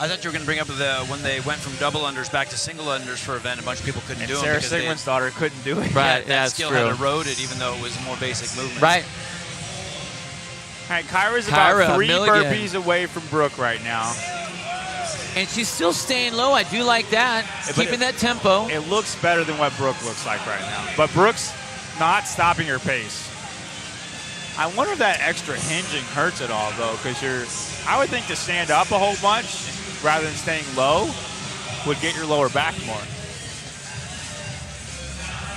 I thought you were going to bring up when they went from double unders back to single unders for event, a bunch of people couldn't do them. Sarah Sigmund's daughter couldn't do it. Right, that skill had eroded, even though it was a more basic movement. Right. All right, Kyra's about 3 burpees away from Brooke right now. And she's still staying low. I do like that. Keeping that tempo. It looks better than what Brooke looks like right now. But Brooke's not stopping her pace. I wonder if that extra hinging hurts at all, though, because I would think to stand up a whole bunch rather than staying low would get your lower back more.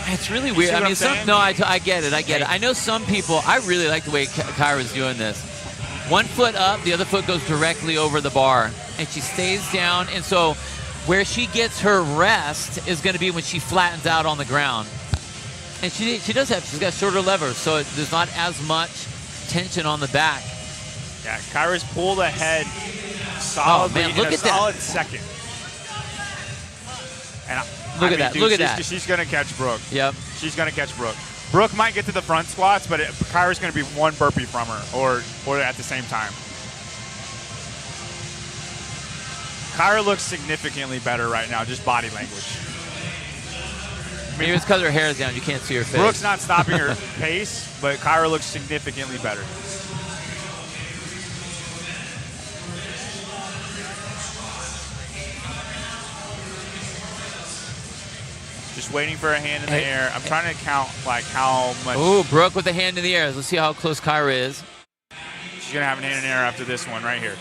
It's really weird. I mean, I get it. I get it. I know some people, I really like the way Kyra's doing this. One foot up, the other foot goes directly over the bar, and she stays down. And so where she gets her rest is going to be when she flattens out on the ground. And she's got shorter levers, so there's not as much tension on the back. Yeah, Kyra's pulled ahead solidly look in a at that. solid second. And Look at that. Dude, look at that. She's going to catch Brooke. Yep. She's going to catch Brooke. Brooke might get to the front squats, but Kyra's going to be one burpee from her or at the same time. Kyra looks significantly better right now, just body language. Maybe it's because her hair is down. You can't see her face. Brooke's not stopping her pace, but Kyra looks significantly better. Just waiting for a hand in the air. I'm trying to count how much. Ooh, Brooke with a hand in the air. Let's see how close Kyra is. She's going to have a hand in the air after this one right here.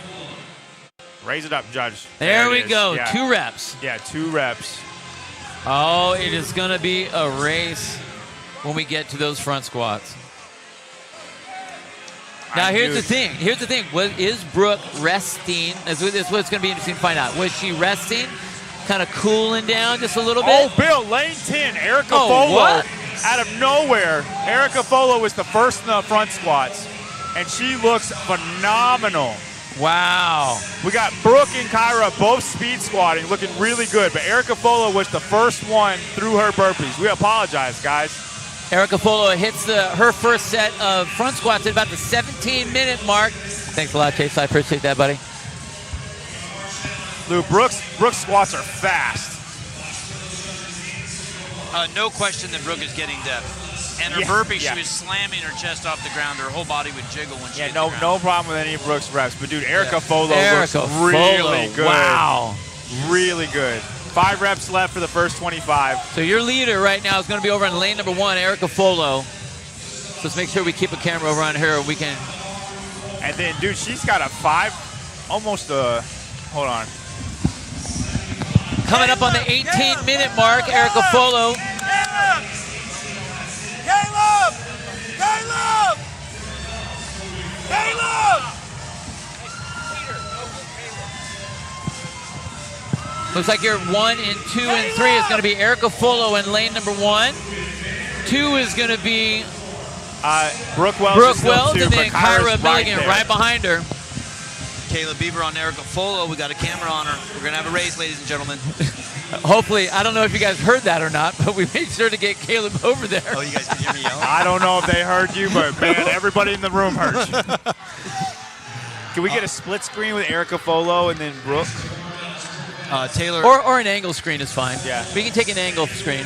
Raise it up, Judge. There we go. Yeah. 2 reps. Yeah, 2 reps. Oh, it is going to be a race when we get to those front squats. Now, here's the thing. Here's the thing. Is Brooke resting? This is what's going to be interesting to find out. Was she resting? Kind of cooling down just a little bit? Oh, Bill, lane 10, Erica Folo. What? Out of nowhere, Erica Folo was the first in the front squats, and she looks phenomenal. Wow. We got Brooke and Kyra both speed squatting, looking really good, but Erica Folo was the first one through her burpees. We apologize, guys. Erica Folo hits her first set of front squats at about the 17-minute mark. Thanks a lot, Chase. I appreciate that, buddy. Lou, Brooke's squats are fast. No question that Brooke is getting depth. And her burpee, she was slamming her chest off the ground. Her whole body would jiggle when she hit the ground. No problem with any of Brooke's reps. But, dude, Erica Folo looks really good. Wow. Really good. 5 reps left for the first 25. So your leader right now is going to be over on lane number 1, Erica Folo. So let's make sure we keep a camera over on her. We can. And then, dude, she's got a 5, almost a, hold on. Coming up on the 18-minute mark, Erica Folo. Caleb! Looks like your 1 and 2 and 3 is going to be Erica Folo in lane number 1. 2 is going to be Brooke Wells, and then Kyra Milligan right behind her. Caleb Beaver on Erica Folo. We got a camera on her. We're going to have a race, ladies and gentlemen. Hopefully, I don't know if you guys heard that or not, but we made sure to get Caleb over there. Oh, you guys can hear me yelling? I don't know if they heard you, but, man, everybody in the room heard you. Can we get a split screen with Erica Folo and then Brooke? Taylor. Or an angle screen is fine. Yeah. We can take an angle screen.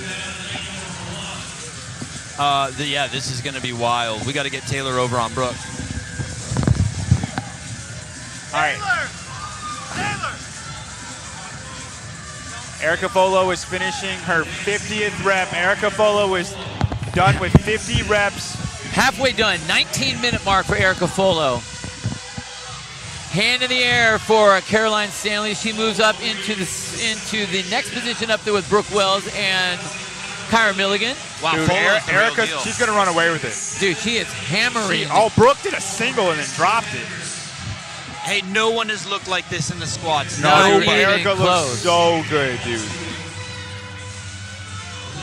This is going to be wild. We got to get Taylor over on Brooke. All right. Erica Folo is finishing her 50th rep. Erica Folo is done with 50 reps. Halfway done. 19-minute mark for Erica Folo. Hand in the air for Caroline Stanley. She moves up into the next position up there with Brooke Wells and Kyra Milligan. Wow, dude, Erica, she's going to run away with it. Dude, she is hammering. Brooke did a single and then dropped it. Hey, no one has looked like this in the squats. No, but Erica looks so good, dude.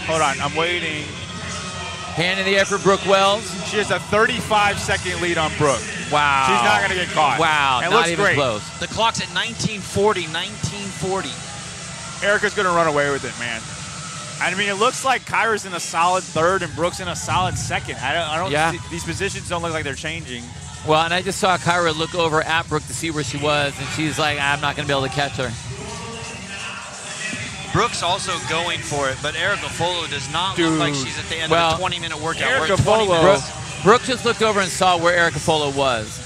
Hold on, I'm waiting. Hand in the air for Brooke Wells. She has a 35-second lead on Brooke. Wow. She's not going to get caught. Wow, and not looks even great. close. The clock's at 19:40. Erica's going to run away with it, man. I mean, it looks like Kyra's in a solid third and Brooke's in a solid second. I don't Yeah. see, these positions don't look like they're changing. Well, and I just saw Kyra look over at Brooke to see where she was, and she's like, I'm not going to be able to catch her. Brooke's also going for it, but Erica Folo does not look like she's at the end of a 20-minute workout. Erica We're at 20 Folo. minutes. Brooke just looked over and saw where Erica Folo was.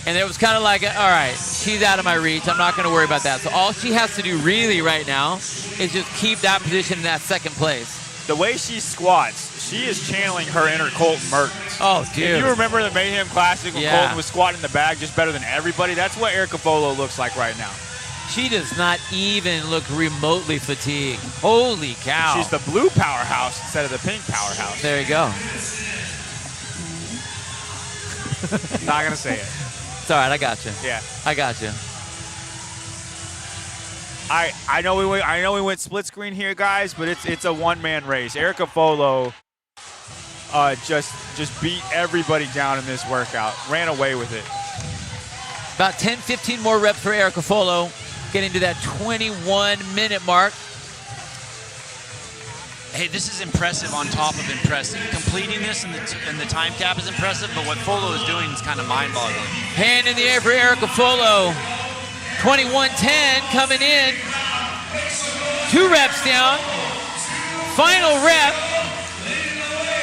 And it was kind of like, all right, she's out of my reach. I'm not going to worry about that. So all she has to do really right now is just keep that position in that second place. The way she squats, she is channeling her inner Colton Mertens. Oh, dude. If you remember the Mayhem Classic when Colton was squatting in the bag just better than everybody, that's what Erica Folo looks like right now. She does not even look remotely fatigued. Holy cow. She's the blue powerhouse instead of the pink powerhouse. There you go. Not going to say it. It's all right, I got you. Yeah. I got you. I know we went split screen here, guys, but it's a one-man race. Erica Folo just beat everybody down in this workout. Ran away with it. About 10, 15 more reps for Erica Folo, getting to that 21-minute mark. Hey, this is impressive on top of impressive. Completing this and the time cap is impressive, but what Folo is doing is kind of mind-boggling. Hand in the air for Erica Folo. 21:10 coming in. 2 reps down. Final rep.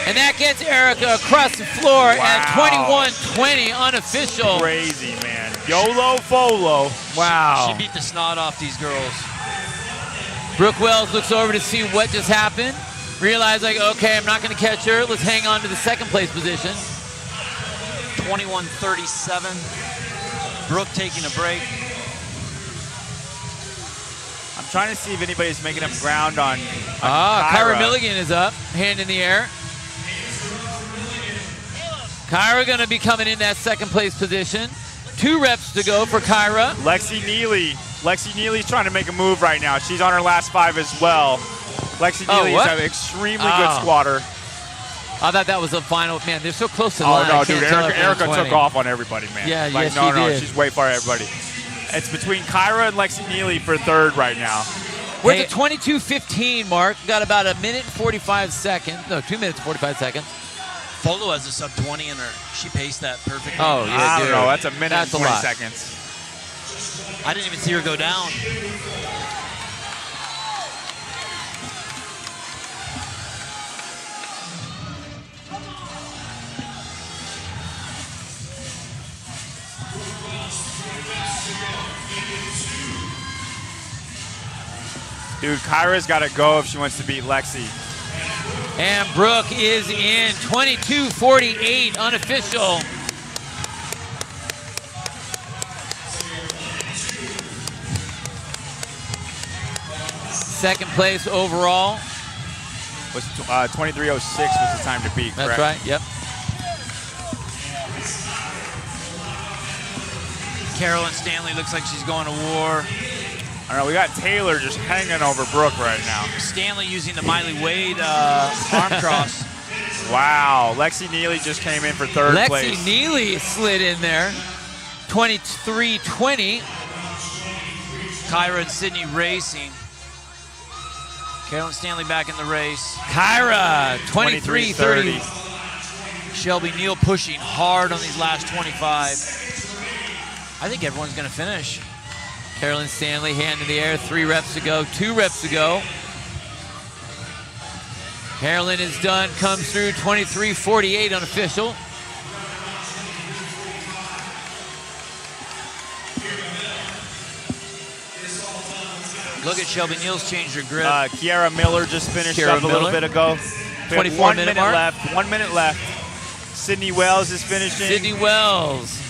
And that gets Erica across the floor at 21:20 unofficial. Crazy, man. YOLO Folo. Wow. She beat the snot off these girls. Brooke Wells looks over to see what just happened. Realize like, okay, I'm not going to catch her. Let's hang on to the second place position. 21:37. Brooke taking a break. I'm trying to see if anybody's making up ground on Kyra Milligan is up, hand in the air. Kyra going to be coming in that second place position. 2 reps to go for Kyra. Lexi Neely's trying to make a move right now. She's on her last 5 as well. Lexi Neely is an extremely good squatter. I thought that was the final. Man, they're so close to the line. Oh, no, dude. Erica took off on everybody, man. Yeah, like, yes, she did. She's way far everybody. It's between Kyra and Lexi Neely for third right now. We're at the 22:15 mark. Got about 1 minute and 45 seconds. No, 2 minutes 45 seconds. Folo has a sub 20 in her. She paced that perfectly. Oh, yeah, I dude. don't know. That's a minute That's and 20 a lot. seconds. I didn't even see her go down. Dude, Kyra's got to go if she wants to beat Lexi. And Brooke is in 22:48 unofficial. Second place overall. Was 23:06 was the time to beat, That's correct? right, yep. Carolyn Stanley looks like she's going to war. I don't know, we got Taylor just hanging over Brooke right now. Stanley using the Miley Wade arm cross. Wow, Lexi Neely just came in for third place. Lexi Neely slid in there. 23:20. Kyra and Sydney racing. Carolyn Stanley back in the race. Kyra, 23:30. Shelby Neal pushing hard on these last 25. I think everyone's going to finish. Carolyn Stanley, hand in the air, 3 reps to go, 2 reps to go. Carolyn is done, comes through 23:48 unofficial. Look at Shelby Neal's changed her grip. Kiara Miller just finished up a little bit ago. 24-minute mark. left. 1 minute left. Sydney Wells is finishing. Sydney Wells.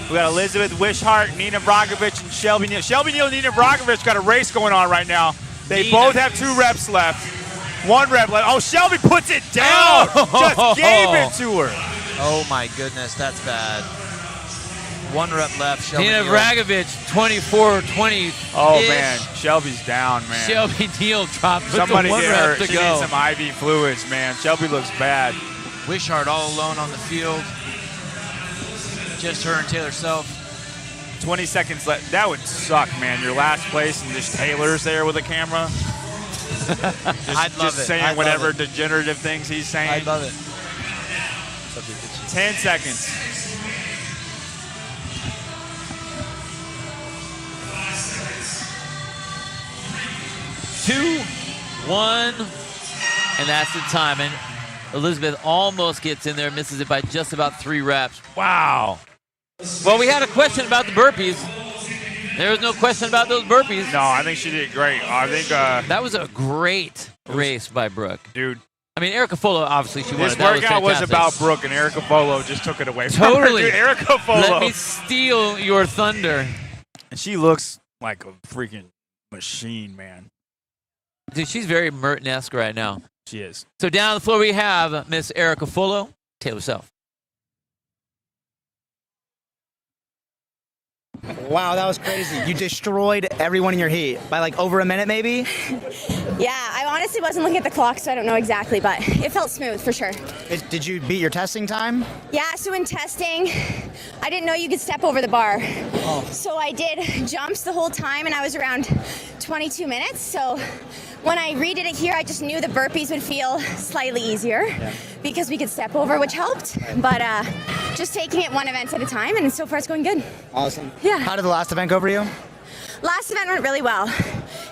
We got Elizabeth Wishart, Nina Bragovich, and Shelby Neal. Shelby Neal and Nina Bragovich got a race going on right now. They both have 2 reps left. 1 rep left. Oh, Shelby puts it down. Just gave it to her. Oh my goodness, that's bad. 1 rep left. Shelby Nina Neal. Vragovic, 24-20. Oh, man. Shelby's down, man. Shelby Neal dropped with Somebody the 1 get rep her. to She go. needs some IV fluids, man. Shelby looks bad. Wishart all alone on the field. Just her and Taylor Self. 20 seconds left. That would suck, man. Your last place and just Taylor's there with a camera. I'd love just it. saying I'd whatever love it. degenerative things he's saying. I'd love it. 10 seconds. Two, 1, and that's the time. And Elizabeth almost gets in there, misses it by just about 3 reps. Wow. Well, we had a question about the burpees. There was no question about those burpees. No, I think she did great. I think that was a great race by Brooke. Dude. I mean, Erica Folo, obviously, she won. This workout was about Brooke, and Erica Folo just took it away from Totally. her. Dude, Erica Folo. Let me steal your thunder. And she looks like a freaking machine, man. Dude, she's very Merton-esque right now. She is. So down on the floor we have Miss Erica Folo, Taylor Self. Wow, that was crazy. You destroyed everyone in your heat by like over a minute, maybe? Yeah, I honestly wasn't looking at the clock, so I don't know exactly, but it felt smooth for sure. Did you beat your testing time? Yeah, so in testing, I didn't know you could step over the bar. So I did jumps the whole time, and I was around 22 minutes. So when I redid it here, I just knew the burpees would feel slightly easier because we could step over, which helped. But just taking it one event at a time, and so far it's going good. Awesome. Yeah. How did the last event go for you? Last event went really well.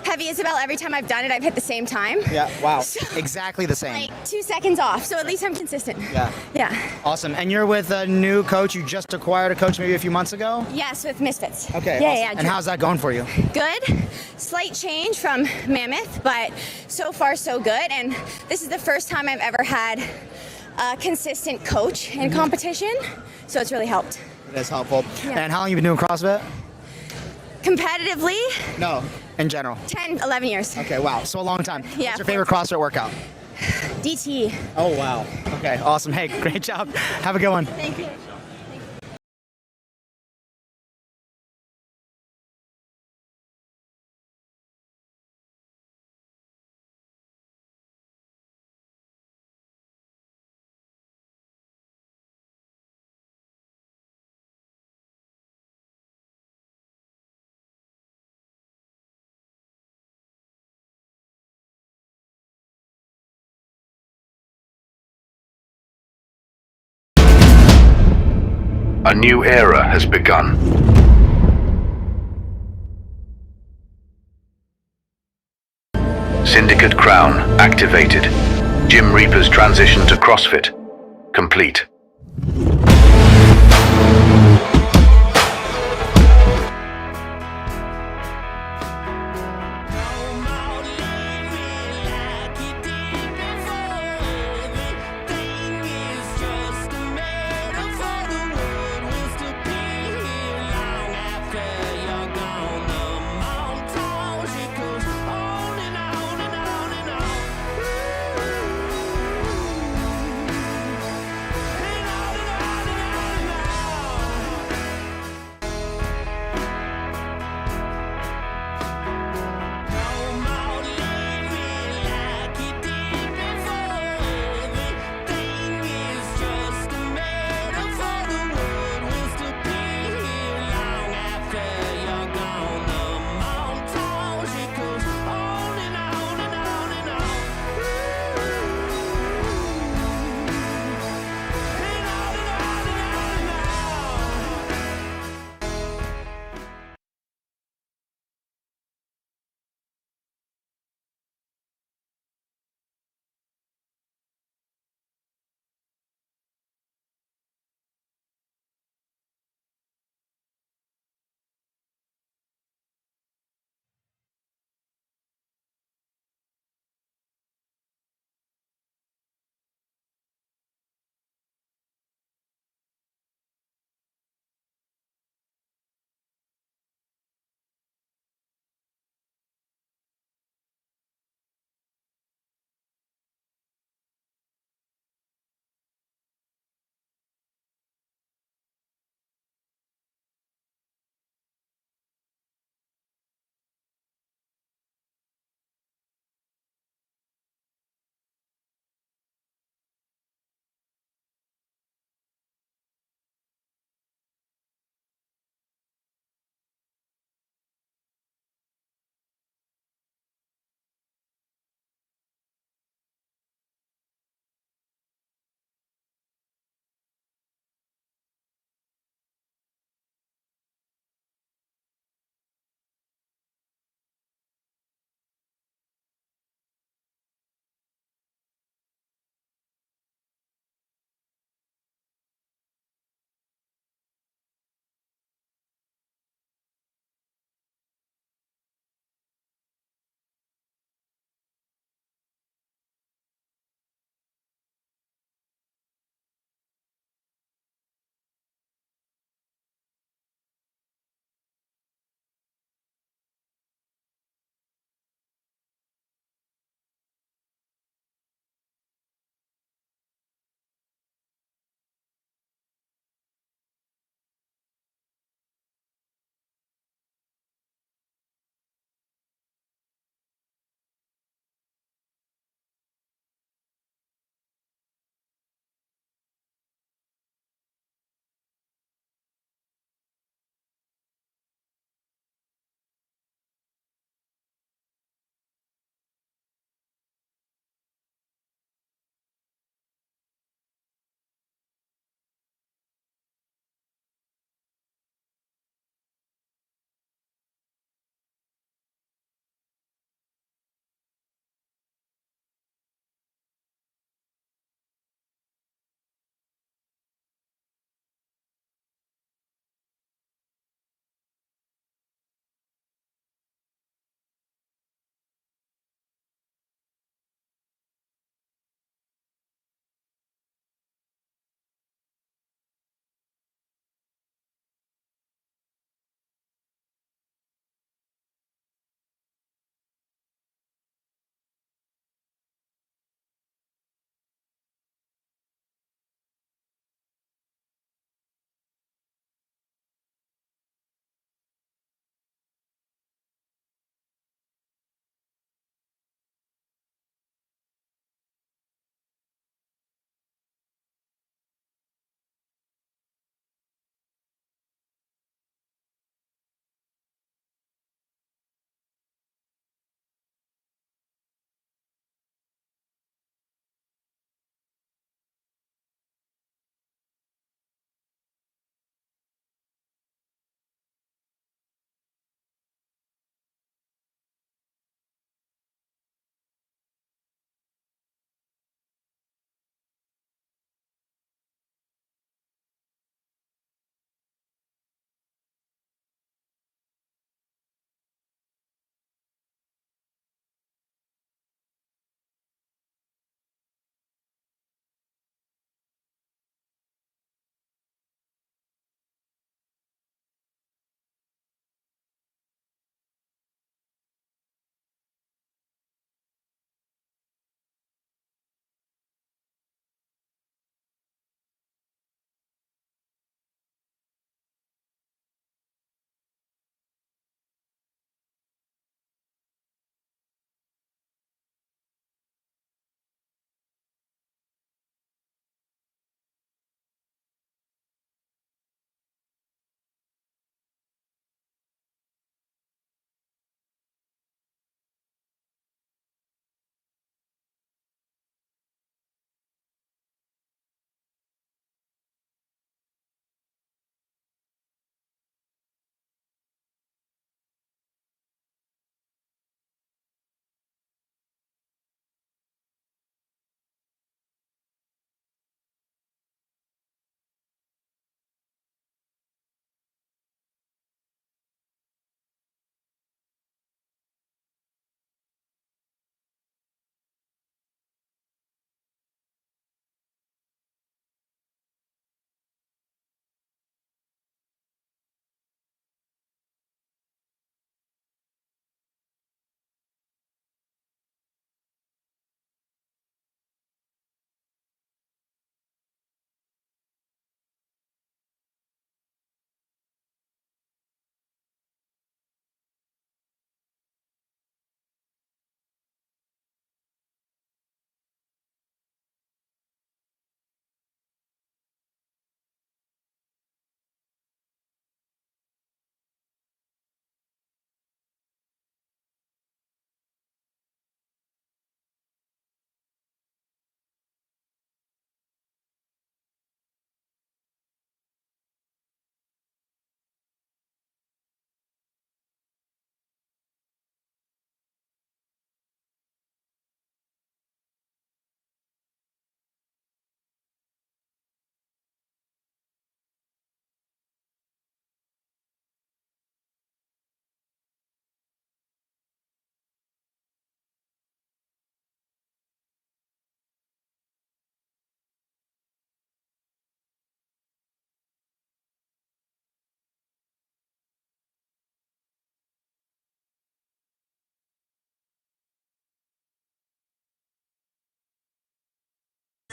Heavy Isabelle, every time I've done it, I've hit the same time. Yeah, wow. So, exactly the same. like 2 seconds off, so at least I'm consistent. Yeah. Yeah. Awesome. And you're with a new coach. You just acquired a coach maybe a few months ago? Yes, with Misfits. Okay. Yeah, awesome. yeah. And how's that going for you? Good. Slight change from Mammoth, but so far so good. And this is the first time I've ever had a consistent coach in competition, so it's really helped. It is helpful. Yeah. And how long have you been doing CrossFit? Competitively, No, in general. 10, 11 years. Okay, wow. So a long time. Yeah. What's your favorite CrossFit workout? DT. Oh, wow. Okay, awesome. Hey, great job. Have a good one. Thank you. A new era has begun. Syndicate Crown activated. Gym Reaper's transition to CrossFit complete.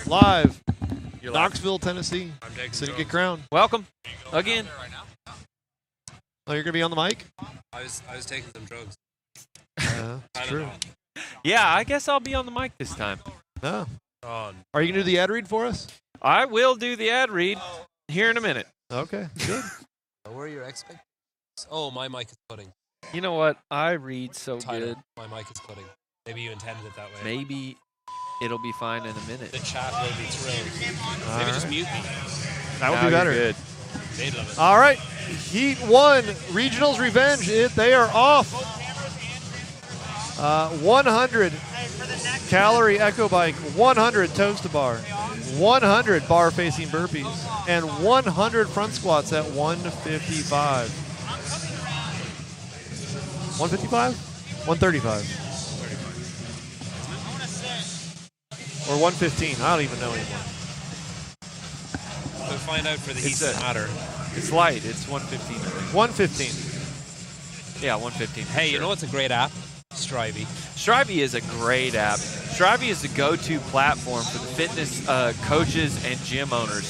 live, You're live. Knoxville, Tennessee. Syndicate Crown. Welcome again. Oh, you're gonna be on the mic? I was taking some drugs. That's true. Yeah, I guess I'll be on the mic this time. No. On. Are you gonna do the ad read for us? I will do the ad read here in a minute. Okay, good. Where are your expectations? Oh, my mic is cutting. You know what? I read so Tyler, good. my mic is cutting. Maybe you intended it that way. Maybe it'll be fine in a minute. The chat will be thrilled. All Maybe just right. mute me. That would No, be better. you're good. They'd love it. All right, Heat 1, Regionals Revenge. They are off. 100 calorie echo bike, 100 toes to bar, 100 bar facing burpees, and 100 front squats at 155. 155? 135. Or 115. I don't even know anymore. We'll find out for the Heat to matter. It's light. It's 115. 115. Yeah, 115. Hey, you know what's a great app? Strivey. Strivey is a great app. Strivey is the go-to platform for the fitness coaches and gym owners.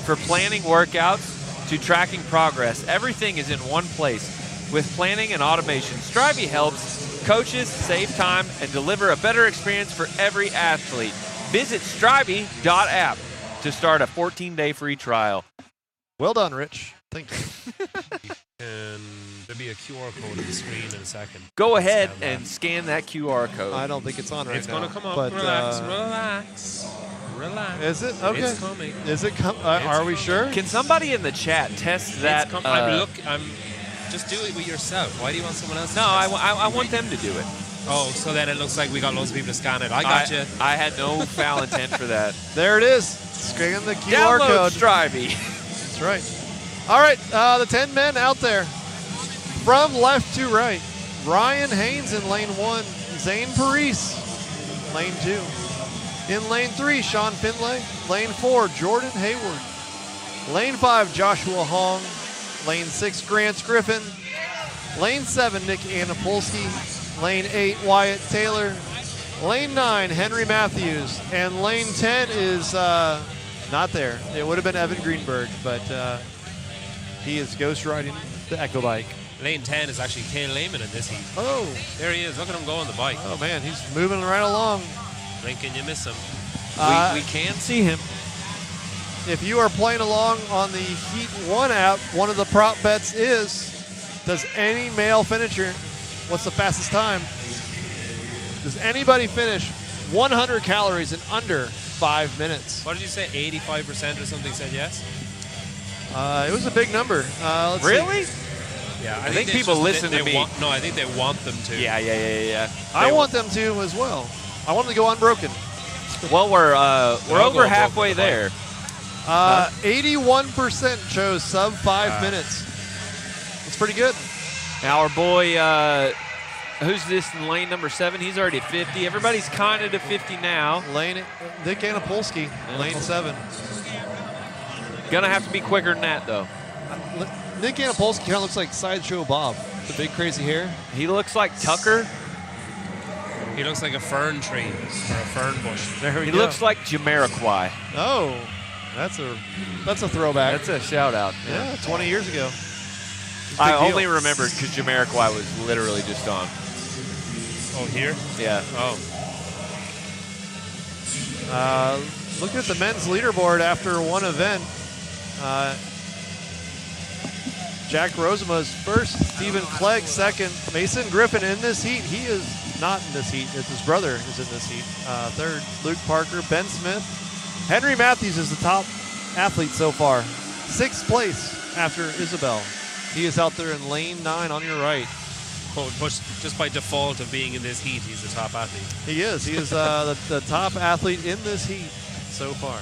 For planning workouts to tracking progress, everything is in one place. With planning and automation, Strivey helps coaches save time and deliver a better experience for every athlete. Visit strivey.app to start a 14-day free trial. Well done, Rich. Thank you. And there'll be a QR code on the screen in a second. Go ahead and scan that QR code. I don't think it's on right now. It's going to come up. But, Relax. Is it? Okay. It's coming. Is it coming? Are we sure? Can somebody in the chat test that? Just do it with yourself. Why do you want someone else? No, I want them to do it. Oh, so then it looks like we got loads of people to scan it. I got you. I had no foul intent for that. There it is. Scan the QR Download code. Strivey. That's right. All right, the 10 men out there. From left to right, Ryan Haynes in lane 1, Zane Parise, lane 2. In lane 3, Sean Finlay. Lane 4, Jordan Hayward. Lane 5, Joshua Hong. Lane 6, Grant Griffin. Lane 7, Nick Anapolsky. Lane 8, Wyatt Taylor. Lane 9, Henry Matthews. And lane 10 is not there. It would have been Evan Greenberg, but he is ghost riding the Echo Bike. Lane 10 is actually Kane Lehman in this heat. Oh. There he is. Look at him go on the bike. Oh, man, he's moving right along. Lincoln, you miss him. We can see him. If you are playing along on the Heat 1 app, one of the prop bets is, does any male finisher, what's the fastest time? Does anybody finish 100 calories in under 5 minutes? What did you say? 85% or something said yes? It was a big number. Let's Really? see. Yeah, I think people listen to me. No, I think they want them to. Yeah. I want them to as well. I want them to go unbroken. Well, we're over halfway there. 81% chose sub 5 minutes. That's pretty good. Now our boy, who's this in lane number 7? He's already at 50. Everybody's kind of to 50 now. Nick Anapolsky, lane 7. Gonna have to be quicker than that, though. Nick Anapolsky kind of looks like Sideshow Bob. The big crazy hair. He looks like Tucker. He looks like a fern tree or a fern bush. There He looks like Jamiroquai. Oh, that's a throwback. That's a shout out. Yeah, 20 years ago. I only remembered because Jamiroquai was literally just on. Oh, here? Yeah. Oh. Look at the men's leaderboard after one event. Jack Rosema's first, Stephen Clegg second, Mason Griffin in this heat. He is not in this heat. It's his brother is in this heat. Third, Luke Parker, Ben Smith. Henry Matthews is the top athlete so far. 6th place after Isabelle. He is out there in lane 9 on your right. Oh, just by default of being in this heat, he's the top athlete. He is. He is the top athlete in this heat so far.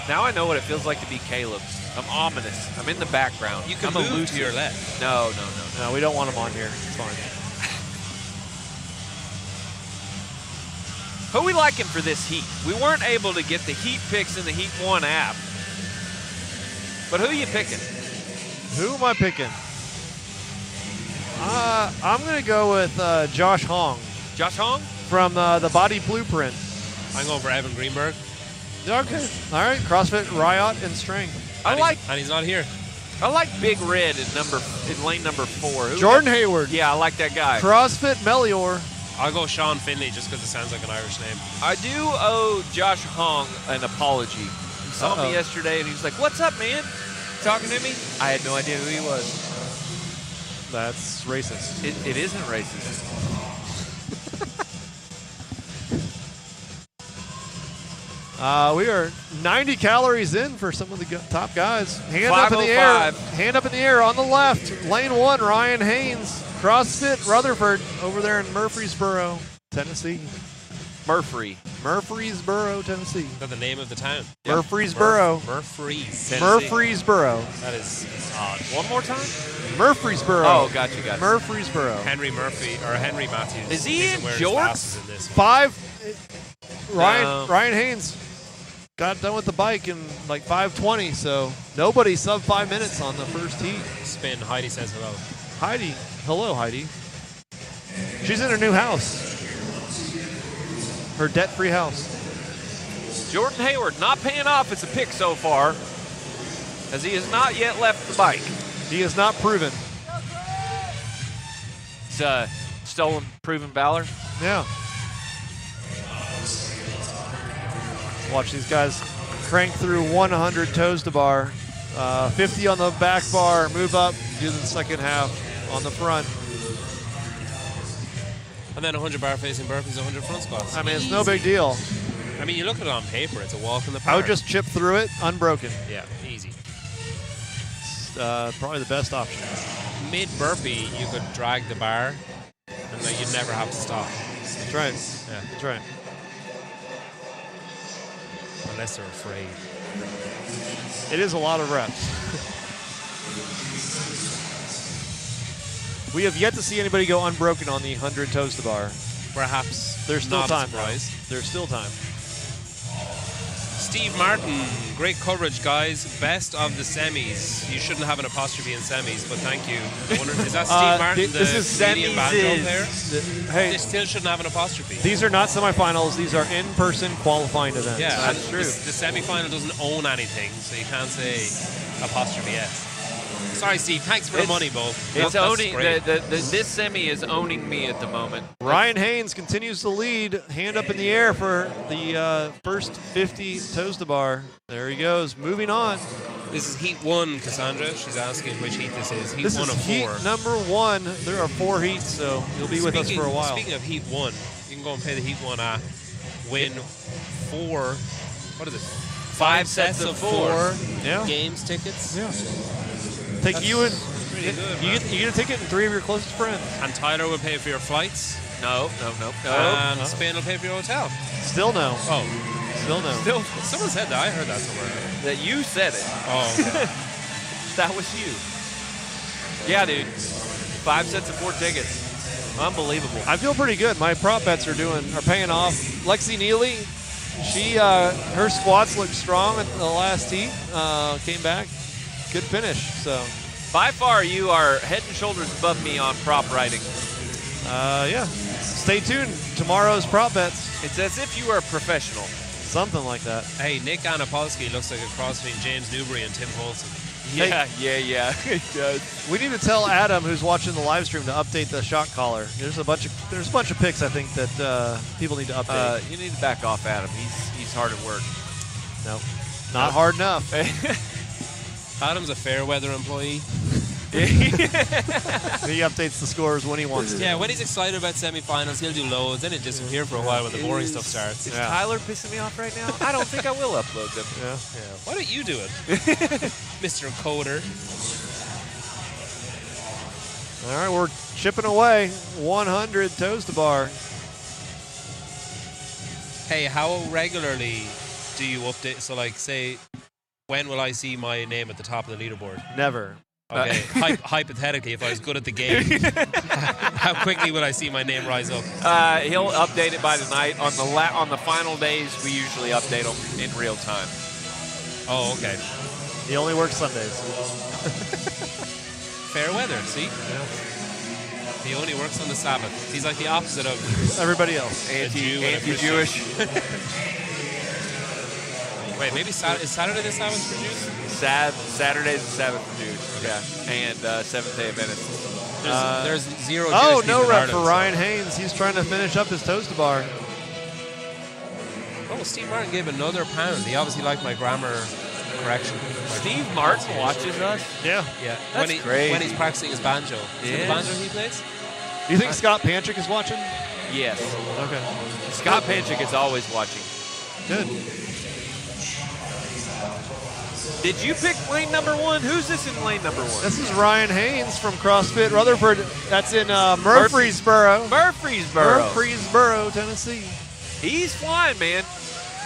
Now I know what it feels like to be Caleb. I'm ominous. I'm in the background. You can I'm move to your left. No. No, we don't want him on here. It's fine. Who we liking for this heat? We weren't able to get the heat picks in the Heat 1 app. But who are you picking? Who am I picking? I'm going to go with Josh Hong. Josh Hong? From the Body Blueprint. I'm going for Evan Greenberg. Okay. All right. CrossFit Riot and strength. And he's not here. I like Big Red in lane number 4. Jordan Hayward. Yeah, I like that guy. CrossFit Melior. I'll go Sean Finley just because it sounds like an Irish name. I do owe Josh Hong an apology. He saw me yesterday and he was like, "What's up, man?" Talking to me. I had no idea who he was. That's racist. It isn't racist. We are 90 calories in for some of the top guys. Hand up in the air. Hand up in the air on the left. Lane 1, Ryan Haynes. CrossFit Rutherford over there in Murfreesboro, Tennessee. Murfreesboro, Tennessee. Is that the name of the town? Murfreesboro. Murfreesboro. That is odd. One more time? Murfreesboro. Oh, gotcha. Murfreesboro. Henry Matthews. Is he in Jorts? jorts? In this. Ryan Haynes got done with the bike in like 5:20, so nobody sub 5 minutes on the first heat. Spin. Heidi says hello. Heidi. Hello, Heidi. She's in her new house. Her debt-free house. Jordan Hayward not paying off as a pick so far, as he has not yet left the bike. He is not proven. It's stolen, proven valor. Yeah. Watch these guys crank through 100 toes to bar. 50 on the back bar, move up, do the second half on the front. And then 100 bar facing burpees, 100 front squats. I mean, it's no big deal. I mean, you look at it on paper, it's a walk in the park. I would just chip through it, unbroken. Yeah, easy. It's probably the best option. Mid burpee, you could drag the bar, and then you'd never have to stop. That's right. Yeah, that's right. Unless they're afraid. It is a lot of reps. We have yet to see anybody go unbroken on the 100 toes to bar. Perhaps there's still not time. Surprise. There's still time. Steve Martin, great coverage, guys. Best of the semis. You shouldn't have an apostrophe in semis, but thank you. I wonder, is that Steve Martin, this is Canadian banjo player? Hey, they still shouldn't have an apostrophe. These are not semifinals. These are in-person qualifying events. Yeah, that's true. The semifinal doesn't own anything, so you can't say apostrophe S. Sorry, Steve. Thanks for the money, Bo. It's owning. This semi is owning me at the moment. Ryan Haynes continues to lead. Hand up in the air for the first 50 toes to bar. There he goes. Moving on. This is heat 1, Cassandra. She's asking which heat this is. Heat this 1 is of 4. Heat number 1. There are 4 heats, so you'll be with us for a while. Speaking of heat 1, you can go and play the heat 1 app. Win 4. What is it? 5 sets of 4 games tickets. Yeah. Take you and pretty good, you get a ticket and 3 of your closest friends. And Tyler will pay for your flights. No. And Spain will pay for your hotel. Still no. Oh. Still no. Someone said that. I heard that somewhere. That you said it. Oh, okay. That was you. Yeah, dude. 5 sets of 4 tickets. Unbelievable. I feel pretty good. My prop bets are paying off. Lexi Neely, her squats looked strong at the last heat. Came back. Good finish. So, by far, you are head and shoulders above me on prop writing. Yeah. Stay tuned. Tomorrow's prop bets. It's as if you are a professional. Something like that. Hey, Nick Anapolsky looks like a cross between James Newbury and Tim Holson. Yeah. It does. We need to tell Adam, who's watching the live stream, to update the shot collar. There's a bunch of picks I think that people need to update. You need to back off, Adam. He's hard at work. No, not hard enough. Adam's a fair weather employee. He updates the scores when he wants to. Yeah, when he's excited about semifinals, he'll do loads, then he'll disappear for a while when the boring stuff starts. Is Tyler pissing me off right now? I don't think I will upload them. Yeah. Why don't you do it, Mr. Coder? All right, we're chipping away. 100 toes to bar. Hey, how regularly do you update? So, like, say, when will I see my name at the top of the leaderboard? Never. Okay, hypothetically, if I was good at the game, how quickly would I see my name rise up? He'll update it by tonight. On the final days, we usually update them in real time. Oh, okay. He only works Sundays. Fair weather, see? Yeah. He only works on the Sabbath. He's like the opposite of everybody else. Anti-Jewish. Wait, maybe is Saturday the Sabbath for Jews? Saturday's the Sabbath for Jews. Yeah, and Seventh-day Adventists. There's zero. Oh, Jewish no people in rep for Ireland, Ryan Haynes. He's trying to finish up his toast bar. Oh, Steve Martin gave another pound. He obviously liked my grammar correction. Steve Martin watches us? Yeah. Yeah. That's crazy. When he's practicing his banjo. Is it the banjo he plays? Do you think Scott Panchik is watching? Yes. Okay. Scott Panchik is always watching. Good. Did you pick lane number 1? Who's this in lane number 1? This is Ryan Haynes from CrossFit Rutherford. That's in Murfreesboro. Murfreesboro, Tennessee. He's flying, man.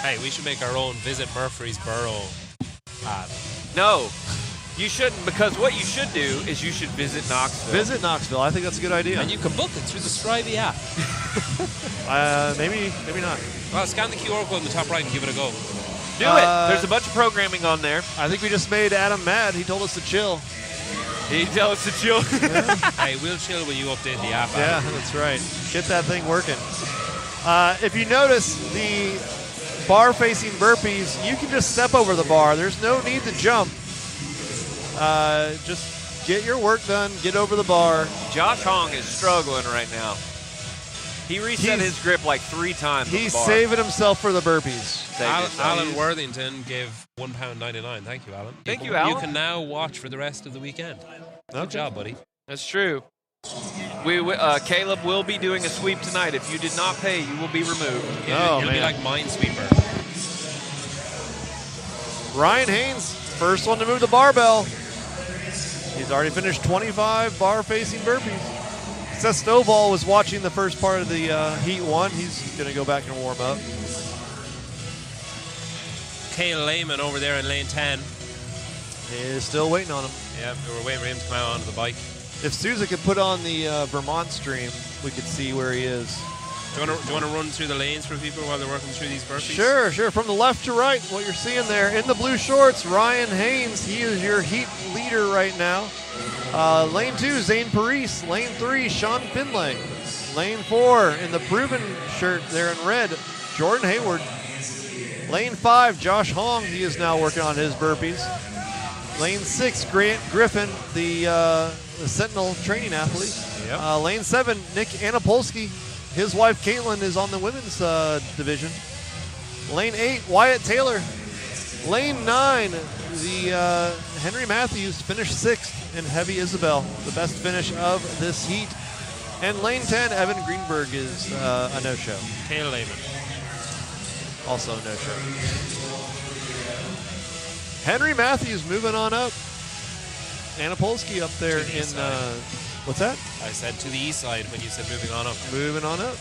Hey, we should make our own Visit Murfreesboro ad. No, you shouldn't, because what you should do is you should visit Knoxville. Visit Knoxville. I think that's a good idea. And you can book it through the Strivey app. Maybe not. Well, scan the QR code in the top right and give it a go. Do it. There's a bunch of programming on there. I think we just made Adam mad. He told us to chill. He told us to chill. Hey, we'll chill when you update the app. Yeah, that's right. Get that thing working. If you notice the bar-facing burpees, you can just step over the bar. There's no need to jump. Just get your work done. Get over the bar. Josh Hong is struggling right now. He reset his grip like 3 times. He's saving himself for the burpees. Alan Worthington gave £1.99. Thank you, Alan. Thank you, Alan. You can now watch for the rest of the weekend. Good job, buddy. That's true. Caleb will be doing a sweep tonight. If you did not pay, you will be removed. It'll be like Minesweeper. Ryan Haynes, first one to move the barbell. He's already finished 25 bar-facing burpees. Seth Stovall was watching the first part of the Heat 1. He's going to go back and warm up. Cale Lehman over there in lane 10. Is still waiting on him. Yeah, we were waiting for him to come out onto the bike. If Sousa could put on the Vermont stream, we could see where he is. Do you want to run through the lanes for people while they're working through these burpees? Sure. From the left to right, what you're seeing there. In the blue shorts, Ryan Haynes. He is your Heat leader right now. Lane 2, Zane Parise. Lane 3, Sean Finlay. Lane 4, in the Proven shirt there in red, Jordan Hayward. Lane 5, Josh Hong. He is now working on his burpees. Lane 6, Grant Griffin, the Sentinel training athlete. Yep. Lane 7, Nick Anapolsky. His wife, Caitlin, is on the women's division. Lane 8, Wyatt Taylor. Lane 9, the Henry Matthews finished 6th in Heavy Isabelle, the best finish of this heat. And lane 10, Evan Greenberg is a no-show. Cale Lehman. Also a no-show. Henry Matthews moving on up. Anapolsky up there in, what's that? I said to the east side when you said moving on up. Moving on up.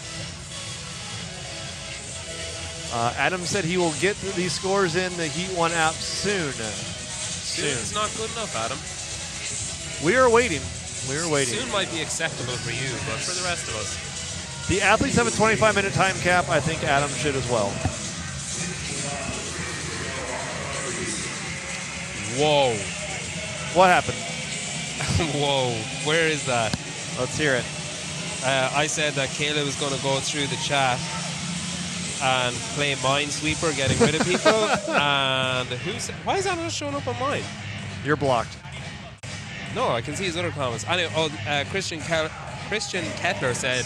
Adam said he will get these scores in the Heat 1 app soon. Soon's not good enough, Adam. We are waiting. Soon might be acceptable for you, but for the rest of us. The athletes have a 25-minute time cap. I think Adam should as well. Whoa. What happened? Whoa. Where is that? Let's hear it. I said that Kayla was going to go through the chat and play Minesweeper, getting rid of people. And why is that not showing up on mine? You're blocked. No, I can see his other comments. Christian Kettler said,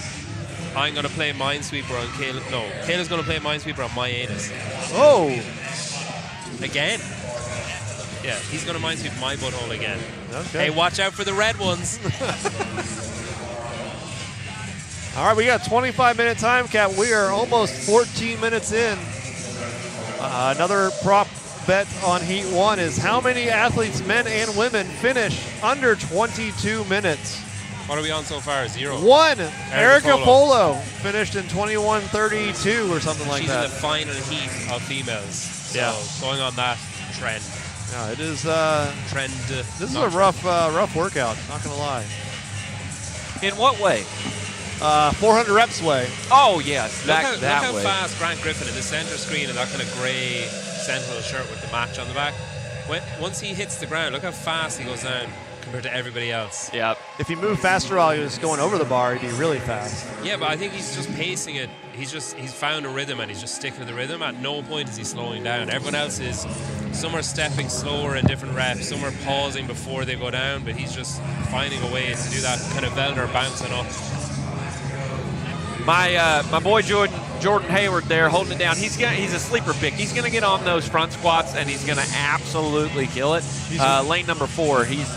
I'm going to play Minesweeper on Kayla. No, Kayla's going to play Minesweeper on my anus. Oh. Again? Yeah, he's going to Minesweep my butthole again. Okay. Hey, watch out for the red ones. All right, we got a 25-minute time cap. We are almost 14 minutes in. Another prop bet on Heat 1 is how many athletes, men and women, finish under 22 minutes. What are we on so far? 0. 1. Erica Polo finished in 21:32 or something like that. She's in the final heat of females. So yeah. Going on that trend. Yeah, it is. Trend. This is a rough workout. Not gonna lie. In what way? 400 reps way. Oh yes, look that how way. fast Grant Griffin in the center screen in that kind of grey Sentinel shirt with the match on the back. Once he hits the ground, look how fast he goes down. compared to everybody else. Yep. If he moved faster while he was going over the bar, he'd be really fast. Yeah, but I think he's just pacing it. He's found a rhythm and he's just sticking to the rhythm. At no point is he slowing down. Everyone else is, some are stepping slower in different reps, some are pausing before they go down, but he's just finding a way to do that kind of Velner bouncing up. My boy Jordan Hayward there holding it down. He's a sleeper pick. He's gonna get on those front squats and he's gonna absolutely kill it. Lane number 4. He's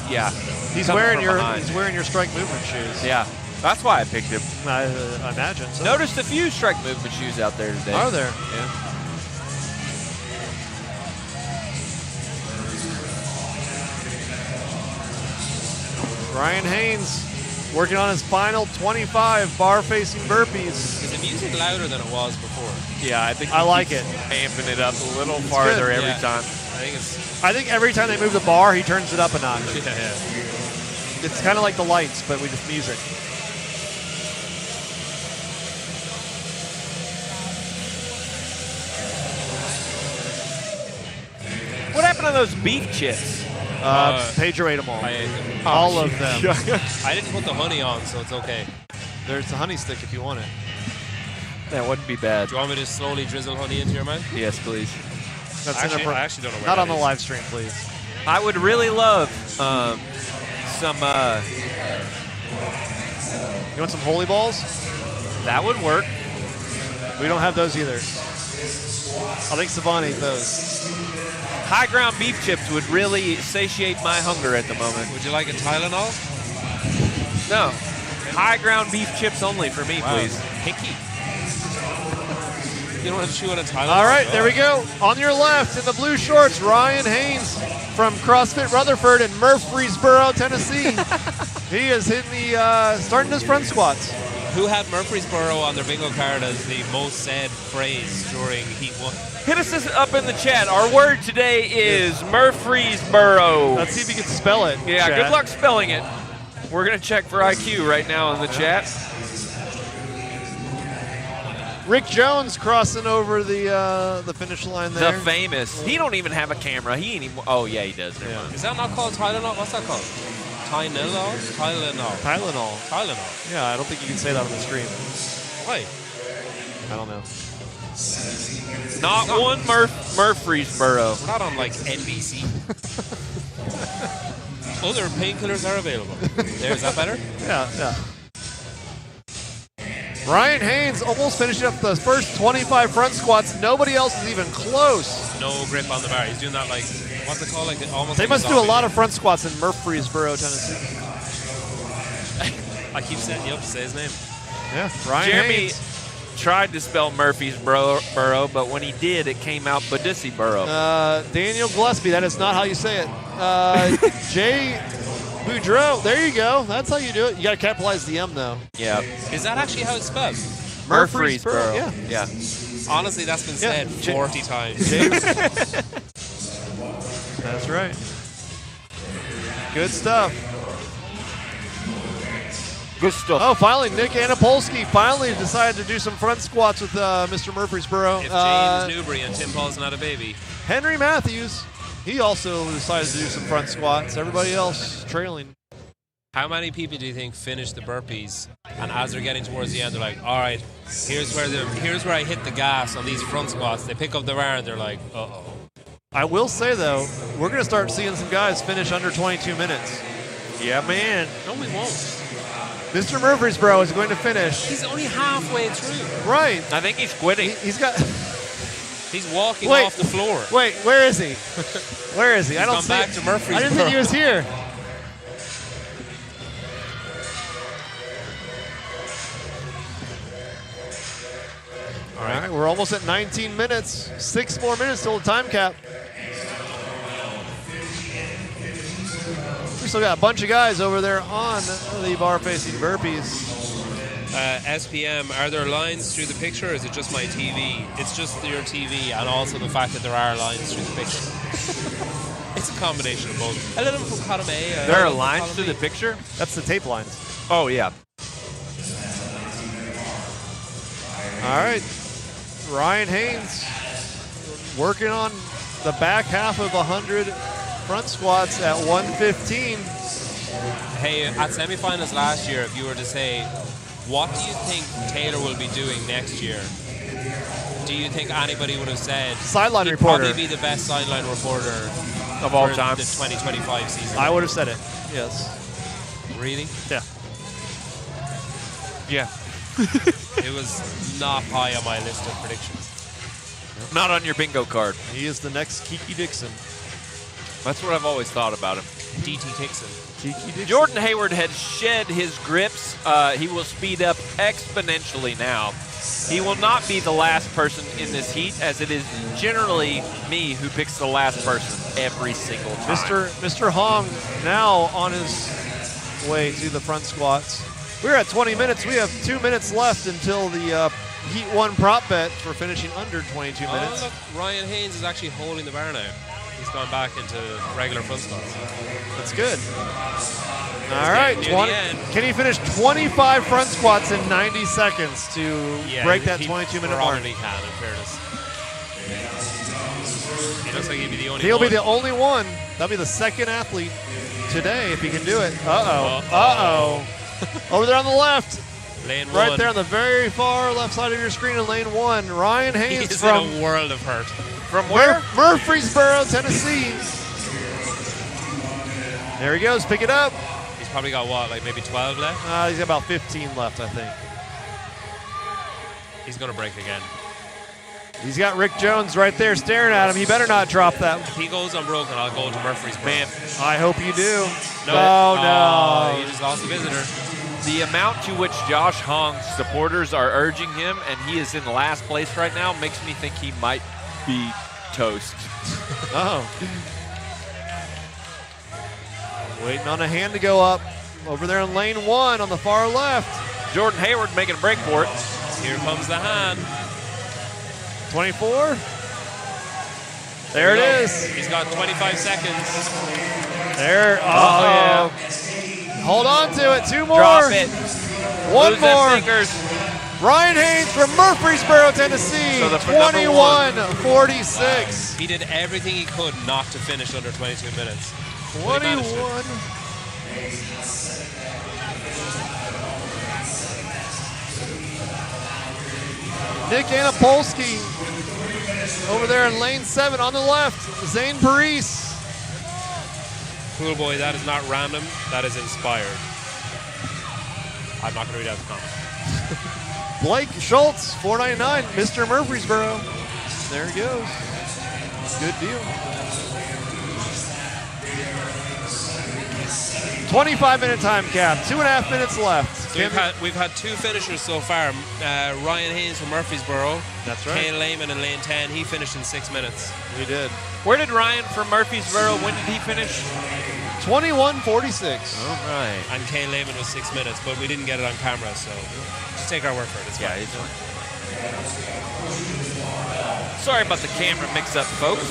wearing your strike movement shoes. Yeah, that's why I picked him. I imagine. So. Noticed a few strike movement shoes out there today. Are there? Yeah. Ryan Haynes working on his final 25 bar-facing burpees. Is the music louder than it was before? Yeah, I think I like it. Amping it up a little farther every time. I think every time they move the bar, he turns it up a notch. Yeah. It's kind of like the lights, but with just music. What happened to those beef chips? Pedro ate them all. I ate them. All of them. I didn't put the honey on, so it's okay. There's a honey stick if you want it. That wouldn't be bad. Do you want me to slowly drizzle honey into your mouth? Yes, please. That's I actually don't know where Not that on the is. live stream, please. I would really love some. You want some holy balls? That would work. We don't have those either. I think Sevan ate those. High ground beef chips would really satiate my hunger at the moment. Would you like a Tylenol? No. High ground beef chips only for me, please. Picky. You don't want to chew on a Tylenol? All right, there we go. On your left, in the blue shorts, Ryan Haynes from CrossFit Rutherford in Murfreesboro, Tennessee. He is hitting starting his front squats. Who had Murfreesboro on their bingo card as the most said phrase during Heat 1? Hit us up in the chat. Our word today is Murfreesboro. Let's see if you can spell it. Yeah, chat. good luck spelling it. We're going to check for IQ right now in the chat. Rick Jones crossing over the finish line there. The famous. He don't even have a camera. He ain't even. Oh, yeah, he does. Never mind. Is that not called Tylenol? What's that called? Tylenol? Tylenol. Yeah, I don't think you can say that on the screen. Why? I don't know. Not one Murfreesboro. We're not on like NBC. Other painkillers are available. Is that better? Yeah. Ryan Haynes almost finishing up the first 25 front squats. Nobody else is even close. No grip on the bar. He's doing that like, what's it called? Like almost. They like must do a zombie. lot of front squats in Murfreesboro, Tennessee. I keep setting you up to say his name. Yeah, Ryan Jeremy Haynes. tried to spell Murfreesboro, but when he did, it came out Badissy-boro. Daniel Gillespie, that is not how you say it. Jay Boudreau, there you go. That's how you do it. You got to capitalize the M, though. Yeah. Is that actually how it's spelled? Murfreesboro. Yeah. Honestly, that's been said 40 times. That's right. Good stuff. Good stuff. Oh, finally, Nick Anapolsky finally decided to do some front squats with Mr. Murfreesboro. If James Newbury and Tim Paul's not a baby. Henry Matthews, he also decided to do some front squats. Everybody else trailing. How many people do you think finish the burpees, and as they're getting towards the end, they're like, all right, here's where I hit the gas on these front squats. They pick up the bar and they're like, uh-oh. I will say, though, we're going to start seeing some guys finish under 22 minutes. Yeah, man. No, we won't. Mr. Murfreesboro is going to finish. He's only halfway through. Right. I think he's quitting. He's got. He's walking off the floor. Wait, where is he? Where is he? He's I don't gone see. back to Murfreesboro. I didn't think he was here. All right, we're almost at 19 minutes. 6 more minutes till the time cap. We still got a bunch of guys over there on the bar-facing burpees. SPM, are there lines through the picture, or is it just my TV? It's just your TV, and also the fact that there are lines through the picture. It's a combination of both. A little from column A. There are lines through the picture? That's the tape lines. Oh, yeah. All right. Ryan Haynes working on the back half of 100 front squats at 115. Hey, at semifinals last year, if you were to say, what do you think Taylor will be doing next year? Do you think anybody would have said sideline he'd reporter? Probably be the best sideline reporter of all for time. The 2025 season. I would have said it. Yes. Really? Yeah. Yeah. It was not high on my list of predictions. Not on your bingo card. He is the next Kiki Dixon. That's what I've always thought about him. DT Dixon. Kiki Dixon. Jordan Hayward has shed his grips. He will speed up exponentially now. He will not be the last person in this heat, as it is generally me who picks the last person every single time. Mr. Hong now on his way to the front squats. We're at 20 minutes. We have 2 minutes left until the Heat 1 prop bet for finishing under 22 minutes. Oh, look, Ryan Haynes is actually holding the bar now. He's gone back into regular front squats. That's good. All right, can he finish 25 front squats in 90 seconds to break that 22-minute mark? Probably can, in fairness. He looks like he'd be the only He'll one. be the only one. That'll be the second athlete today if he can do it. Uh-oh. Over there on the left. Lane right 1. there on the very far left side of your screen in lane 1. Ryan Haynes He's from in a world of hurt. From where? Murfreesboro, Tennessee. There he goes. Pick it up. He's probably got what, like maybe 12 left? He's got about 15 left, I think. He's going to break again. He's got Rick Jones right there staring at him. He better not drop that. If he goes unbroken, I'll go to Murfreesboro. Man, I hope you do. No. You just lost a visitor. The amount to which Josh Hong's supporters are urging him, and he is in last place right now, makes me think he might be toast. Oh. Waiting on a hand to go up. Over there in lane 1 on the far left. Jordan Hayward making a break for it. Here comes the hand. 24. There it is. He's got 25 seconds. There. Uh-oh. Hold on to it. 2 more. Drop it. One Lose them more. fingers. Ryan Haynes from Murfreesboro, Tennessee. So 21-46. He did everything he could not to finish under 22 minutes. 21. Nick Anapolsky over there in lane 7 on the left. Zane Parise. Cool boy, that is not random. That is inspired. I'm not going to read out the comments. Blake Schultz, 499, Mr. Murfreesboro. There he goes. Good deal. 25-minute time cap, 2.5 minutes left. So we've had 2 finishers so far. Ryan Haynes from Murfreesboro. That's right. Kane Lehman in lane 10. He finished in 6 minutes. He did. Where did Ryan from Murfreesboro, when did he finish? 21-46. All right. And Kane Lehman was 6 minutes, but we didn't get it on camera, so just take our word for it. It's fine. Sorry about the camera mix-up, folks.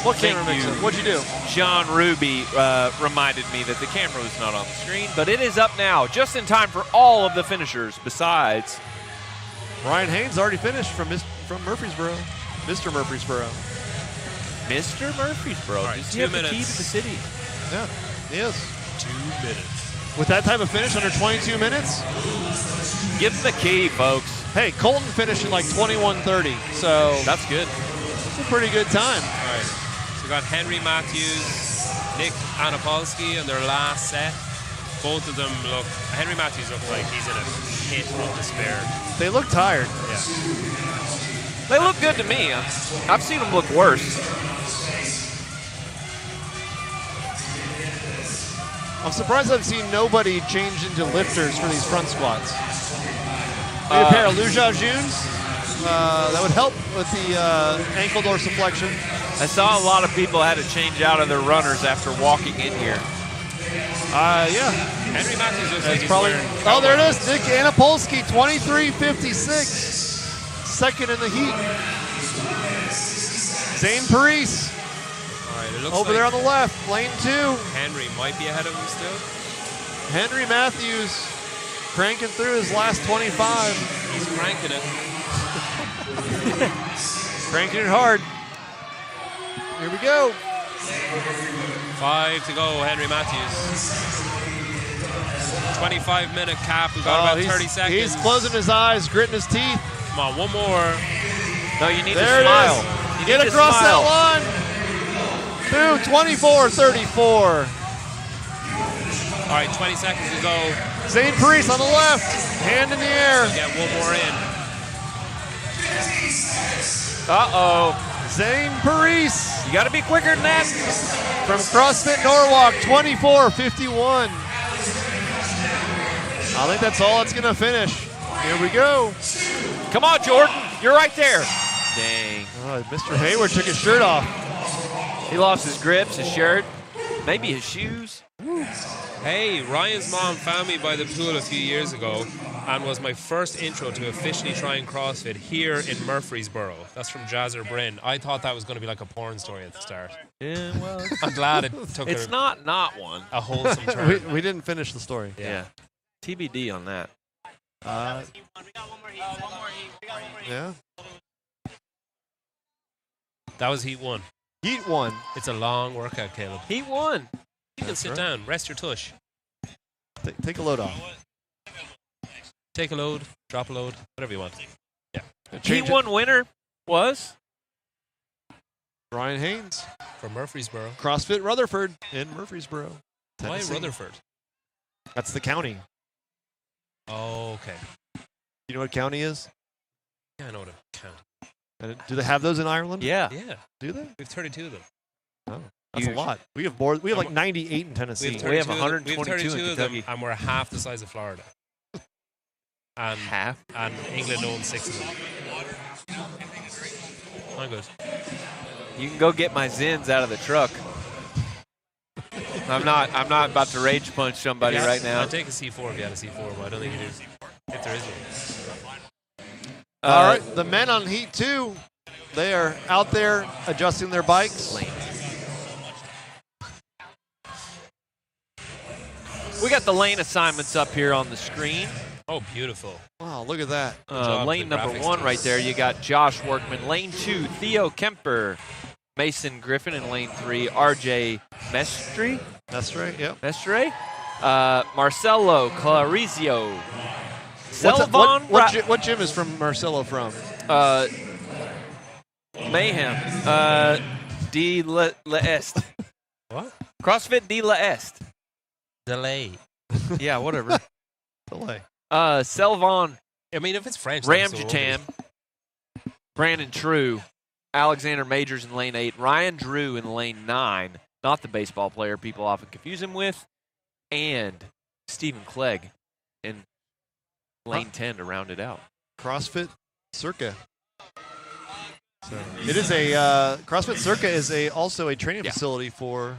What camera mix-up? What'd you do? John Ruby reminded me that the camera was not on the screen, but it is up now, just in time for all of the finishers, besides Ryan Haynes already finished from Murfreesboro. Mr. Murfreesboro. Mr. Murfreesboro. Right, Does 2 he have minutes. the key to the city? Yeah, he is. 2 minutes. With that type of finish under 22 minutes? Give him the key, folks. Hey, Colton finished in like 21:30, so that's good. It's a pretty good time. All right. So we got Henry Matthews, Nick Anapolsky in their last set. Both of them look. Henry Matthews looks like he's in a pit of despair. They look tired. Yeah. They look good to me. I've seen them look worse. I'm surprised I've seen nobody change into lifters for these front squats. Maybe a pair of Luja Junes. That would help with the ankle dorsiflexion. I saw a lot of people had to change out of their runners after walking in here. Yeah. Henry Matthews looks like he's probably. wearing. Oh, there it is. Nick Anapolsky, 23:56. Second in the heat. Zane Parise. All right, it looks Over like there on the left, lane 2. Henry might be ahead of him still. Henry Matthews cranking through his last 25. He's cranking it. Cranking it hard. Here we go. 5 to go, Henry Matthews. 25-minute cap. We've got about 30 seconds. He's closing his eyes, gritting his teeth. Come on, one more. No, you need there to smile. You get across that line. 24-34. All right, 20 seconds to go. Zane Parise on the left, hand in the air. We'll get one more in. Uh-oh. Zane Parise. You got to be quicker than that. From CrossFit Norwalk, 24-51. I think that's all it's going to finish. Here we go. Come on, Jordan. You're right there. Dang. Oh, Mr. Hayward took his shirt off. He lost his grips, his shirt, maybe his shoes. Hey, Ryan's mom found me by the pool a few years ago and was my first intro to officially trying CrossFit here in Murfreesboro. That's from Jazzer Bryn. I thought that was going to be like a porn story at the start. Yeah, well. I'm glad it took It's not one. A wholesome turn. we didn't finish the story. Yeah. TBD on that. Yeah. That was Heat 1. Heat 1. It's a long workout, Caleb. Heat 1. You can sit down, rest your tush. Take a load off. Take a load, drop a load, whatever you want. Yeah. Heat 1 winner was Ryan Haynes from Murfreesboro. CrossFit Rutherford in Murfreesboro, Tennessee. Why Rutherford? That's the county. Oh, okay. You know what county is? Yeah, I know what a county. And do they have those in Ireland? Yeah. Yeah. Do they? We have 32 of them. Oh, that's a lot. We have more. We have like 98 in Tennessee. We have 122 in of them, Kentucky. and we're half the size of Florida. And half? And England owns 6 of them. I'm good. You can go get my Zins out of the truck. I'm not about to rage punch somebody right now. I'll take a C4 if you had a C4, but I don't think you do. If there is one. All right, the men on Heat 2, they are out there adjusting their bikes. We got the lane assignments up here on the screen. Oh, beautiful. Wow, look at that. Lane number 1 right there, you got Josh Workman. Lane 2, Theo Kemper. Mason Griffin in lane 3, RJ Mestre. Mestre, yep. Mestre. Marcelo Clarizio. What gym is from Marcelo from? Mayhem. De l'Est. What? CrossFit de l'Est. Delay. Yeah, whatever. Delay. Selvon. I mean, if it's French. Ramjitam. Brandon True. Alexander Majors in lane 8. Ryan Drew in lane 9. Not the baseball player people often confuse him with. And Stephen Clegg in lane 10 to round it out. CrossFit Circa. So it is a CrossFit Circa is also a training facility for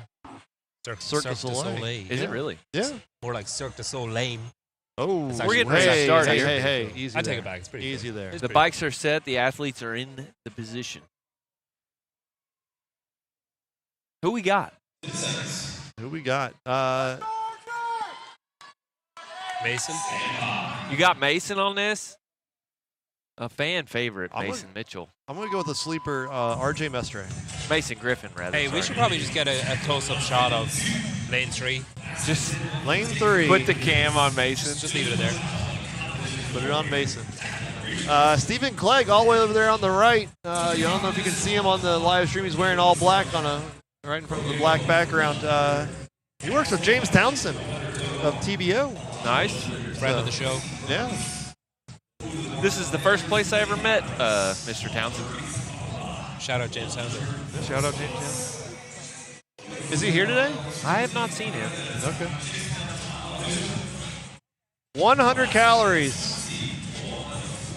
Cirque du Soleil. Is it really? Yeah. More like Cirque du Soleil. Oh, we're getting ready to start here. Hey, easy. I take it back. It's pretty easy there. The bikes are set. The athletes are in the position. Who we got? Who we got? Mason. You got Mason on this? A fan favorite, Mason Mitchell. I'm going to go with the sleeper, RJ Mestre. Mason Griffin, rather. Hey, we should probably just get a close-up shot of lane 3. Just lane 3. Put the cam on Mason. Just leave it there. Put it on Mason. Stephen Clegg all the way over there on the right. You don't know if you can see him on the live stream. He's wearing all black right in front of the black background. He works with James Townsend of TBO. Nice. Friend of the show. Yeah. This is the first place I ever met Mr. Townsend. Shout out James Townsend. Shout out James Townsend. Is he here today? I have not seen him. Okay. 100 calories.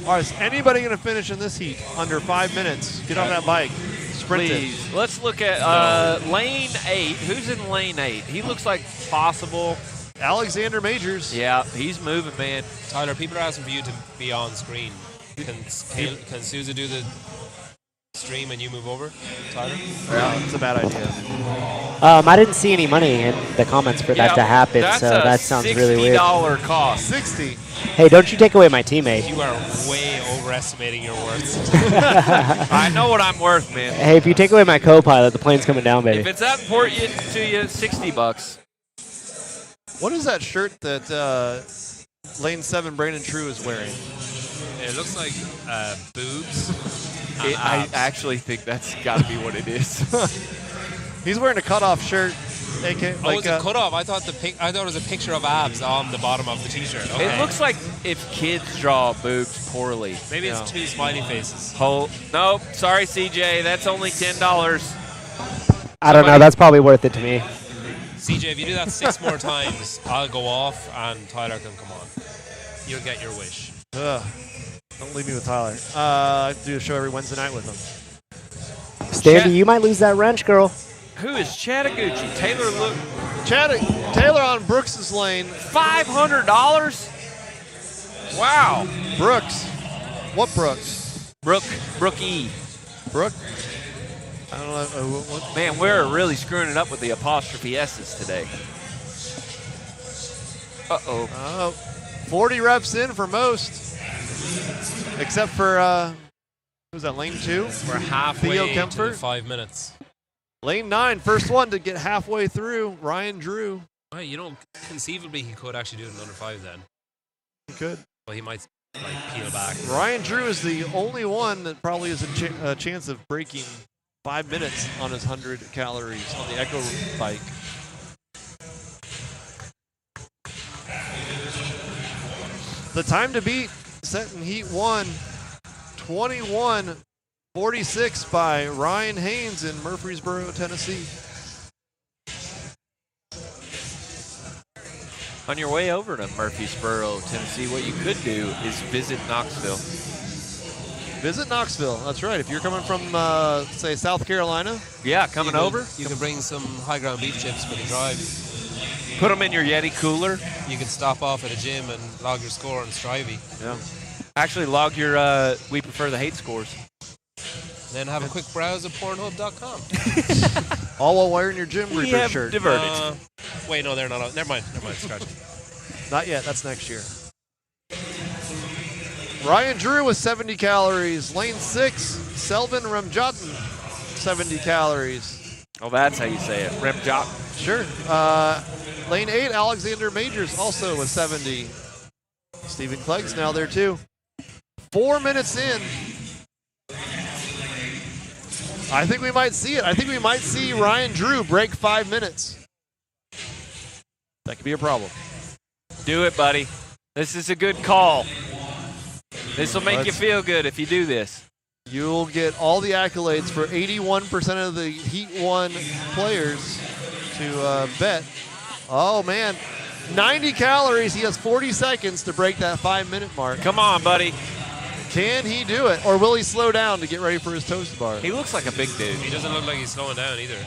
All right, is anybody going to finish in this heat under 5 minutes? Get on that bike. Sprint Please. it. Let's look at lane 8. Who's in lane 8? He looks like possible. Alexander Majors. Yeah, he's moving, man. Tyler, people are asking for you to be on screen. Can Sousa do the stream and you move over, Tyler? Yeah, it's a bad idea. I didn't see any money in the comments for that to happen, so that sounds really weird. $60 cost. 60. Hey, don't you take away my teammate. You are way overestimating your worth. I know what I'm worth, man. Hey, if you take away my co-pilot, the plane's coming down, baby. If it's that important to you, $60. What is that shirt that Lane 7 Brandon True is wearing? It looks like boobs. I actually think that's got to be what it is. He's wearing a cutoff shirt. It's a cutoff. I thought it was a picture of abs on the bottom of the T-shirt. Okay. It looks like if kids draw boobs poorly. Maybe it's 2 smiley faces. Nope. Sorry, CJ. That's only $10. I don't know. That's probably worth it to me. CJ, if you do that 6 more times, I'll go off and Tyler can come on. You'll get your wish. Ugh. Don't leave me with Tyler. I do a show every Wednesday night with him. Standy, you might lose that wrench, girl. Who is Chattahoochee? Taylor Taylor on Brooks's lane. $500? Wow. Brooks. What Brooks? Brookie. Brooke? I don't know. Man, we're really screwing it up with the apostrophe S's today. Uh-oh. 40 reps in for most. Except for, who's that, lane 2? We're halfway Theo into Kempfer. 5 minutes. Lane 9, first one to get halfway through, Ryan Drew. Well, conceivably he could actually do it in under 5 then. He could. Well, he might peel back. Ryan Drew is the only one that probably has a chance of breaking 5 minutes on his 100 calories on the Echo bike. The time to beat set in Heat 1, 21:46 by Ryan Haynes in Murfreesboro, Tennessee. On your way over to Murfreesboro, Tennessee, what you could do is visit Knoxville. Visit Knoxville. That's right. If you're coming from, say, South Carolina. Yeah, coming over. You can bring some high ground beef chips for the drive. Put them in your Yeti cooler. You can stop off at a gym and log your score on Strivey. Yeah. Actually, log your We Prefer the Hate scores. Then have a quick browse at Pornhub.com. All while wearing your Gym Reaper shirt. Diverted. Wait, no, they're not. Never mind. Scratch it. Not yet. That's next year. Ryan Drew with 70 calories. Lane 6, Selvin Remjatan, 70 calories. Oh, that's how you say it. Remjat. Sure. Lane 8, Alexander Majors, also with 70. Stephen Clegg's now there too. 4 minutes in. I think we might see it. I think we might see Ryan Drew break 5 minutes. That could be a problem. Do it, buddy. This is a good call. This will make you feel good if you do this. You'll get all the accolades for 81% of the Heat 1 players to bet. Oh, man. 90 calories. He has 40 seconds to break that 5-minute mark. Come on, buddy. Can he do it? Or will he slow down to get ready for his toast bar? He looks like a big dude. He doesn't look like he's slowing down either.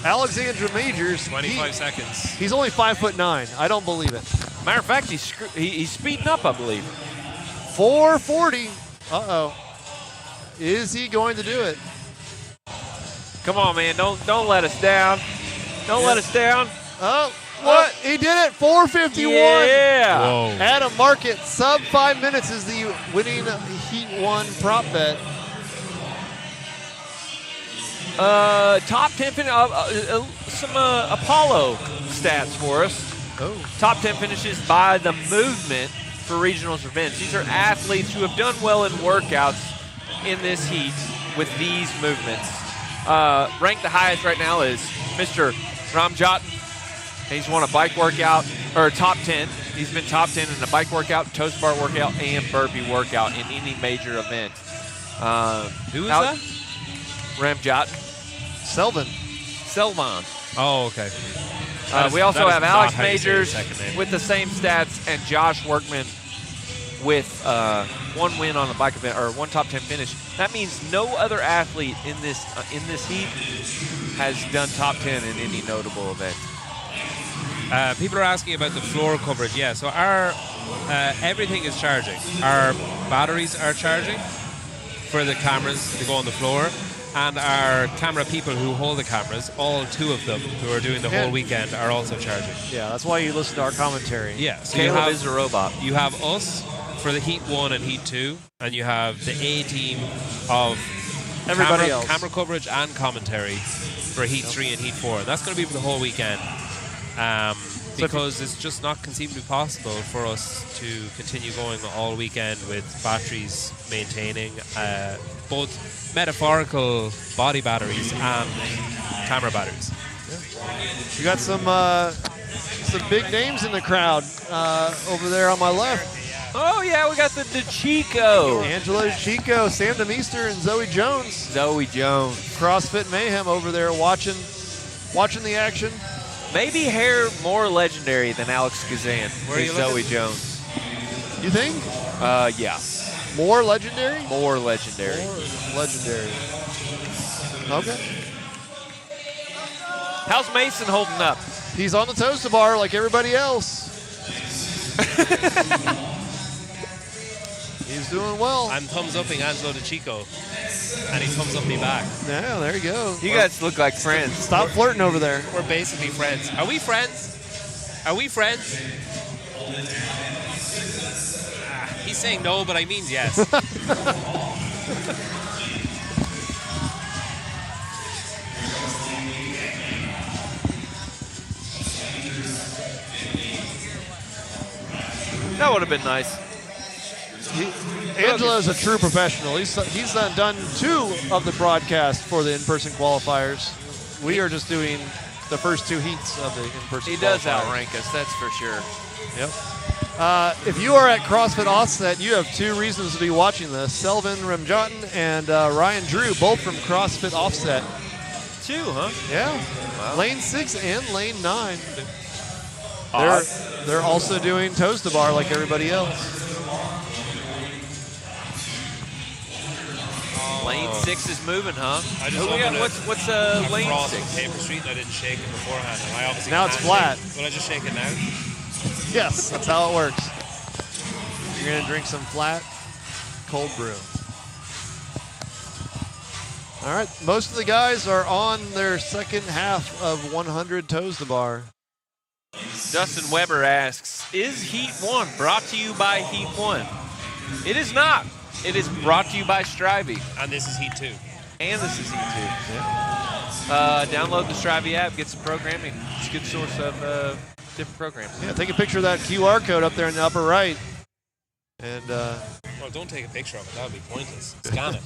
Alexander Majors. 25 seconds. He's only 5'9". I don't believe it. Matter of fact, he's speeding up, I believe. 440. Uh-oh. Is he going to do it? Come on, man. Don't let us down. Don't let us down. Oh, what? He did it. 451. Yeah. Whoa. Adam Market, sub 5 minutes is the winning Heat 1 prop bet. Top 10 some Apollo stats for us. Oh. Top 10 finishes by the movement for regionals or events. These are athletes who have done well in workouts in this heat with these movements. Ranked the highest right now is Mr. Ramjat. He's won a bike workout, or top 10. He's been top 10 in a bike workout, toast bar workout, and burpee workout in any major event. Who is that? Ramjat. Selvin. Oh, okay. We also have Alex Majors with the same stats and Josh Workman with 1 win on a bike event, or 1 top 10 finish. That means no other athlete in this heat has done top 10 in any notable event. People are asking about the floor coverage. Yeah, so our everything is charging. Our batteries are charging for the cameras to go on the floor, and our camera people who hold the cameras, all 2 of them who are doing the whole weekend, are also charging. Yeah, that's why you listen to our commentary. Yeah, so Caleb is a robot. You have us for the Heat 1 and Heat 2, and you have the A team of everybody else. Camera coverage and commentary for Heat 3 and Heat 4. And that's going to be for the whole weekend. because it's just not conceivably possible for us to continue going all weekend with batteries maintaining both metaphorical body batteries and camera batteries. You got some big names in the crowd over there on my left. Oh, yeah, we got the DeChico. Angela DeChico, Sam DeMeester, and Zoe Jones. Zoe Jones. CrossFit Mayhem over there watching the action. Maybe hair more legendary than Alex Kazan. Where are you Zoe looking? Jones. You think? Yeah. More legendary? More legendary. More legendary. Okay. How's Mason holding up? He's on the toaster bar like everybody else. He's doing well. I'm thumbs upping Angelo DeChico, and he thumbs up me back. Yeah, there you go. You guys look like friends. Stop flirting over there. We're basically friends. Are we friends? Are we friends? He's saying no, but I mean yes. That would have been nice. Angelo's a true professional. He's done 2 of the broadcast for the in-person qualifiers. We are just doing the first 2 heats of the in-person qualifiers. He does outrank us, that's for sure. Yep. If you are at CrossFit Offset, you have 2 reasons to be watching this. Sevan Ramjatan and Ryan Drew, both from CrossFit Offset. 2, huh? Yeah. Wow. Lane 6 and lane 9. Odd. They're also doing toes to bar like everybody else. Lane 6 is moving, huh? I just What's lane 6? Paper Street, and I didn't shake it beforehand. And I obviously Now it's flat. Will I just shake it now? Yes, that's how it works. You're going to drink some flat cold brew. All right, most of the guys are on their second half of 100 toes to bar. Dustin Weber asks, is Heat 1 brought to you by Heat 1? It is not. It is brought to you by Strivey. And this is Heat 2. And this is Heat 2. Download the Strivey app, get some programming. It's a good source of different programs. Yeah, take a picture of that QR code up there in the upper right. And well, don't take a picture of it. That would be pointless. Scan it.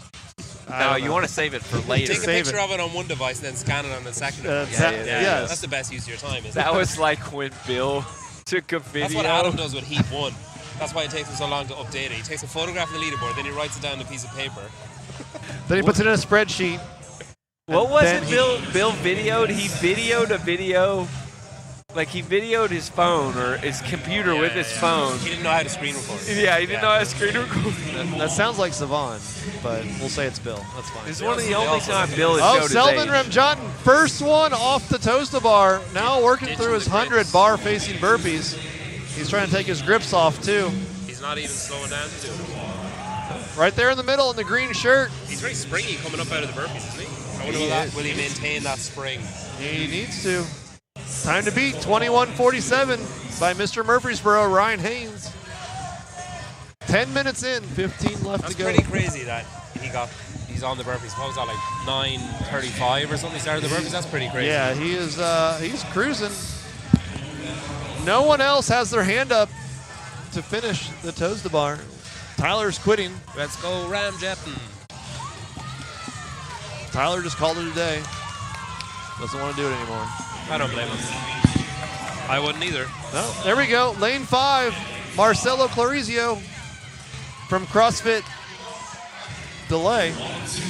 No, you want to save it for later. Take a picture of it on one device and then scan it on the second device. Yes. That's the best use of your time, isn't it? That was like when Bill took a video. That's what Adam does with Heat 1. That's why it takes him so long to update it. He takes a photograph of the leaderboard, then he writes it down on a piece of paper. Then he puts it in a spreadsheet. What was it Bill videoed? He videoed a video. Like he videoed his phone or his computer with his phone. He didn't know how to screen record. Yeah, he didn't know how to screen record. That sounds like Sevan, but we'll say it's Bill. That's fine. It's one of the only times Bill has showed his Selman age. Ramjatan, first one off the toes to bar. Now working through his 100 bar facing burpees. He's trying to take his grips off too. He's not even slowing down to do it. Right there in the middle in the green shirt. He's very springy coming up out of the burpees, isn't he? I wonder will he maintain that spring? He needs to. Time to beat 21:47 by Mr. Murfreesboro, Ryan Haynes. 10 minutes in, 15 left That's to go. pretty crazy that he's on the burpees. What was that, like 9:35 or something? He started the burpees. That's pretty crazy. Yeah, he is. He's cruising. No one else has their hand up to finish the toes to bar. Tyler's quitting. Let's go Ramjatan. Tyler just called it a day. Doesn't want to do it anymore. I don't blame him. I wouldn't either. No, there we go. Lane 5, Marcelo Clarizio from CrossFit Delay.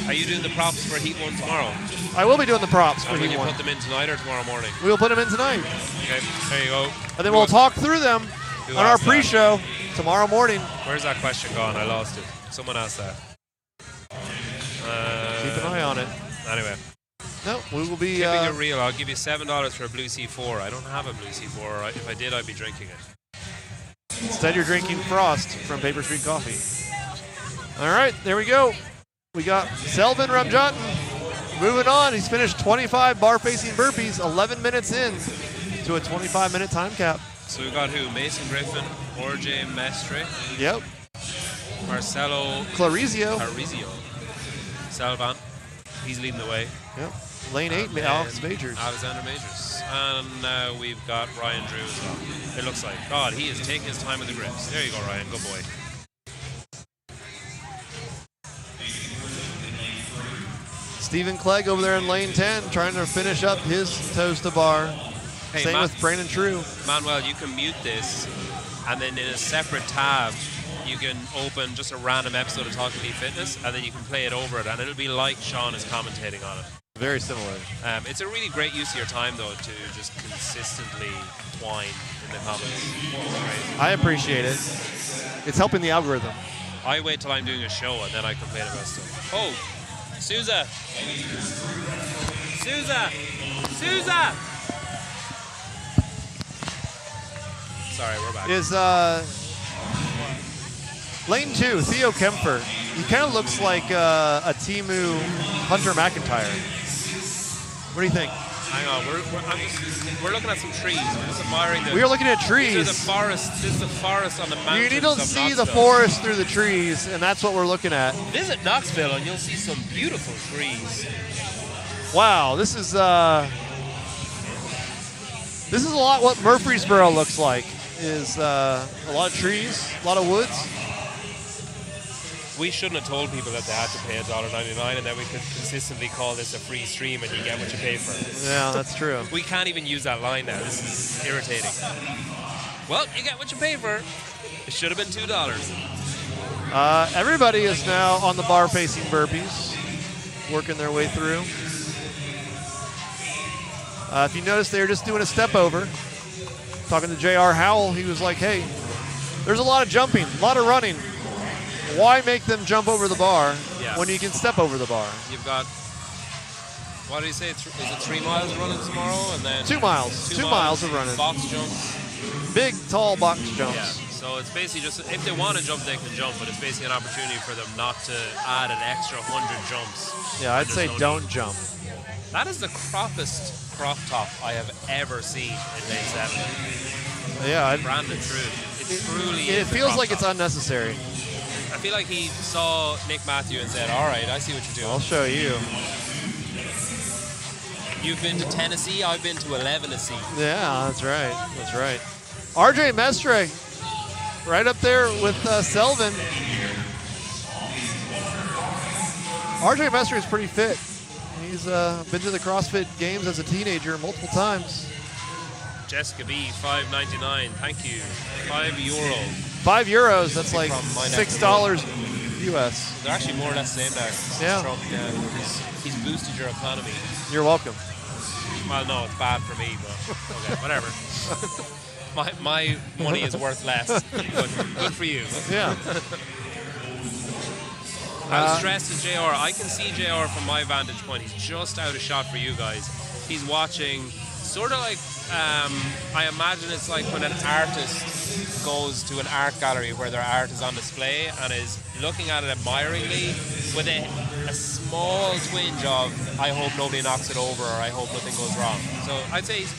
Are you doing the props for Heat 1 tomorrow? I will be doing the props for And will Heat you 1. put them in tonight or tomorrow morning? We will put them in tonight. Okay, there you go. And then we'll talk through them Who on our asked that? pre-show tomorrow morning. Where's that question gone? I lost it. Someone asked that. Keep an eye on it. Anyway. No, we will be... Keeping it real, I'll give you $7 for a Blue C4. I don't have a Blue C4. If I did, I'd be drinking it. Instead, you're drinking Frost from Paper Street Coffee. All right, there we go. We got Selvan Ramjatan moving on. He's finished 25 bar-facing burpees, 11 minutes in to a 25-minute time cap. So we got who? Mason Griffin, RJ Mestre. Yep. Marcelo Clarizio. Selvan. He's leading the way. Yep. Lane 8, Alex Majors. Alexander Majors. And now we've got Ryan Drew as well. It looks like. God, he is taking his time with the grips. There you go, Ryan. Good boy. Stephen Clegg over there in lane 10 trying to finish up his toes to bar. Hey, Same with Brandon True. Manuel, you can mute this, and then in a separate tab, you can open just a random episode of Talking Be Fitness, and then you can play it over it, and it'll be like Sean is commentating on it. Very similar. It's a really great use of your time, though, to just consistently whine in the comments. Right? I appreciate it. It's helping the algorithm. I wait till I'm doing a show, and then I complain about stuff. Oh, Souza! Souza! Souza! Sorry, we're back. Is lane 2, Theo Kempfer. He kind of looks like a Timu Hunter McIntyre. What do you think? Hang on, we're looking at some trees. We're just admiring the. We are looking at trees. This is the forest. This is the forest on the mountains. You need to see the forest through the trees, and that's what we're looking at. Visit Knoxville, and you'll see some beautiful trees. Wow, this is a lot what Murfreesboro looks like. Is a lot of trees, a lot of woods. We shouldn't have told people that they had to pay $1.99 and that we could consistently call this a free stream and you get what you pay for. Yeah, that's true. We can't even use that line now. This is irritating. Well, you get what you pay for. It should have been $2. Everybody is now on the bar facing burpees, working their way through. If you notice, they're just doing a step over. Talking to J.R. Howell, he was like, hey, there's a lot of jumping, a lot of running. Why make them jump over the bar when you can step over the bar? You've got, what did he say? Is it 3 miles running tomorrow? And then 2 miles. 2 miles of running. Box jumps. Big, tall box jumps. Yeah. So it's basically just, if they want to jump, they can jump, but it's basically an opportunity for them not to add an extra 100 jumps. Yeah, I'd say don't jump. That is the croppest crop top I have ever seen in day 7. Yeah. Brandon True. It truly It is feels like it's unnecessary. I feel like he saw Nick Matthew and said, all right, I see what you're doing. I'll show you. You've been to Tennessee, I've been to 11-Tennessee. Yeah, that's right. That's right. RJ Mestre, right up there with Sevan. RJ Mestre is pretty fit. He's been to the CrossFit Games as a teenager multiple times. Jessica B, $5.99. Thank you. €5. €5. That's like $6 US. They're actually more or less the same there. Yeah. Trump, he's boosted your economy. You're welcome. Well, no, it's bad for me, but okay, whatever. my money is worth less, but good for you. Yeah. How stressed is JR? I can see JR from my vantage point. He's just out of shot for you guys. He's watching, sort of like, I imagine it's like when an artist goes to an art gallery where their art is on display and is looking at it admiringly with a small twinge of, I hope nobody knocks it over or I hope nothing goes wrong. So I'd say he's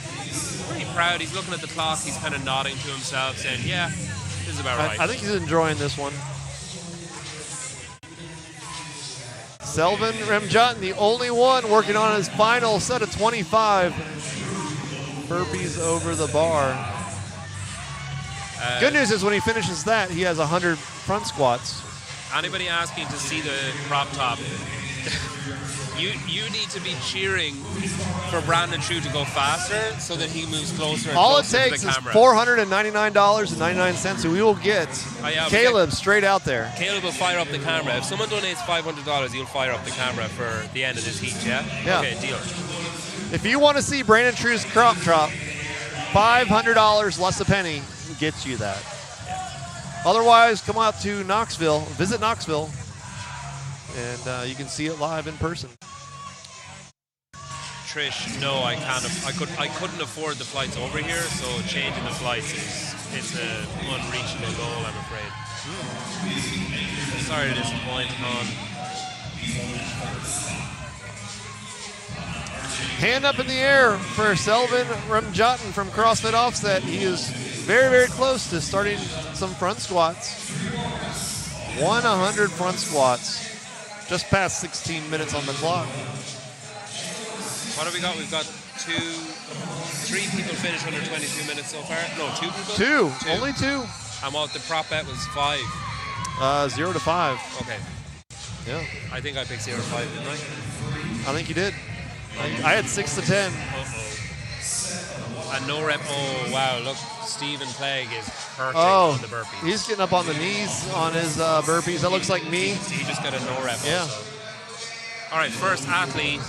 pretty proud. He's looking at the clock. He's kind of nodding to himself saying, yeah, this is about right. I think he's enjoying this one. Sevan Remjottin, the only one working on his final set of 25 burpees over the bar. Good news is when he finishes that, he has 100 front squats. Anybody asking to see the crop top, you need to be cheering for Brandon True to go faster so that he moves closer and All it closer takes to the is camera. $499.99, and we will get Caleb straight out there. Caleb will fire up the camera. If someone donates $500, he'll fire up the camera for the end of this heat, yeah? Yeah. Okay, deal. If you want to see Brandon True's crop top, $500 less a penny gets you that. Otherwise, come out to Knoxville, visit Knoxville, and you can see it live in person. Trish, no, I can't. I couldn't afford the flights over here, so changing the flights it's an unreachable goal, I'm afraid. Sorry to disappoint, Con. Hand up in the air for Sevan Remjottin from CrossFit Offset. He is very, very close to starting some front squats. 100 front squats. Just past 16 minutes on the clock. What have we got? We've got 3 people finish under 22 minutes so far? No, 2 people? 2. Only 2. And what the prop bet was 5. 0 to 5. Okay. Yeah. I think I picked 0 to 5, didn't I? I think you did. I had 6 to 10. And no rep. Oh, wow. Look, Stephen Clegg is hurting Oh, on the burpees. he's getting up on the knees on his burpees. That looks like me. He just got a no rep. Yeah. Also. All right, first athlete.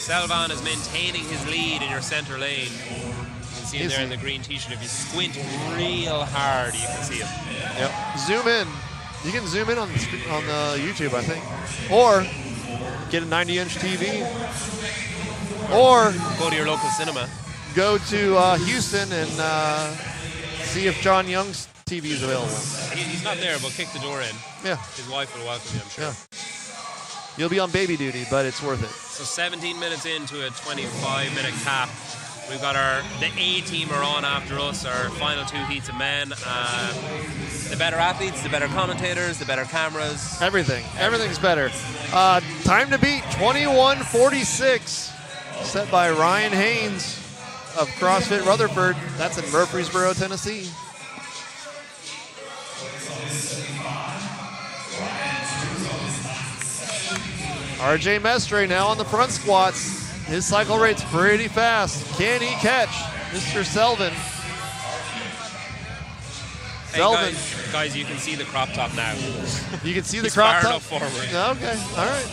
Sevan is maintaining his lead in your center lane. You can see him there in the green t-shirt. If you squint real hard, you can see him. Yep. Zoom in. You can zoom in on the YouTube, I think. Or get a 90-inch TV. Or go to your local cinema. Go to Houston and see if John Young's TV is available. He's not there, but kick the door in. Yeah. His wife will welcome you, I'm sure. Yeah. You'll be on baby duty, but it's worth it. So 17 minutes into a 25-minute cap. We've got the A team are on after us, our final 2 heats of men. The better athletes, the better commentators, the better cameras. Everything. Everything's better. Time to beat 21:46, set by Ryan Haynes of CrossFit Rutherford. That's in Murfreesboro, Tennessee. RJ Mestre now on the front squats. His cycle rate's pretty fast. Can he catch Mr. Sevan? Hey guys, you can see the crop top now. You can see the He's crop fired top? up forward. Okay, all right.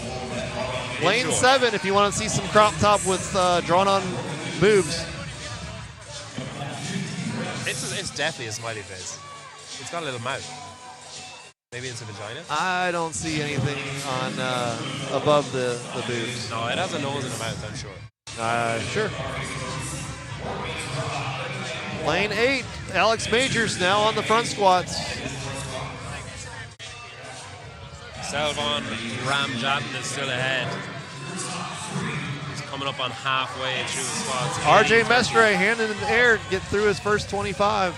Lane 7, if you want to see some crop top with drawn-on boobs. It's definitely a smiley face. It's got a little mouth. Maybe it's a vagina? I don't see anything on above the boobs. No, it has a nose and a mouth, I'm sure. Sure. Lane 8, Alex Majors now on the front squats. Sevan Ramjatan is still ahead. He's coming up on halfway through the squats. RJ Mestre, hand in the air, get through his first 25.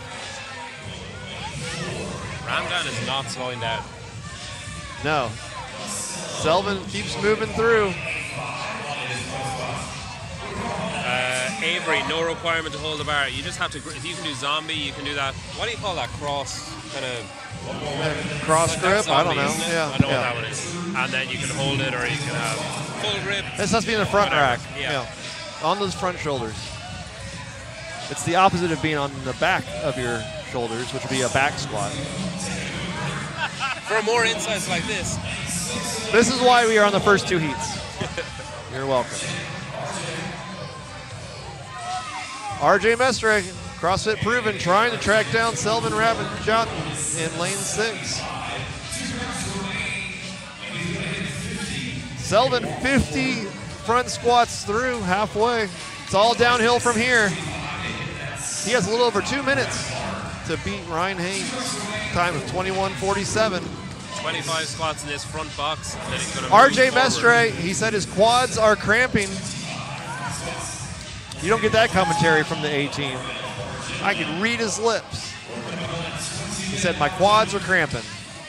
Ramdan is not slowing down. No. Sevan keeps moving through. Avery, no requirement to hold the bar. You just have to, if you can do zombie, you can do that. What do you call that? Cross grip? I don't know. Yeah. I know what that one is. And then you can hold it or you can have full grip. This has to be in the front rack. Yeah. On those front shoulders. It's the opposite of being on the back of your shoulders, which would be a back squat. For more insights like this. This is why we are on the first 2 heats. You're welcome. RJ Mestre, CrossFit Proven, trying to track down Sevan Ramjatan in lane 6. Sevan 50 front squats through, halfway. It's all downhill from here. He has a little over 2 minutes to beat Ryan Haynes' time of 21:47. 25 squats in this front box. And then he's gonna RJ move forward. Mestre, he said his quads are cramping. You don't get that commentary from the A team. I can read his lips. He said, my quads are cramping.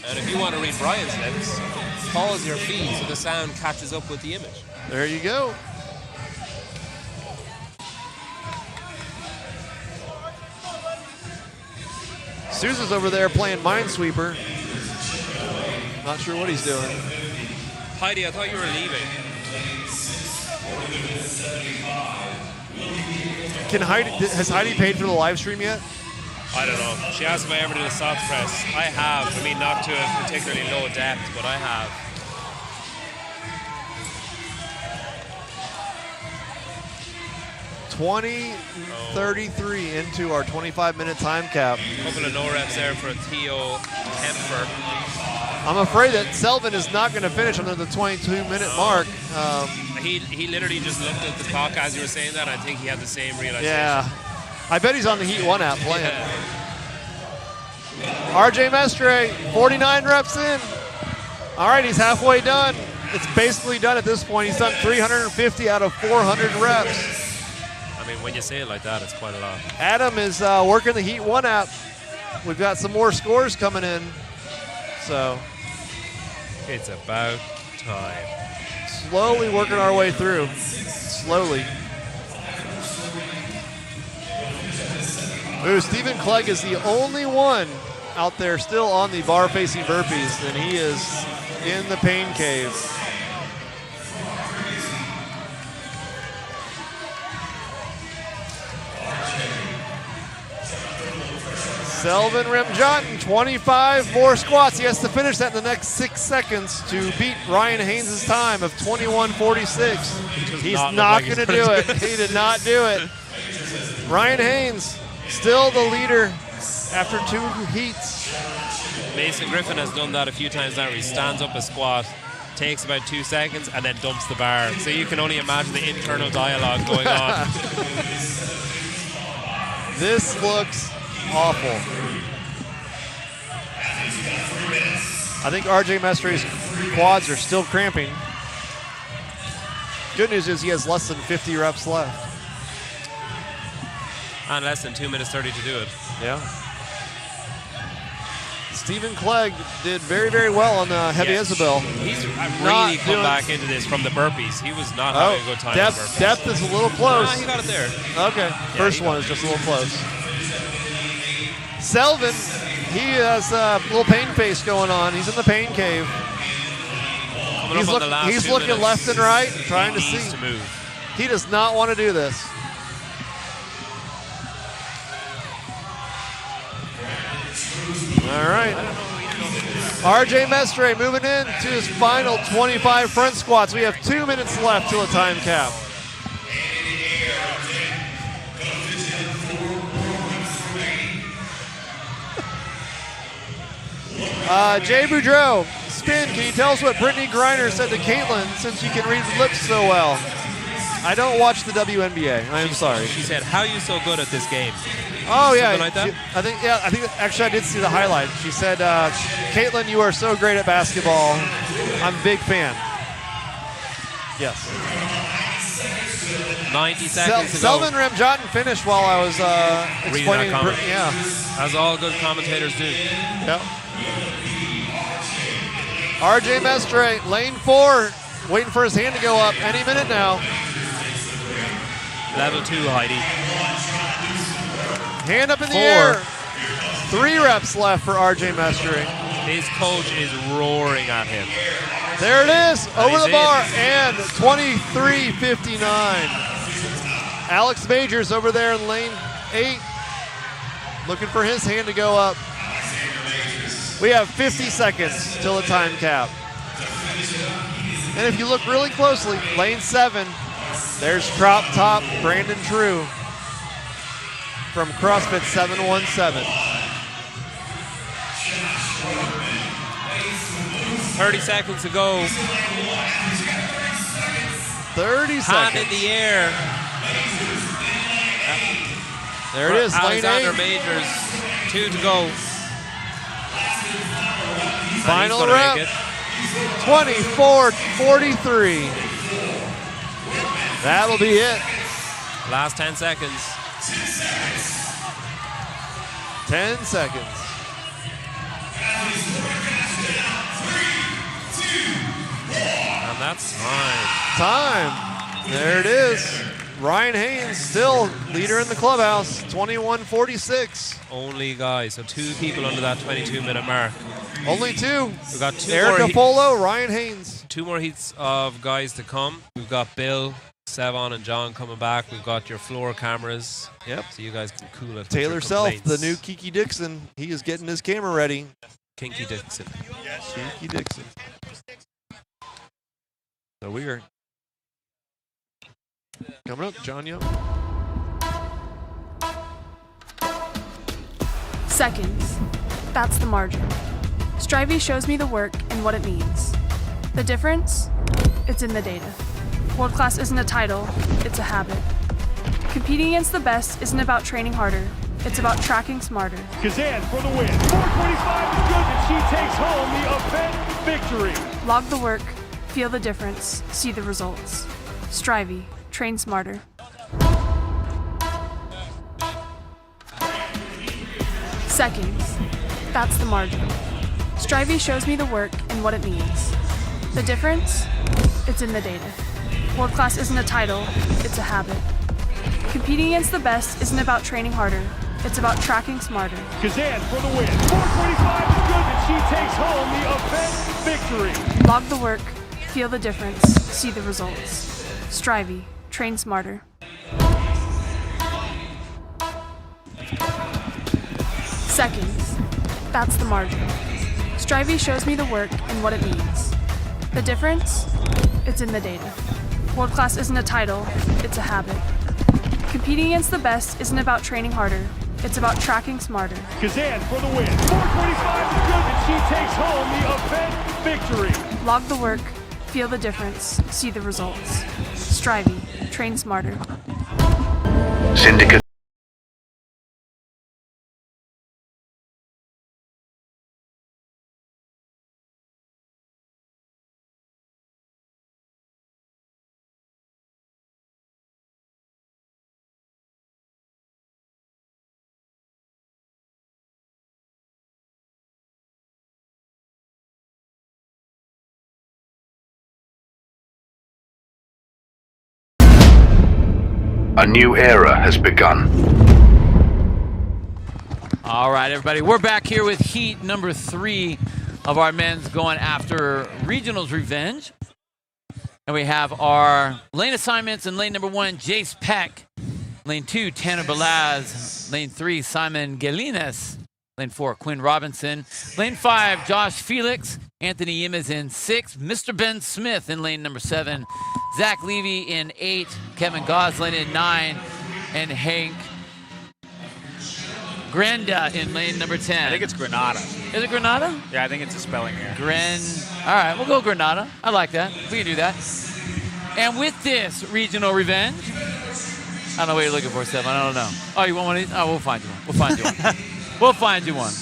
And if you want to read Brian's lips, pause your feed so the sound catches up with the image. There you go. Sousa's over there playing Minesweeper. Not sure what he's doing. Heidi, I thought you were leaving. Has Heidi paid for the live stream yet? I don't know. She asked if I ever did a soft press. I have. I mean, not to a particularly low depth, but I have. $20.33 into our 25-minute time cap. A couple of no reps there for Theo Kemper. I'm afraid that Sevan is not going to finish under the 22-minute mark. He literally just looked at the clock as you were saying that. I think he had the same realization. Yeah. I bet he's on the Heat 1 app playing. Yeah. RJ Mestre, 49 reps in. All right, he's halfway done. It's basically done at this point. He's done 350 out of 400 reps. I mean, when you say it like that, it's quite a lot. Adam is working the Heat 1 app. We've got some more scores coming in. So it's about time. Slowly working our way through. Slowly. Ooh, Stephen Clegg is the only one out there still on the bar-facing burpees, and he is in the pain cave. Sevan Ramjottin, 25 more squats. He has to finish that in the next 6 seconds to beat Ryan Haynes' time of 21:46. He's not going to do it. He did not do it. Ryan Haynes, still the leader after 2 heats. Mason Griffin has done that a few times now. He stands up a squat, takes about 2 seconds, and then dumps the bar. So you can only imagine the internal dialogue going on. This looks awful. I think RJ Mestre's quads are still cramping. Good news is he has less than 50 reps left. And less than 2 minutes 30 to do it. Yeah. Stephen Clegg did very, very well on the heavy Isabelle. He's really come back into this from the burpees. He was not having a good time with burpees. Depth is a little close. Nah, he got it there. Okay. First one is just a little close. Sevan, he has a little pain face going on. He's in the pain cave. He's looking left and right, trying to see. To move. He does not want to do this. All right. RJ Mestre moving in to his final 25 front squats. We have 2 minutes left till a time cap. Jay Boudreau, spin, can you tell us what Brittany Griner said to Caitlin since you can read lips so well? I don't watch the WNBA. I am sorry. She said, "How are you so good at this game?" Oh yeah, Something like that? I think actually I did see the highlight. She said, "Caitlin, you are so great at basketball. I'm a big fan." Yes. 90 seconds to go. Sevan Ramjottin finished while I was explaining. Yeah. As all good commentators do. Yep. RJ Mestre, lane 4, waiting for his hand to go up any minute now. Level 2, Heidi. Hand up in the air. 3 reps left for RJ Mestre. His coach is roaring at him. There it is, over the bar, and 23:59. Alex Majors over there in lane 8, looking for his hand to go up. We have 50 seconds till the time cap. And if you look really closely, lane 7, there's crop top Brandon True from CrossFit 717. 30 seconds to go. 30 seconds. Hand in the air. There it is, lane 8. Alexander Majors, 2 to go. Final rep, 24:43. That'll be it. Last 10 seconds. 10 seconds. And that's time. Time. There it is. Ryan Haynes, still leader in the clubhouse, 21:46. Only guys, so 2 people under that 22-minute mark. Only 2. We've got 2 Erica more Polo, Ryan Haynes. 2 more heats of guys to come. We've got Bill, Sevan, and John coming back. We've got your floor cameras. Yep. So you guys can cool it. Taylor Self, the new Kiki Dixon, he is getting his camera ready. Kinky Dixon. Kiki Dixon. So we are coming up, John Young. Seconds. That's the margin. Strivey shows me the work and what it means. The difference? It's in the data. World class isn't a title, it's a habit. Competing against the best isn't about training harder, it's about tracking smarter. Kazan for the win. 425 is good, and she takes home the event victory. Log the work, feel the difference, see the results. Strivey, train smarter. Seconds. That's the margin. Strivey shows me the work and what it means. The difference? It's in the data. World class isn't a title, it's a habit. Competing against the best isn't about training harder, It's about tracking smarter. Kazan for the win. 425 is good, and she takes home the event victory. Log the work, feel the difference, see the results. Strivey, train smarter. Seconds. That's the margin. Strivey shows me the work and what it means. The difference? It's in the data. World class isn't a title, it's a habit. Competing against the best isn't about training harder, it's about tracking smarter. Kazan for the win. 425 is good, and she takes home the event victory. Log the work, feel the difference, see the results. Strivey, train smarter. Syndicate. A new era has begun. All right, everybody, we're back here with heat number 3 of our men's going after Regionals Revenge. And we have our lane assignments in lane number 1, Jace Peck. Lane 2, Tanner Balaz. Lane 3, Simon Galines. Lane 4, Quinn Robinson. Lane 5, Josh Felix. Anthony Yim is in 6. Mr. Ben Smith in lane number 7. Zach Levy in 8. Kevin Goslin in 9. And Hank Grenda in lane number 10. I think it's Granada. Is it Granada? Yeah, I think it's a spelling error. All right, we'll go Granada. I like that. We can do that. And with this regional revenge, I don't know what you're looking for, Sevan. I don't know. Oh, you want one of these? Oh, we'll find you one. We'll find you one. We'll find you one.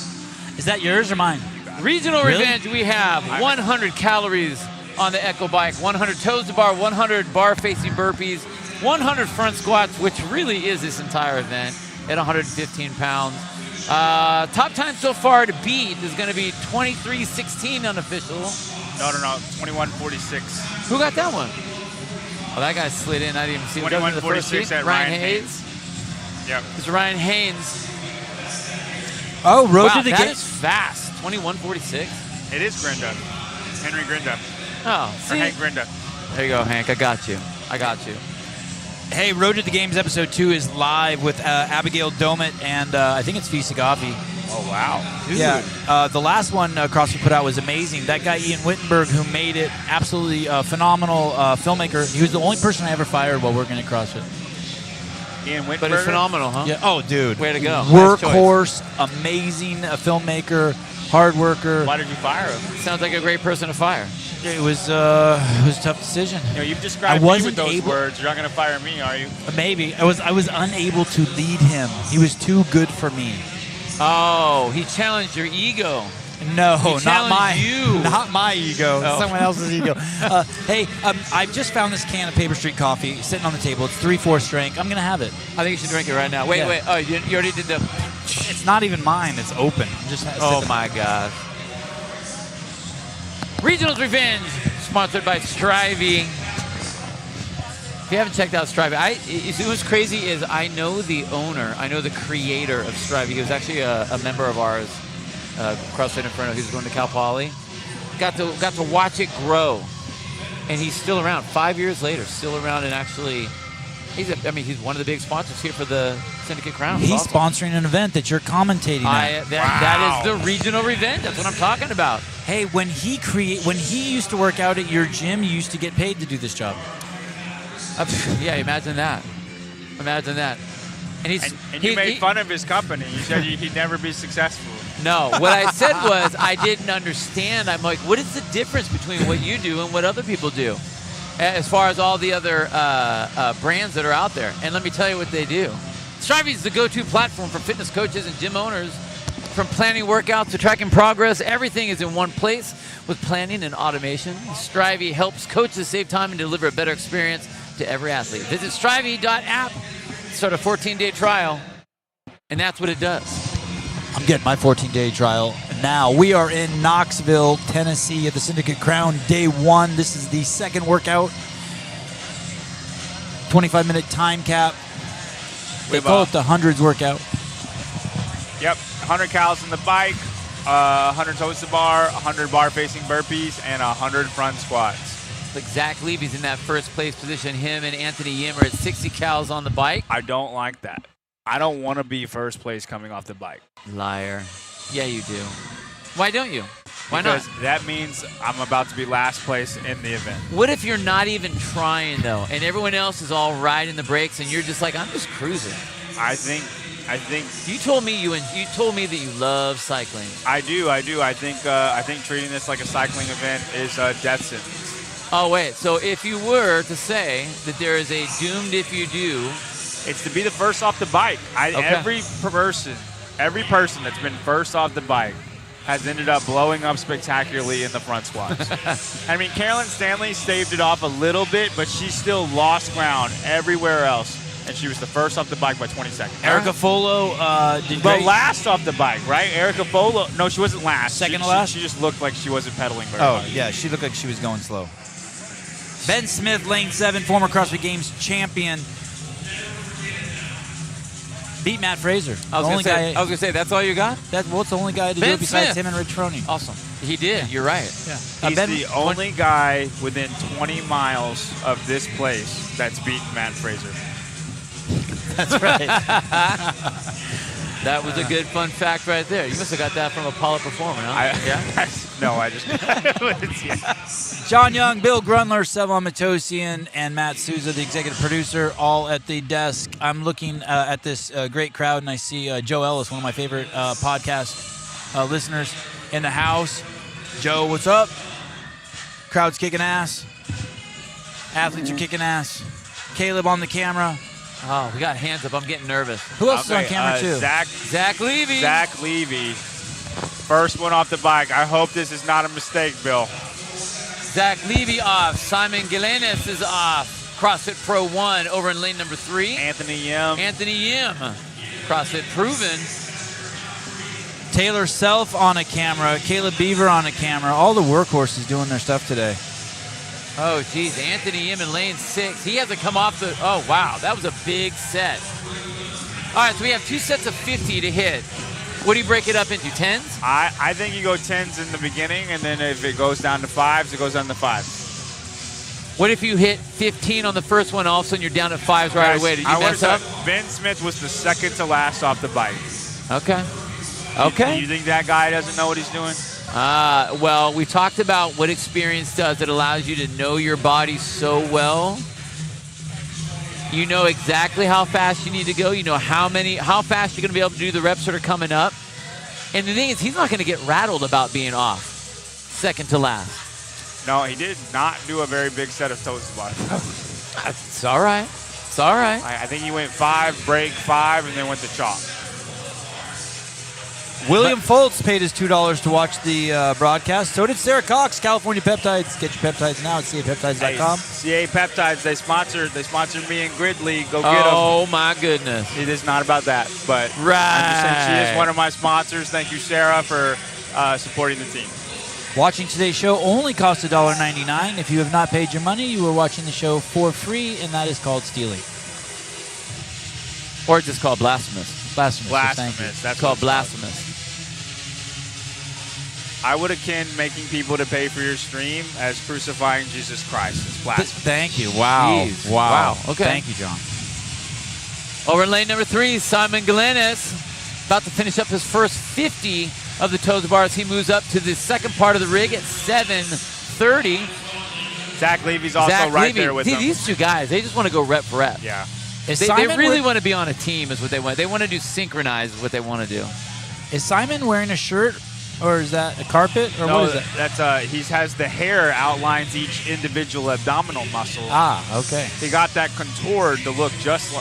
Is that yours or mine? Regional revenge, we have 100 calories on the Echo Bike, 100 toes to bar, 100 bar-facing burpees, 100 front squats, which really is this entire event at 115 pounds. Top time so far to beat is going to be 23:16 unofficial. No, 21:46. Who got that one? Oh, that guy slid in. I didn't even see him. 21:46 at Ryan Haynes. Yep. It's Ryan Haynes. Oh, road wow, to the that gate. is fast. 21:46. It is Grinda. Henry Grinda. Oh, Or see? Hank Grinda. There you go, Hank. I got you. I got you. Hey, Road to the Games episode 2 is live with Abigail Domit and I think it's Fisa Goffi. Oh, wow. Dude. Yeah, the last one CrossFit put out was amazing. That guy, Ian Wittenberg, who made it, absolutely phenomenal filmmaker. He was the only person I ever fired while working at CrossFit. Ian Wittenberg. But it's phenomenal, huh? Yeah. Oh, dude. Way to go. Workhorse, amazing filmmaker, hard worker. Why did you fire him? Sounds like a great person to fire. It was a tough decision. You know, you've described me with those words. You're not going to fire me, are you? Maybe. I was unable to lead him. He was too good for me. Oh, he challenged your ego. No, He not my you. not my ego. Oh. Someone else's ego. Hey, I've just found this can of Paper Street coffee sitting on the table. It's 3/4 strength. I'm gonna have it. I think you should drink it right now. Wait, Yeah. wait. Oh, you already did the. It's not even mine. It's open. I'm just. Oh my God. Regionals Revenge, sponsored by Strivey. If you haven't checked out Strivey, what's crazy is I know the owner, I know the creator of Strivey. He was actually a member of ours, CrossFit Inferno. He was going to Cal Poly. Got to watch it grow, and he's still around. 5 years later, still around, and actually, he's one of the big sponsors here for the Syndicate Crown. He's Awesome. sponsoring an event that you're commentating at. That is the Regional Revenge. That's what I'm talking about. Hey, when he used to work out at your gym, you used to get paid to do this job. Yeah, imagine that. Imagine that. And you made fun of his company. You said he'd never be successful. No, what I said was I didn't understand. I'm like, what is the difference between what you do and what other people do? As far as all the other brands that are out there. And let me tell you what they do. Strivey is the go-to platform for fitness coaches and gym owners. From planning workouts to tracking progress, everything is in one place with planning and automation. Strivey helps coaches save time and deliver a better experience to every athlete. Visit strivey.app, start a 14-day trial, and that's what it does. I'm getting my 14-day trial now. We are in Knoxville, Tennessee at the Syndicate Crown, day 1. This is the second workout. 25-minute time cap. They call it the hundreds workout. Yep, 100 cals on the bike, 100 toes to bar, 100 bar-facing burpees, and 100 front squats. Like Zach Levy's in that first place position. Him and Anthony Yim are at 60 cals on the bike. I don't like that. I don't want to be first place coming off the bike. Liar. Yeah, you do. Why don't you? Why because not? That means I'm about to be last place in the event. What if you're not even trying, though, and everyone else is all riding the brakes, and you're just like, I'm just cruising? I think you told me that you love cycling. I do. I think treating this like a cycling event is a death sentence. Oh, wait. So if you were to say that there is a doomed if you do, it's to be the first off the bike. Okay. Every person that's been first off the bike has ended up blowing up spectacularly in the front squats. I mean, Carolyn Stanley staved it off a little bit, but she still lost ground everywhere else, and she was the first off the bike by 20 seconds. Erica Folo did But great. last off the bike, right? Erica Folo. No, she wasn't last. Second to last? She just looked like she wasn't pedaling very hard. Yeah, she looked like she was going slow. Ben Smith, lane 7, former CrossFit Games champion. Beat Matt Fraser. I was going to say, that's all you got? What's the only guy to do Ben it besides Smith. him and Rich Froning? Awesome. He did. You're right. Yeah. He's the only guy within 20 miles of this place that's beaten Matt Fraser. That's right. That was a good fun fact right there. You must have got that from Apollo Performer, huh? No, I just... yeah. John Young, Bill Grunler, Sevan Matosian, and Matt Souza, the executive producer, all at the desk. I'm looking at this great crowd, and I see Joe Ellis, one of my favorite podcast listeners, in the house. Joe, what's up? Crowd's kicking ass. Athletes are kicking ass. Caleb on the camera. Oh, we got hands up. I'm getting nervous. Who else is on camera, too? Zach Levy. Zach Levy. First one off the bike. I hope this is not a mistake, Bill. Zach Levy off. Simon Galenis is off. CrossFit Pro 1 over in lane number 3. Anthony Yim. CrossFit Proven. Taylor Self on a camera. Caleb Beaver on a camera. All the workhorses doing their stuff today. Oh, geez. Anthony Yim in lane 6. He hasn't come off the... Oh, wow. That was a big set. All right, so we have 2 sets of 50 to hit. What do you break it up into, 10s? I think you go 10s in the beginning, and then if it goes down to 5s, it goes down to 5s. What if you hit 15 on the first one, all of a sudden you're down to 5s right away? Did you mess up? Ben Smith was the second to last off the bike. Okay. Okay. You think that guy doesn't know what he's doing? Well, we talked about what experience does. It allows you to know your body so well. You know exactly how fast you need to go. You know how fast you're going to be able to do the reps that are coming up. And the thing is, he's not going to get rattled about being off second to last. No, he did not do a very big set of toes to bottom. It's all right. It's all right. I think he went 5, break 5, and then went to chalk. William Foltz paid his $2 to watch the broadcast. So did Sarah Cox, California Peptides. Get your peptides now at capeptides.com. CA Peptides, they sponsor me and Gridley. Go get them. Oh, my goodness. It is not about that, but right. I'm just saying she is one of my sponsors. Thank you, Sarah, for supporting the team. Watching today's show only costs $1.99. If you have not paid your money, you are watching the show for free, and that is called stealing. Or it's just called blasphemous. Blasphemous. Thank you. That's called blasphemous. I would akin making people to pay for your stream as crucifying Jesus Christ. It's blasphemous. Thank you. Wow. Jeez. Wow. Okay. Thank you, John. Over in lane number 3, Simon Galenis about to finish up his first 50 of the toes to bars. He moves up to the second part of the rig at 7:30. Zach Levy's also there with him. These two guys, they just want to go rep for rep. Yeah. They really want to be on a team is what they want. They want to do synchronized is what they want to do. Is Simon wearing a shirt, or is that a carpet, or No, what is that? That's he has the hair outlines each individual abdominal muscle. Ah, okay. He got that contoured to look just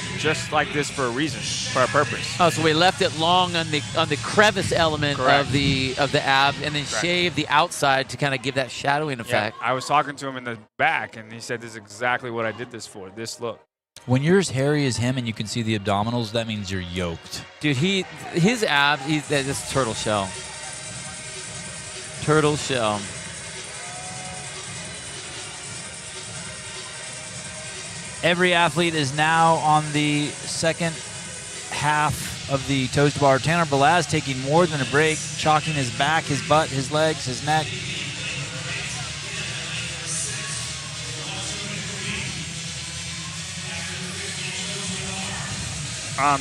like this for a reason, for a purpose. Oh, so we left it long on the crevice element Correct. of the abs, and then Correct. shaved the outside to kind of give that shadowing effect. Yeah, I was talking to him in the back, and he said, "This is exactly what I did this for. This look." When you're as hairy as him and you can see the abdominals, that means you're yoked. Dude, his abs, that's turtle shell. Turtle shell. Every athlete is now on the second half of the toes to bar. Tanner Balaz taking more than a break, chalking his back, his butt, his legs, his neck.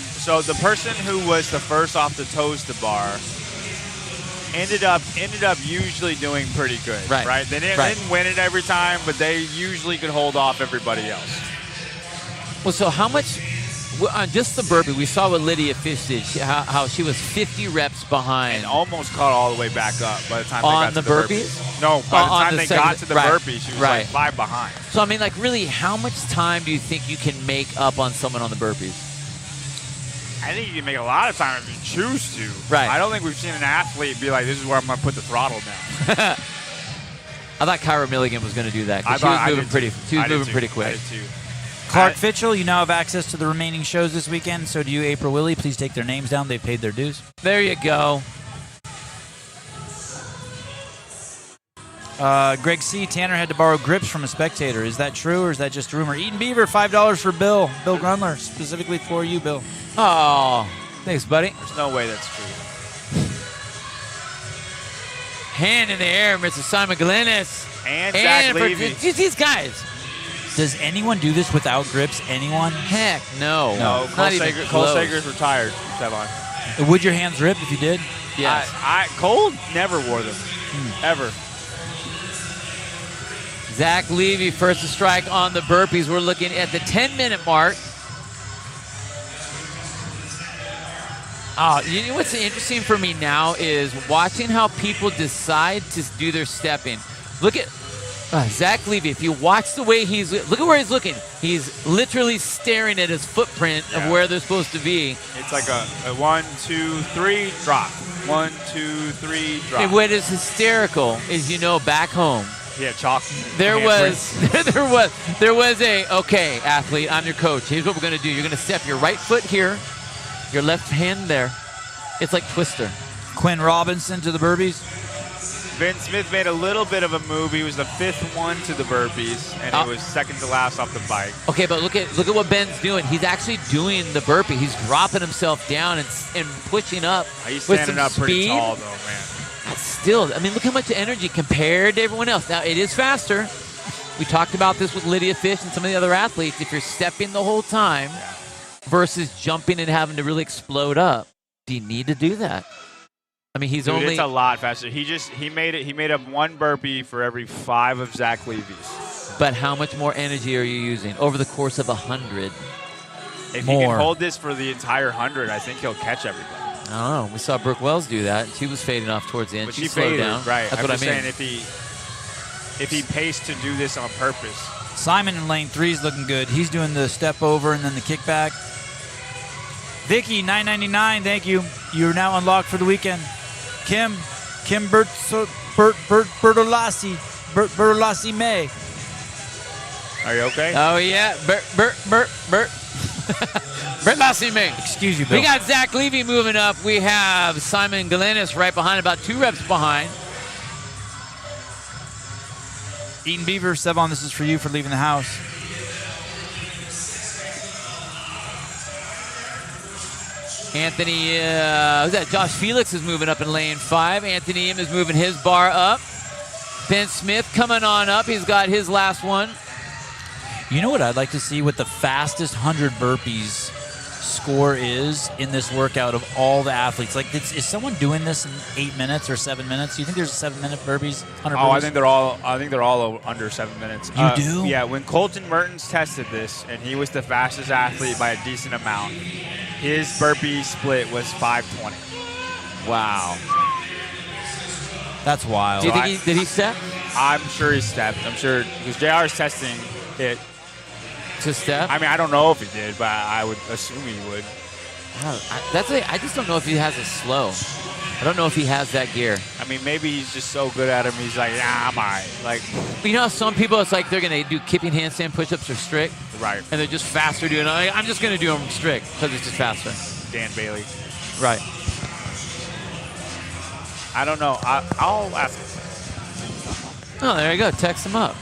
So the person who was the first off the toes to bar ended up usually doing pretty good. Right. They didn't win it every time, but they usually could hold off everybody else. Well, so how much on just the burpee? We saw what Lydia Fish did. How she was 50 reps behind and almost caught all the way back up by the time they got to the burpees. No, by the time they got to the burpee, she was like 5 behind. So I mean, like, really, how much time do you think you can make up on someone on the burpees? I think you can make a lot of time if you choose to. Right. I don't think we've seen an athlete be like, this is where I'm going to put the throttle down. I thought Kyra Milligan was going to do that. She was moving pretty. She was moving pretty quick. I did too. Clark Fitchell, you now have access to the remaining shows this weekend. So do you, April Willie. Please take their names down. They've paid their dues. There you go. Greg C. Tanner had to borrow grips from a spectator. Is that true or is that just a rumor? Eaton Beaver, $5 for Bill. Bill Grunler, specifically for you, Bill. Oh, thanks, buddy. There's no way that's true. Hand in the air, Mr. Simon Glennis. And Zach Levy. These guys. Does anyone do this without grips? Anyone? Heck, no. No, Cole Sager's retired, Sevan. Would your hands rip if you did? Yes. Cole never wore them, ever. Zach Levy, first to strike on the burpees. We're looking at the 10-minute mark. You know what's interesting for me now is watching how people decide to do their stepping. Look at Zach Levy. If you watch the way look at where he's looking. He's literally staring at his footprint of where they're supposed to be. It's like a 1, 2, 3, drop. 1, 2, 3, drop. And what is hysterical is, back home. Yeah, chalk. There was okay, athlete, I'm your coach. Here's what we're going to do. You're going to step your right foot here, your left hand there. It's like Twister. Quinn Robinson to the burpees. Vince Smith made a little bit of a move. He was the 5th one to the burpees, and he was second to last off the bike. Okay, but look at what Ben's doing. He's actually doing the burpee. He's dropping himself down and pushing up. He's with standing some up pretty speed. tall, though, man. Still, I mean, look how much energy compared to everyone else. Now, it is faster. We talked about this with Lydia Fish and some of the other athletes. If you're stepping the whole time versus jumping and having to really explode up, do you need to do that? I mean, it's a lot faster. He made up 1 burpee for every 5 of Zach Levy's. But how much more energy are you using over the course of 100? If he can hold this for the entire 100, I think he'll catch everybody. I don't know. We saw Brooke Wells do that. She was fading off towards the end. But she slowed faded, down. right? That's I'm what just I mean. saying if he paced to do this on purpose. Simon in lane 3 is looking good. He's doing the step over and then the kickback. Vicky, $9.99. Thank you. You're now unlocked for the weekend. Kim Bertolassi May. Are you okay? Oh yeah, Bert Lassie May. Excuse you, Bill. We got Zach Levy moving up. We have Simon Galenis right behind, about 2 reps behind. Eaton Beaver, Sevan, this is for you for leaving the house. Anthony, who's that? Josh Felix is moving up in lane 5. Anthony M is moving his bar up. Ben Smith coming on up. He's got his last one. You know what I'd like to see? What the fastest 100 burpees score is in this workout of all the athletes. Like, is someone doing this in 8 minutes or 7 minutes? Do you think there's 7-minute burpees? 100 burpees? I think they're all under 7 minutes. You do? Yeah. When Colton Mertens tested this, and he was the fastest athlete by a decent amount, his burpee split was 5:20. Wow. That's wild. Do you think did he step? I'm sure he stepped. I'm sure because JR is testing it. To step? I mean, I don't know if he did, but I would assume he would. I just don't know if he has a slow. I don't know if he has that gear. I mean, maybe he's just so good at him. He's like, I'm all right. Like, you know, some people, it's like they're going to do kipping handstand push-ups or strict. Right. And they're just faster doing it. I'm just going to do them strict because it's just faster. Dan Bailey. Right. I don't know. I'll ask him. Oh, there you go. Text him up.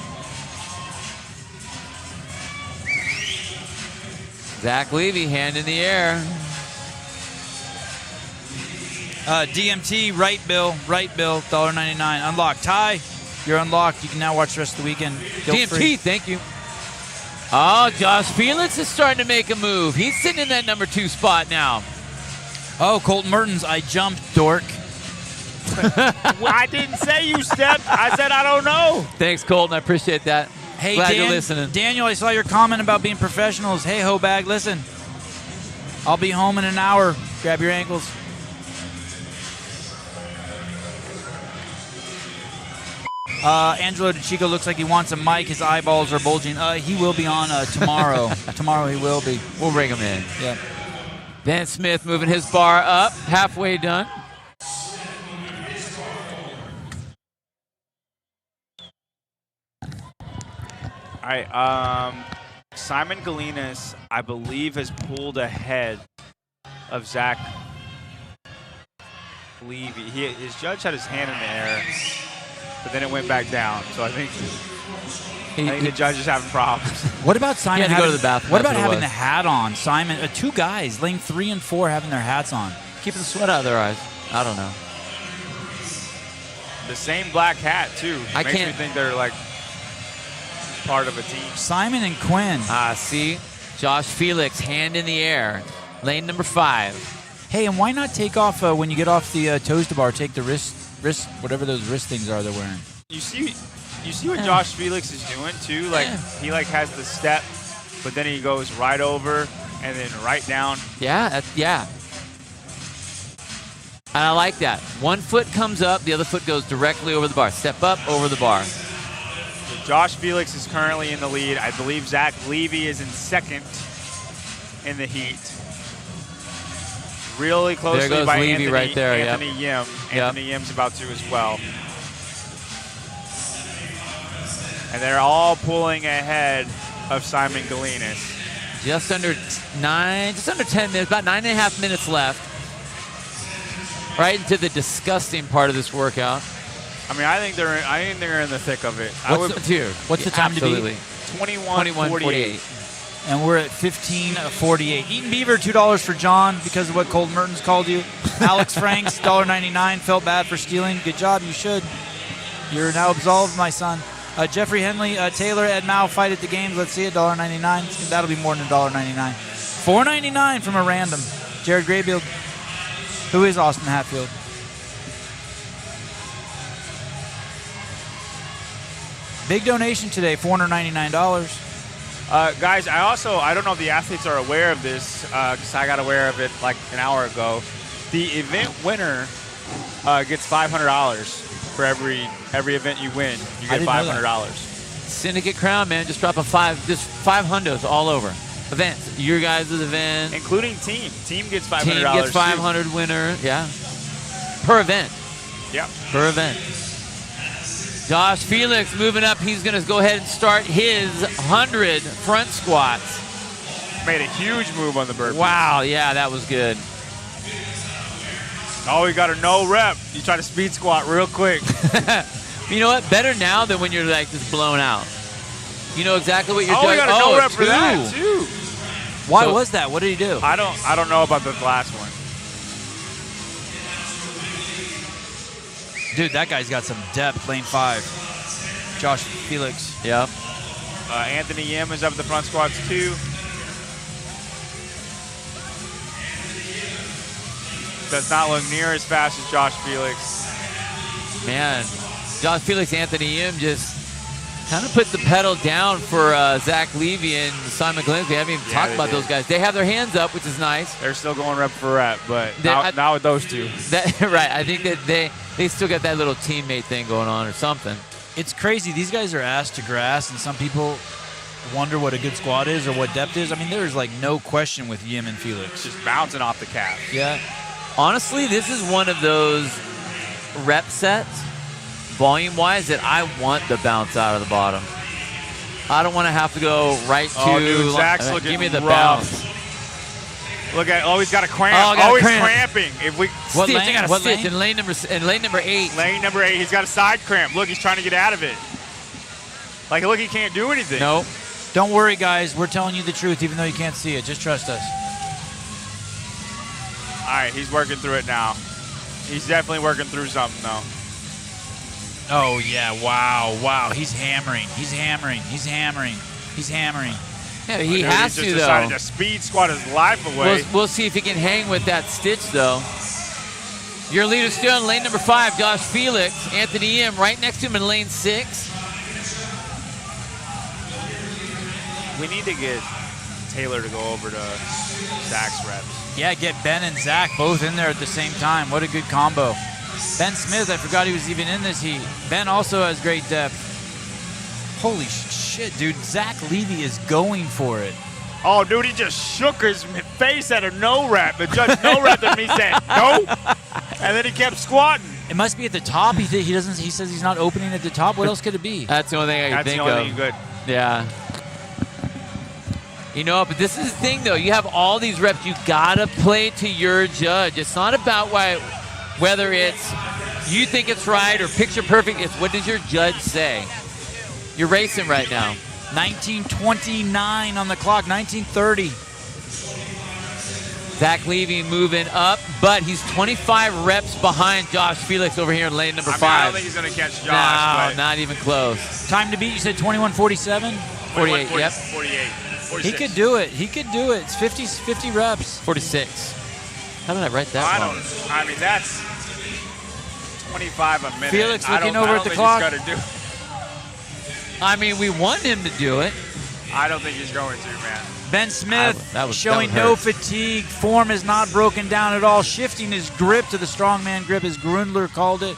Zach Levy, hand in the air. DMT, right bill, $1.99. Unlocked. Ty, you're unlocked. You can now watch the rest of the weekend. DMT, Free. thank you. Oh, Josh Felix is starting to make a move. He's sitting in that number 2 spot now. Oh, Colton Mertens, I jumped, dork. Well, I didn't say you stepped. I said I don't know. Thanks, Colton. I appreciate that. Hey, Glad you're listening. Daniel, I saw your comment about being professionals. Hey, ho bag, listen. I'll be home in an hour. Grab your ankles. Angelo DeChico looks like he wants a mic. His eyeballs are bulging. He will be on tomorrow. Tomorrow he will be. We'll bring him in. Yeah. Ben Smith moving his bar up. Halfway done. All right. Simon Galinas, I believe, has pulled ahead of Zach Levy. His judge had his hand in the air, but then it went back down. So I think the judge is having problems. What about Simon? He had to go to the bathroom. What That's about what it having was. the hat on? Simon, 2 guys, lane 3 and 4, having their hats on. Keeping the sweat out of their eyes. I don't know. The same black hat, too. I Makes can't- me think they're like part of a team. Simon and Quinn. See? Josh Felix, hand in the air. Lane number 5. Hey, and why not take off when you get off the toes to bar? Take the wrist, whatever those wrist things are they're wearing. You see what Josh Felix is doing too? Like he has the step, but then he goes right over and then right down. Yeah, yeah. And I like that. One foot comes up, the other foot goes directly over the bar. Step up, over the bar. So Josh Felix is currently in the lead. I believe Zach Levy is in second in the heat. Really closely There goes by Levy Anthony, right there, yep. Anthony Yim. Anthony Yim's about to as well. And they're all pulling ahead of Simon Galinas. Just under 10 minutes, about 9.5 minutes left. Right into the disgusting part of this workout. I mean, I think they're in the thick of it. What's the time Absolutely. to beat? 21:48. And we're at 15:48. Eaton Beaver, $2 for John because of what Colton Mertens called you. Alex Franks, $1.99. Felt bad for stealing. Good job. You should. You're now absolved, my son. Jeffrey Henley, Taylor, Ed Mao fight at the games. Let's see, $1.99. That'll be more than $1.99. $4.99 from a random. Jared Grayfield. Who is Austin Hatfield? Big donation today, $499. Guys, I don't know if the athletes are aware of this because I got aware of it like an hour ago. The event winner gets $500 for every event you win. You get $500. Syndicate Crown, man, just drop just 5 hundos all over. Events, your guys' event. Including team. Team gets $500. Team gets 500 winner, yeah. Per event. Yep. Per event. Josh Felix moving up. He's going to go ahead and start his 100 front squats. Made a huge move on the burpees. Wow, yeah, that was good. Oh, you got a no rep. You try to speed squat real quick. You know what? Better now than when you're like just blown out. You know exactly what you're doing. Oh, we got a no rep for that too. Why was that? What did he do? I don't know about the last one. Dude, that guy's got some depth, lane 5. Josh Felix. Yep. Anthony Yim is up at the front squats too. Does not look near as fast as Josh Felix. Man, Josh Felix, Anthony Yim just kind of put the pedal down for Zach Levy and Simon Glenn. We haven't even talked about those guys. They have their hands up, which is nice. They're still going rep for rep, but now with those two. Right, I think that they still got that little teammate thing going on or something. It's crazy. These guys are ass to grass, and some people wonder what a good squat is or what depth is. I mean, there's like no question with Yim and Felix. Just bouncing off the calf. Yeah. Honestly, this is one of those rep sets, volume-wise, that I want the bounce out of the bottom. I don't want to have to go right to. Oh, dude, Zach's looking give me the rough. bounce. Look at he's got a cramp. Oh, he's cramp. cramping. If we What lane? Got a stitch in lane number 8. Lane number 8. He's got a side cramp. Look, he's trying to get out of it. Like, look, he can't do anything. No. Don't worry, guys. We're telling you the truth, even though you can't see it. Just trust us. All right, he's working through it now. He's definitely working through something, though. Oh, yeah. Wow. Wow. He's hammering. He's hammering. He's hammering. He's hammering. Yeah, he has to, though. He just decided to speed squat his life away. We'll see if he can hang with that stitch, though. Your leader still in lane number 5, Josh Felix. Anthony M right next to him in lane 6. We need to get Taylor to go over to Zach's reps. Yeah, get Ben and Zach both in there at the same time. What a good combo. Ben Smith, I forgot he was even in this heat. Ben also has great depth. Holy shit, dude. Zach Levy is going for it. Oh, dude, he just shook his face at a no rep. The judge no rep and he said no, and then he kept squatting. It must be at the top. He doesn't. He says he's not opening at the top. What else could it be? That's the only thing I can think of. That's the only thing good. Yeah. You know, but this is the thing, though. You have all these reps. You gotta play to your judge. It's not about whether it's you think it's right or picture perfect. It's what does your judge say? You're racing right now. 19:29 on the clock. 19:30. Zach Levy moving up, but he's 25 reps behind Josh Felix over here in lane number 5. I don't think he's gonna catch Josh. No, not even close. Time to beat. You said 21:47. 48. Yep. 48. 46. He could do it. He could do it. It's 50 reps. 46. How did I write that? I mean, that's 25 a minute. Felix looking over at the clock. I don't think he's gonna do it. I mean, we want him to do it. I don't think he's going to, man. Ben Smith that showing would no hurt. fatigue. Form is not broken down at all. Shifting his grip to the strongman grip, as Grundler called it.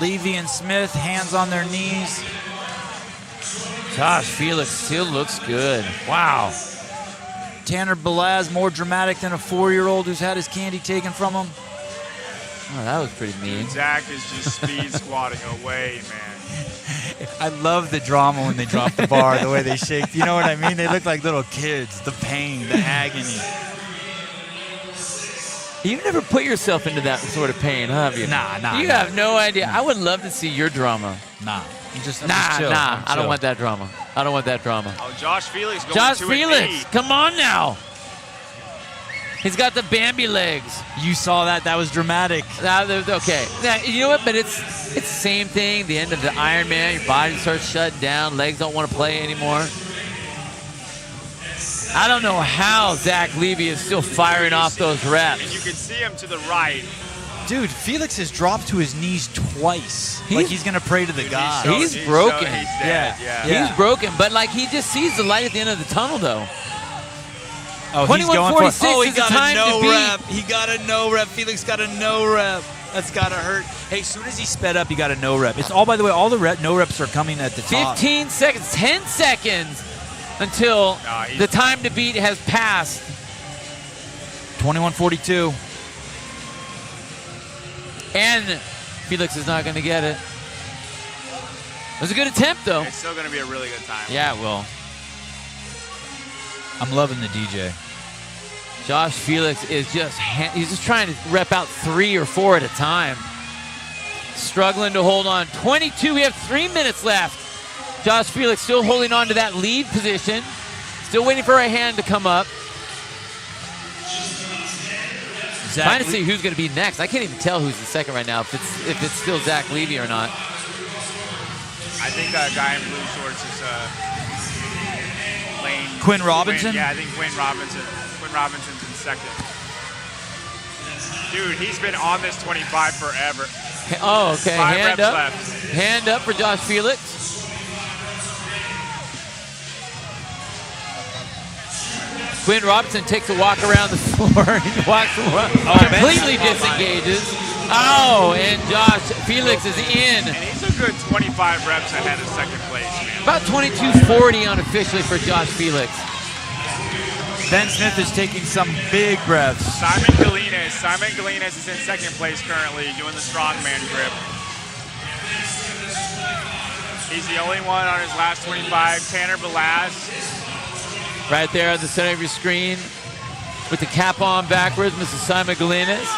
Levy and Smith, hands on their knees. Josh Felix still looks good. Wow. Tanner Balaz, more dramatic than a 4-year-old who's had his candy taken from him. Oh, that was pretty mean. Zach is just speed squatting away, man. I love the drama when they drop the bar, the way they shake. You know what I mean? They look like little kids. The pain, the agony. You've never put yourself into that sort of pain, have you? Nah. You have no idea. I would love to see your drama. Nah. I'm just chill. I don't want that drama. I don't want that drama. Oh, Josh Felix going Josh to Felix, a knee. come on now. He's got the Bambi legs. You saw that. That was dramatic. Okay. Now, you know what? But it's the same thing. The end of the Ironman. Your body starts shutting down. Legs don't want to play anymore. I don't know how Zach Levy is still firing off those reps. And you can see him to the right. Dude, Felix has dropped to his knees twice. Like he's going to pray to the God. He's broken. He's dead, yeah. He's broken, but like he just sees the light at the end of the tunnel, though. Oh, he's going for it. Oh, he is got the time a no to beat. rep. He got a no rep. Felix got a no rep. That's got to hurt. Hey, as soon as he sped up, he got a no rep. It's all, by the way, all the no reps are coming at the top. 15 seconds, 10 seconds until the time to beat has passed. 21:42. And Felix is not going to get it. It was a good attempt, though. It's still going to be a really good time. Yeah, it will. I'm loving the DJ. Josh Felix is he's just trying to rep out 3 or 4 at a time. Struggling to hold on. 22, we have 3 minutes left. Josh Felix still holding on to that lead position. Still waiting for a hand to come up. Trying to see who's going to be next. I can't even tell who's the second right now, if it's still Zach Levy or not. I think that guy in blue shorts is Lane. Quinn Robinson? Yeah, I think Quinn Robinson's in second. Dude, he's been on this 25 forever. Oh, okay. 5 Hand reps up. left. Hand up for Josh Felix. Quinn Robinson takes a walk around the floor. He walks completely disengages. Oh, and Josh Felix is in. And he's a good 25 reps ahead of second place, man. About 22:40 unofficially for Josh Felix. Ben Smith is taking some big breaths. Simon Galinas is in second place currently, doing the strongman grip. He's the only one on his last 25. Tanner Balaz. Right there at the center of your screen with the cap on backwards, Mr. Simon Galinas.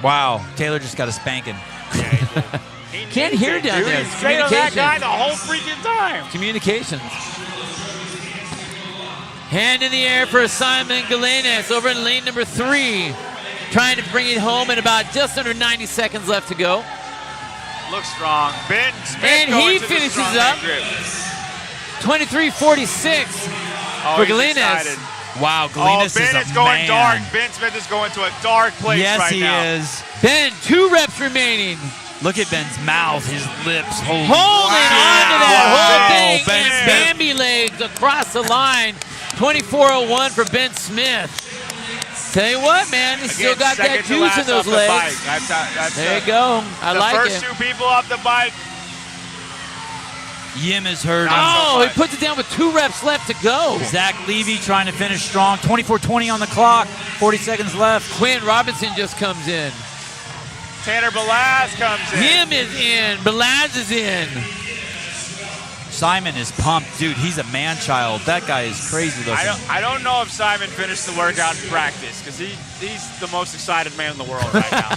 Wow, Taylor just got a spanking. Can't hear down there. He's straight on that guy the whole freaking time. Communications. Hand in the air for Simon Galenas over in lane number 3. Trying to bring it home in about just under 90 seconds left to go. Looks strong. Ben Smith and he finishes up 23:46 for Galenas. Wow, Galenas Ben is is going man. dark. Ben Smith is going to a dark place right now. Yes, he is. Ben, 2 reps remaining. Look at Ben's mouth, his lips. Holding on to that whole thing. And Bambi legs across the line. 24:01 for Ben Smith. Tell you what, man, he's still got that juice in those legs. There you go. I like it. The first 2 people off the bike. Yim is hurt. Oh, he puts it down with 2 reps left to go. Zach Levy trying to finish strong. 24:20 on the clock. 40 seconds left. Quinn Robinson just comes in. Tanner Balaz comes in. Yim is in. Balaz is in. Simon is pumped. Dude, he's a man-child. That guy is crazy looking. I don't know if Simon finished the workout in practice because he's the most excited man in the world right now.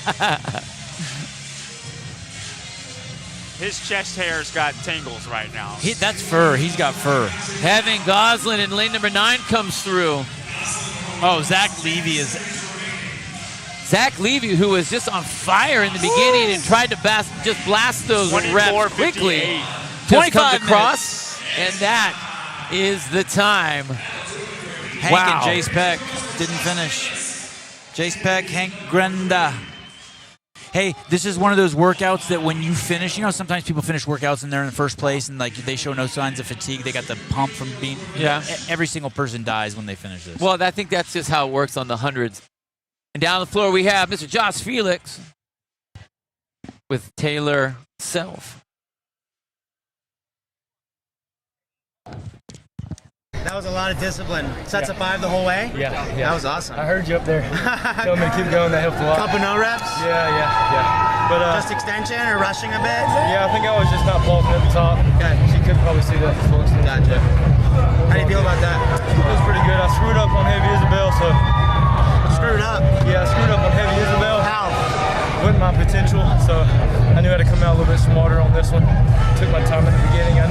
His chest hair's got tangles right now. That's fur. He's got fur. Having Goslin in lane number 9 comes through. Oh, Zach Levy is... Zach Levy, who was just on fire in the beginning and tried to just blast those reps quickly. 25 comes across, and that is the time. Hank and Jace Peck didn't finish. Jace Peck, Hank Grenda. Hey, this is one of those workouts that when you finish, you know, sometimes people finish workouts and they're in the first place and like they show no signs of fatigue. They got the pump from being. Yeah. Every single person dies when they finish this. Well, I think that's just how it works on the hundreds. And down the floor we have Mr. Josh Felix with Taylor Self. That was a lot of discipline. Sets of 5 the whole way? Yeah. That was awesome. I heard you up there. Told me to keep going. That helped a lot. Couple no reps? Yeah. But just extension or rushing a bit? Yeah, I think I was just not bulking at the top. Okay. She could probably see that. Gotcha. How do you feel about that? It was pretty good. I screwed up on heavy Isabelle, so. Screwed up? Yeah, I screwed up on heavy Isabelle. How? Wasn't my potential, so I knew I had to come out a little bit smarter on this one. Took my time in the beginning. I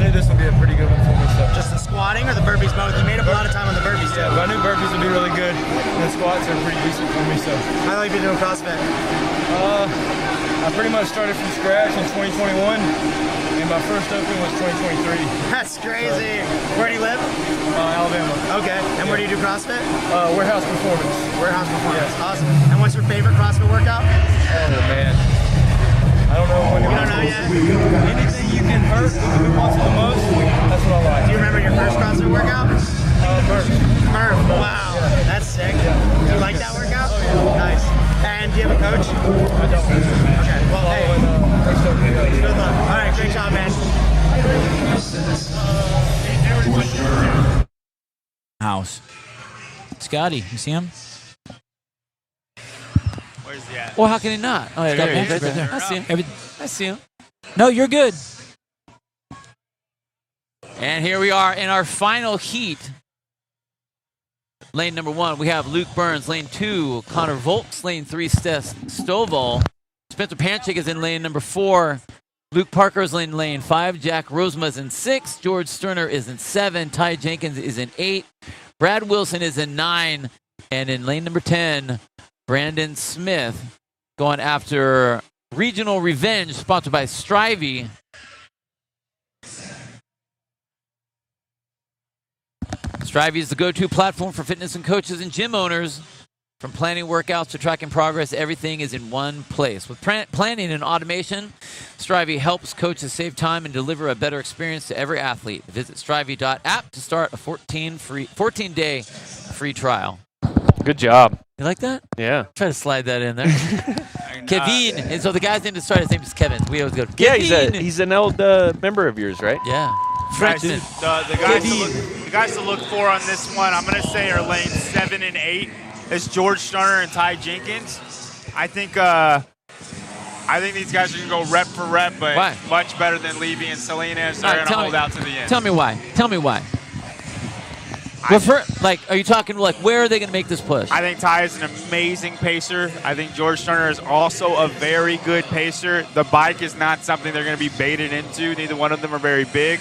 knew this would be a pretty good one for me. So. Just the squatting or the burpees both? You made up a lot of time on the burpees too. Yeah, but I knew burpees would be really good, and the squats are pretty decent for me. So. How long have you been doing CrossFit? I pretty much started from scratch in 2021, and my first open was 2023. That's crazy. Where do you live? Alabama. Okay. And where do you do CrossFit? Warehouse Performance. Warehouse Performance. Yeah. Awesome. And what's your favorite CrossFit workout? Oh man. I don't know when you don't know yet? Anything you can hurt who wants it the most, that's what I like. Do you remember your first CrossFit workout? Murph. Wow. Yeah. That's sick. Yeah. Do you like that workout? Oh, yeah. Nice. And do you have a coach? I don't. Okay. Well, hey. Good luck. All right. Great job, man. House. Scotty, you see him? Where's he at? Well, how can he not? Oh, yeah, there he is. right there. I see him. I see him. No, you're good. And here we are in our final heat. Lane number 1, we have Luke Burns. Lane 2, Connor Volks. Lane 3, Steph Stovall. Spencer Panchik is in lane number 4. Luke Parker is in lane 5. Jack Rosema is in 6. George Sterner is in 7. Ty Jenkins is in 8. Brad Wilson is in 9. And in lane number 10, Brandon Smith going after Regional Revenge, sponsored by Strivey. Strivey is the go-to platform for fitness and coaches and gym owners. From planning workouts to tracking progress, everything is in one place. With planning and automation, Strivey helps coaches save time and deliver a better experience to every athlete. Visit strivey.app to start a 14-day free trial. Good job. You like that? Yeah. Try to slide that in there. Kevin. And so the guy's name to start, his name is Kevin. We always go, Yeah, Kevin. he's an old member of yours, right? Yeah. Freshman. The guys to look for on this one, I'm going to say, are lanes 7 and 8. It's George Sterner and Ty Jenkins. I think these guys are going to go rep for rep, but much better than Levy and Salinas. They're going to hold out to the end. Tell me why. Tell me why. Are you talking like where are they going to make this push? I think Ty is an amazing pacer. I think George Turner is also a very good pacer. The bike is not something they're going to be baited into. Neither one of them are very big.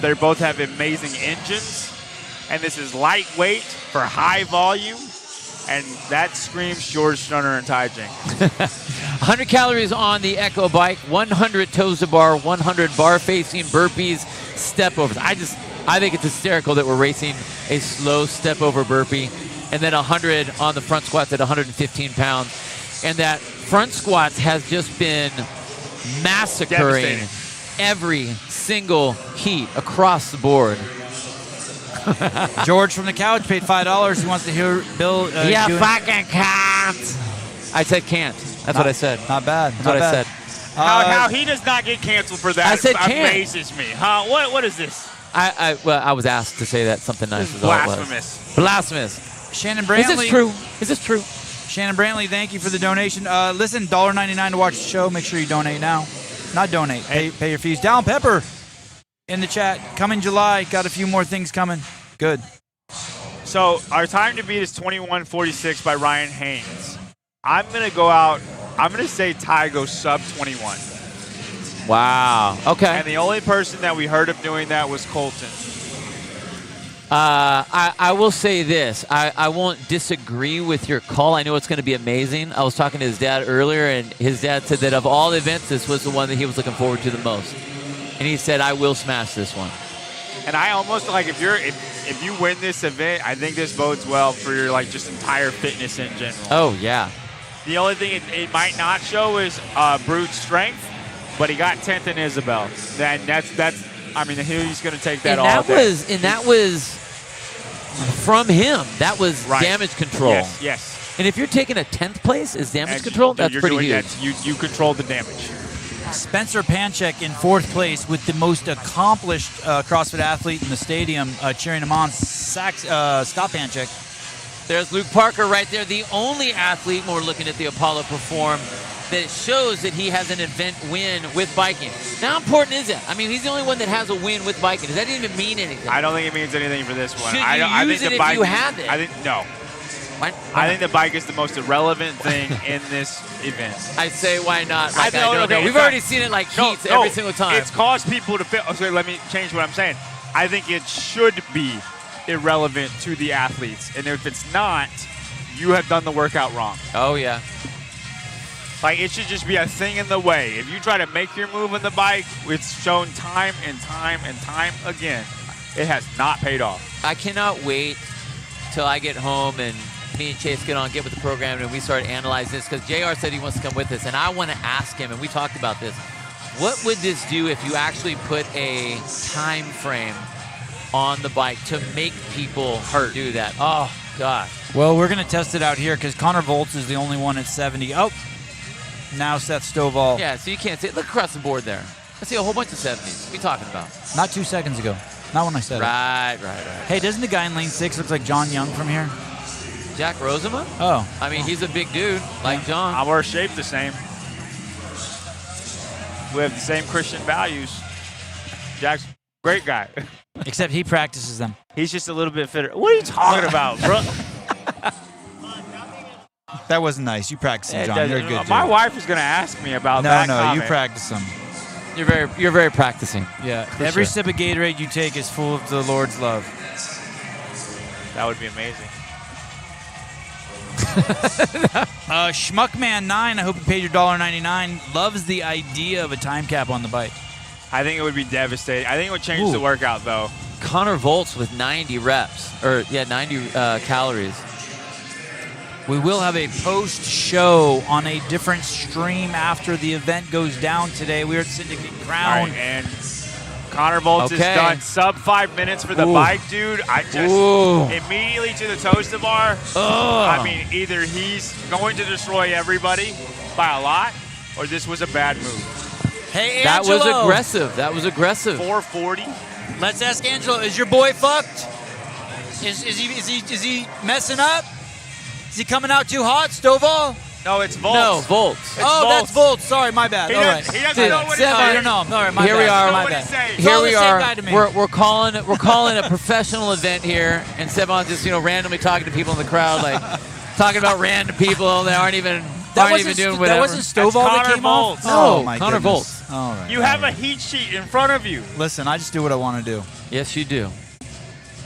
They both have amazing engines, and this is lightweight for high volume, and that screams George Turner and Ty Jenkins. 100 calories on the Echo bike, 100 toes to bar, 100 bar facing burpees, step overs. I think it's hysterical that we're racing a slow step over burpee, and then 100 on the front squats at 115 pounds. And that front squats has just been massacring every single heat across the board. George from the couch paid $5. He wants to hear Bill. Fucking can't. I said can't. That's what I said. Not bad. That's what I said. How he does not get canceled for that I said can't. amazes me. Huh? What is this? I was asked to say that something nice. Is Blasphemous. Blasphemous. Shannon Brantley. Is this true? Shannon Brantley, thank you for the donation. Listen, $1.99 to watch the show. Make sure you donate now. Not donate. Pay your fees. Down Pepper in the chat. Coming July. Got a few more things coming. Good. So our time to beat is 21:46 by Ryan Haynes. I'm going to go out. I'm going to say Ty goes sub 21. Wow. Okay. And the only person that we heard of doing that was Colton. I will say this. I won't disagree with your call. I know it's going to be amazing. I was talking to his dad earlier, and his dad said that of all the events, this was the one that he was looking forward to the most. And he said, I will smash this one. And I almost like if you win this event, I think this bodes well for your just entire fitness in general. Oh, yeah. The only thing it might not show is brute strength, but he got 10th in Isabelle. Then that's I mean, he's going to take that all day. And that was from him. That was damage control. Yes. And if you're taking a 10th place as damage control, that's pretty huge. You control the damage. Spencer Panchek in 4th place with the most accomplished CrossFit athlete in the stadium, cheering him on, Scott Panchek. There's Luke Parker right there, the only athlete, when we're looking at the Apollo Perform, that shows that he has an event win with biking. Now, how important is that? I mean, he's the only one that has a win with biking. Does that even mean anything? I don't think it means anything for this one. Should you use it if you have it? No. I think the bike is the most irrelevant thing in this event. I say, why not? I don't know. We've already seen it heats every single time. It's caused people to feel. Okay, let me change what I'm saying. I think it should be irrelevant to the athletes. And if it's not, you have done the workout wrong. Oh, yeah. It should just be a thing in the way. If you try to make your move on the bike, it's shown time and time and time again. It has not paid off. I cannot wait till I get home and me and Chase get with the program and we start analyzing this, because JR said he wants to come with us, and I want to ask him, and we talked about this, what would this do if you actually put a time frame on the bike to make people do that? Oh, gosh. Well, we're going to test it out here because Connor Volz is the only one at 70. Oh, now Seth Stovall. Yeah, so you can't see it. Look across the board there. I see a whole bunch of 70s. What are you talking about? Not 2 seconds ago. Not when I said it. Right. Hey, doesn't the guy in lane 6 look like John Young from here? Jack Rosamond? Oh. I mean, he's a big dude like John. Our shape the same. We have the same Christian values. Jack's a great guy. Except he practices them. He's just a little bit fitter. What are you talking about, bro? That wasn't nice. You practice them, John. You're a good dude. My wife is going to ask me about that comment. You practice them. You're very practicing. Yeah. Every sip of Gatorade you take is full of the Lord's love. That would be amazing. Schmuckman9, I hope you paid your $1.99. Loves the idea of a time cap on the bike. I think it would be devastating. I think it would change the workout, though. Connor Volz with 90 reps. 90 calories. We will have a post-show on a different stream after the event goes down today. We're at Syndicate Crown. All right, and Connor Volz is done sub 5 minutes for the bike, dude. I just immediately to the toes to bar. I mean, either he's going to destroy everybody by a lot, or this was a bad move. Hey, Angelo. That was aggressive. 440. Let's ask Angelo, is your boy fucked? Is he messing up? Is he coming out too hot, Stovall? No, it's volts. No, volts. It's That's volts. Sorry, my bad. He All doesn't- right. he doesn't know what he's Sevan, saying. I don't know. All right, my Here bad. we are. My bad. It's Here all we the same are. guy to me. We're calling a professional event here, and Sevan just randomly talking to people in the crowd, like talking about random people that aren't even doing whatever. That wasn't Stovall that came off? No, my Connor goodness. Volts. All right. You have a heat sheet in front of you. Listen, I just do what I want to do. Yes, you do.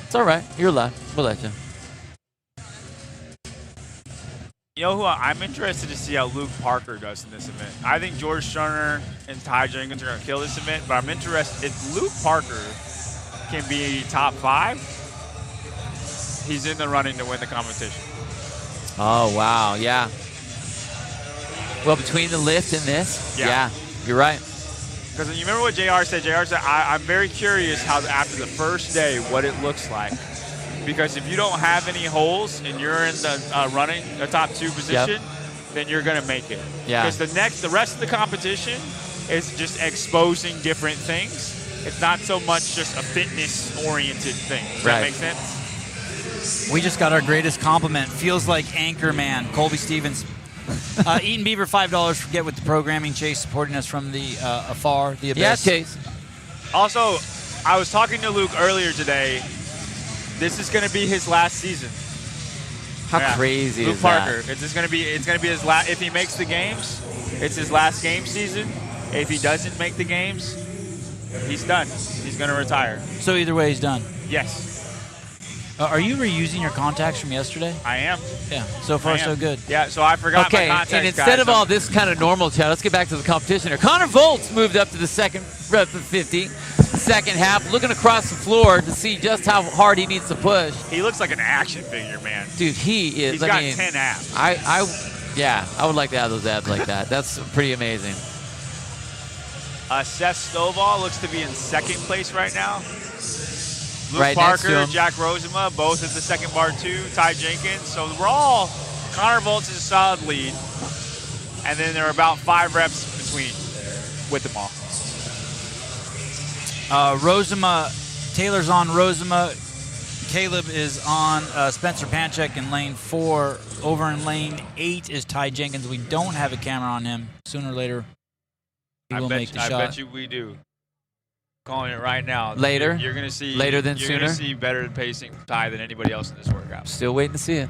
It's all right. You're allowed. We'll let you. You know who I'm interested to see how Luke Parker does in this event. I think George Sterner and Ty Jenkins are going to kill this event, but I'm interested if Luke Parker can be top 5. He's in the running to win the competition. Oh, wow. Yeah. Well, between the lift and this, yeah you're right. Because you remember what JR said? JR said, I'm very curious how after the first day what it looks like. Because if you don't have any holes and you're in the running, the top 2 position, then you're going to make it. Yeah. Because the rest of the competition is just exposing different things. It's not so much just a fitness-oriented thing. Does that make sense? We just got our greatest compliment. Feels like Anchorman, Colby Stevens. Eaton Beaver, $5 for Get With The Programming. Chase supporting us from the afar, the abyss. Yeah, Chase. Also, I was talking to Luke earlier today. This is going to be his last season. How crazy Luke is Parker. that? It's going to be his last. If he makes the games, it's his last game season. If he doesn't make the games, he's done. He's going to retire. So either way, he's done. Yes. Are you reusing your contacts from yesterday? I am. Yeah. So far, so good. Yeah. So I forgot my Okay, contacts, and instead guys. of all this kind of normal chat, let's get back to the competition here. Connor Volts moved up to the second 50, second half, looking across the floor to see just how hard he needs to push. He looks like an action figure, man. Dude, he is. He's I got mean, 10 abs. I would like to have those abs like that. That's pretty amazing. Seth Stovall looks to be in second place right now. Luke Right next to Parker, him. Jack Rosema, both at the second bar 2. Ty Jenkins. So we're all, Connor Volts is a solid lead. And then there are about 5 reps between with them all. Rosema, Taylor's on Rosema. Caleb is on Spencer Panchek in lane 4. Over in lane 8 is Ty Jenkins. We don't have a camera on him. Sooner or later, he will make the shot. I bet you we do. Calling it right now. Later? You're going to see. Later than you're sooner? You're going to see better pacing Ty than anybody else in this workout. Still waiting to see it.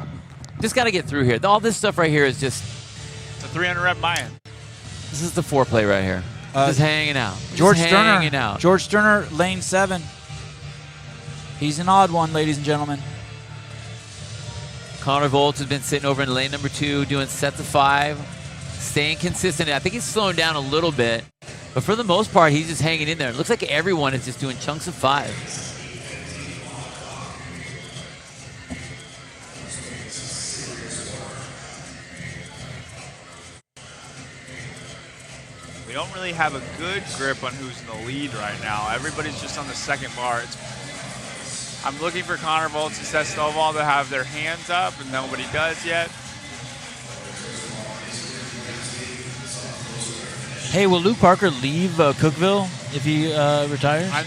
Just got to get through here. All this stuff right here is just. It's a 300 rep buy-in. This is the foreplay right here. Just hanging out. George Just Sterner. hanging out. George Sterner, lane 7. He's an odd one, ladies and gentlemen. Connor Volts has been sitting over in lane number 2, doing sets of 5, staying consistent. I think he's slowing down a little bit, but for the most part, he's just hanging in there. It looks like everyone is just doing chunks of 5. We don't really have a good grip on who's in the lead right now. Everybody's just on the second bar. I'm looking for Connor Volts and Seth Stovall to have their hands up, and nobody does yet. Hey, will Luke Parker leave Cookeville if he retires? I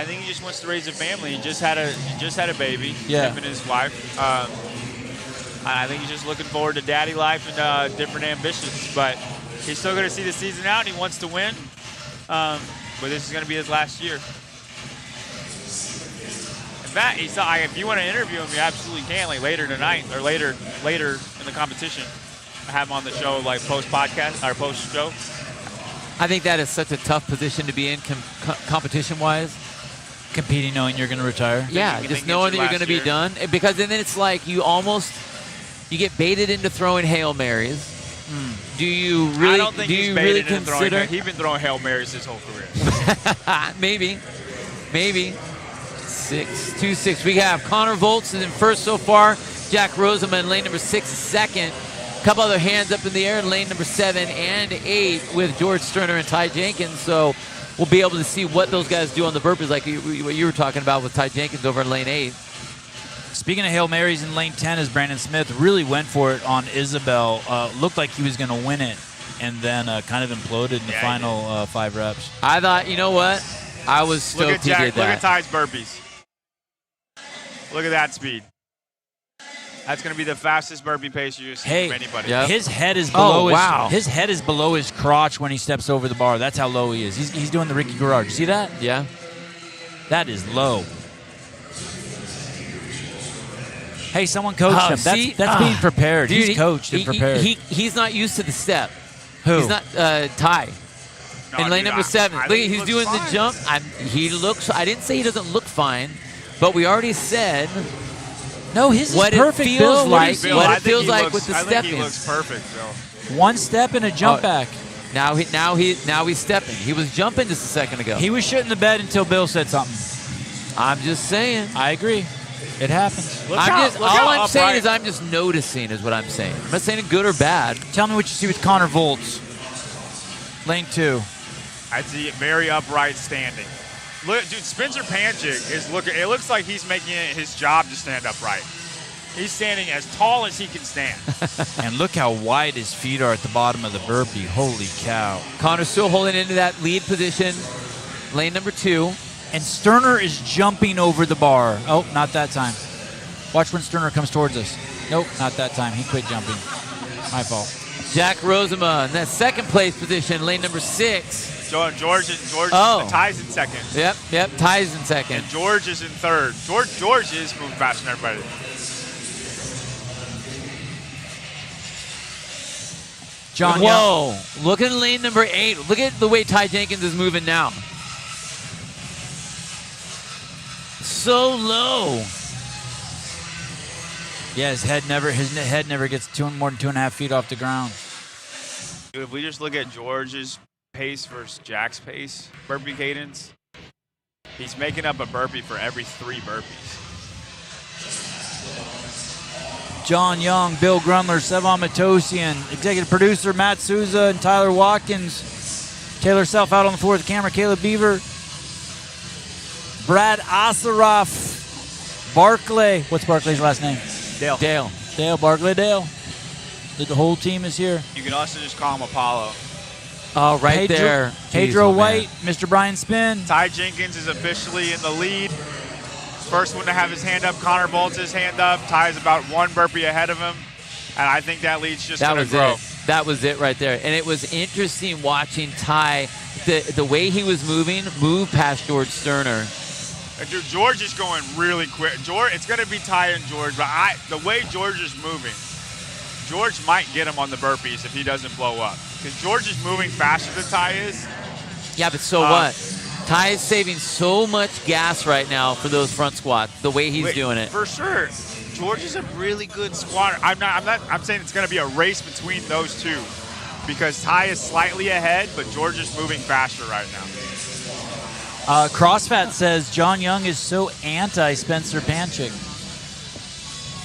think he just wants to raise a family. He just had a baby. Yeah. Him and his wife. I think he's just looking forward to daddy life and different ambitions. But he's still going to see the season out, and he wants to win. But this is going to be his last year. In fact, if you want to interview him, you absolutely can. Like later tonight or later in the competition, have him on the show, like post-podcast or post-show. I think that is such a tough position to be in competition-wise. Competing knowing you're going to retire? Yeah, just knowing that you're going to be done. Because then it's like you get baited into throwing Hail Marys. Do you really? I don't think he's baited into throwing. consider? He's been throwing Hail Marys his whole career. Maybe. 2-6. We have Connor Volts in first so far. Jack Rosema in lane number 6 second. A couple other hands up in the air in lane number 7 and 8 with George Sterner and Ty Jenkins. So we'll be able to see what those guys do on the burpees, like what you were talking about with Ty Jenkins over in lane 8. Speaking of Hail Marys, in lane 10 is Brandon Smith. Really went for it on Isabelle. Looked like he was going to win it, and then kind of imploded in the final 5 reps. I thought, you know what? I was stoked he did that. Look at Ty's burpees. Look at that speed. That's going to be the fastest burpee pace you've seen from anybody. His head is below his head is below his crotch when he steps over the bar. That's how low he is. He's doing the Ricky Garage. You see that? Yeah. That is low. Hey, someone coached him. That's being prepared. Dude, he's coached and prepared. He's not used to the step. Who? He's not Ty. No, in lane dude, number 7. I Look, think he he's looks doing fine. the jump. He looks. I didn't say he doesn't look fine, but we already said no, his what is perfect, it feels Bill. like. Bill, What I it think feels he like looks- with the I step think he in. looks perfect, Bill. One step and a jump back. Now he's stepping. He was jumping just a second ago. He was shitting the bed until Bill said something. I'm just saying. I agree. It happens. All I'm saying is I'm just noticing is what I'm saying. I'm not saying good or bad. Tell me what you see with Connor Volts. Lane 2. I see it very upright standing. Look, dude, Spencer Panchik is looking. It looks like he's making it his job to stand upright. He's standing as tall as he can stand. And look how wide his feet are at the bottom of the burpee. Holy cow. Connor's still holding into that lead position. Lane number 2. And Sterner is jumping over the bar. Oh, not that time. Watch when Sterner comes towards us. Nope, not that time. He quit jumping. My fault. Jack Rosema in that second place position, lane number 6. George Ty's in second. Yep, Ty's in second. And George is in third. George is moving faster than everybody. John Whoa, look at lane number 8. Look at the way Ty Jenkins is moving now. So low. Yeah, his head never gets more than 2.5 feet off the ground. Dude, if we just look at George's pace versus Jack's pace, burpee cadence, he's making up a burpee for every 3 burpees. John Young, Bill Grumler, Sevan Matosian, executive producer Matt Souza and Tyler Watkins. Taylor Self out on the floor with the camera, Caleb Beaver. Brad Asaroff, Barclay. What's Barclay's last name? Dale Barclay Dale. The whole team is here. You can also just call him Apollo. Oh, right there. Pedro White, Mr. Brian Spin. Ty Jenkins is officially in the lead. First one to have his hand up, Connor Bolts his hand up. Ty's about 1 burpee ahead of him. And I think that lead's just going to grow. That was it right there. And it was interesting watching Ty, the way he was moving, move past George Sterner. Dude, George is going really quick. It's going to be Ty and George, but the way George is moving, George might get him on the burpees if he doesn't blow up. Because George is moving faster than Ty is. Yeah, but so what? Ty is saving so much gas right now for those front squats, the way he's doing it. For sure. George is a really good squatter. I'm saying it's going to be a race between those two. Because Ty is slightly ahead, but George is moving faster right now. CrossFit says John Young is so anti-Spencer Panchik.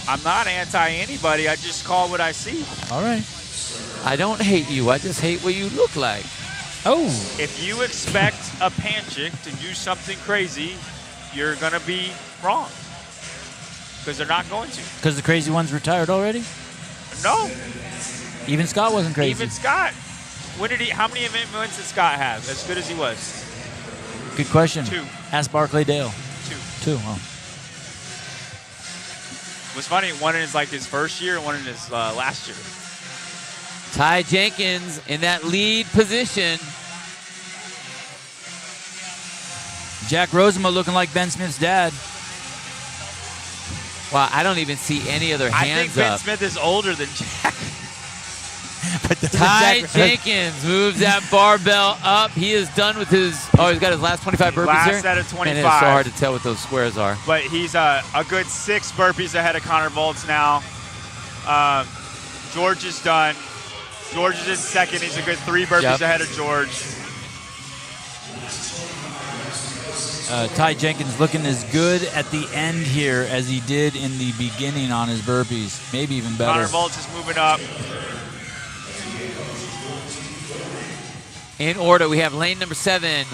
I'm not anti-anybody. I just call what I see. All right. I don't hate you. I just hate what you look like. Oh. If you expect a Panchik to do something crazy, you're going to be wrong. Because they're not going to. Because the crazy one's retired already? No. Even Scott wasn't crazy. Even Scott. How many event wins did Scott have? As good as he was. Good question. 2. Ask Barclay Dale. 2. Oh. What's funny, one in his first year and one in his last year. Ty Jenkins in that lead position. Jack Rosema looking like Ben Smith's dad. Wow, I don't even see any other hands I think Ben up. Smith is older than Jack. Ty Jenkins moves that barbell up. He is done with his, he's got his last 25 burpees last here. set of 25. And it's so hard to tell what those squares are. But he's a good 6 burpees ahead of Connor Bolts now. George is done. George is in second. He's a good 3 burpees ahead of George. Ty Jenkins looking as good at the end here as he did in the beginning on his burpees. Maybe even better. Connor Bolts is moving up. In order, we have lane number 7.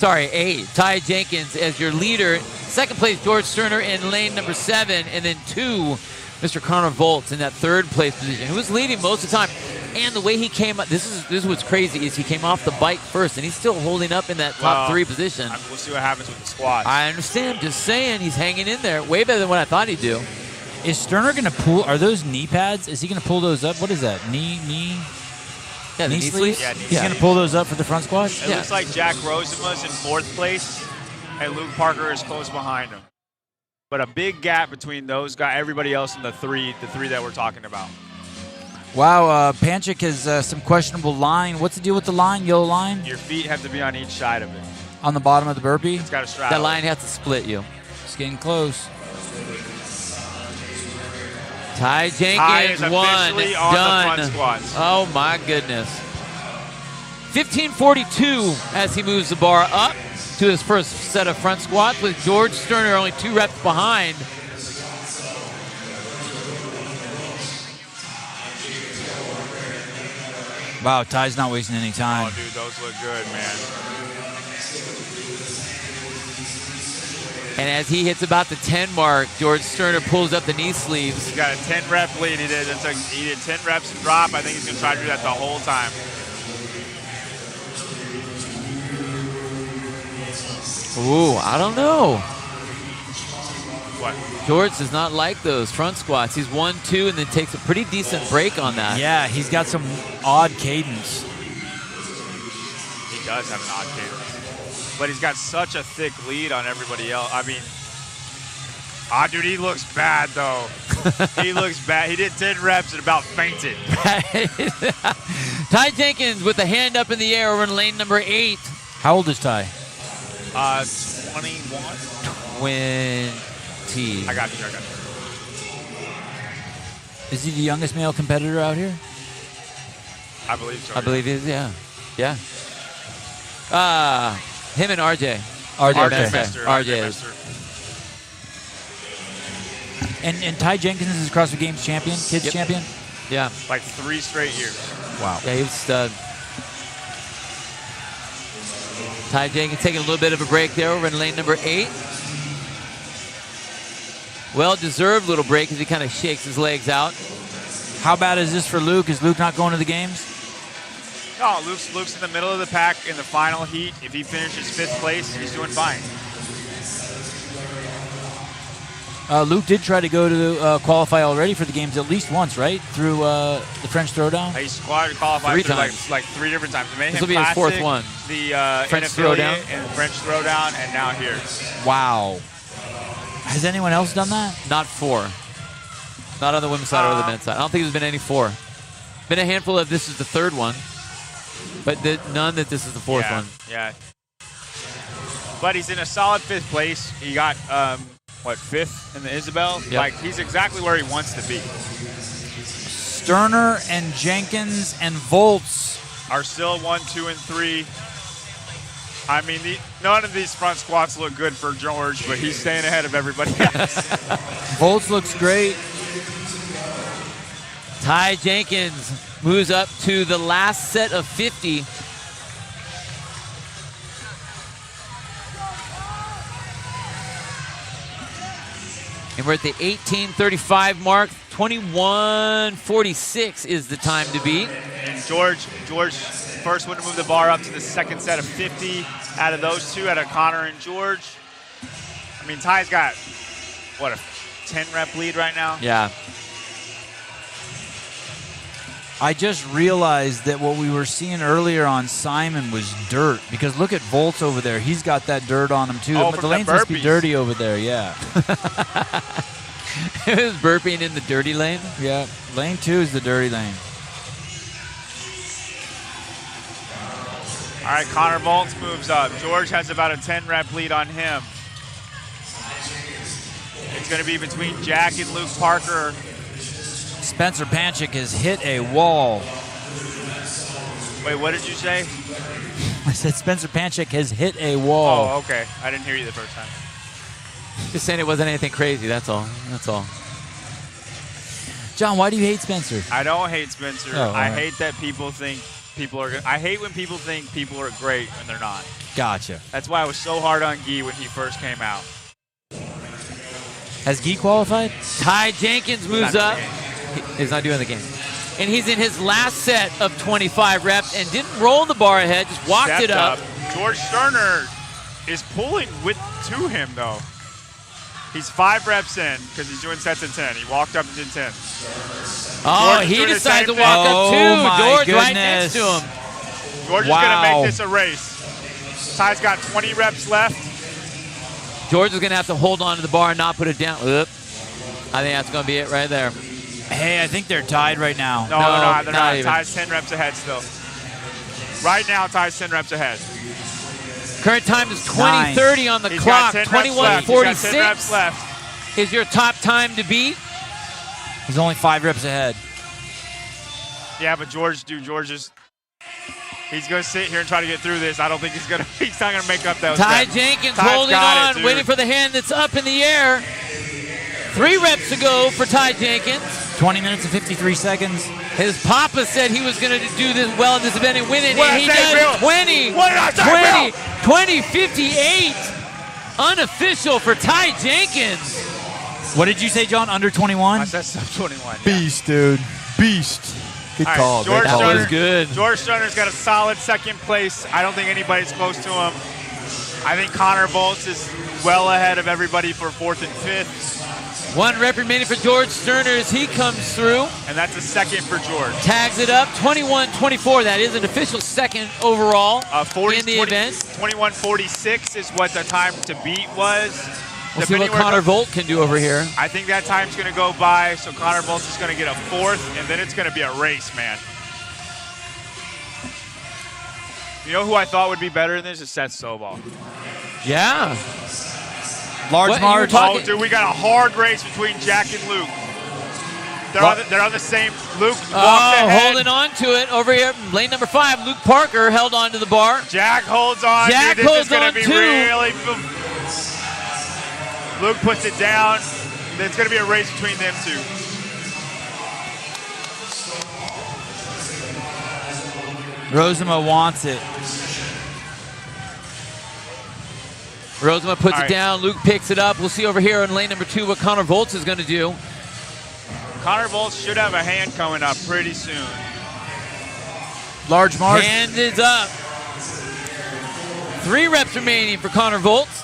8. Ty Jenkins as your leader. Second place, George Sterner in lane number 7. And then 2, Mr. Connor Volts in that 3rd place position, who was leading most of the time. And the way he came up, this is what's crazy, is he came off the bike first, and he's still holding up in that top 3 position. We'll see what happens with the squats. I understand. Just saying, he's hanging in there. Way better than what I thought he'd do. Is Sterner going to pull? Are those knee pads? Is he going to pull those up? What is that? Knee? Yeah, knee sleeves? Yeah, He's going to pull those up for the front squat? It looks like Jack Rosema's in 4th place, and Luke Parker is close behind him. But a big gap between those guys, everybody else in the three that we're talking about. Wow, Panchik has some questionable line. What's the deal with the line, yellow line? Your feet have to be on each side of it. On the bottom of the burpee? It's got to straddle. That line has to split you. It's getting close. Ty Ty Jenkins is won. officially on Done. the front squats. Oh my goodness. 15:42 as he moves the bar up to his first set of front squats, with George Sterner only 2 reps behind. Wow, Ty's not wasting any time. Oh, dude, those look good, man. And as he hits about the 10 mark, George Sterner pulls up the knee sleeves. He's got a 10 rep lead. He did 10 reps and drop. I think he's going to try to do that the whole time. Ooh, I don't know. What? George does not like those front squats. He's 1-2 and then takes a pretty decent break on that. Yeah, he's got some odd cadence. He does have an odd cadence. But he's got such a thick lead on everybody else. I mean, dude, he looks bad, though. He looks bad. He did 10 reps and about fainted. Ty Jenkins with the hand up in the air over in lane number 8. How old is Ty? 21. 20. I got you. Is he the youngest male competitor out here? I believe so. I believe he is, yeah. Yeah. Him and RJ. RJ is. And Ty Jenkins is CrossFit Games champion, kids champion? Yeah. Like 3 straight years. Wow. Yeah, he was a stud. Ty Jenkins taking a little bit of a break there over in lane number 8. Well-deserved little break as he kind of shakes his legs out. How bad is this for Luke? Is Luke not going to the games? No, Luke's in the middle of the pack in the final heat. If he finishes 5th place, he's doing fine. Luke did try to go to qualify already for the games at least once, right? Through the French Throwdown? He's qualified 3 through times. like 3 different times. This will be his 4th one. The French Throwdown Throwdown. and French Throwdown, and now here. Wow. Has anyone else done that? Not 4. Not on the women's side or the men's side. I don't think there's been any 4. Been a handful of this is the 3rd one, but none that this is the 4th one. Yeah. But he's in a solid 5th place. He got, 5th in the Isabelle? Yep. Like, he's exactly where he wants to be. Sterner and Jenkins and Volts are still 1, 2, and 3. I mean, none of these front squats look good for George, but he's staying ahead of everybody else. Volts looks great. Ty Jenkins moves up to the last set of 50. And we're at the 18:35 mark. 21:46 is the time to beat. And George first one to move the bar up to the 2nd set of 50 out of those 2, out of Connor and George. I mean, Ty's got, what, a 10 rep lead right now? Yeah. I just realized that what we were seeing earlier on Simon was dirt, because look at Volts over there. He's got that dirt on him too. Oh, But from the the lanes must be burpees. dirty over there, yeah. It was burping in the dirty lane. Yeah, lane 2 is the dirty lane. All right, Connor Volts moves up. George has about a 10 rep lead on him. It's going to be between Jack and Luke Parker. Spencer Panchik has hit a wall. Wait, what did you say? I said Spencer Panchik has hit a wall. Oh, okay. I didn't hear you the first time. Just saying it wasn't anything crazy, that's all. That's all. John, why do you hate Spencer? I don't hate Spencer. Oh, all I right. hate that people think people are good. I hate when people think people are great when they're not. Gotcha. That's why I was so hard on Guy when he first came out. Has Guy qualified? Ty Jenkins moves up. He's not doing the game. and he's in his last set of 25 reps and didn't roll the bar ahead, just walked it up. George Sterner is pulling to him, though. He's 5 reps in because he's doing sets of 10. He walked up and did 10. Oh, he decides to walk up too. George right next to him. George is going to make this a race. Ty's got 20 reps left. George is going to have to hold on to the bar and not put it down. Oop. I think that's going to be it right there. Hey, I think they're tied right now. No, they're not. Ty's 10 reps ahead still. Right now, Ty's 10 reps ahead. Current time is 20:30 on the clock. 21:46 reps left. Is your top time to beat. He's only 5 reps ahead. Yeah, but George is. He's going to sit here and try to get through this. I don't think he's not going to make up those Ty reps. Jenkins holding on, waiting for the hand that's up in the air. 3 reps to go for Ty Jenkins. 20 minutes and 53 seconds. His papa said he was going to do this well in this event and win it, and he does. Bill? 20, what did I say, 20:58. Unofficial for Ty Jenkins. What did you say, John? Under 21? I said sub 21. Beast, dude. Beast. Good call. George that Sterner, was good. George Sterner's got a solid second place. I don't think anybody's close to him. I think Connor Volz is well ahead of everybody for 4th and 5th. 1 rep remaining for George Sterner as he comes through. And that's a second for George. Tags it up, 21:24. That is an official second overall in the event. 21:46 is what the time to beat was. We'll see what Connor Volt can do over here. I think that time's going to go by, so Connor Volt is going to get a 4th, and then it's going to be a race, man. You know who I thought would be better in this is Seth Sobol. Yeah. Large margin. Oh, dude, we got a hard race between Jack and Luke. They're on the same. Luke walks ahead. Holding on to it over here. Lane number 5, Luke Parker held on to the bar. Jack holds on. Jack dude, holds this is on gonna be too. Really. Luke puts it down. It's going to be a race between them two. Rosema wants it. Rosema puts it down. Luke picks it up. We'll see over here in lane number 2 what Connor Volz is going to do. Connor Volz should have a hand coming up pretty soon. Large mark. Hand is up. 3 reps remaining for Connor Volz.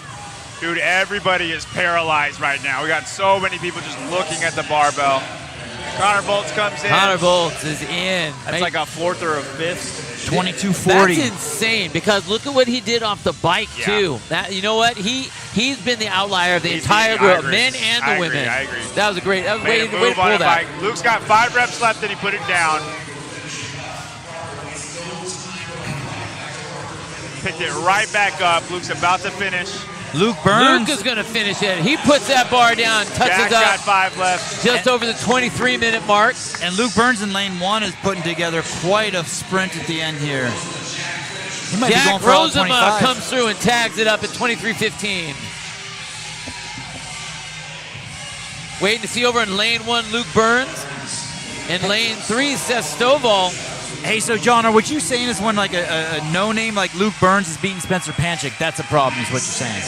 Dude, everybody is paralyzed right now. We got so many people just looking at the barbell. Connor Volz comes in. Connor Volz is in. That's like a 4th or a 5th. 22:40. That's insane because look at what he did off the bike too. That, you know what? He's been the outlier of the entire group, men and the women. I agree. That was a great. That was way to move pull on that. bike. Luke's got 5 reps left, and he put it down. Picked it right back up. Luke's about to finish. Luke Burns. Luke is going to finish it. He puts that bar down, touches Jack's up. got 5 left. Just over the 23-minute mark. And Luke Burns in lane 1 is putting together quite a sprint at the end here. He might be going Jack for all Rosema 25. comes through and tags it up at 23:15. Waiting to see over in lane 1, Luke Burns. In lane 3, Seth Stovall. Hey, so John, are what you saying is when like a no-name like Luke Burns is beating Spencer Panchik, that's a problem is what you're saying?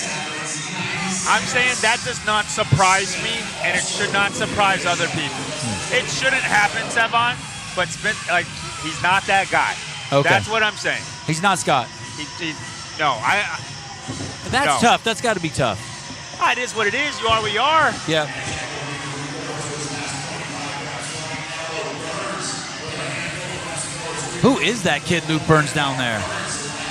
I'm saying that does not surprise me, and it should not surprise other people. It shouldn't happen, Sevan, but he's not that guy. Okay. That's what I'm saying. He's not Scott. No. That's tough. That's got to be tough. It is what it is. You are what you are. Yeah. Who is that kid, Luke Burns, down there?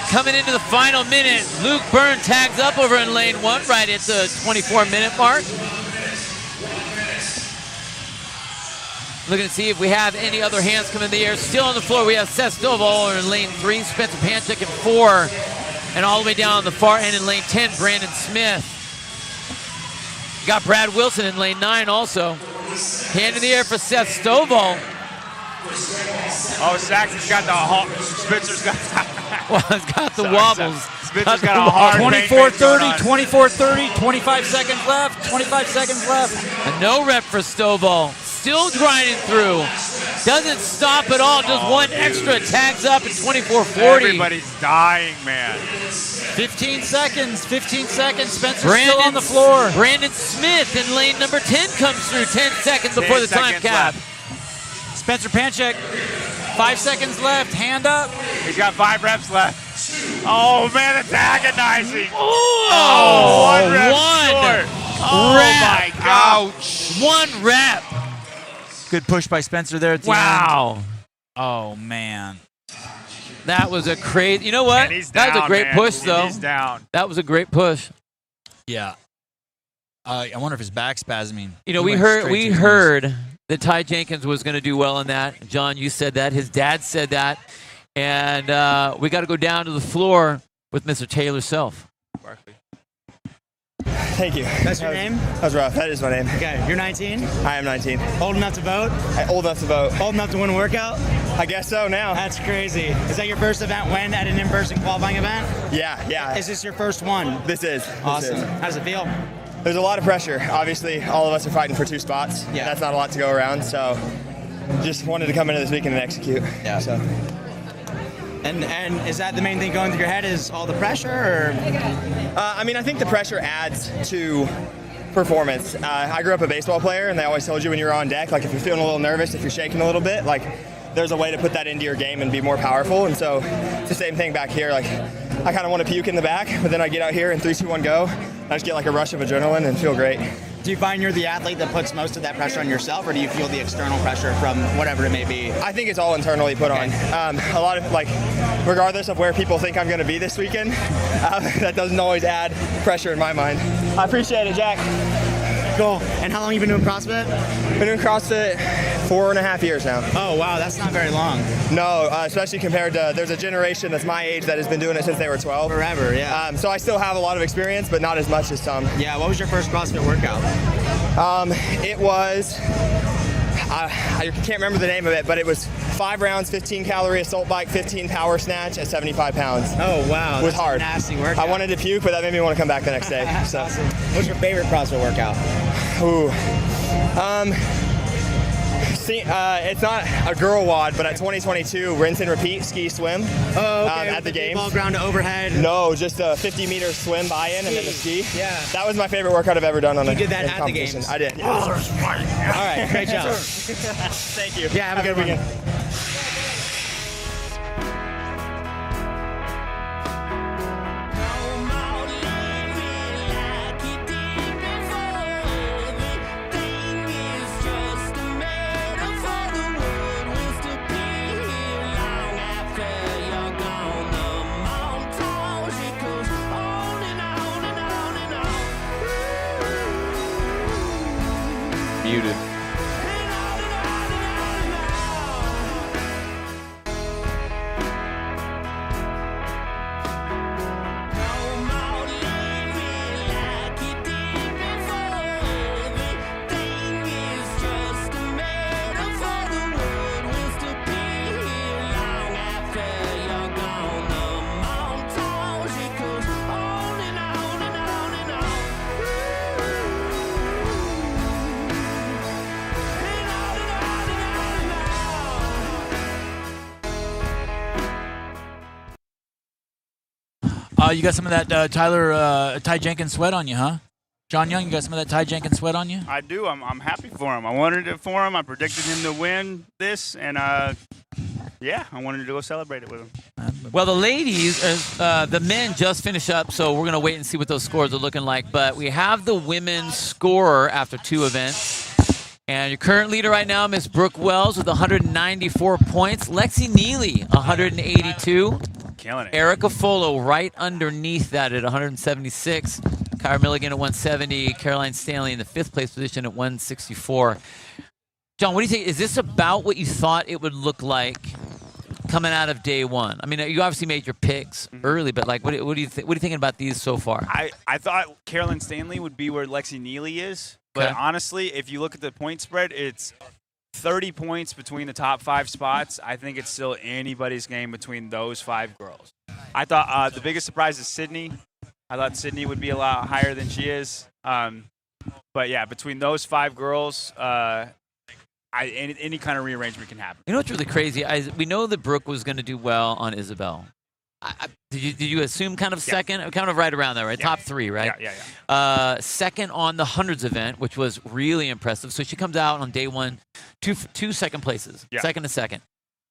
Coming into the final minute, Luke Burns tags up over in lane 1 right at the 24-minute mark. Looking to see if we have any other hands come in the air. Still on the floor, we have Seth Stovall over in lane 3, Spencer Panchik in 4, and all the way down on the far end in lane 10, Brandon Smith. Got Brad Wilson in lane 9 also. Hand in the air for Seth Stovall. Oh, Saxon's got the Spitzer's got It's got the wobbles. Spitzer's got a hard 24:30, 24:30, 25 seconds left, 25 seconds left. A no rep for Stovall. Still grinding through. Doesn't stop at all. Just one extra. Tags up at 24:40. Everybody's dying, man. 15 seconds. Spencer's still on the floor. Brandon Smith in lane number 10 comes through. 10 seconds before the time cap. Spencer Panchek, 5 seconds left. Hand up. He's got 5 reps left. Oh, man, it's agonizing. Oh, 1 rep short. Oh, my God. Ouch. 1 rep. Good push by Spencer there at the Wow. end. Oh, man. That was a crazy. You know what? That was a great push, though. He's down. That was a great push. Yeah. I wonder if his back spasming. You know, we heard that Ty Jenkins was going to do well in that. John, you said that. His dad said that. And we got to go down to the floor with Mr. Taylor Self. Thank you. That's your name? That was rough. That is my name. Okay, you're 19? I am 19. Old enough to vote? Old enough to vote. Old enough to win a workout? I guess so now. That's crazy. Is that your first event when at an in-person qualifying event? Yeah. Is this your first one? This is. Awesome. This is. How does it feel? There's a lot of pressure. Obviously, all of us are fighting for 2 spots. Yeah. That's not a lot to go around, so just wanted to come into this weekend and execute. Yeah. So. And is that the main thing going through your head, is all the pressure? Or? I mean, I think the pressure adds to performance. I grew up a baseball player, and they always told you when you were on deck, like if you're feeling a little nervous, if you're shaking a little bit, like there's a way to put that into your game and be more powerful. And so it's the same thing back here. Like I kind of want to puke in the back, but then I get out here and 3, 2, 1, go. I just get like a rush of adrenaline and feel great. Do you find you're the athlete that puts most of that pressure on yourself, or do you feel the external pressure from whatever it may be? I think it's all internally put on. A lot of, like, regardless of where people think I'm going to be this weekend, that doesn't always add pressure in my mind. I appreciate it, Jack. Cool. And how long have you been doing CrossFit? Been doing CrossFit 4.5 years now. Oh, wow, that's not very long. No, especially compared to, there's a generation that's my age that has been doing it since they were 12. Forever, yeah. So I still have a lot of experience, but not as much as some. Yeah, what was your first CrossFit workout? It was, I can't remember the name of it, but it was 5 rounds, 15 calorie assault bike, 15 power snatch at 75 pounds. Oh, wow. It was That's hard. A nasty workout. I wanted to puke, but that made me want to come back the next day. So. Awesome. What's your favorite CrossFit workout? Ooh. It's not a girl WOD, but at 2022, rinse and repeat, ski, swim. Oh, okay. At the games. Ball ground to overhead. No, just a 50-meter swim buy-in and then the ski. Yeah. That was my favorite workout I've ever done on You did that at the games? I did. All right, great job. Thank you. Yeah, have a good weekend. Muted. You got some of that Ty Jenkins sweat on you, huh? John Young, you got some of that Ty Jenkins sweat on you? I do. I'm happy for him. I wanted it for him. I predicted him to win this, and yeah, I wanted to go celebrate it with him. Well, the ladies, the men just finished up, so we're going to wait and see what those scores are looking like. But we have the women's scorer after 2 events. And your current leader right now, Miss Brooke Wells, with 194 points. Lexi Neely, 182. Killing it. Erica Folo right underneath that at 176. Kyra Milligan at 170. Caroline Stanley in the 5th place position at 164. John, what do you think? Is this about what you thought it would look like coming out of day one? I mean, you obviously made your picks early, but like, what do you think? What are you thinking about these so far? I thought Caroline Stanley would be where Lexi Neely is, but Okay. honestly, if you look at the point spread, it's 30 points between the top 5 spots. I think it's still anybody's game between those 5 girls. I thought the biggest surprise is Sydney. I thought Sydney would be a lot higher than she is. But yeah, between those 5 girls, any kind of rearrangement can happen. You know what's really crazy? We know that Brooke was going to do well on Isabelle. Did you assume kind of second? Kind of right around there, right? Yeah. Top 3, right? Yeah. Second on the hundreds event, which was really impressive. So she comes out on day 1, two second places, second and second.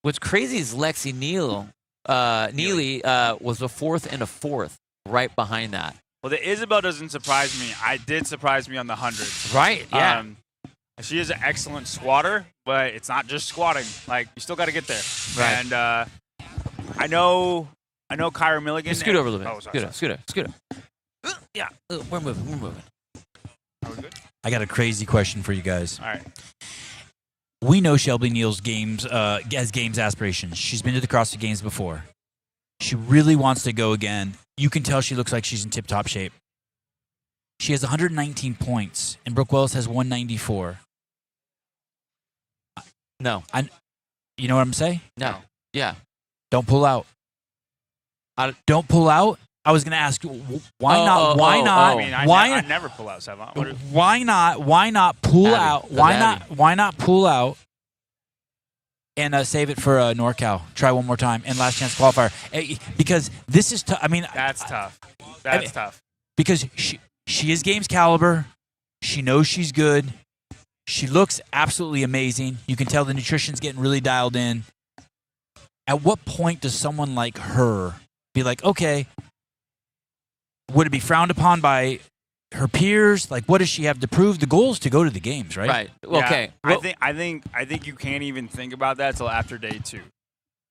What's crazy is Lexi Neely was a 4th and a 4th right behind that. Well, the Isabelle doesn't surprise me. I did surprise me on the 100s. Right, yeah. She is an excellent squatter, but it's not just squatting. Like, you still got to get there. Right. And I know Kyra Milligan. Scoot over a little bit. Oh, sorry. Scoot up. Yeah, we're moving. Are we good? I got a crazy question for you guys. All right. We know Shelby Neal's has games aspirations. She's been to the CrossFit Games before. She really wants to go again. You can tell she looks like she's in tip-top shape. She has 119 points, and Brooke Wells has 194. No. You know what I'm saying? No. Yeah. Don't pull out. Don't pull out. I was going to ask you, why not? I mean, I never pull out, Sevan. Why not pull out? Why not pull out and save it for NorCal? Try one more time and last chance qualifier. Because this is tough. I mean, that's tough. That's tough. Because she is games caliber. She knows she's good. She looks absolutely amazing. You can tell the nutrition's getting really dialed in. At what point does someone like her be like, okay, would it be frowned upon by her peers? Like, what does she have to prove? The goal is to go to the games, right? Right. Yeah, Okay. I think you can't even think about that till after day 2.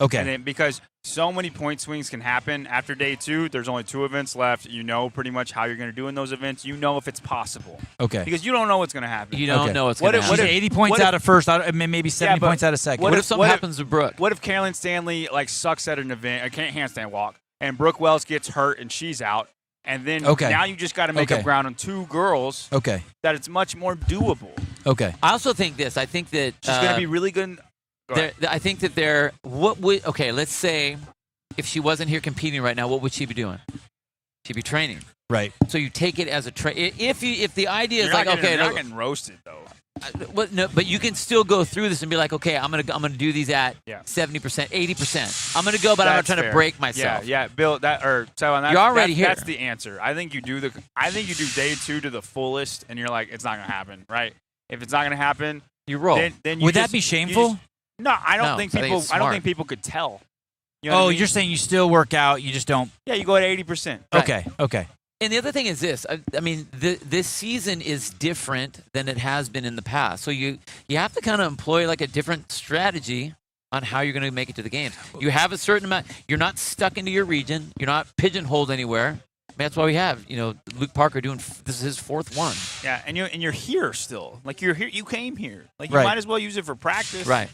Okay. And then, because so many point swings can happen after day 2. There's only 2 events left. You know pretty much how you're going to do in those events. You know if it's possible. Okay. Because you don't know what's going to happen. You don't know what's going to happen. She's 80 points out of first, maybe 70 points out of second. What if something happens to Brooke? What if Carolyn Stanley sucks at an event? I can't handstand walk, and Brooke Wells gets hurt and she's out, and then now you just got to make up ground on 2 girls. Okay. That it's much more doable. Okay. I also think this. I think that She's going to be really good. I think that let's say if she wasn't here competing right now, what would she be doing? She'd be training. Right. So you take it as a if the idea is You're not getting roasted though. But you can still go through this and be like, okay, I'm gonna do these at 70%, 80%. I'm gonna go, but I'm not trying to break myself. Yeah, Bill. You're already here. That's the answer. I think you do day 2 to the fullest, and you're like, it's not gonna happen, right? If it's not gonna happen, you roll. Then you would that be shameful? No, I don't think people. I don't think people could tell. You know what I mean? You're saying you still work out, you just don't. Yeah, you go at 80%. Okay. Okay. And the other thing is this. I mean, this season is different than it has been in the past. So you have to kind of employ a different strategy on how you're going to make it to the games. You have a certain amount. You're not stuck into your region. You're not pigeonholed anywhere. I mean, that's why we have Luke Parker doing this is his 4th one. Yeah, and you're here still. You're here. You came here. You Right. might as well use it for practice. Right.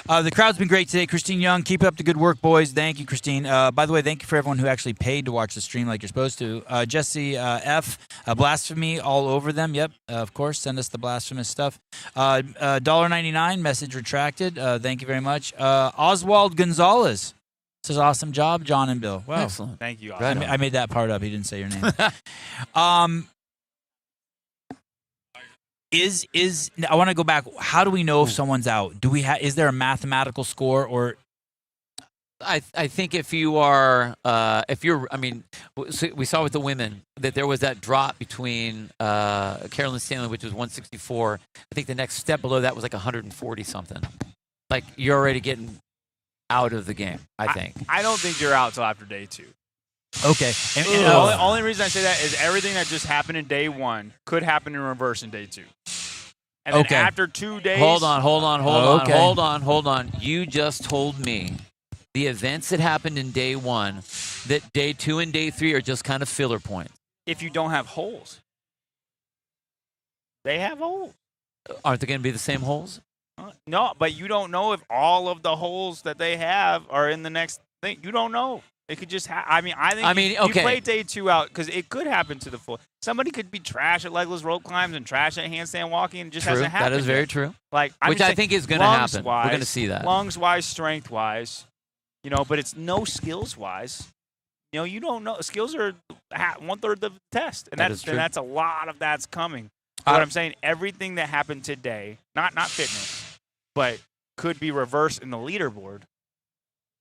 The crowd's been great today. Christine Young, keep up the good work, boys. Thank you, Christine. By the way, thank you for everyone who actually paid to watch the stream like you're supposed to. Jesse F, blasphemy all over them. Yep, of course. Send us the blasphemous stuff. $1.99, message retracted. Thank you very much. Oswald Gonzalez says, awesome job, John and Bill. Wow. Excellent. Thank you. I made that part up. He didn't say your name. I want to go back. How do we know if someone's out? Do we is there a mathematical score or? I think if you're, we saw with the women that there was that drop between Carolyn Stanley, which was 164. I think the next step below that was 140 something. You're already getting out of the game. I think. I don't think you're out till after day 2. Okay. The only reason I say that is everything that just happened in day 1 could happen in reverse in day 2. And then after 2 days. Hold on. You just told me the events that happened in day 1, that day 2 and day 3 are just kind of filler points. If you don't have holes. They have holes. Aren't they going to be the same holes? No, but you don't know if all of the holes that they have are in the next thing. You don't know. It could just I think you play day 2 out because it could happen to the full. Somebody could be trash at legless rope climbs and trash at handstand walking and just hasn't happened. That is very true. Which I think is going to happen. We're going to see that. Lungs-wise, strength-wise, but it's no skills-wise. You don't know. Skills are 1/3 of the test, and that's a lot of that's coming. What I'm saying, everything that happened today, not fitness, but could be reversed in the leaderboard.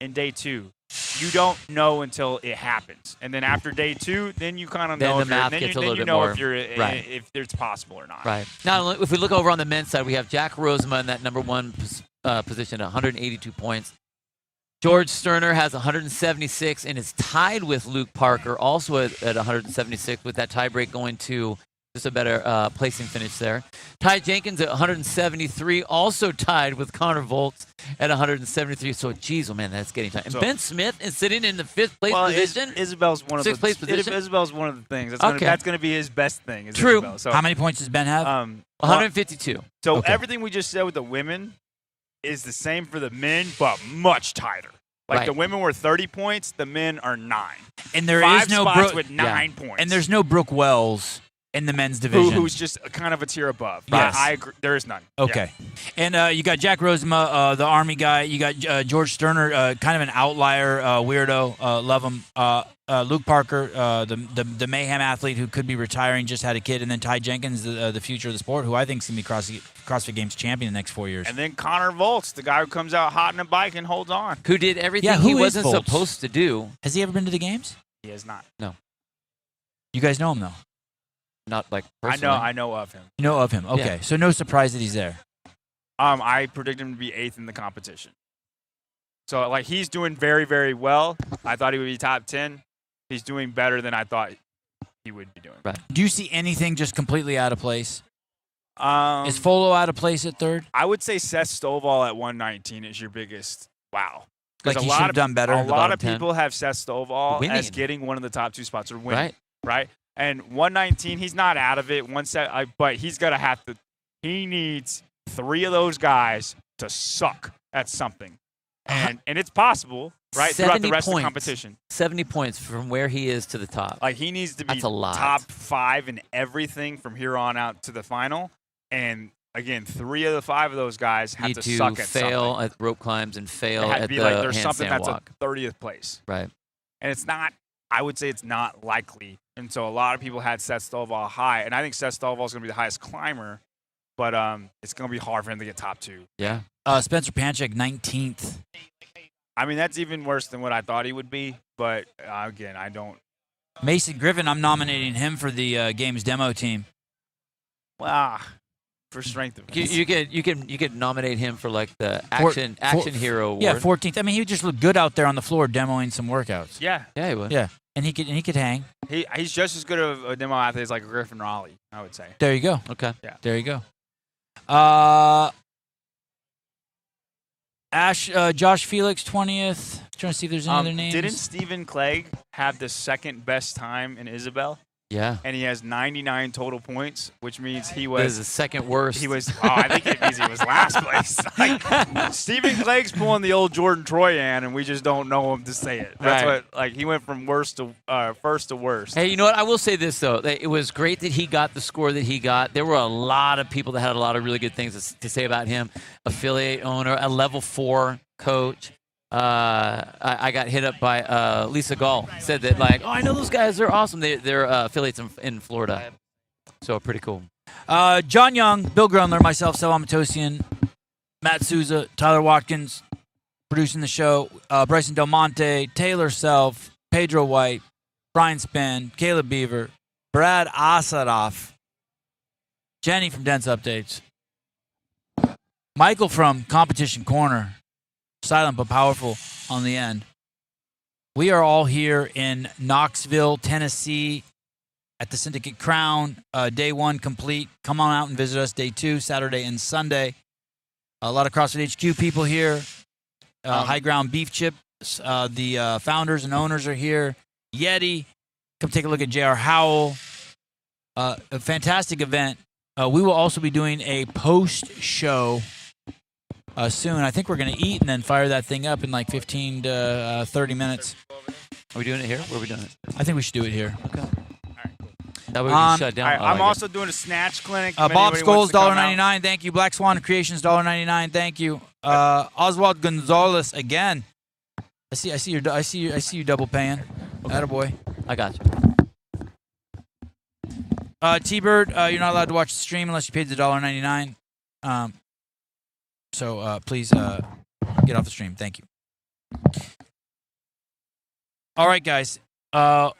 in day 2. You don't know until it happens, and then after day 2, then you kind of know. The math gets a little bit more. If it's possible or not. Right. Now, if we look over on the men's side, we have Jack Rosema in that number 1 position at 182 points. George Sterner has 176 and is tied with Luke Parker, also at 176, with that tie break going to just a better placing finish there. Ty Jenkins at 173, also tied with Connor Volks at 173. So, geez, oh man, that's getting tight. And So- Ben Smith is sitting in the 5th place Well, position. Isabel's one of 6th place the position. Isabel's one of the things. That's Okay. That's going to be his best thing. Is True. Isabel. So, How many points does Ben have? 152. So Okay. everything we just said with the women is the same for the men, but much tighter. Like Right. the women were 30 points, the men are 9. And there Five is no spots Brooke with 9 points. And there's no Brooke Wells in the men's division. Who's just kind of a tier above. Yes. I agree. There is none. Okay. And you got Jack Rosema, the Army guy. You got George Sterner, kind of an outlier, weirdo. Love him. Luke Parker, the Mayhem athlete who could be retiring, just had a kid. And then Ty Jenkins, the future of the sport, who I think is going to be CrossFit Games champion in the next 4 years. And then Connor Volks, the guy who comes out hot in a bike and holds on. Who did everything who he is wasn't Volks? supposed to do. Has he ever been to the games? He has not. No. You guys know him, though? Not like I personally. know of him. You know of him. Okay. Yeah. So no surprise that he's there. I predict him to be 8th in the competition. So, like, he's doing very, very well. I thought he would be top 10. He's doing better than I thought he would be doing. Right. Do you see anything just completely out of place? Is Folo out of place at 3rd? I would say Seth Stovall at 119 is your biggest wow. 'Cause Like a he lot should have of- done better. A The lot bottom of 10. people have Seth Stovall Winning. as getting one of the top 2 spots or winning. Right. Right. And 119, he's not out of it. But he's gonna have to. He needs 3 of those guys to suck at something, and it's possible, right? Throughout the rest of the competition. 70 points from where he is to the top. Like he needs to be That's a lot. top 5 in everything from here on out to the final. And again, 3 of the 5 of those guys have Need to to suck at fail something. at rope climbs and fail It had to at be the like there's something handstand that's walk. a 30th place. Right. And it's not, I would say it's not likely. And so a lot of people had Seth Stovall high. And I think Seth Stovall is going to be the highest climber. But it's going to be hard for him to get top 2. Yeah. Spencer Panchik, 19th. I mean, that's even worse than what I thought he would be. But again, I don't. Mason Griffin, I'm nominating him for the games demo team. Wow. For strength events. You could nominate him for like the action hero award. Yeah, 14th. I mean, he would just look good out there on the floor demoing some workouts. Yeah. Yeah, he would. Yeah, and he could hang. He's just as good of a demo athlete as like Griffin Raleigh, I would say. There you go. Okay. Yeah. There you go. Josh Felix, 20th. Trying to see if there's any other names. Didn't Stephen Clegg have the second best time in Isabelle? Yeah. And he has 99 total points, which means he This was is the second worst. He was. Oh, I think it means he was last place. Like, Stephen Clegg's pulling the old Jordan Troyan, and we just don't know him to say it. That's Right. what. Like he went from worst to first to worst. Hey, you know what? I will say this, though. It was great that he got the score that he got. There were a lot of people that had a lot of really good things to say about him. Affiliate owner, a level 4 coach. I got hit up by Lisa Gall. Said that, like, oh, I know those guys. They're awesome. They're affiliates in Florida. So pretty cool. John Young, Bill Grunler, myself, Sevan Matosian, Matt Souza, Tyler Watkins, producing the show, Bryson Del Monte, Taylor Self, Pedro White, Brian Spann, Caleb Beaver, Brad Asadoff, Jenny from Dense Updates, Michael from Competition Corner, silent but powerful on the end. We are all here in Knoxville, Tennessee, at the Syndicate Crown. Day 1 complete. Come on out and visit us. Day 2, Saturday and Sunday. A lot of CrossFit HQ people here. High Ground Beef Chips. The founders and owners are here. Yeti. Come take a look at JR Howell. A fantastic event. We will also be doing a post-show soon. I think we're going to eat and then fire that thing up in like 15 to 30 minutes. Are we doing it here? Where are we doing it? I think we should do it here. Okay. That way we can shut down. All right, I'm also doing a snatch clinic. if Bob anybody wants Scholes, to come out. $1.99. Thank you. Black Swan Creations, $1.99. Thank you. Oswald Gonzalez again. I see you double paying. Attaboy. I got you. T-Bird, you're not allowed to watch the stream unless you paid the $1.99. So please get off the stream. Thank you. All right, guys. Tyler,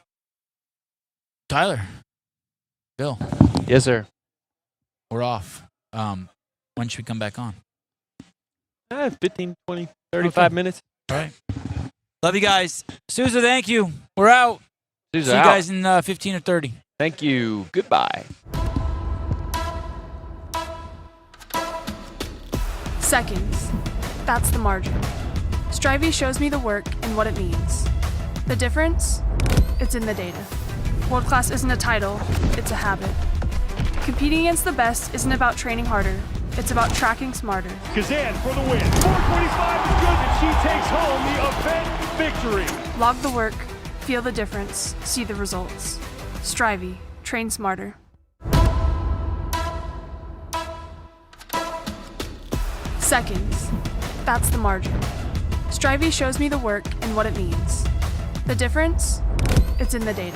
Bill. Yes, sir. We're off. When should we come back on? 15, 20, 35 minutes. All right. Love you guys. Sousa, thank you. We're out. Sousa See you out. guys in 15 or 30. Thank you. Goodbye. Seconds. That's the margin. Strivey shows me the work and what it means. The difference? It's in the data. World class isn't a title, it's a habit. Competing against the best isn't about training harder, it's about tracking smarter. Kazan for the win. 425 is good, and she takes home the event victory. Log the work, feel the difference, see the results. Strivey, train smarter. Seconds. That's the margin. Strivey shows me the work and what it means. The difference? It's in the data.